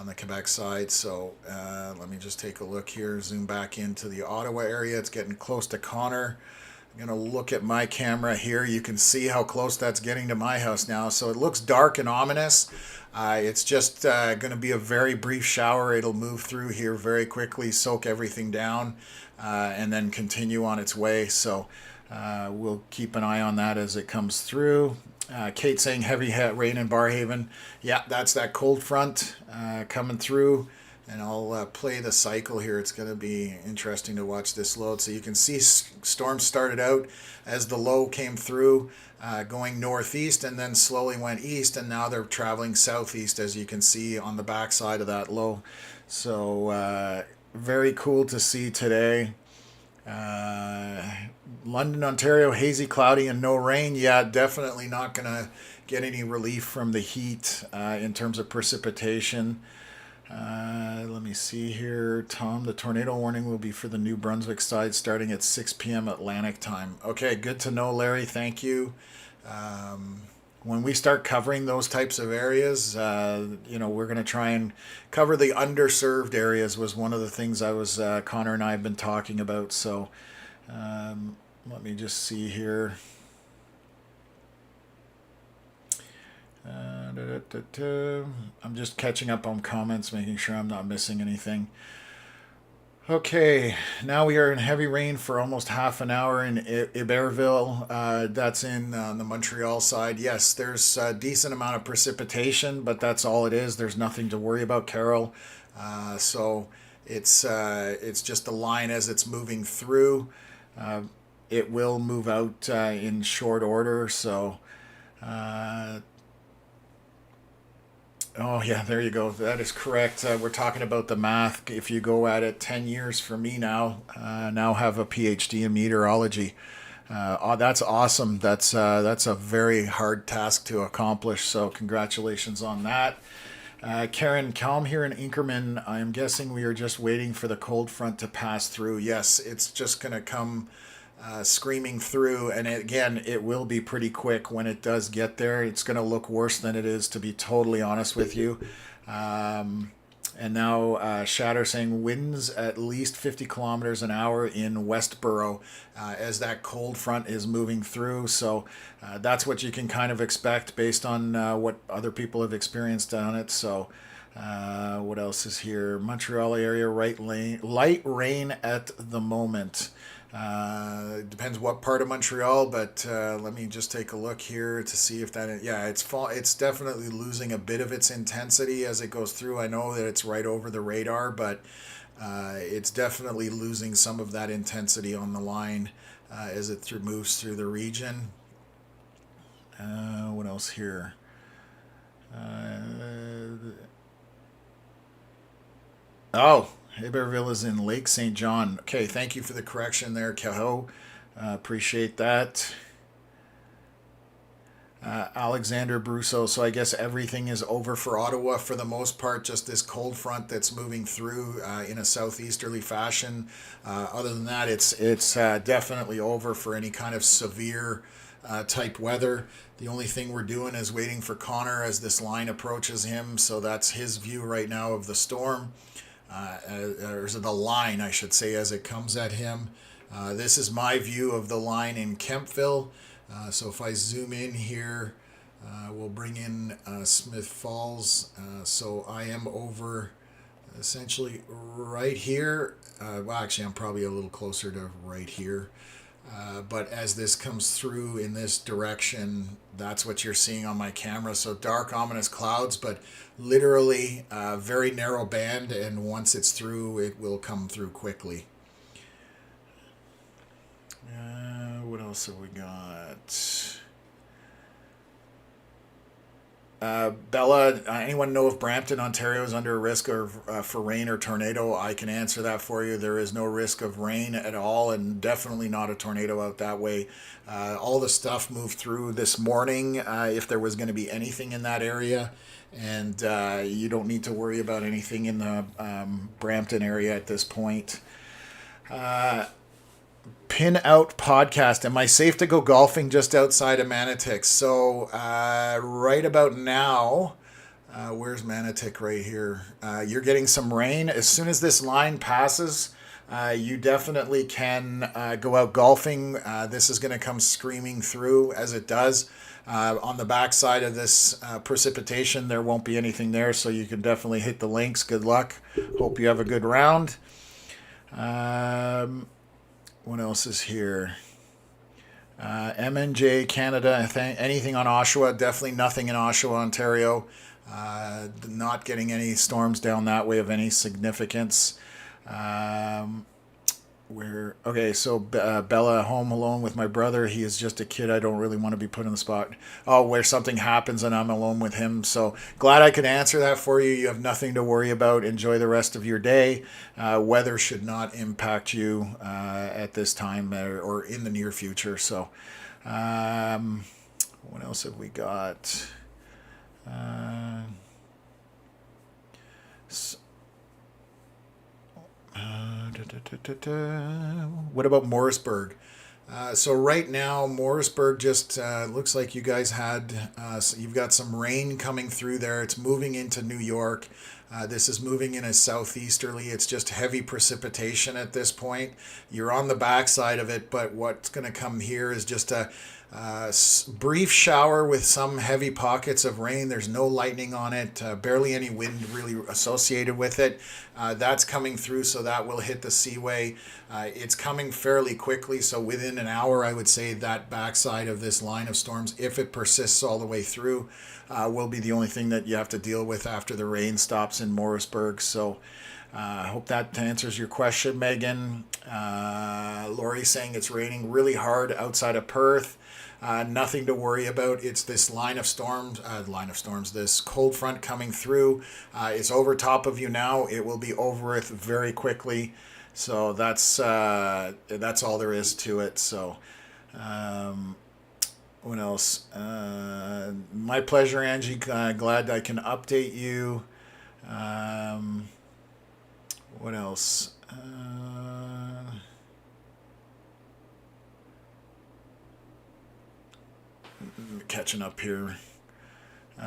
the Quebec side. So let me just take a look here, zoom back into the Ottawa area. It's getting close to Connor. I'm going to look at my camera here. You can see how close that's getting to my house now. So it looks dark and ominous. It's just going to be a very brief shower. It'll move through here very quickly, soak everything down, and then continue on its way. So we'll keep an eye on that as it comes through. Kate saying heavy rain in Barhaven. Yeah, that's that cold front coming through. And I'll play the cycle here. It's going to be interesting to watch this load. So you can see storm started out as the low came through, going northeast, and then slowly went east, and now they're traveling southeast, as you can see on the backside of that low. So very cool to see today. London, Ontario, hazy, cloudy, and no rain. Yeah, definitely not going to get any relief from the heat in terms of precipitation. Let me see here. Tom, the tornado warning will be for the New Brunswick side starting at 6 p.m. Atlantic time. Okay, good to know, Larry. Thank you. When we start covering those types of areas, we're going to try and cover the underserved areas was one of the things Connor and I have been talking about. So let me just see here. I'm just catching up on comments, making sure I'm not missing anything. Okay, now we are in heavy rain for almost half an hour in Iberville. That's in the Montreal side. Yes, there's a decent amount of precipitation, but that's all it is. There's nothing to worry about, Carol. So it's just the line as it's moving through. It will move out in short order. So. Oh, yeah, there you go. That is correct. We're talking about the math. If you go at it 10 years for me now have a PhD in meteorology. That's awesome. That's a very hard task to accomplish. So congratulations on that. Karen, calm here in Inkerman. I'm guessing we are just waiting for the cold front to pass through. Yes, it's just going to come screaming through, and it will be pretty quick when it does get there. It's going to look worse than it is, to be totally honest with you. And now Shatter saying winds at least 50 kilometers an hour in Westboro as that cold front is moving through. So that's what you can kind of expect based on what other people have experienced on it. So what else is here? Montreal area, light rain at the moment. Depends what part of Montreal, but let me just take a look here to see if that. Yeah, it's definitely losing a bit of its intensity as it goes through. I know that it's right over the radar, but it's definitely losing some of that intensity on the line as it moves through the region. What else here? Iberville is in Lake St. John. Okay, thank you for the correction there, Kehoe. Appreciate that. Alexander Brousseau. So I guess everything is over for Ottawa for the most part. Just this cold front that's moving through in a southeasterly fashion. Other than that, it's definitely over for any kind of severe type weather. The only thing we're doing is waiting for Connor as this line approaches him. So that's his view right now of the storm. Or the line, I should say, as it comes at him. This is my view of the line in Kempville. So if I zoom in here, we'll bring in Smith Falls. So I am over essentially right here. Well, actually, I'm probably a little closer to right here. But as this comes through in this direction, that's what you're seeing on my camera. So dark, ominous clouds, but literally a very narrow band, and once it's through, it will come through quickly. What else have we got? Bella, anyone know if Brampton, Ontario is under risk of for rain or tornado? I can answer that for you. There is no risk of rain at all, and definitely not a tornado out that way. All the stuff moved through this morning if there was going to be anything in that area, and you don't need to worry about anything in the Brampton area at this point. Pin Out Podcast. Am I safe to go golfing just outside of Manotick? So right about now, where's Manotick right here? You're getting some rain. As soon as this line passes, you definitely can go out golfing. This is going to come screaming through as it does. On the backside of this precipitation, there won't be anything there, so you can definitely hit the links. Good luck. Hope you have a good round. What else is here? MNJ Canada. Anything on Oshawa? Definitely nothing in Oshawa, Ontario. Not getting any storms down that way of any significance. Okay, so Bella, home alone with my brother. He is just a kid. I don't really want to be put on the spot. Oh, where something happens and I'm alone with him. So glad I could answer that for you. You have nothing to worry about. Enjoy the rest of your day. Weather should not impact you at this time or in the near future. So what else have we got? What about Morrisburg? So right now, Morrisburg just looks like you guys had, you've got some rain coming through there. It's moving into New York. This is moving in a southeasterly. It's just heavy precipitation at this point. You're on the backside of it, but what's going to come here is just a brief shower with some heavy pockets of rain. There's no lightning on it, barely any wind really associated with it. That's coming through, so that will hit the seaway. It's coming fairly quickly, so within an hour, I would say that backside of this line of storms, if it persists all the way through, will be the only thing that you have to deal with after the rain stops in Morrisburg. So I hope that answers your question, Megan. Lori saying it's raining really hard outside of Perth. Nothing to worry about. It's this line of storms, this cold front coming through. It's over top of you now. It will be over it very quickly. So that's all there is to it. So what else? My pleasure, Angie. Glad I can update you. What else? Catching up here.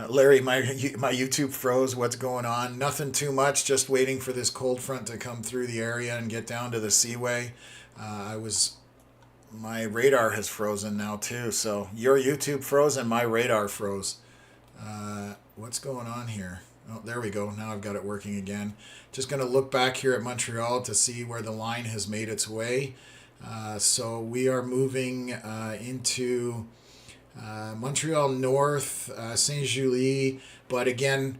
Larry, my YouTube froze. What's going on? Nothing too much. Just waiting for this cold front to come through the area and get down to the seaway. My radar has frozen now too. So your YouTube froze and my radar froze. What's going on here? Oh, there we go. Now I've got it working again. Just going to look back here at Montreal to see where the line has made its way. So we are moving into Montreal North, Saint-Julie, but again,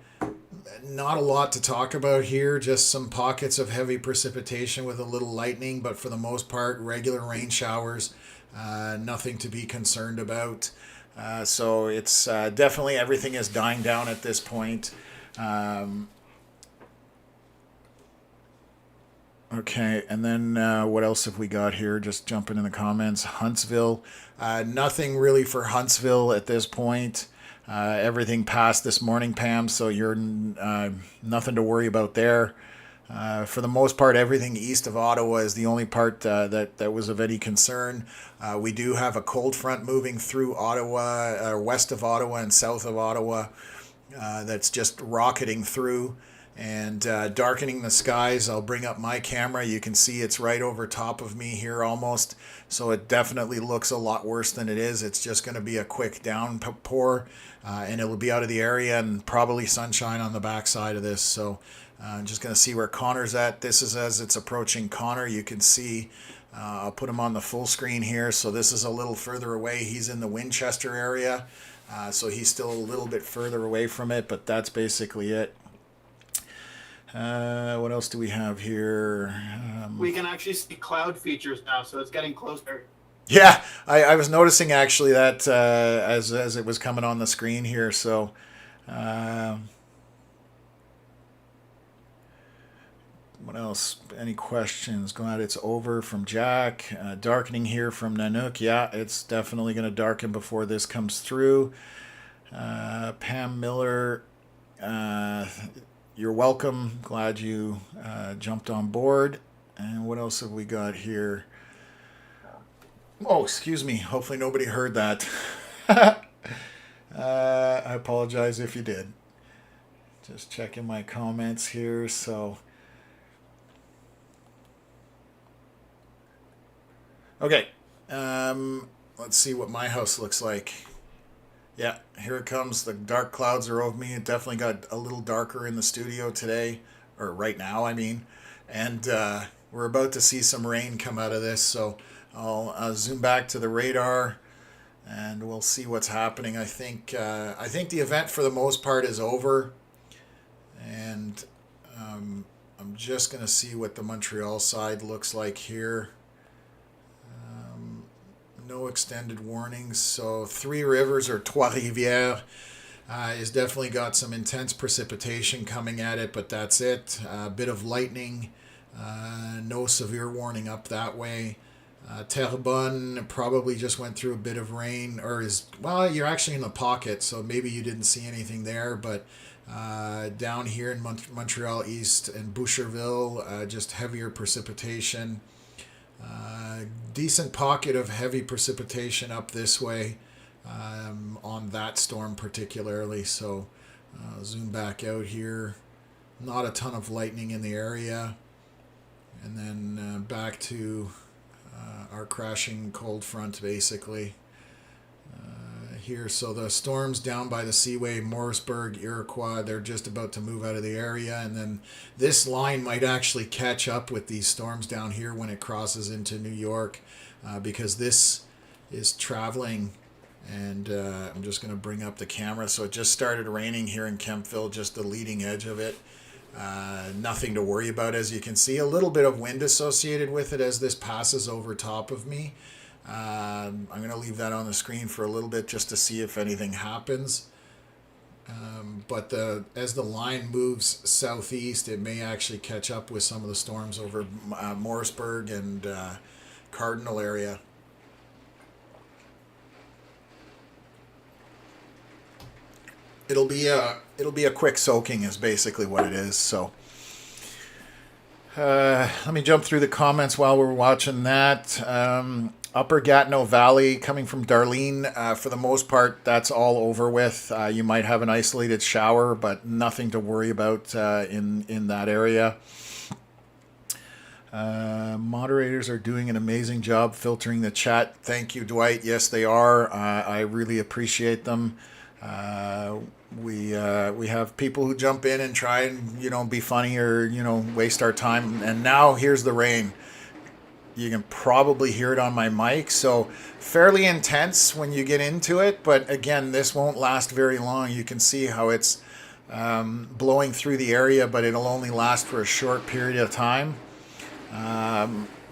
not a lot to talk about here, just some pockets of heavy precipitation with a little lightning, but for the most part, regular rain showers, nothing to be concerned about. So it's definitely everything is dying down at this point. Okay, and then what else have we got here? Just jumping in the comments. Huntsville. Nothing really for Huntsville at this point. Everything passed this morning, Pam, so you're nothing to worry about there. For the most part, everything east of Ottawa is the only part that was of any concern. We do have a cold front moving through Ottawa, west of Ottawa and south of Ottawa, that's just rocketing through and darkening the skies. I'll bring up my camera. You can see it's right over top of me here almost. So it definitely looks a lot worse than it is. It's just going to be a quick downpour and it will be out of the area and probably sunshine on the backside of this. So I'm just going to see where Connor's at. This is as it's approaching Connor. You can see, I'll put him on the full screen here. So this is a little further away. He's in the Winchester area. So he's still a little bit further away from it, but that's basically it. What else do we have here? We can actually see cloud features now, so it's getting closer. Yeah, I was noticing actually that as it was coming on the screen here. So What else? Any questions? Glad it's over from Jack. Darkening here from Nanook. Yeah, it's definitely going to darken before this comes through. Pam Miller, you're welcome. Glad you jumped on board. And what else have we got here? Oh, excuse me. Hopefully nobody heard that. I apologize if you did. Just checking my comments here. So, okay. Let's see what my house looks like. Yeah, here it comes. The dark clouds are over me. It definitely got a little darker in the studio today, or right now, I mean. And we're about to see some rain come out of this. So I'll zoom back to the radar, and we'll see what's happening. I think the event for the most part is over, and I'm just gonna see what the Montreal side looks like here. No extended warnings. So Three Rivers or Trois Rivières is definitely got some intense precipitation coming at it, but that's it. A bit of lightning. No severe warning up that way. Terrebonne probably just went through a bit of rain, or well, you're actually in the pocket, so maybe you didn't see anything there, but down here in Montreal East and Boucherville, just heavier precipitation. Decent pocket of heavy precipitation up this way on that storm particularly. So zoom back out here. Not a ton of lightning in the area. And then back to our crashing cold front basically. Here, so the storms down by the Seaway, Morrisburg, Iroquois, they're just about to move out of the area, and then this line might actually catch up with these storms down here when it crosses into New York, because this is traveling, and I'm just going to bring up the camera. So it just started raining here in Kemptville, just the leading edge of it. Nothing to worry about, as you can see. A little bit of wind associated with it as this passes over top of me. I'm going to leave that on the screen for a little bit just to see if anything happens. But as the line moves southeast, it may actually catch up with some of the storms over Morrisburg and Cardinal area. It'll be a quick soaking is basically what it is. So let me jump through the comments while we're watching that. Upper Gatineau Valley, coming from Darlene, for the most part, that's all over with. You might have an isolated shower, but nothing to worry about in that area. Moderators are doing an amazing job filtering the chat. Thank you, Dwight. Yes, they are. I really appreciate them. We have people who jump in and try and be funny or waste our time. And now here's the rain. You can probably hear it on my mic, so fairly intense when you get into it, but again, this won't last very long. You can see how it's blowing through the area, but it'll only last for a short period of time.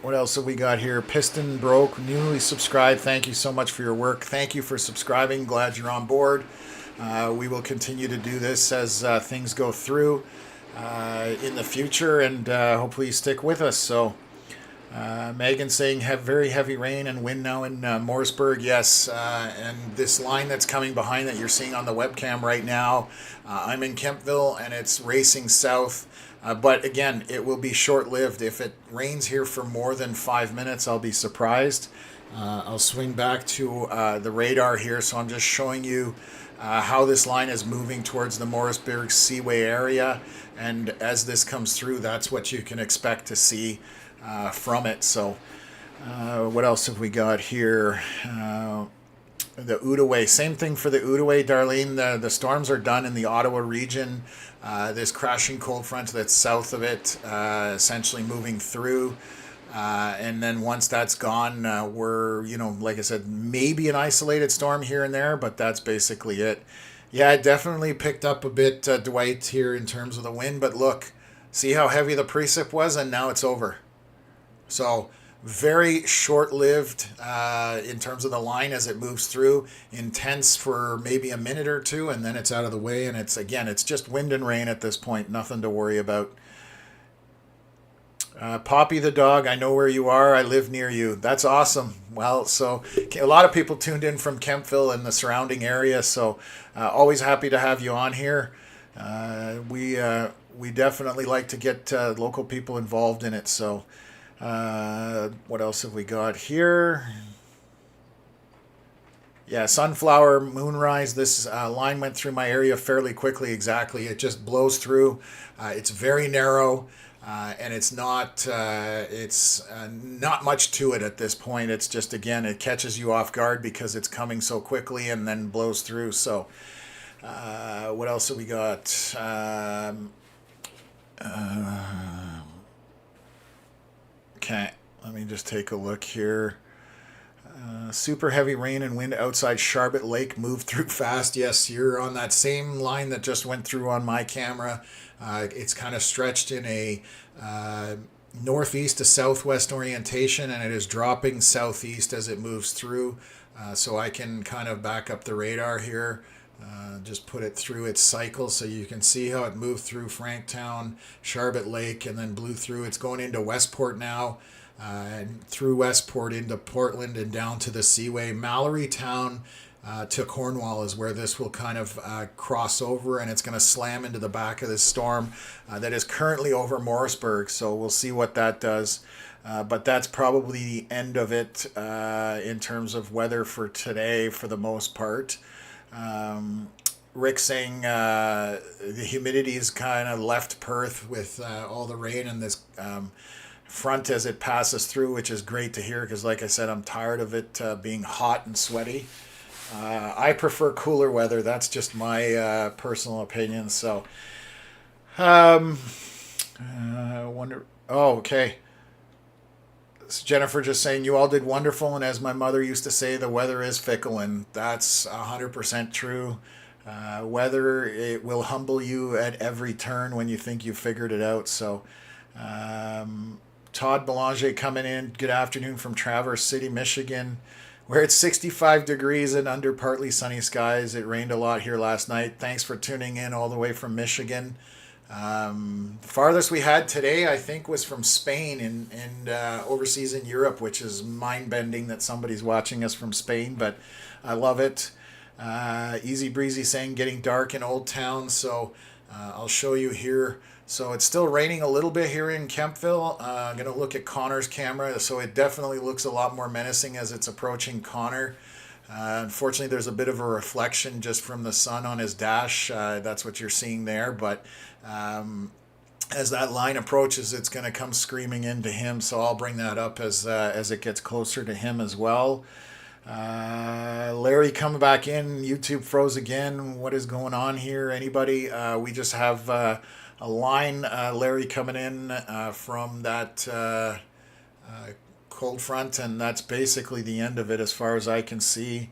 What else have we got here? Piston Broke, newly subscribed. Thank you so much for your work. Thank you for subscribing. Glad you're on board. We will continue to do this as things go through in the future, and hopefully you stick with us. So Megan saying have very heavy rain and wind now in Morrisburg. Yes, and this line that's coming behind that you're seeing on the webcam right now, I'm in Kemptville and it's racing south. But again, it will be short-lived. If it rains here for more than 5 minutes, I'll be surprised. I'll swing back to the radar here, so I'm just showing you how this line is moving towards the Morrisburg Seaway area. And as this comes through, that's what you can expect to see from it. So what else have we got here? The Outaouais, same thing for the Outaouais, Darlene. The storms are done in the Ottawa region. This crashing cold front that's south of it, essentially moving through. And then once that's gone, we're, like I said, maybe an isolated storm here and there, but that's basically it. Yeah, it definitely picked up a bit, Dwight, here in terms of the wind. But look, see how heavy the precip was, and now it's over. So very short-lived in terms of the line as it moves through, intense for maybe a minute or two, and then it's out of the way, and it's just wind and rain at this point, nothing to worry about. Poppy the dog, I know where you are. I live near you. That's awesome. Well, so a lot of people tuned in from Kemptville and the surrounding area, so always happy to have you on here. We definitely like to get local people involved in it. So what else have we got here? Yeah, sunflower moonrise. This line went through my area fairly quickly. Exactly, it just blows through. It's very narrow. And it's not much to it at this point. It's just, again, it catches you off guard because it's coming so quickly and then blows through. So what else have we got? Okay, let me just take a look here. Super heavy rain and wind outside Charlotte Lake moved through fast. Yes, you're on that same line that just went through on my camera. It's kind of stretched in a northeast to southwest orientation, and it is dropping southeast as it moves through. So I can kind of back up the radar here. Just put it through its cycle so you can see how it moved through Franktown, Charlotte Lake, and then blew through. It's going into Westport now. And through Westport into Portland and down to the Seaway. Mallorytown to Cornwall is where this will kind of cross over, and it's going to slam into the back of this storm that is currently over Morrisburg. So we'll see what that does. But that's probably the end of it in terms of weather for today for the most part. Rick saying the humidity is kind of left Perth with all the rain and this front as it passes through, which is great to hear because, like I said, I'm tired of it being hot and sweaty. I prefer cooler weather. That's just my personal opinion. So, wonder. Oh, okay. So Jennifer just saying you all did wonderful, and as my mother used to say, the weather is fickle, and that's 100% true. Weather, it will humble you at every turn when you think you've figured it out. So. Todd Belanger coming in. Good afternoon from Traverse City, Michigan, where it's 65 degrees and under partly sunny skies. It rained a lot here last night. Thanks for tuning in all the way from Michigan. Farthest we had today, I think, was from Spain and overseas in Europe, which is mind-bending that somebody's watching us from Spain, but I love it. Easy Breezy saying getting dark in Old Town, so I'll show you here. So it's still raining a little bit here in Kemptville. I'm going to look at Connor's camera. So it definitely looks a lot more menacing as it's approaching Connor. Unfortunately, there's a bit of a reflection just from the sun on his dash. That's what you're seeing there. But as that line approaches, it's going to come screaming into him. So I'll bring that up as it gets closer to him as well. Larry coming back in. YouTube froze again. What is going on here? Anybody? We just have... a line, Larry, coming in from that cold front, and that's basically the end of it as far as I can see.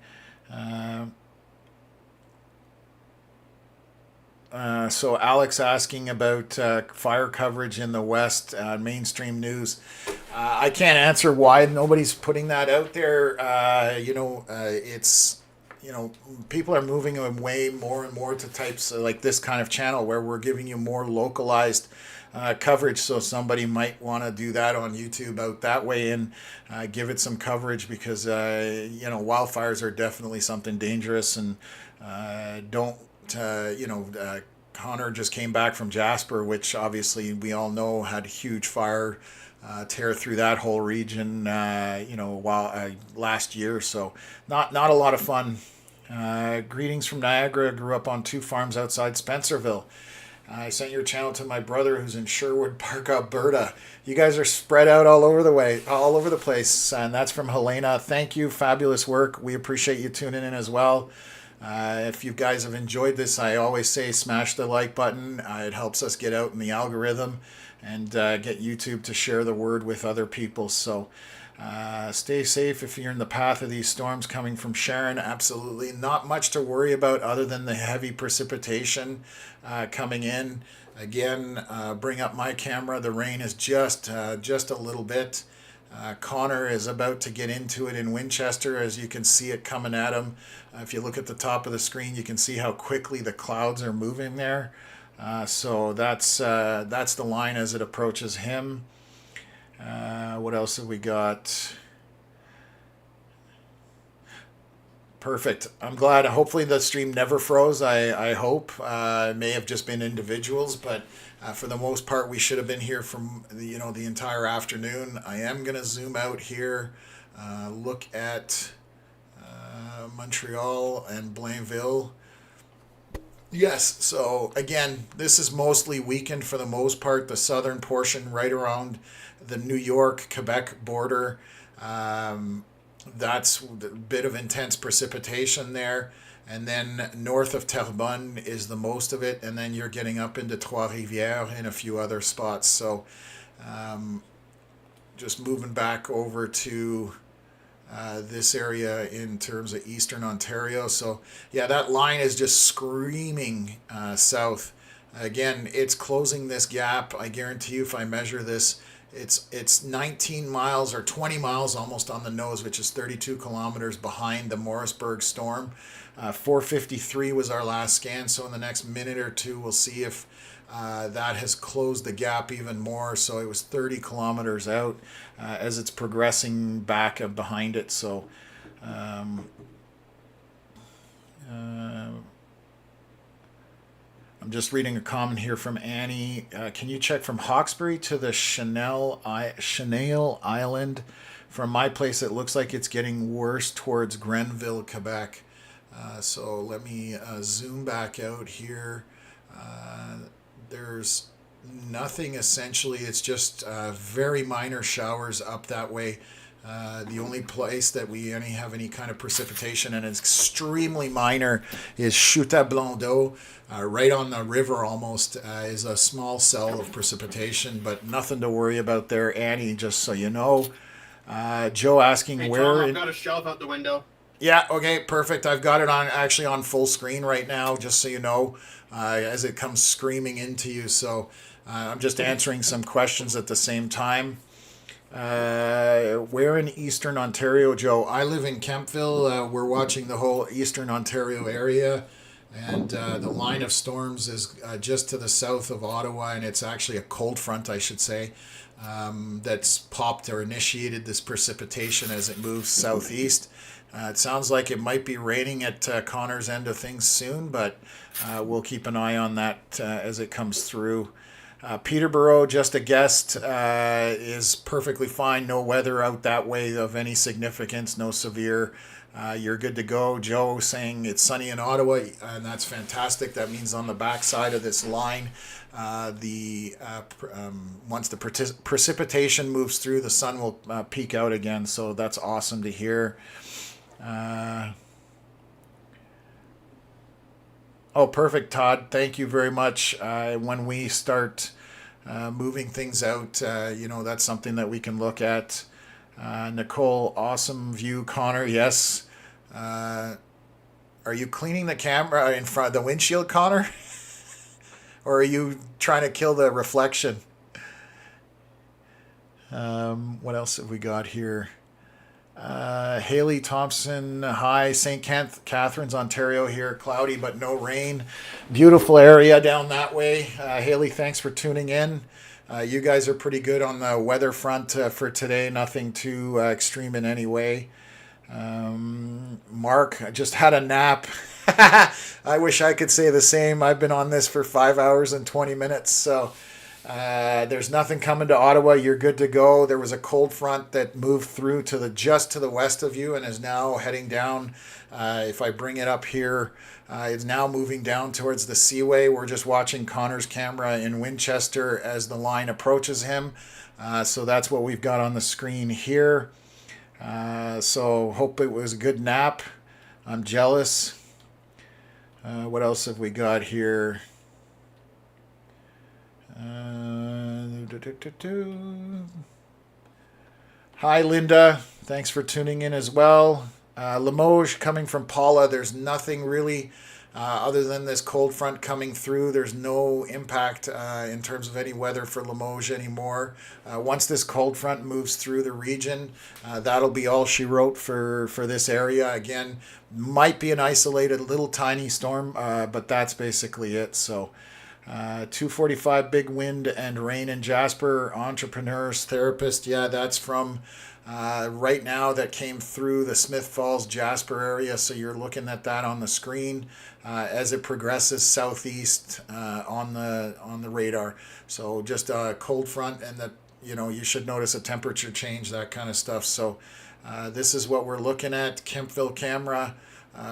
So Alex asking about fire coverage in the West, mainstream news. I can't answer why nobody's putting that out there. It's... people are moving away more and more to types like this kind of channel where we're giving you more localized coverage. So somebody might want to do that on YouTube out that way and give it some coverage because, wildfires are definitely something dangerous and Connor just came back from Jasper, which obviously we all know had huge fire tear through that whole region, last year. So not a lot of fun. Greetings from Niagara. Grew up on 2 farms outside Spencerville. I sent your channel to my brother who's in Sherwood Park, Alberta. You guys are spread out all over the place, and that's from Helena. Thank you. Fabulous work. We appreciate you tuning in as well. If you guys have enjoyed this, I always say smash the like button. It helps us get out in the algorithm and get YouTube to share the word with other people. So stay safe if you're in the path of these storms coming from Sharon. Absolutely not much to worry about other than the heavy precipitation coming in. Again, bring up my camera. The rain is just a little bit. Connor is about to get into it in Winchester, as you can see it coming at him. If you look at the top of the screen, you can see how quickly the clouds are moving there. So that's the line as it approaches him. What else have we got? Perfect. I'm glad. Hopefully the stream never froze. I hope. It may have just been individuals, but for the most part, we should have been here from the entire afternoon. I am gonna zoom out here, look at Montreal and Blainville. Yes. So again, this is mostly weakened for the most part. The southern portion, right around the New York Quebec border. That's a bit of intense precipitation there. And then north of Terrebonne is the most of it. And then you're getting up into Trois-Rivières and a few other spots. So just moving back over to this area in terms of eastern Ontario. So yeah, that line is just screaming south. Again, it's closing this gap. I guarantee you if I measure this, it's 19 miles or 20 miles almost on the nose, which is 32 kilometers behind the Morrisburg storm. 4:53 was our last scan, so in the next minute or two we'll see if that has closed the gap even more. So it was 30 kilometers out as it's progressing back behind it. So I'm just reading a comment here from Annie. Can you check from Hawkesbury to the Chanel Island? From my place, it looks like it's getting worse towards Grenville, Quebec. So let me zoom back out here. There's nothing essentially. It's just very minor showers up that way. The only place that we have any kind of precipitation, and it's extremely minor, is Chute-à-Blondeau, right on the river almost, is a small cell of precipitation, but nothing to worry about there, Annie, just so you know. Joe asking Hey, where... Tom, I've got a shelf out the window. Yeah, okay, perfect. I've got it actually on full screen right now, just so you know, as it comes screaming into you. So I'm just answering some questions at the same time. Where in Eastern Ontario, Joe? I live in Kemptville. We're watching the whole Eastern Ontario area, and the line of storms is just to the south of Ottawa, and it's actually a cold front, I should say, that's popped or initiated this precipitation as it moves southeast. It sounds like it might be raining at Connor's end of things soon, but we'll keep an eye on that as it comes through. Peterborough, just a guest, is perfectly fine. No weather out that way of any significance, no severe. You're good to go. Joe saying it's sunny in Ottawa, and that's fantastic. That means on the backside of this line, once the precipitation moves through, the sun will peak out again. So that's awesome to hear. Oh, perfect, Todd. Thank you very much. When we start moving things out, that's something that we can look at. Nicole, awesome view. Connor, yes. Are you cleaning the camera in front of the windshield, Connor? Or are you trying to kill the reflection? What else have we got here? Haley Thompson, hi. St. Catharines, Ontario here. Cloudy but no rain. Beautiful area down that way. Haley, thanks for tuning in. You guys are pretty good on the weather front for today. Nothing too extreme in any way. Mark, I just had a nap. I wish I could say the same. I've been on this for 5 hours and 20 minutes, so... there's nothing coming to Ottawa. You're good to go. There was a cold front that moved through just to the west of you and is now heading down. If I bring it up here, it's now moving down towards the Seaway. We're just watching Connor's camera in Winchester as the line approaches him. So that's what we've got on the screen here. So hope it was a good nap. I'm jealous. What else have we got here? Hi, Linda. Thanks for tuning in as well. Limoges coming from Paula. There's nothing really Other than this cold front coming through, there's no impact in terms of any weather for Limoges anymore. Once this cold front moves through the region, that'll be all she wrote for this area. Again, might be an isolated little tiny storm, but that's basically it. So 245 big wind and rain in Jasper. Entrepreneurs, therapists, yeah, that's from right now that came through the Smith Falls, Jasper area. So you're looking at that on the screen as it progresses southeast on the radar. So just a cold front, and that you should notice a temperature change, that kind of stuff. So this is what we're looking at. Kempville camera.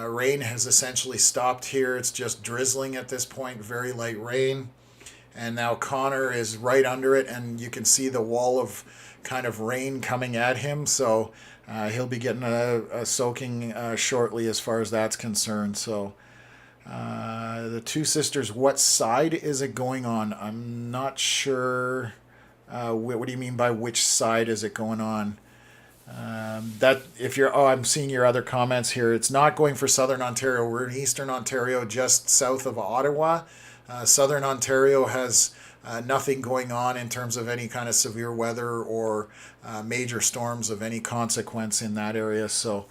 Rain has essentially stopped here. It's just drizzling at this point, very light rain. And now Connor is right under it, and you can see the wall of kind of rain coming at him. So he'll be getting a soaking shortly as far as that's concerned. So the Two Sisters, what side is it going on? I'm not sure. What do you mean by which side is it going on? I'm seeing your other comments here. It's not going for Southern Ontario. We're in Eastern Ontario, just south of Ottawa. Southern Ontario has nothing going on in terms of any kind of severe weather or major storms of any consequence in that area. So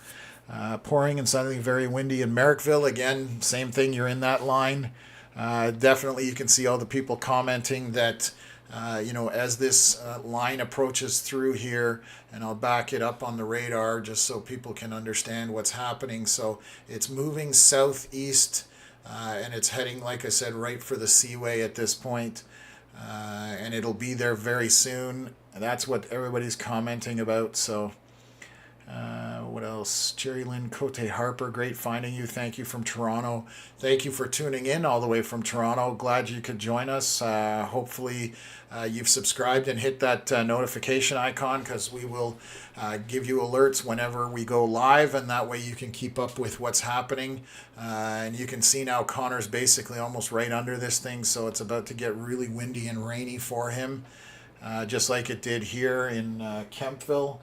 pouring and suddenly very windy in Merrickville. Again, same thing. You're in that line. Definitely you can see all the people commenting that as this line approaches through here, and I'll back it up on the radar just so people can understand what's happening. So it's moving southeast, and it's heading, like I said, right for the Seaway at this point. And it'll be there very soon. That's what everybody's commenting about. So what else? Jerry Lynn Cote Harper, great finding you. Thank you from Toronto. Thank you for tuning in all the way from Toronto. Glad you could join us. Hopefully you've subscribed and hit that notification icon, because we will give you alerts whenever we go live, and that way you can keep up with what's happening. And you can see now Connor's basically almost right under this thing, so it's about to get really windy and rainy for him, just like it did here in Kempville.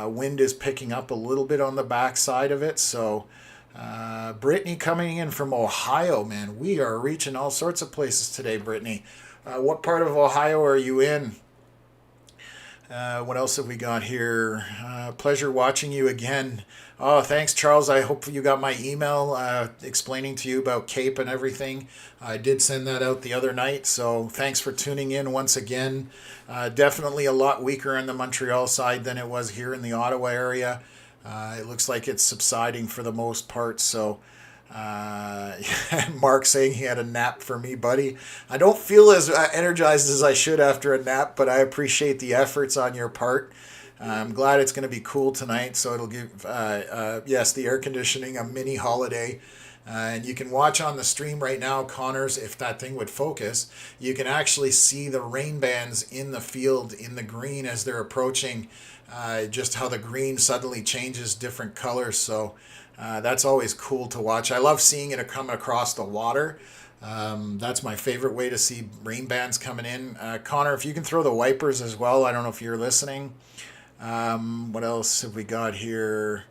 Wind is picking up a little bit on the backside of it. So Brittany coming in from Ohio, man. We are reaching all sorts of places today, Brittany. What part of Ohio are you in? What else have we got here? Pleasure watching you again. Oh, thanks, Charles. I hope you got my email explaining to you about CAPE and everything. I did send that out the other night, so thanks for tuning in once again. Definitely a lot weaker on the Montreal side than it was here in the Ottawa area. It looks like it's subsiding for the most part, so Mark saying he had a nap for me, buddy. I don't feel as energized as I should after a nap, but I appreciate the efforts on your part. I'm glad it's going to be cool tonight, so it'll give, yes, the air conditioning a mini holiday. And you can watch on the stream right now, Connors, if that thing would focus, you can actually see the rain bands in the field in the green as they're approaching, just how the green suddenly changes different colors. So that's always cool to watch. I love seeing it come across the water. That's my favorite way to see rain bands coming in. Connor, if you can throw the wipers as well. I don't know if you're listening. What else have we got here?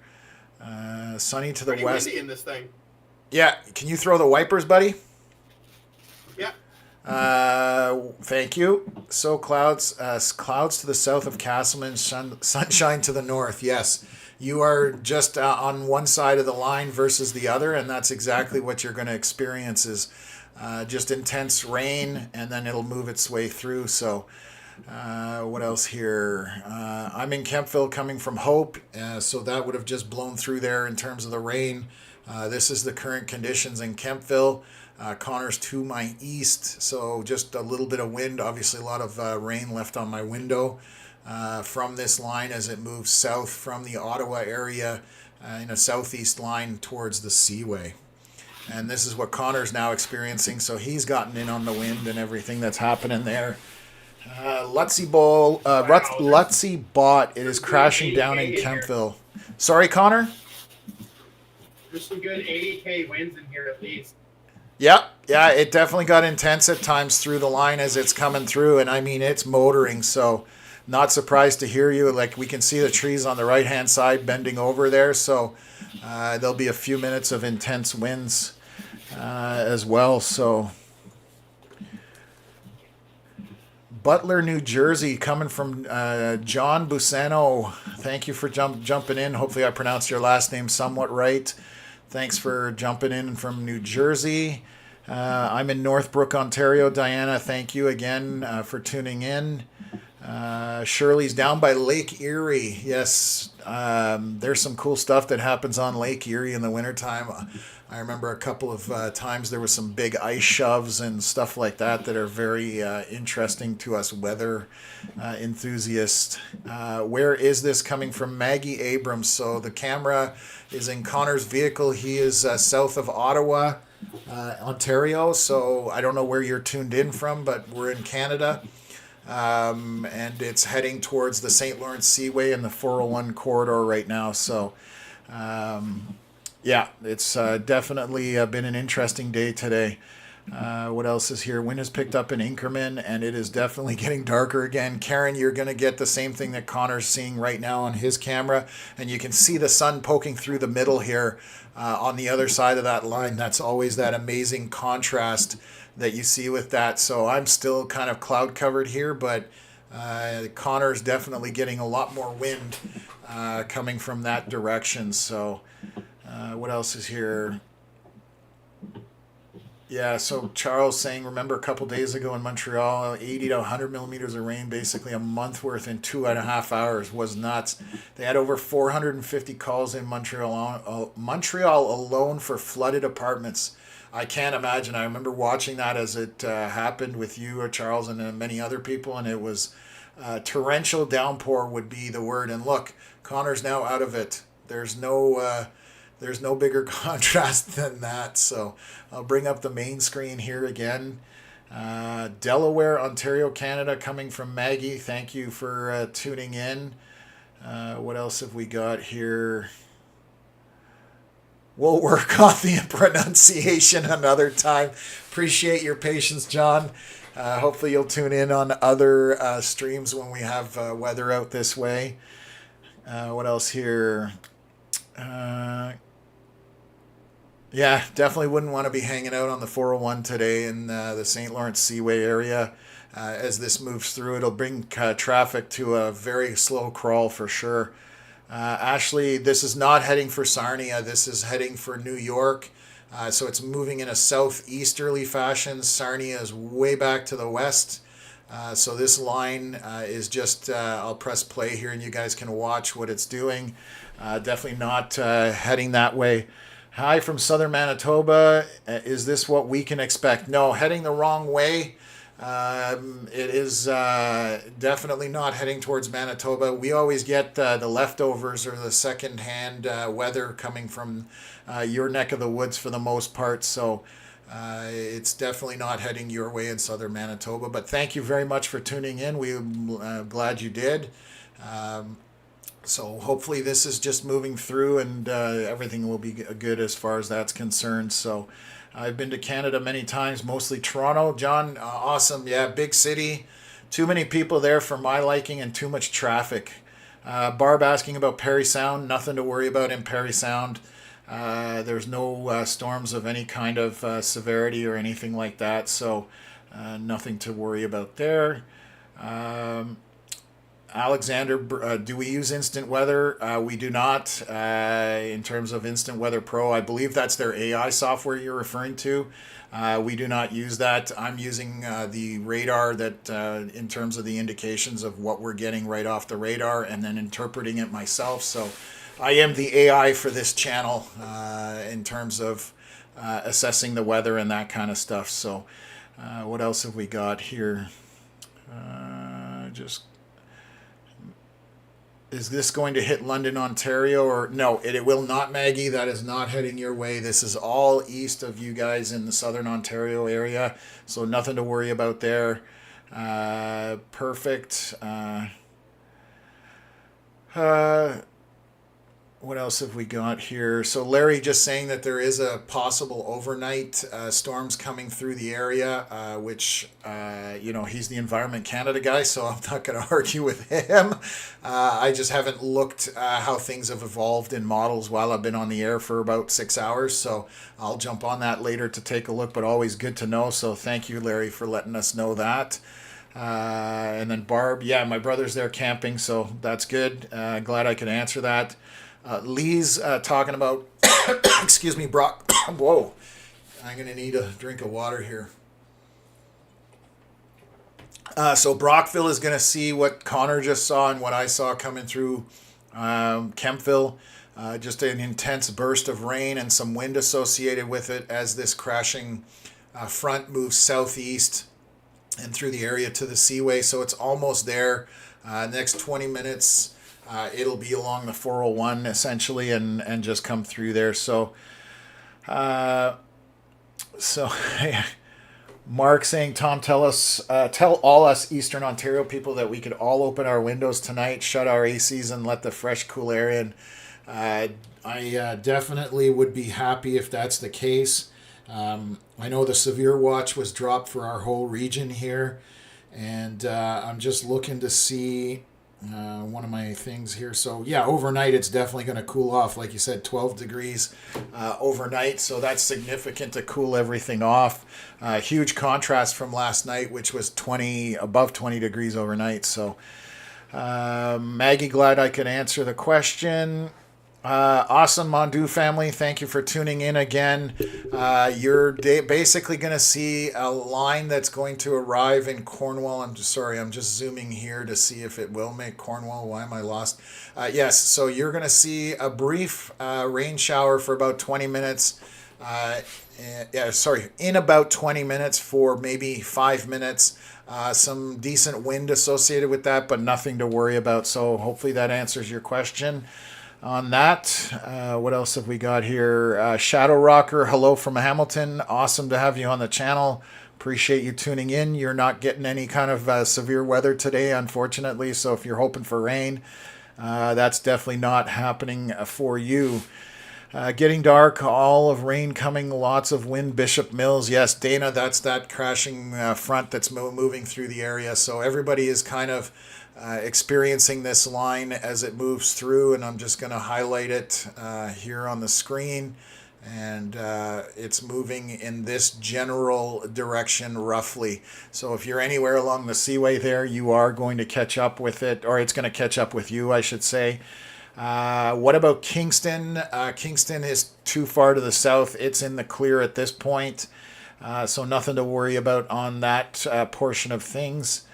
Sunny to the Pretty west. windy in this thing. Yeah, can you throw the wipers, buddy? Yeah. Thank you. So clouds to the south of Castleman, sunshine to the north. Yes, you are just on one side of the line versus the other, and that's exactly what you're going to experience is just intense rain, and then it'll move its way through. So what else here? I'm in Kempville coming from Hope, so that would have just blown through there in terms of the rain. This is the current conditions in Kempville. Connor's to my east, so just a little bit of wind. Obviously, a lot of rain left on my window from this line as it moves south from the Ottawa area in a southeast line towards the Seaway. And this is what Connor's now experiencing, so he's gotten in on the wind and everything that's happening there. Lutzy Bot, it is crashing down in Kempville. Sorry, Connor? There's some good 80K winds in here at least. Yeah, it definitely got intense at times through the line as it's coming through, and I mean, it's motoring, so not surprised to hear you. Like, we can see the trees on the right-hand side bending over there, so there'll be a few minutes of intense winds. as well. So Butler, New Jersey, coming from John Busano. Thank you for jumping in. Hopefully I pronounced your last name somewhat right. Thanks for jumping in from New Jersey. I'm in Northbrook, Ontario. Diana, thank you again for tuning in. Shirley's down by Lake Erie. Yes, there's some cool stuff that happens on Lake Erie in the wintertime. I remember a couple of times there was some big ice shoves and stuff like that that are very interesting to us weather enthusiasts. Where is this coming from? Maggie Abrams. So the camera is in Connor's vehicle. He is south of Ottawa, Ontario. So I don't know where you're tuned in from, but we're in Canada. And it's heading towards the St. Lawrence Seaway and the 401 corridor right now. So, yeah, it's definitely been an interesting day today. What else is here? Wind has picked up in Inkerman, and it is definitely getting darker again. Karen, you're going to get the same thing that Connor's seeing right now on his camera, and you can see the sun poking through the middle here on the other side of that line. That's always that amazing contrast that you see with that. So I'm still kind of cloud covered here, but Connor's definitely getting a lot more wind coming from that direction. So what else is here? Yeah, so Charles saying, remember a couple days ago in Montreal, 80 to 100 millimeters of rain, basically a month worth in 2.5 hours, was nuts. They had over 450 calls in Montreal alone for flooded apartments. I can't imagine. I remember watching that as it happened with you, Charles, and many other people, and it was torrential downpour would be the word. And look, Connor's now out of it. There's no bigger contrast than that. So I'll bring up the main screen here again. Delaware, Ontario, Canada, coming from Maggie. Thank you for tuning in. What else have we got here? We'll work on the pronunciation another time. Appreciate your patience, John. Hopefully you'll tune in on other streams when we have weather out this way. What else here? Yeah, definitely wouldn't want to be hanging out on the 401 today in the St. Lawrence Seaway area. As this moves through, it'll bring traffic to a very slow crawl for sure. Ashley, this is not heading for Sarnia. This is heading for New York. So it's moving in a southeasterly fashion. Sarnia is way back to the west. So this line is just, I'll press play here and you guys can watch what it's doing. Definitely not heading that way. Hi from southern Manitoba. Is this what we can expect? No, heading the wrong way. It is definitely not heading towards Manitoba. We always get the leftovers or the second-hand weather coming from your neck of the woods for the most part. So it's definitely not heading your way in southern Manitoba. But thank you very much for tuning in. We're glad you did. So hopefully this is just moving through and everything will be good as far as that's concerned. So I've been to Canada many times, mostly Toronto. John, awesome. Yeah, big city. Too many people there for my liking and too much traffic. Barb asking about Parry Sound. Nothing to worry about in Parry Sound. There's no storms of any kind of severity or anything like that. So nothing to worry about there. Alexander, do we use Instant Weather? We do not. In terms of Instant Weather Pro, I believe that's their AI software you're referring to. We do not use that. I'm using the radar that in terms of the indications of what we're getting right off the radar and then interpreting it myself. So I am the AI for this channel in terms of assessing the weather and that kind of stuff. So what else have we got here? Is this going to hit London, Ontario, or no? It will not, Maggie. That is not heading your way. This is all east of you guys in the southern Ontario area, so nothing to worry about there. Perfect. what else have we got here? So Larry just saying that there is a possible overnight storms coming through the area, which, he's the Environment Canada guy, so I'm not going to argue with him. I just haven't looked how things have evolved in models while I've been on the air for about 6 hours, so I'll jump on that later to take a look, but always good to know. So thank you, Larry, for letting us know that. And then Barb, yeah, my brother's there camping, so that's good. Glad I could answer that. Lee's talking about, excuse me, Brock. Whoa, I'm going to need a drink of water here. So Brockville is going to see what Connor just saw and what I saw coming through Kempville. Just an intense burst of rain and some wind associated with it as this crashing front moves southeast and through the area to the Seaway. So it's almost there. Next 20 minutes. It'll be along the 401 essentially and just come through there. So Mark saying, Tom, tell all us Eastern Ontario people that we could all open our windows tonight, shut our ACs and let the fresh cool air in. I definitely would be happy if that's the case. I know the severe watch was dropped for our whole region here, and I'm just looking to see one of my things here. So yeah, overnight it's definitely going to cool off, like you said, 12 degrees overnight, so that's significant to cool everything off. Huge contrast from last night, which was above 20 degrees overnight. So Maggie, glad I could answer the question. Awesome, Mondu family, thank you for tuning in again. You're basically going to see a line that's going to arrive in Cornwall. I'm just zooming here to see if it will make Cornwall. Why am I lost? Yes, so you're going to see a brief rain shower for about 20 minutes. In about 20 minutes for maybe 5 minutes. Some decent wind associated with that, but nothing to worry about. So hopefully that answers your question on that. What else have we got here? Shadow Rocker, hello from Hamilton. Awesome to have you on the channel. Appreciate you tuning in. You're not getting any kind of severe weather today, unfortunately. So if you're hoping for rain, that's definitely not happening for you. Getting dark, all of rain coming, lots of wind, Bishop Mills. Yes, Dana, that's that crashing front that's moving through the area. So everybody is kind of experiencing this line as it moves through, and I'm just going to highlight it here on the screen, and it's moving in this general direction roughly. So if you're anywhere along the Seaway there, you are going to catch up with it, or it's going to catch up with you, I should say. What about Kingston? Kingston is too far to the south. It's in the clear at this point, so nothing to worry about on that portion of things.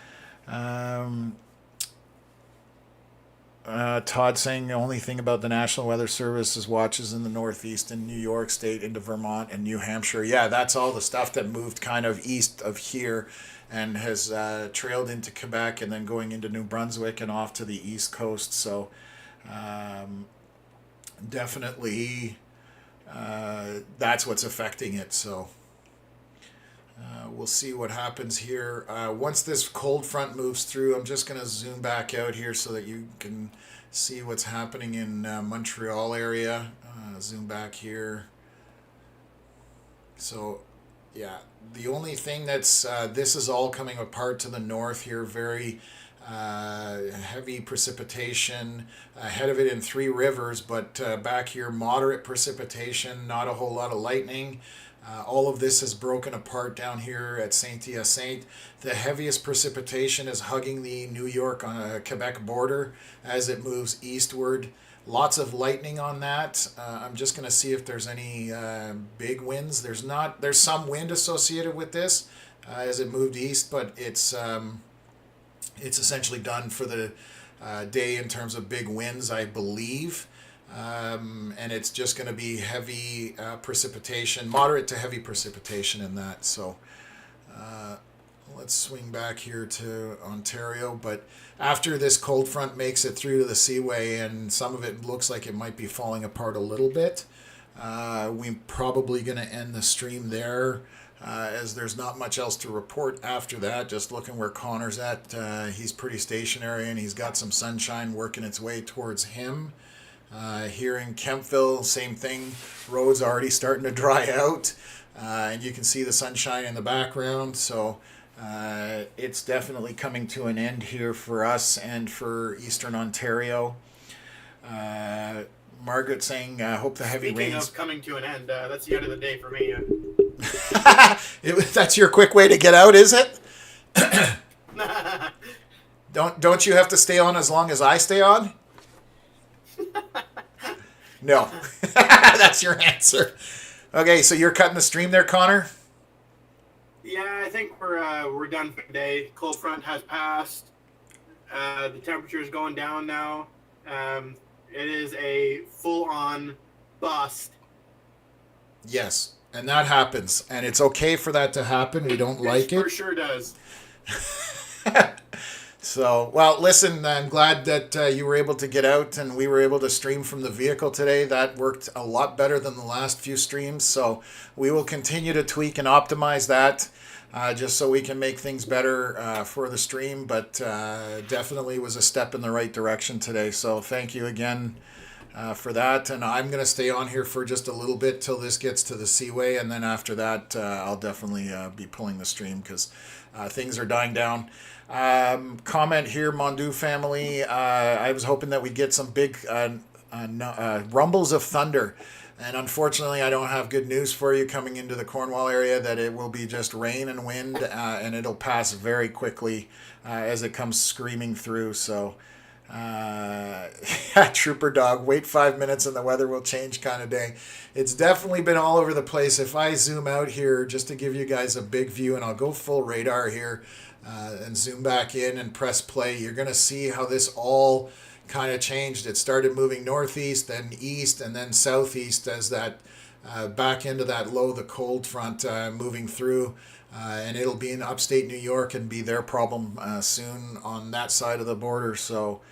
Todd saying the only thing about the National Weather Service is watches in the Northeast and New York State into Vermont and New Hampshire. Yeah, that's all the stuff that moved kind of east of here and has trailed into Quebec and then going into New Brunswick and off to the East Coast. So definitely that's what's affecting it. So we'll see what happens here. Once this cold front moves through, I'm just going to zoom back out here so that you can see what's happening in Montreal area. Zoom back here. So, yeah, the only thing that's, this is all coming apart to the north here. Very heavy precipitation ahead of it in Three Rivers, but back here, moderate precipitation, not a whole lot of lightning. All of this is broken apart down here at Saint-Hyacinthe. The heaviest precipitation is hugging the New York Quebec border as it moves eastward. Lots of lightning on that. I'm just going to see if there's any big winds. There's not. There's some wind associated with this as it moved east, but it's essentially done for the day in terms of big winds, I believe. And it's just going to be heavy precipitation, moderate to heavy precipitation in that. So let's swing back here to Ontario. But after this cold front makes it through to the Seaway, and some of it looks like it might be falling apart a little bit, we're probably going to end the stream there, as there's not much else to report after that. Just looking where Connor's at, he's pretty stationary and he's got some sunshine working its way towards him. Here in Kempville, same thing. Roads already starting to dry out, and you can see the sunshine in the background. So it's definitely coming to an end here for us and for Eastern Ontario. Margaret saying, "Hope the heavy Speaking rains." of coming to an end, that's the end of the day for me. That's your quick way to get out, is it? Don't you have to stay on as long as I stay on? No. That's your answer. Okay, so you're cutting the stream there, Connor? Yeah, I think we're done for the day. Cold front has passed. The temperature is going down now. It is a full-on bust. Yes, and that happens, and it's okay for that to happen. We don't like It it. for sure does. So, well, listen, I'm glad that you were able to get out and we were able to stream from the vehicle today. That worked a lot better than the last few streams. So we will continue to tweak and optimize that just so we can make things better for the stream. But definitely was a step in the right direction today. So thank you again for that. And I'm going to stay on here for just a little bit till this gets to the Seaway. And then after that, I'll definitely be pulling the stream because things are dying down. Comment here, Mondu family. I was hoping that we'd get some big rumbles of thunder. And unfortunately, I don't have good news for you coming into the Cornwall area that it will be just rain and wind and it'll pass very quickly as it comes screaming through. So, Trooper Dog, wait 5 minutes and the weather will change kind of day. It's definitely been all over the place. If I zoom out here just to give you guys a big view, and I'll go full radar here, and zoom back in and press play, you're going to see how this all kind of changed. It started moving northeast, then east, and then southeast as that back into that low, the cold front moving through. And it'll be in upstate New York and be their problem soon on that side of the border. So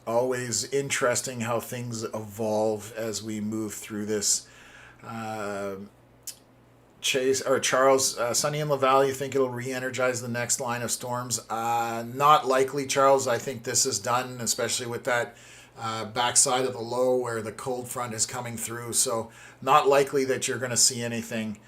always interesting how things evolve as we move through this. Chase or Charles, Sunny in Laval, you think it'll re-energize the next line of storms? Not likely, Charles. I think this is done, especially with that backside of the low where the cold front is coming through. So not likely that you're going to see anything.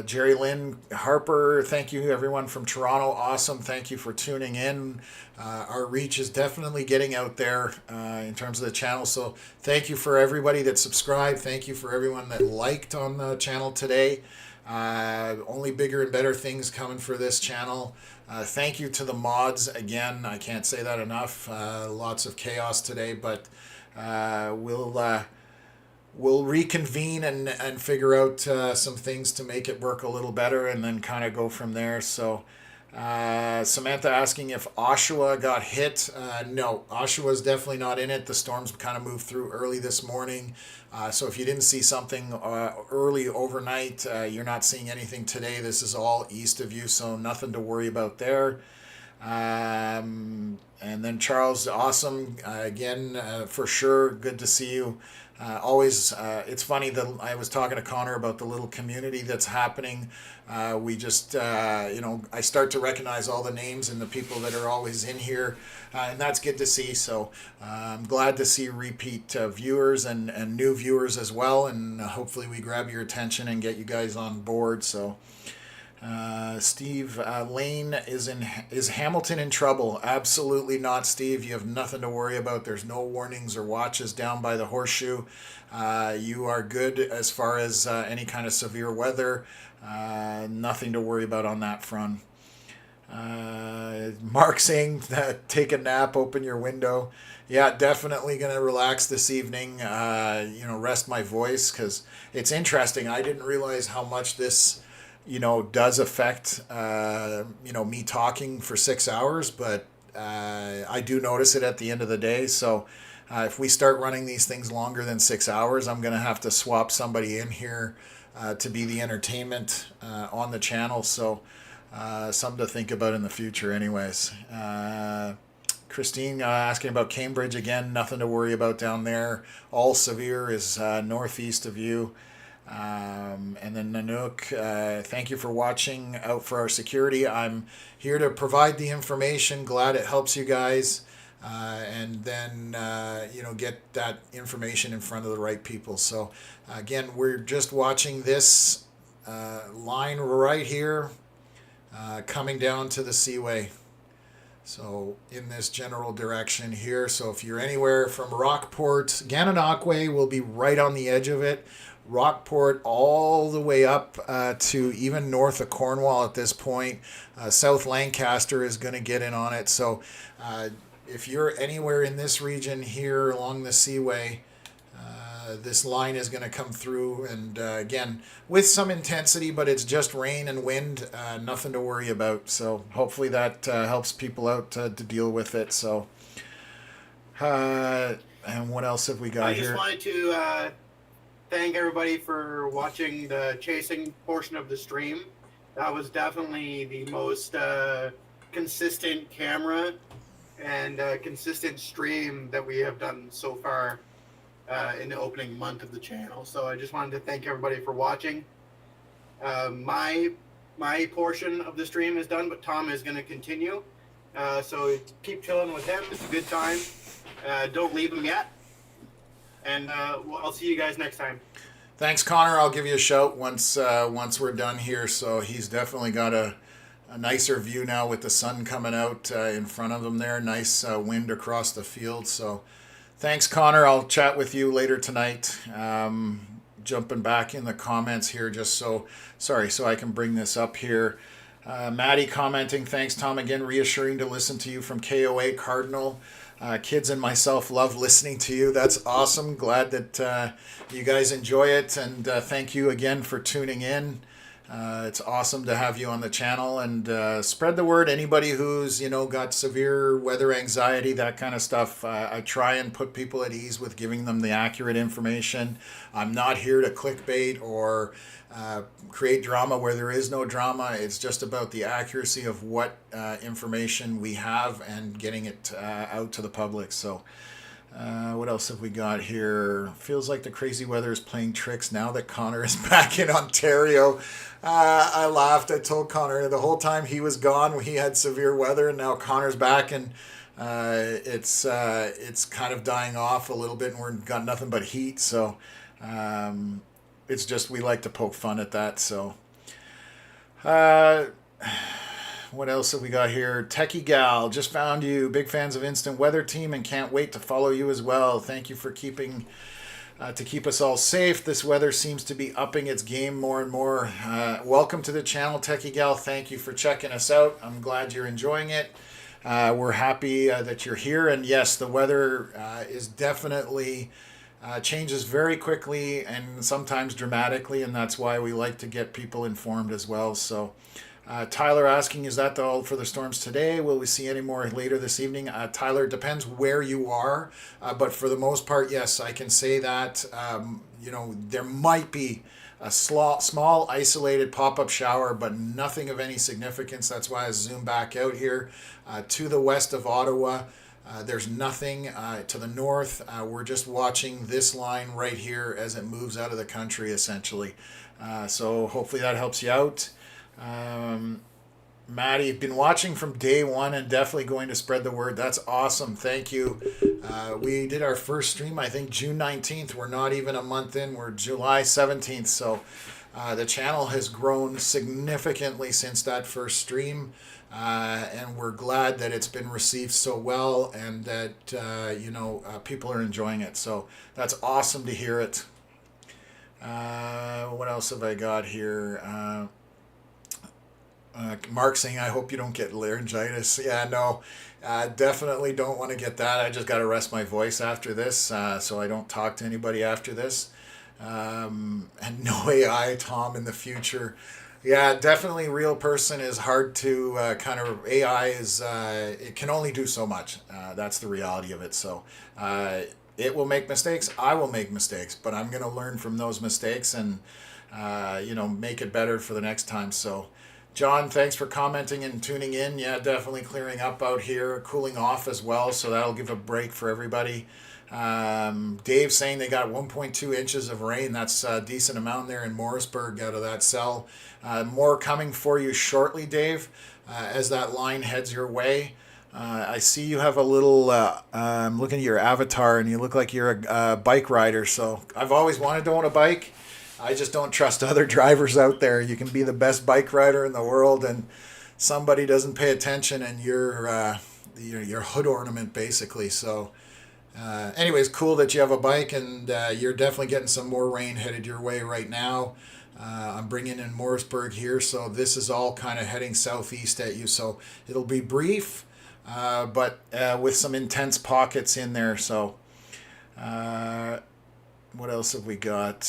Jerry Lynn Harper, thank you everyone from Toronto. Awesome. Thank you for tuning in. Our reach is definitely getting out there in terms of the channel. So thank you for everybody that subscribed. Thank you for everyone that liked on the channel today. Only bigger and better things coming for this channel. Thank you to the mods. Again, I can't say that enough. Lots of chaos today, but we'll reconvene and figure out some things to make it work a little better and then kind of go from there. So Samantha asking if Oshawa got hit. No, Oshawa's definitely not in it. The storms kind of moved through early this morning. So if you didn't see something early overnight, you're not seeing anything today. This is all east of you, so nothing to worry about there. And then Charles, awesome. Again, for sure, good to see you. Always, it's funny that I was talking to Connor about the little community that's happening. We just, I start to recognize all the names and the people that are always in here, and that's good to see. So I'm glad to see repeat viewers and new viewers as well, and hopefully we grab your attention and get you guys on board. So. Steve Lane is Hamilton in trouble? Absolutely not, Steve. You have nothing to worry about. There's no warnings or watches down by the horseshoe. You are good as far as any kind of severe weather. Nothing to worry about on that front. Mark saying take a nap, open your window. Yeah, definitely going to relax this evening. Rest my voice because it's interesting. I didn't realize how much this does affect, me talking for 6 hours, but I do notice it at the end of the day. So if we start running these things longer than 6 hours, I'm going to have to swap somebody in here to be the entertainment on the channel. So something to think about in the future anyways. Christine asking about Cambridge again, nothing to worry about down there. All severe is northeast of you. And then Nanook, thank you for watching out for our security. I'm here to provide the information. Glad it helps you guys. and then get that information in front of the right people. So again, we're just watching this line right here coming down to the seaway. So in this general direction here. So if you're anywhere from Rockport, Gananoque will be right on the edge of it. Rockport all the way up to even north of Cornwall at this point. South Lancaster is going to get in on it. So if you're anywhere in this region here along the seaway, this line is going to come through, and again, with some intensity, but it's just rain and wind, nothing to worry about. So hopefully that helps people out to deal with it. So, and what else have we got here? I just wanted to thank everybody for watching the chasing portion of the stream. That was definitely the most consistent camera and consistent stream that we have done so far in the opening month of the channel. So I just wanted to thank everybody for watching. My portion of the stream is done, but Tom is going to continue. So keep chilling with him. It's a good time. Don't leave him yet. And I'll see you guys next time. Thanks, Connor. I'll give you a shout once we're done here. So he's definitely got a nicer view now with the sun coming out in front of him there. Nice wind across the field. So thanks, Connor. I'll chat with you later tonight. Jumping back in the comments here, just so I can bring this up here. Maddie commenting, thanks, Tom, again, reassuring to listen to you from KOA Cardinal. Kids and myself love listening to you. That's awesome. Glad that you guys enjoy it, and thank you again for tuning in. It's awesome to have you on the channel, and spread the word. Anybody who's got severe weather anxiety, that kind of stuff, I try and put people at ease with giving them the accurate information. I'm not here to clickbait or create drama where there is no drama. It's just about the accuracy of what information we have and getting it out to the public. So what else have we got here? Feels like the crazy weather is playing tricks now that Connor is back in Ontario. I laughed. I told Connor the whole time he was gone, he had severe weather, and now Connor's back, and it's kind of dying off a little bit, and we've got nothing but heat. So it's just, we like to poke fun at that. So what else have we got here? Techie Gal, just found you. Big fans of Instant Weather Team and can't wait to follow you as well. Thank you for keeping to keep us all safe. This weather seems to be upping its game more and more. Welcome to the channel, Techie Gal. Thank you for checking us out. I'm glad you're enjoying it. We're happy that you're here. And yes, the weather is definitely changes very quickly and sometimes dramatically, and that's why we like to get people informed as well. So Tyler asking, is that all for the storms today? Will we see any more later this evening? Tyler, it depends where you are, but for the most part, yes, I can say that. There might be a small isolated pop-up shower, but nothing of any significance. That's why I zoom back out here to the west of Ottawa. There's nothing to the north. We're just watching this line right here as it moves out of the country, essentially. So hopefully that helps you out. Maddie, been watching from day one and definitely going to spread the word. That's awesome. Thank you. We did our first stream, I think, June 19th. We're not even a month in. We're July 17th. So the channel has grown significantly since that first stream. And we're glad that it's been received so well and that, people are enjoying it. So that's awesome to hear it. What else have I got here? Mark saying, I hope you don't get laryngitis. Yeah, no, definitely don't want to get that. I just got to rest my voice after this, so I don't talk to anybody after this. And no AI, Tom, in the future. Yeah, definitely real person is hard to AI is, it can only do so much. That's the reality of it. So it will make mistakes. I will make mistakes, but I'm going to learn from those mistakes and, make it better for the next time. So John, thanks for commenting and tuning in. Yeah, definitely clearing up out here, cooling off as well, so that'll give a break for everybody. Dave saying they got 1.2 inches of rain. That's a decent amount there in Morrisburg out of that cell. More coming for you shortly, Dave, as that line heads your way. I see you have a little. I'm looking at your avatar, and you look like you're a bike rider. So I've always wanted to own a bike. I just don't trust other drivers out there. You can be the best bike rider in the world, and somebody doesn't pay attention, and you're hood ornament basically. So, anyways, cool that you have a bike, and you're definitely getting some more rain headed your way right now. I'm bringing in Morrisburg here, so this is all kind of heading southeast at you. So it'll be brief, but with some intense pockets in there. So, what else have we got?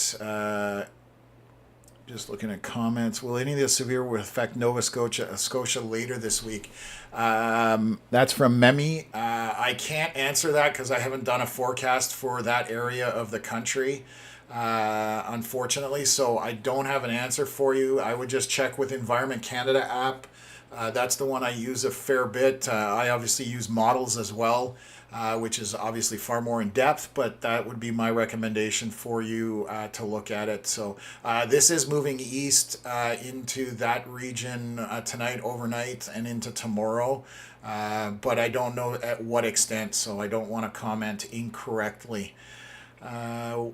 Just looking at comments. Will any of the severe will affect Nova Scotia later this week? That's from Memi. I can't answer that because I haven't done a forecast for that area of the country, unfortunately. So I don't have an answer for you. I would just check with Environment Canada app. That's the one I use a fair bit. I obviously use models as well, which is obviously far more in depth, but that would be my recommendation for you to look at it. So this is moving east into that region tonight, overnight, and into tomorrow, but I don't know at what extent, so I don't want to comment incorrectly. Wow,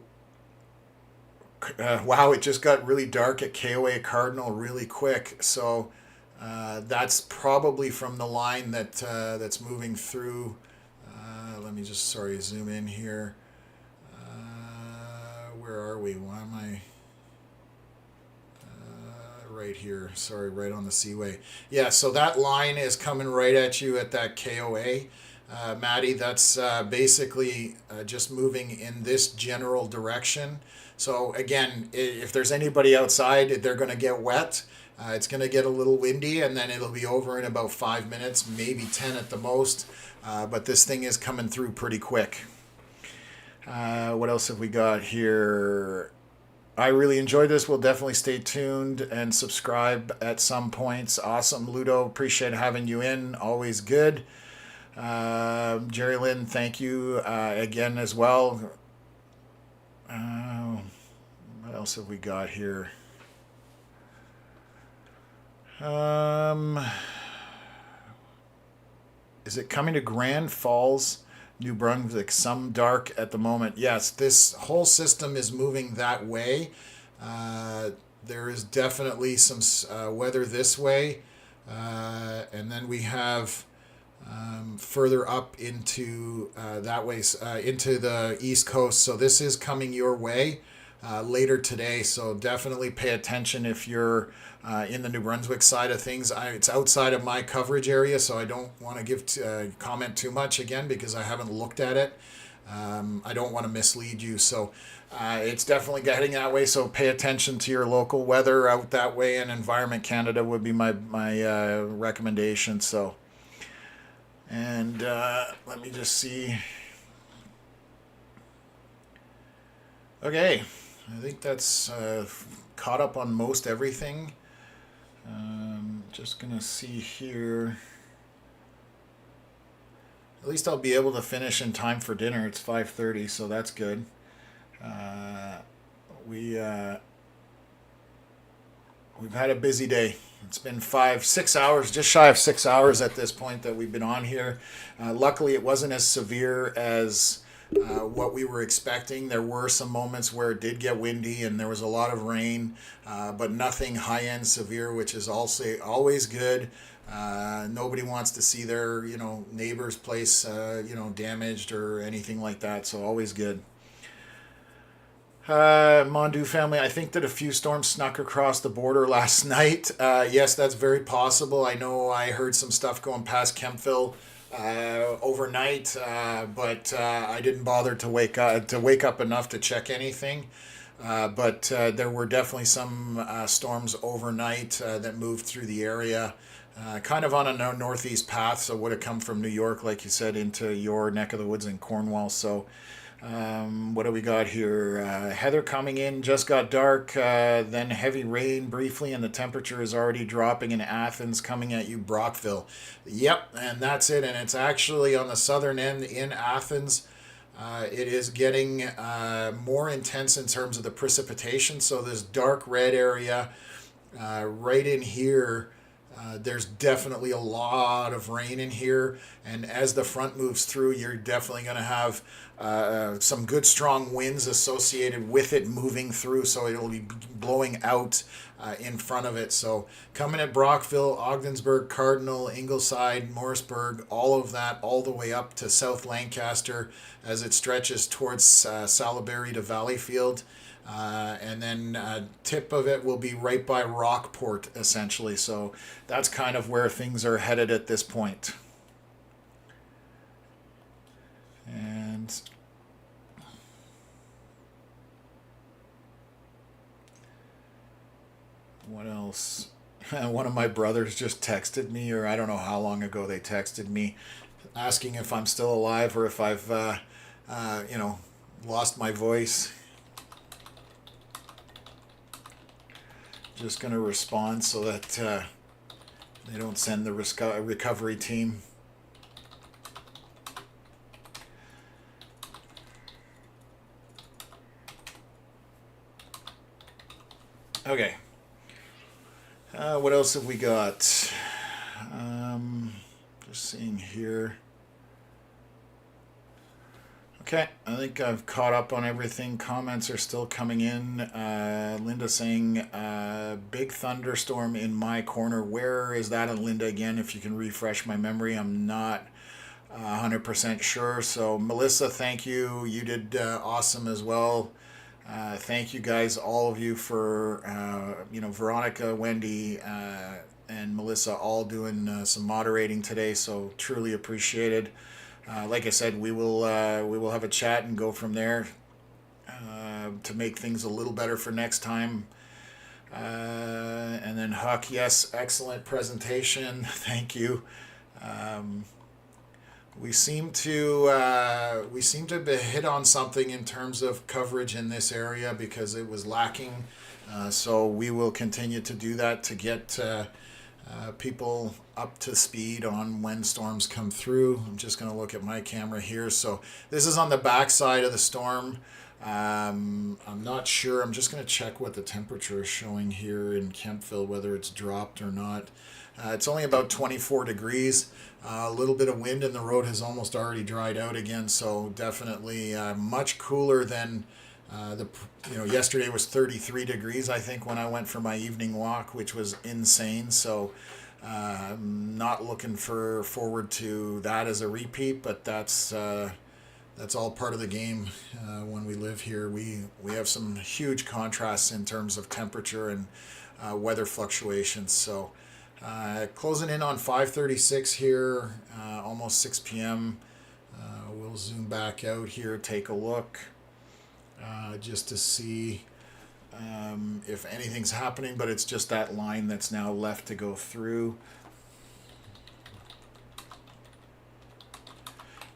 it just got really dark at KOA Cardinal really quick, so that's probably from the line that's moving through. Let me just, zoom in here. Where are we? Why am I? Right here. Sorry, right on the Seaway. Yeah, so that line is coming right at you at that KOA. Maddie, that's basically just moving in this general direction. So again, if there's anybody outside, they're going to get wet. It's going to get a little windy, and then it'll be over in about 5 minutes, maybe 10 at the most. But this thing is coming through pretty quick. What else have we got here? I really enjoyed this. We'll definitely stay tuned and subscribe at some points. Awesome, Ludo. Appreciate having you in. Always good. Jerry Lynn, thank you again as well. What else have we got here? Is it coming to Grand Falls, New Brunswick? Some dark at the moment. Yes, this whole system is moving that way. There is definitely some weather this way. And then we have further up into that way, into the East Coast. So this is coming your way later today. So definitely pay attention if you're in the New Brunswick side of things. It's outside of my coverage area, so I don't want to give comment too much again because I haven't looked at it. I don't want to mislead you. So it's definitely heading that way. So pay attention to your local weather out that way, and Environment Canada would be my recommendation. So, and let me just see. Okay, I think that's caught up on most everything. Just gonna see here. At least I'll be able to finish in time for dinner. It's 5:30, so that's good. We've had a busy day. It's been 6 hours, just shy of 6 hours at this point that we've been on here. Luckily, it wasn't as severe as what we were expecting. There were some moments where it did get windy and there was a lot of rain, but nothing high-end severe, which is also always good. Nobody wants to see their neighbor's place damaged or anything like that, so always good. Mondu family, I think that a few storms snuck across the border last night. Yes, that's very possible. I know I heard some stuff going past Kempville overnight, but I didn't bother to wake up enough to check anything. But there were definitely some storms overnight that moved through the area, kind of on a northeast path, so would have come from New York, like you said, into your neck of the woods in Cornwall. So what do we got here? Heather coming in, just got dark, then heavy rain briefly, and the temperature is already dropping in Athens, coming at you, Brockville. Yep, and that's it. And it's actually on the southern end in Athens. It is getting more intense in terms of the precipitation. So this dark red area right in here There's definitely a lot of rain in here, and as the front moves through, you're definitely going to have some good strong winds associated with it moving through, so it'll be blowing out in front of it. So coming at Brockville, Ogdensburg, Cardinal, Ingleside, Morrisburg, all of that, all the way up to South Lancaster as it stretches towards Salaberry to Valleyfield. And then tip of it will be right by Rockport, essentially. So that's kind of where things are headed at this point. And what else? One of my brothers just texted me, or I don't know how long ago they texted me, asking if I'm still alive or if I've, lost my voice. Just going to respond so that they don't send the recovery team. Okay. What else have we got? Just seeing here. Okay, I think I've caught up on everything. Comments are still coming in. Linda saying, big thunderstorm in my corner. Where is that, Linda, again? If you can refresh my memory, I'm not 100% sure. So, Melissa, thank you. You did awesome as well. Thank you guys, all of you, for, Veronica, Wendy, and Melissa all doing some moderating today. So, truly appreciated. Like I said, we will have a chat and go from there to make things a little better for next time. And then Huck, yes, excellent presentation. Thank you. We seem to hit on something in terms of coverage in this area because it was lacking. So we will continue to do that to get people up to speed on when storms come through. I'm just going to look at my camera here. So this is on the back side of the storm. I'm not sure. I'm just going to check what the temperature is showing here in Kempville, whether it's dropped or not. It's only about 24 degrees. A little bit of wind and the road has almost already dried out again. So definitely much cooler than yesterday was 33 degrees, I think, when I went for my evening walk, which was insane. So I'm not looking forward to that as a repeat, but that's all part of the game. When we live here, we have some huge contrasts in terms of temperature and weather fluctuations. So closing in on 5:36 here, almost 6 p.m. We'll zoom back out here, take a look. Just to see if anything's happening, but it's just that line that's now left to go through.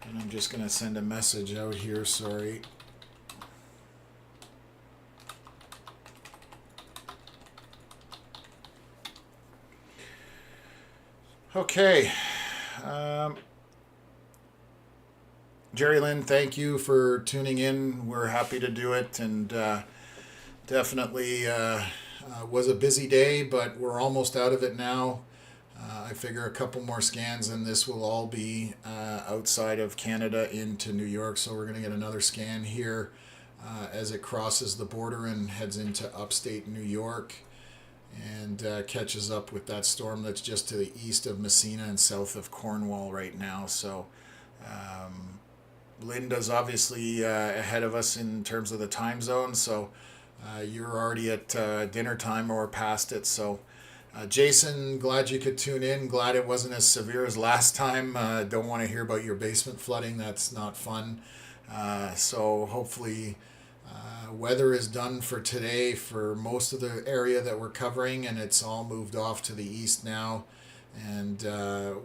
And I'm just going to send a message out here, sorry. Okay. Jerry Lynn, thank you for tuning in. We're happy to do it, and definitely was a busy day, but we're almost out of it now. I figure a couple more scans and this will all be outside of Canada into New York, so we're going to get another scan here as it crosses the border and heads into upstate New York and catches up with that storm that's just to the east of Messina and south of Cornwall right now. So Linda's obviously ahead of us in terms of the time zone, so you're already at dinner time or past it. So Jason, glad you could tune in. Glad it wasn't as severe as last time. Don't want to hear about your basement flooding. That's not fun. So hopefully weather is done for today for most of the area that we're covering, and it's all moved off to the east now. And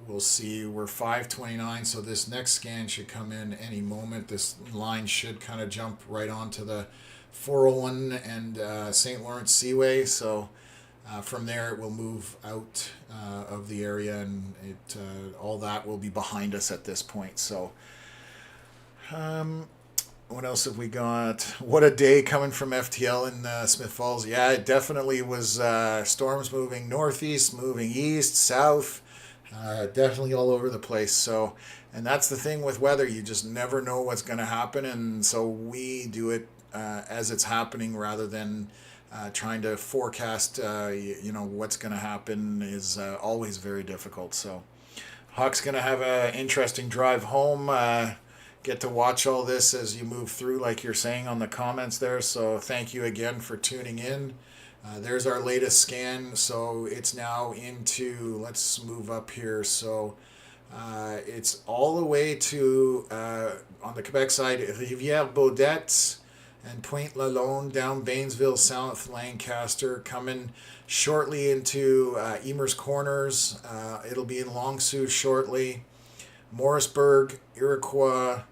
we'll see. We're 5:29, so this next scan should come in any moment. This line should kind of jump right onto the 401 and St. Lawrence Seaway. So from there, it will move out of the area, and all that will be behind us at this point. So What else have we got? What a day coming from FTL in Smith Falls. Yeah, it definitely was storms moving northeast, moving east, south, definitely all over the place. So, and that's the thing with weather, you just never know what's going to happen. And so we do it as it's happening rather than trying to forecast, what's going to happen is always very difficult. So, Huck's going to have an interesting drive home. Get to watch all this as you move through, like you're saying on the comments there. So thank you again for tuning in. There's our latest scan. So it's now into, let's move up here. So it's all the way to, on the Quebec side, Rivière-Baudette and Pointe-Lalonde, down Bainville, South Lancaster, coming shortly into Emer's Corners. It'll be in Long Sault shortly. Morrisburg, Iroquois,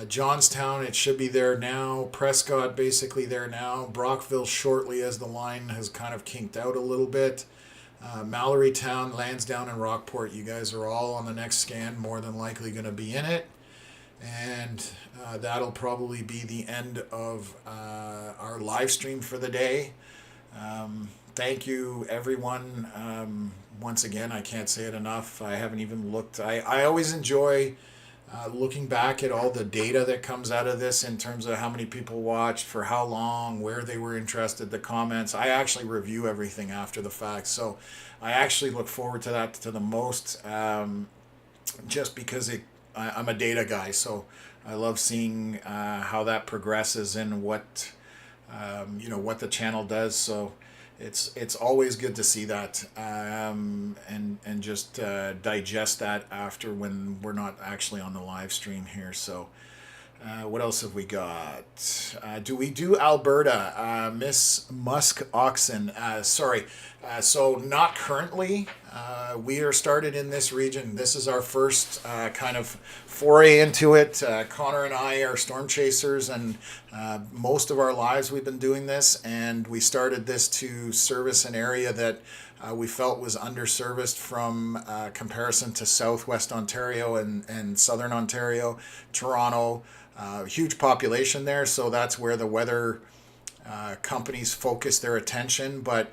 Johnstown, it should be there now. Prescott, basically there now. Brockville shortly, as the line has kind of kinked out a little bit. Mallorytown, Lansdowne, and Rockport, you guys are all on the next scan, more than likely going to be in it. And that'll probably be the end of our live stream for the day. Thank you, everyone. Once again, I can't say it enough. I haven't even looked. I always enjoy looking back at all the data that comes out of this in terms of how many people watched, for how long, where they were interested, the comments. I actually review everything after the fact. So I actually look forward to that to the most, just because I'm a data guy. So I love seeing how that progresses and what what the channel does. So it's always good to see that, and just digest that after, when we're not actually on the live stream here. So what else have we got? Do we do Alberta? Miss Musk Oxen. Sorry. So not currently. We are started in this region. This is our first kind of foray into it. Connor and I are storm chasers, and most of our lives we've been doing this. And we started this to service an area that we felt was underserviced from comparison to Southwest Ontario and Southern Ontario, Toronto. Huge population there, so that's where the weather companies focus their attention, but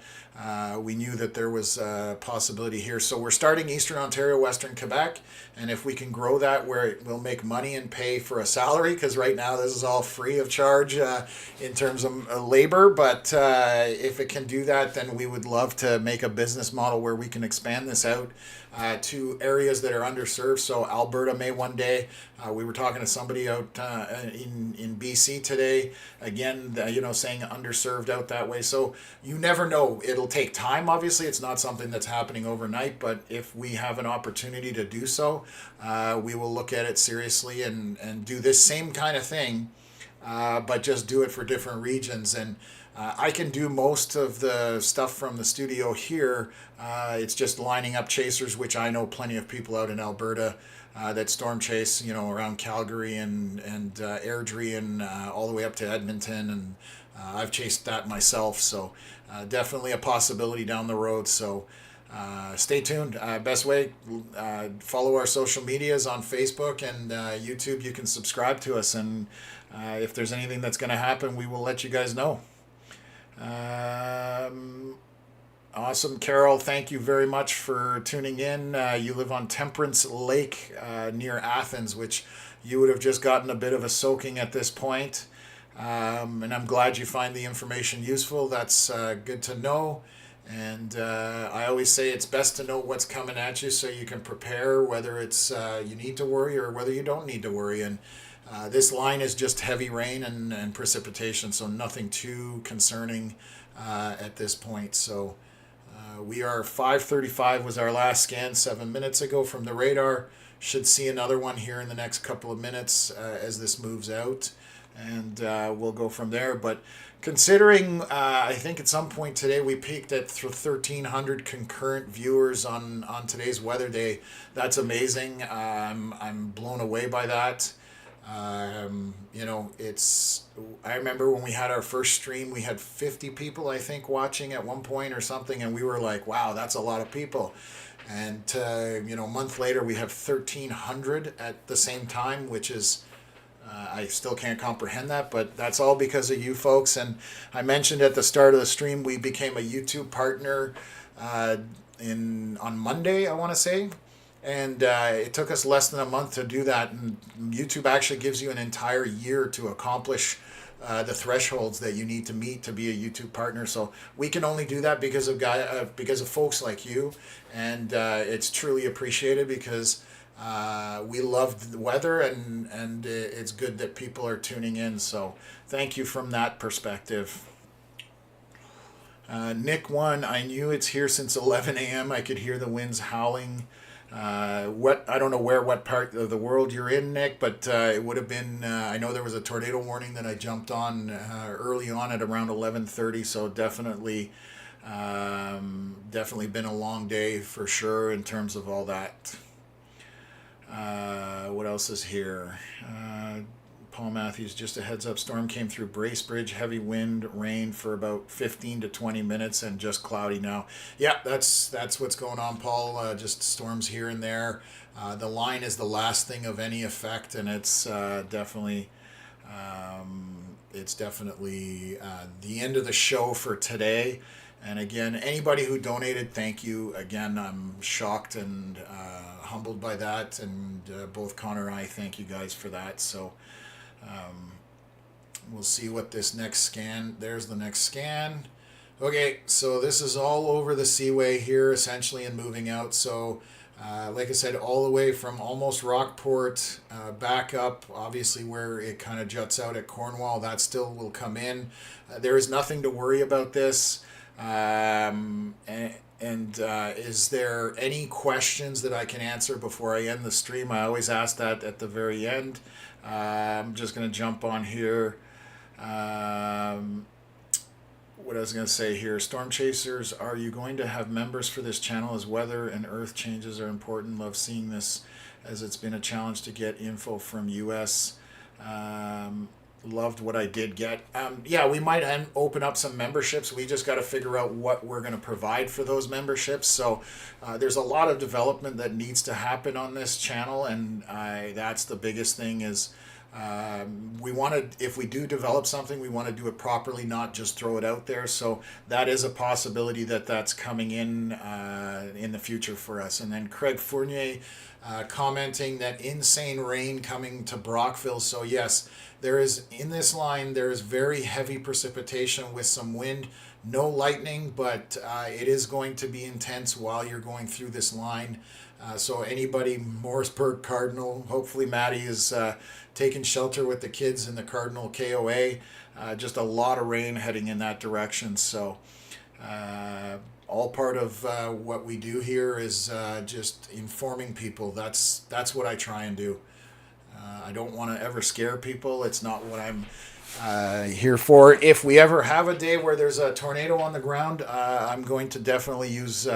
we knew that there was a possibility here. So we're starting Eastern Ontario, Western Quebec, and if we can grow that where it will make money and pay for a salary, because right now this is all free of charge in terms of labor, but if it can do that, then we would love to make a business model where we can expand this out to areas that are underserved. So Alberta may one day. We were talking to somebody out in BC today, again, saying underserved out that way. So you never know. It'll take time. Obviously, it's not something that's happening overnight, but if we have an opportunity to do so, we will look at it seriously and do this same kind of thing, but just do it for different regions. And I can do most of the stuff from the studio here. It's just lining up chasers, which I know plenty of people out in Alberta that storm chase, around Calgary and Airdrie and all the way up to Edmonton. And I've chased that myself. So definitely a possibility down the road. So stay tuned. Best way, follow our social medias on Facebook and YouTube. You can subscribe to us. And if there's anything that's going to happen, we will let you guys know. Awesome, Carol. Thank you very much for tuning in. You live on Temperance Lake near Athens, which you would have just gotten a bit of a soaking at this point. And I'm glad you find the information useful. That's good to know. And I always say it's best to know what's coming at you so you can prepare, whether it's you need to worry or whether you don't need to worry. And this line is just heavy rain and precipitation, so nothing too concerning at this point. So we are 5:35 was our last scan 7 minutes ago from the radar. Should see another one here in the next couple of minutes as this moves out, and we'll go from there. But considering I think at some point today we peaked at 1,300 concurrent viewers on today's weather day. That's amazing. I'm blown away by that. I remember when we had our first stream, we had 50 people, I think, watching at one point or something. And we were like, wow, that's a lot of people. And, a month later, we have 1,300 at the same time, which is I still can't comprehend that, but that's all because of you folks. And I mentioned at the start of the stream, we became a YouTube partner uh, on Monday, I want to say. And it took us less than a month to do that. And YouTube actually gives you an entire year to accomplish the thresholds that you need to meet to be a YouTube partner. So we can only do that because of folks like you, and it's truly appreciated because we love the weather, and it's good that people are tuning in. So thank you from that perspective. Nick 1, I knew it's here since 11 a.m. I could hear the winds howling. I don't know what part of the world you're in, Nick, but it would have been. I know there was a tornado warning that I jumped on early on at around 11:30. So definitely been a long day for sure in terms of all that. What else is here? Paul Matthews, just a heads up, storm came through Bracebridge, heavy wind, rain for about 15 to 20 minutes and just cloudy now. Yeah, that's what's going on, Paul. Just storms here and there. The line is the last thing of any effect, and it's definitely the end of the show for today. And again, anybody who donated, thank you. Again, I'm shocked and humbled by that, and both Connor and I thank you guys for that. So we'll see what this next scan. There's the next scan. Okay, so this is all over the seaway here, essentially, and moving out. So, like I said, all the way from almost Rockport back up, obviously where it kind of juts out at Cornwall, that still will come in. There is nothing to worry about this. Is there any questions that I can answer before I end the stream? I always ask that at the very end. I'm just going to jump on here. What I was going to say here, Storm Chasers, are you going to have members for this channel as weather and earth changes are important? Love seeing this as it's been a challenge to get info from US. Loved what I did get. Yeah, we might open up some memberships. We just got to figure out what we're going to provide for those memberships. So there's a lot of development that needs to happen on this channel, and that's the biggest thing is we want to, if we do develop something, we want to do it properly, not just throw it out there. So that is a possibility that's coming in the future for us. And then Craig Fournier commenting that insane rain coming to Brockville. So yes, there is in this line, there is very heavy precipitation with some wind, no lightning, but it is going to be intense while you're going through this line. So anybody, Morrisburg Cardinal, hopefully Maddie is taking shelter with the kids in the Cardinal KOA. Just a lot of rain heading in that direction. So all part of what we do here is just informing people. That's what I try and do. I don't want to ever scare people. It's not what I'm here for. If we ever have a day where there's a tornado on the ground, I'm going to definitely use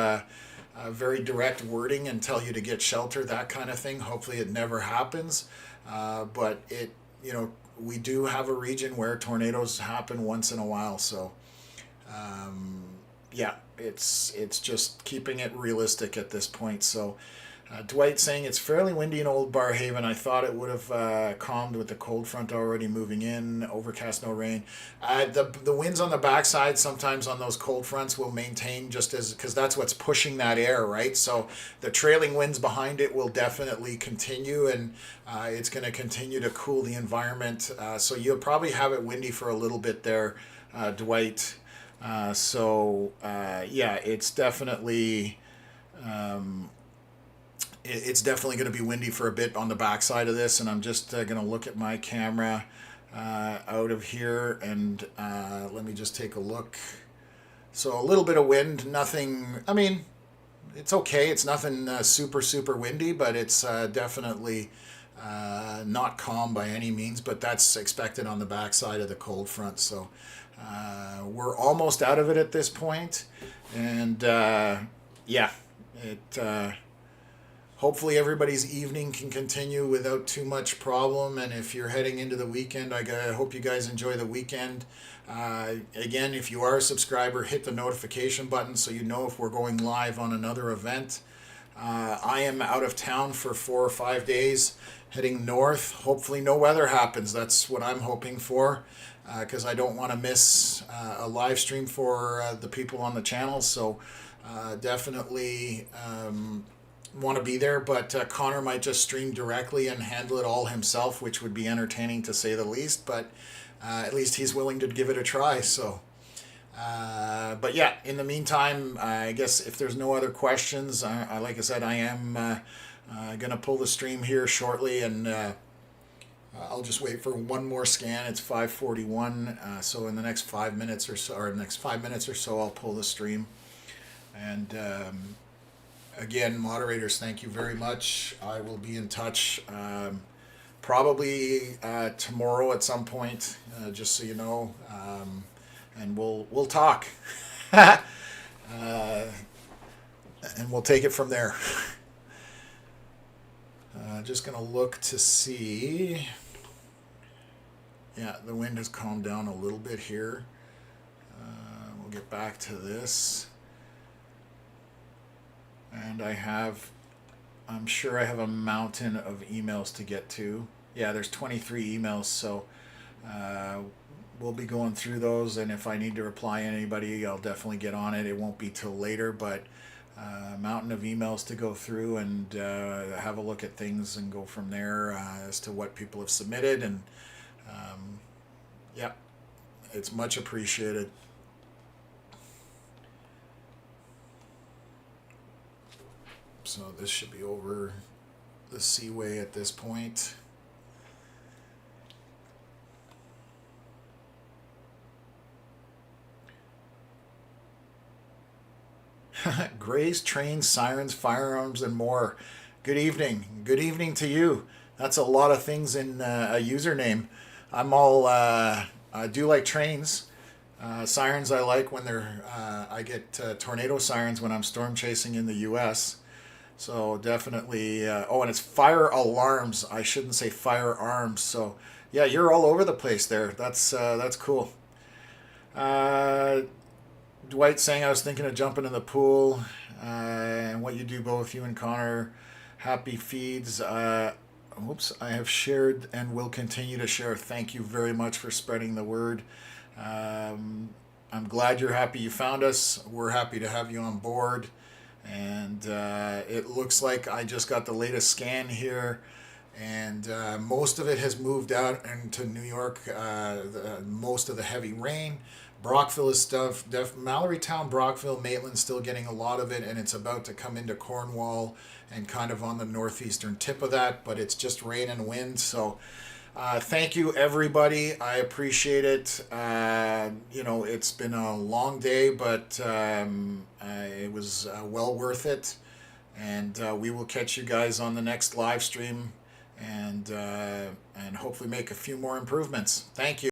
very direct wording and tell you to get shelter, that kind of thing. Hopefully it never happens. But we do have a region where tornadoes happen once in a while. So, yeah, it's just keeping it realistic at this point. So, Dwight saying it's fairly windy in Old Barrhaven. I thought it would have calmed with the cold front already moving in. Overcast, no rain. The winds on the backside sometimes on those cold fronts will maintain just as, because that's what's pushing that air, right? So the trailing winds behind it will definitely continue, and it's going to continue to cool the environment. So you'll probably have it windy for a little bit there, Dwight. Yeah, it's definitely. It's definitely going to be windy for a bit on the backside of this, and I'm just going to look at my camera out of here, and let me just take a look. So a little bit of wind, nothing, I mean, it's okay. It's nothing super windy, but it's definitely not calm by any means, but that's expected on the backside of the cold front. So we're almost out of it at this point, and yeah, hopefully everybody's evening can continue without too much problem. And if you're heading into the weekend, I hope you guys enjoy the weekend. Again, if you are a subscriber, hit the notification button so you know if we're going live on another event. I am out of town for 4 or 5 days, heading north. Hopefully no weather happens. That's what I'm hoping for, because I don't want to miss a live stream for the people on the channel. So definitely want to be there, but Connor might just stream directly and handle it all himself, which would be entertaining to say the least, but at least he's willing to give it a try. So but yeah, in the meantime, I guess if there's no other questions, like I said, I am going to pull the stream here shortly, and I'll just wait for one more scan. It's 5:41, so in the next 5 minutes or so, I'll pull the stream. And again, moderators, thank you very much. I will be in touch probably tomorrow at some point, just so you know. And we'll talk, and we'll take it from there. Just gonna look to see. Yeah, the wind has calmed down a little bit here. We'll get back to this, and I'm sure I have a mountain of emails to get to. Yeah, there's 23 emails, so we'll be going through those, and if I need to reply to anybody, I'll definitely get on it. It won't be till later, but mountain of emails to go through and have a look at things and go from there as to what people have submitted. And yeah, it's much appreciated. So this should be over the seaway at this point. Grays, trains, sirens, firearms, and more. Good evening. Good evening to you. That's a lot of things in a username. I do like trains. Sirens I like when I get tornado sirens when I'm storm chasing in the U.S. So definitely, and it's fire alarms. I shouldn't say firearms. So yeah, you're all over the place there. That's cool. Dwight saying I was thinking of jumping in the pool, and what you do, both you and Connor. Happy feeds. I have shared and will continue to share. Thank you very much for spreading the word. I'm glad you're happy you found us. We're happy to have you on board. And it looks like I just got the latest scan here, and most of it has moved out into New York. Most of the heavy rain. Brockville is stuff. Mallorytown, Brockville, Maitland's still getting a lot of it, and it's about to come into Cornwall and kind of on the northeastern tip of that, but it's just rain and wind. So thank you, everybody. I appreciate it. It's been a long day, but it was well worth it. And we will catch you guys on the next live stream, and hopefully make a few more improvements. Thank you.